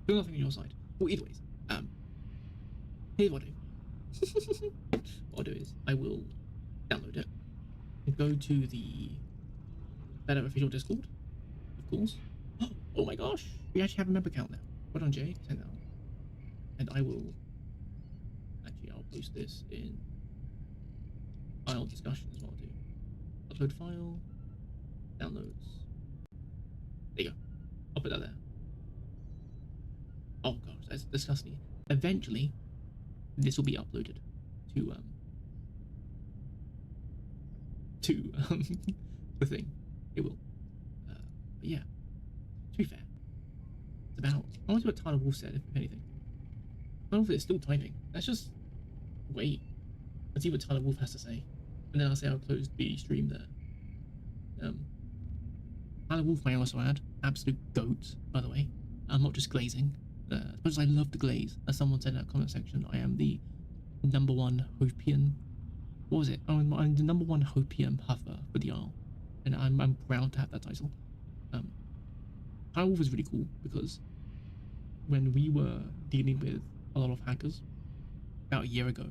[SPEAKER 1] Still nothing on your side. Well, either ways, here's what I do. What I'll do is I will download it and go to the Better Official Discord, of course. Oh my gosh, we actually have a member count now. Well done, Jay. Send that out. And I will I'll post this in file discussion as well. Do upload file, downloads. There you go. I'll put that there. Oh gosh, that's disgusting. Eventually, this will be uploaded to to the thing. It will. But yeah, to be fair, it's about. I wonder what Tyler Wolf said, if anything. I don't know if it's still typing. Let's just wait and see what Tyler Wolf has to say, and then I'll say I'll close the stream there. Tyler Wolf may also add, absolute goat, by the way. I'm not just glazing. As much as I love to glaze, as someone said in that comment section, I am the #1 Hopian. What was it? I'm the #1 Hopium huffer for the Isle, and I'm proud to have that title. Tyler Wolf is really cool because when we were dealing with a lot of hackers about a year ago,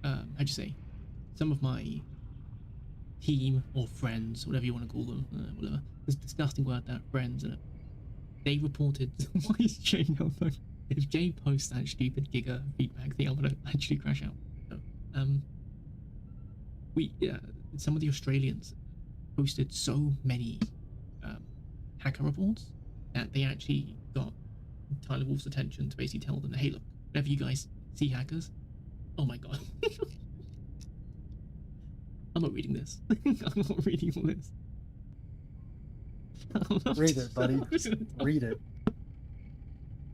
[SPEAKER 1] how'd you say? Some of my team or friends, whatever you want to call them, whatever. There's a disgusting word that friends in it. They reported. Why is Jay on phone? If Jay posts that stupid Giga feedback thing, I'm gonna actually crash out. So, some of the Australians posted so many hacker reports that they actually got Tyler Wolf's attention to basically tell them, hey, look, whenever you guys see hackers, oh my god. I'm not reading this. I'm not reading all this.
[SPEAKER 2] Read it, buddy. Read it.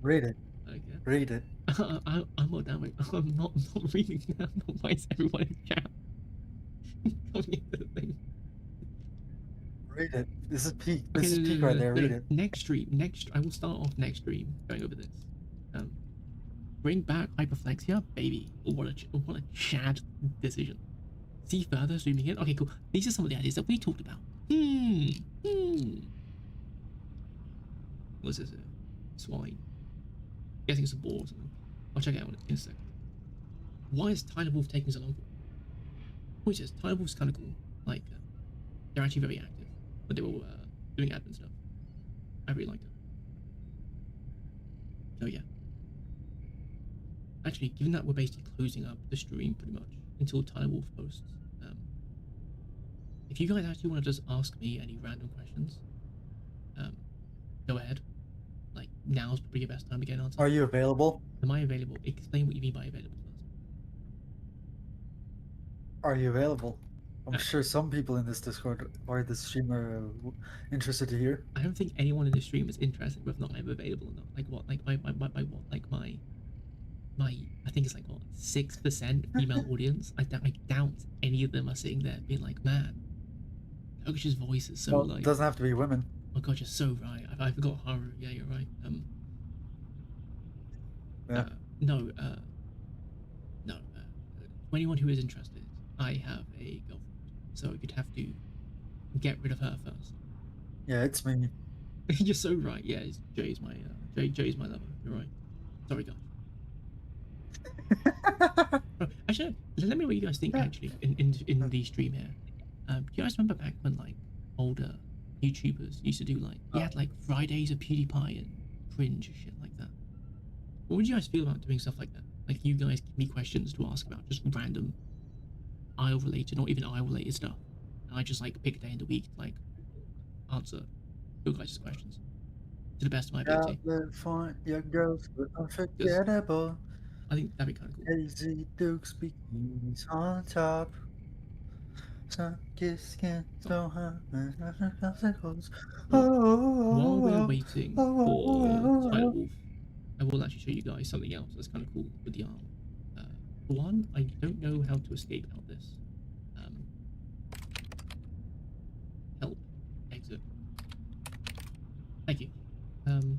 [SPEAKER 2] Read it.
[SPEAKER 1] Okay.
[SPEAKER 2] Read it.
[SPEAKER 1] I'm not damn it. I'm not reading that. Why is everyone in chat coming into the thing?
[SPEAKER 2] Read it. This is peak. This is peak right there. Read it.
[SPEAKER 1] Next stream. I will start off next stream going over this. Bring back hyperflexia, baby. What a Chad decision. See further zooming in. Okay, cool. These are some of the ideas that we talked about. What's this? Swine. Guessing it's a ball or something. I'll check it out in a sec. Why is Tyler Wolf taking so long? Point is, Tyler Wolf's kind of cool. Like, they're actually very active, but they were doing admin stuff. I really liked it. So yeah. Actually, given that we're basically closing up the stream pretty much until Tyler Wolf posts, if you guys actually want to just ask me any random questions, go ahead. Like, now's probably your best time to get an answer.
[SPEAKER 2] Are you available?
[SPEAKER 1] Am I available? Explain what you mean by available first.
[SPEAKER 2] Are you available? I'm sure some people in this Discord or this stream are interested to hear.
[SPEAKER 1] I don't think anyone in this stream is interested whether or not I'm available or not. Like what? Like my what? Like my I think it's like what 6% female audience. I doubt any of them are sitting there being like, man, Turkish's voice is so like.
[SPEAKER 2] It doesn't have to be women.
[SPEAKER 1] Oh god, you're so right. I forgot Haru. Yeah, you're right.
[SPEAKER 2] Yeah.
[SPEAKER 1] No. For anyone who is interested, I have a girlfriend, so you'd have to get rid of her first.
[SPEAKER 2] Yeah, it's me.
[SPEAKER 1] You're so right. Yeah, Jay's my Jay's my lover. You're right. Sorry, guys. Actually, let me know what you guys think. Actually, in the stream here, do you guys remember back when like older YouTubers used to do like you had like Fridays of PewDiePie and cringe and shit like that? What would you guys feel about doing stuff like that? Like you guys give me questions to ask about just random IO related, not even IO related stuff, and I just like pick a day in the week to like answer your guys' questions to the best of my ability.
[SPEAKER 2] Fine, young girls, unforgettable.
[SPEAKER 1] I think that'd be kind of cool.
[SPEAKER 2] Hazy Duke's bikinis on top. Sun kissed skin
[SPEAKER 1] Oh,
[SPEAKER 2] so hot. Popsicles.
[SPEAKER 1] well, while we're
[SPEAKER 2] Oh,
[SPEAKER 1] waiting
[SPEAKER 2] oh, oh,
[SPEAKER 1] for Spider
[SPEAKER 2] oh,
[SPEAKER 1] Wolf, I will actually show you guys something else that's kind of cool with the arm. For one, I don't know how to escape out this. Um, help, exit. Thank you. Um,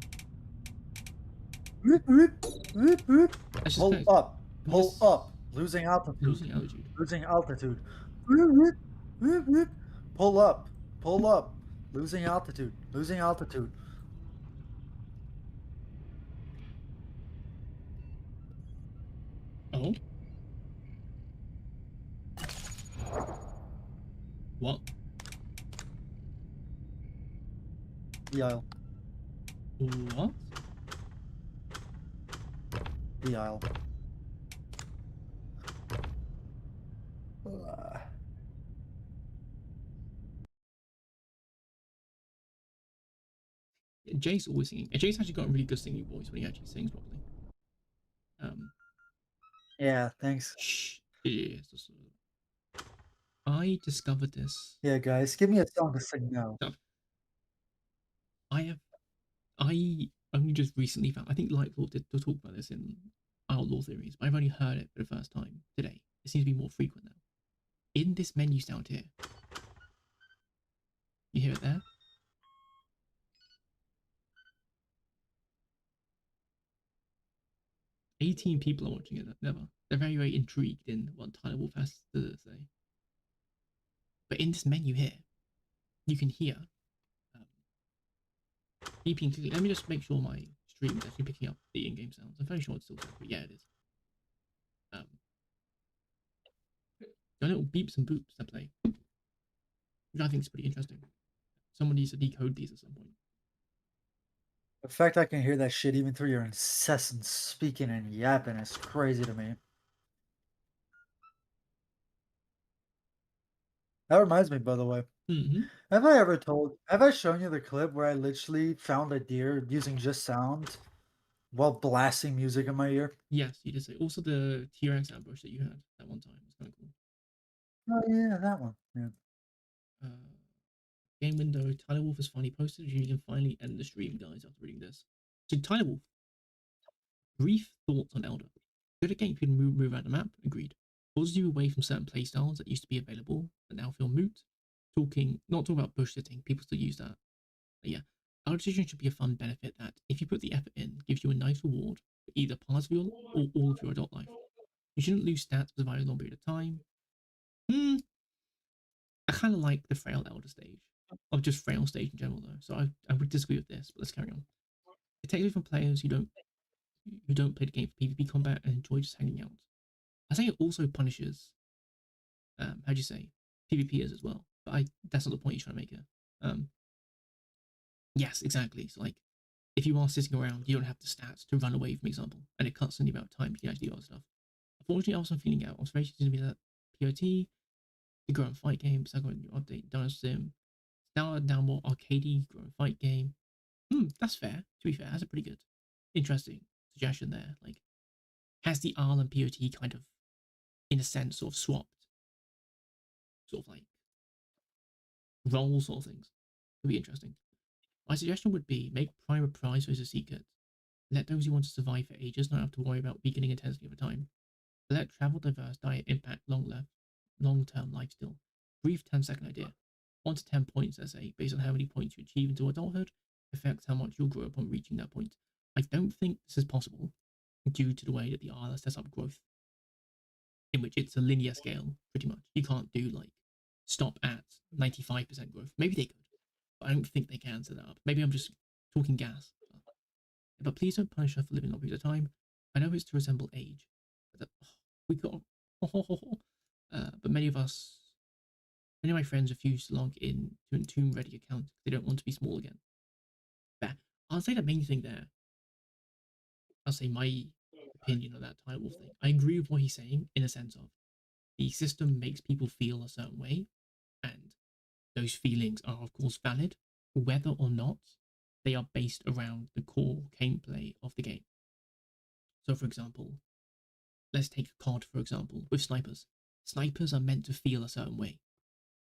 [SPEAKER 2] Whoop, whoop, whoop, whoop.
[SPEAKER 1] that's just
[SPEAKER 2] Pull
[SPEAKER 1] kind of
[SPEAKER 2] up, pull
[SPEAKER 1] yes,
[SPEAKER 2] up. Losing altitude.
[SPEAKER 1] losing altitude.
[SPEAKER 2] Losing altitude. Whoop, whoop, whoop, whoop. Pull up, pull up. Losing altitude. Losing altitude.
[SPEAKER 1] Oh, what?
[SPEAKER 2] The aisle.
[SPEAKER 1] What?
[SPEAKER 2] The aisle. Uh,
[SPEAKER 1] Jay's always singing. And Jay's actually got a really good singing voice when he actually sings properly. Um,
[SPEAKER 2] yeah, thanks.
[SPEAKER 1] shh. Yes. I discovered this
[SPEAKER 2] Yeah, guys, give me a song to sing now.
[SPEAKER 1] stuff. I have. I only just recently found. I think Lightlaw did talk about this in Outlaw Theories, but I've only heard it for the first time today. It seems to be more frequent now. In this menu sound here, you hear it there? 18 people are watching it. Never. They're very, very intrigued in what Tyler Wolf has to say. But in this menu here, you can hear um, beeping clearly. Let me just make sure my stream is actually picking up the in-game sounds. I'm very sure it's still there, but yeah, it is. Um, the little beeps and boops that play, which I think is pretty interesting. Someone needs to decode these at some point.
[SPEAKER 2] The fact I can hear that shit even through your incessant speaking and yapping is crazy to me. That reminds me, by the way.
[SPEAKER 1] Mm-hmm.
[SPEAKER 2] Have I shown you the clip where I literally found a deer using just sound while blasting music in my ear?
[SPEAKER 1] Yes, you did say. Also, the T-Rex ambush that you had that one time was kind of cool.
[SPEAKER 2] Oh yeah, that one. Yeah.
[SPEAKER 1] Uh, game window. Tyler Wolf has finally posted. You can finally end the stream, guys, after reading this. So, Tyler Wolf, brief thoughts on Elder. Good at getting people to move around the map. Agreed. Pulls you away from certain playstyles that used to be available but now feel moot. Not talking about bush sitting. People still use that. But yeah, Elder Decision should be a fun benefit that, if you put the effort in, gives you a nice reward for either part of your or all of your adult life. You shouldn't lose stats for a very long period of time. Hmm, I kind of like the frail elder stage, of just frail stage in general though. So I would disagree with this, but let's carry on. It takes away from players who don't play the game for PvP combat and enjoy just hanging out. I think it also punishes how do you say PvPers as well. But that's not the point you're trying to make here. Um, yes, exactly. So like if you are sitting around, you don't have the stats to run away, from example, and it cuts in the amount of time you can actually do other stuff. Unfortunately, I was feeling out. I was very to be that POT, the grow and fight game, so I got a new update, Dinosaur Sim. Now more arcadey grow and fight game. That's fair. To be fair, that's a pretty good, interesting suggestion there. Like, has the R and POT kind of, in a sense, sort of swapped, sort of like roles or things? Would be interesting. My suggestion would be make Prime a prize versus secret. Let those who want to survive for ages not have to worry about weakening intensity over time. Let travel diverse diet impact long-term life still. Brief 10-second idea. 1 to 10 points, let's say, based on how many points you achieve into adulthood, affects how much you'll grow upon reaching that point. I don't think this is possible due to the way that the ILS sets up growth, in which it's a linear scale, pretty much. You can't do like stop at 95% growth. Maybe they could, but I don't think they can set that up. Maybe I'm just talking gas. But please don't punish her for living long periods of time. I know it's to resemble age, but we got. But many of my friends refuse to log in to an Tomb Ready account because they don't want to be small again. Fair. I'll say the main thing there. I'll say my opinion on that title thing. I agree with what he's saying in a sense of the system makes people feel a certain way, and those feelings are of course valid, whether or not they are based around the core gameplay of the game. So, for example, let's take COD for example with snipers. Snipers are meant to feel a certain way.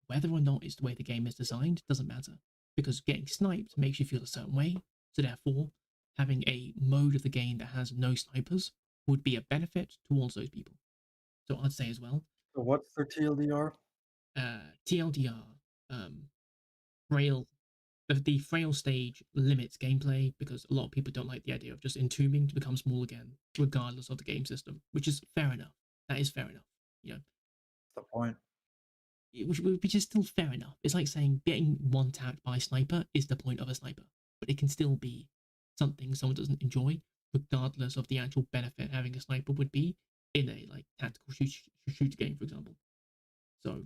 [SPEAKER 1] Whether or not it's the way the game is designed doesn't matter, because getting sniped makes you feel a certain way. So therefore, having a mode of the game that has no snipers would be a benefit towards those people. So I'd say as well,
[SPEAKER 2] So what's their TLDR?
[SPEAKER 1] TLDR, um, frail. The frail stage limits gameplay because a lot of people don't like the idea of just entombing to become small again, regardless of the game system, which is fair enough. That is fair enough. You know,
[SPEAKER 2] What's the point?
[SPEAKER 1] which is still fair enough. It's like saying getting one tapped by a sniper is the point of a sniper, but it can still be something someone doesn't enjoy, regardless of the actual benefit having a sniper would be in a like tactical shooter game, for example. So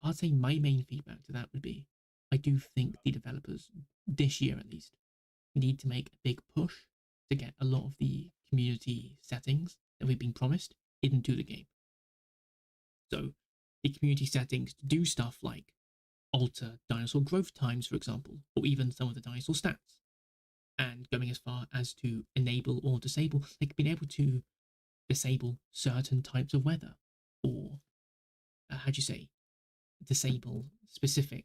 [SPEAKER 1] I'd say my main feedback to that would be, I do think the developers this year at least need to make a big push to get a lot of the community settings that we've been promised into the game. So the community settings to do stuff like alter dinosaur growth times, for example, or even some of the dinosaur stats, and going as far as to enable or disable, like being able to disable certain types of weather, or how do you say, disable specific,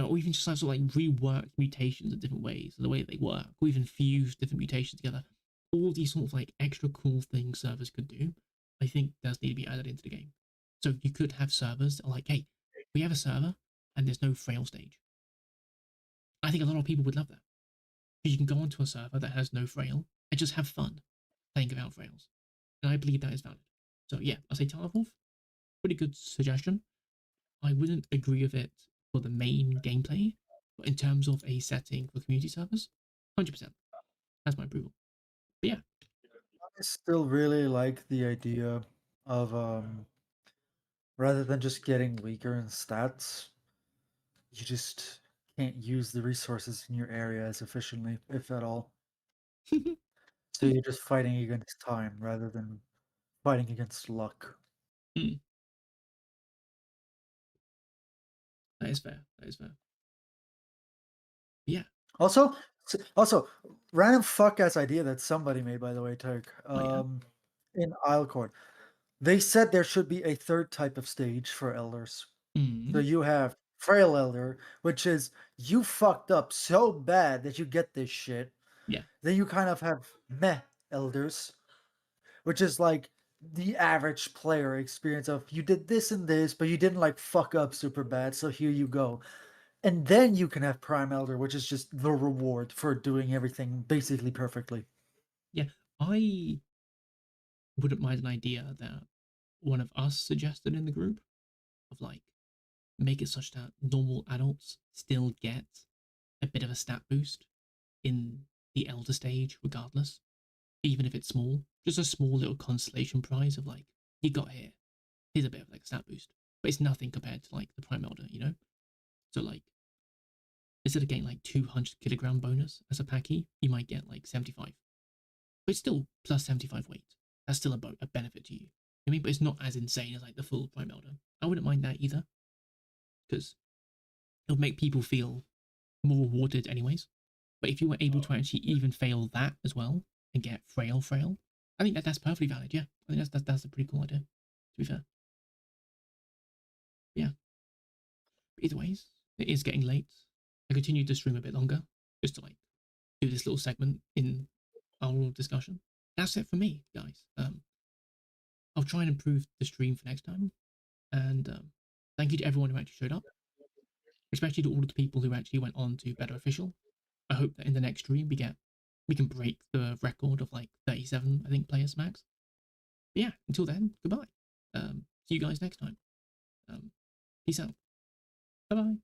[SPEAKER 1] or even just sort of like rework mutations in different ways, the way that they work, or even fuse different mutations together. All these sort of like extra cool things servers could do, I think does need to be added into the game. So you could have servers that are like, hey, we have a server and there's no frail stage. I think a lot of people would love that. You can go onto a server that has no frail and just have fun playing without frails. And I believe that is valid. So yeah, I'll say Tower of Wolf, pretty good suggestion. I wouldn't agree with it for the main gameplay, but in terms of a setting for community servers, 100%. That's my approval. But yeah,
[SPEAKER 2] I still really like the idea of rather than just getting weaker in stats, you just can't use the resources in your area as efficiently, if at all. So you're just fighting against time rather than fighting against luck.
[SPEAKER 1] mm, that is fair. That is fair. But yeah,
[SPEAKER 2] Also, also, random fuck ass idea that somebody made, by the way, Turk.
[SPEAKER 1] oh yeah.
[SPEAKER 2] In Islecourt, they said there should be a third type of stage for elders. So
[SPEAKER 1] Mm,
[SPEAKER 2] you have frail elder, which is you fucked up so bad that you get this shit.
[SPEAKER 1] yeah,
[SPEAKER 2] Then you kind of have meh elders, which is like the average player experience of you did this and this, but you didn't like fuck up super bad, so here you go. And then you can have Prime Elder, which is just the reward for doing everything basically perfectly.
[SPEAKER 1] yeah. I wouldn't mind an idea that one of us suggested in the group of like make it such that normal adults still get a bit of a stat boost in the elder stage, regardless, even if it's small. Just a small little consolation prize of like, you got here. Here's a bit of like a stat boost. But it's nothing compared to like the Prime Elder. So like instead of getting like 200 kilogram bonus as a packy, you might get like 75. But it's still plus 75 weight. That's still a benefit to you. I mean, but it's not as insane as like the full Prime Elder. I wouldn't mind that either, because it'll make people feel more rewarded anyways. But if you were able to actually even fail that as well and get frail, I think that's perfectly valid. Yeah, I think that's a pretty cool idea. To be fair, yeah. But either ways, it is getting late. I continued to stream a bit longer just to like do this little segment in our discussion. That's it for me, guys. I'll try and improve the stream for next time. And thank you to everyone who actually showed up, especially to all of the people who actually went on to Better Official. I hope that in the next stream we can break the record of like 37, I think, players max. But yeah, until then, goodbye. See you guys next time. Peace out. Bye bye.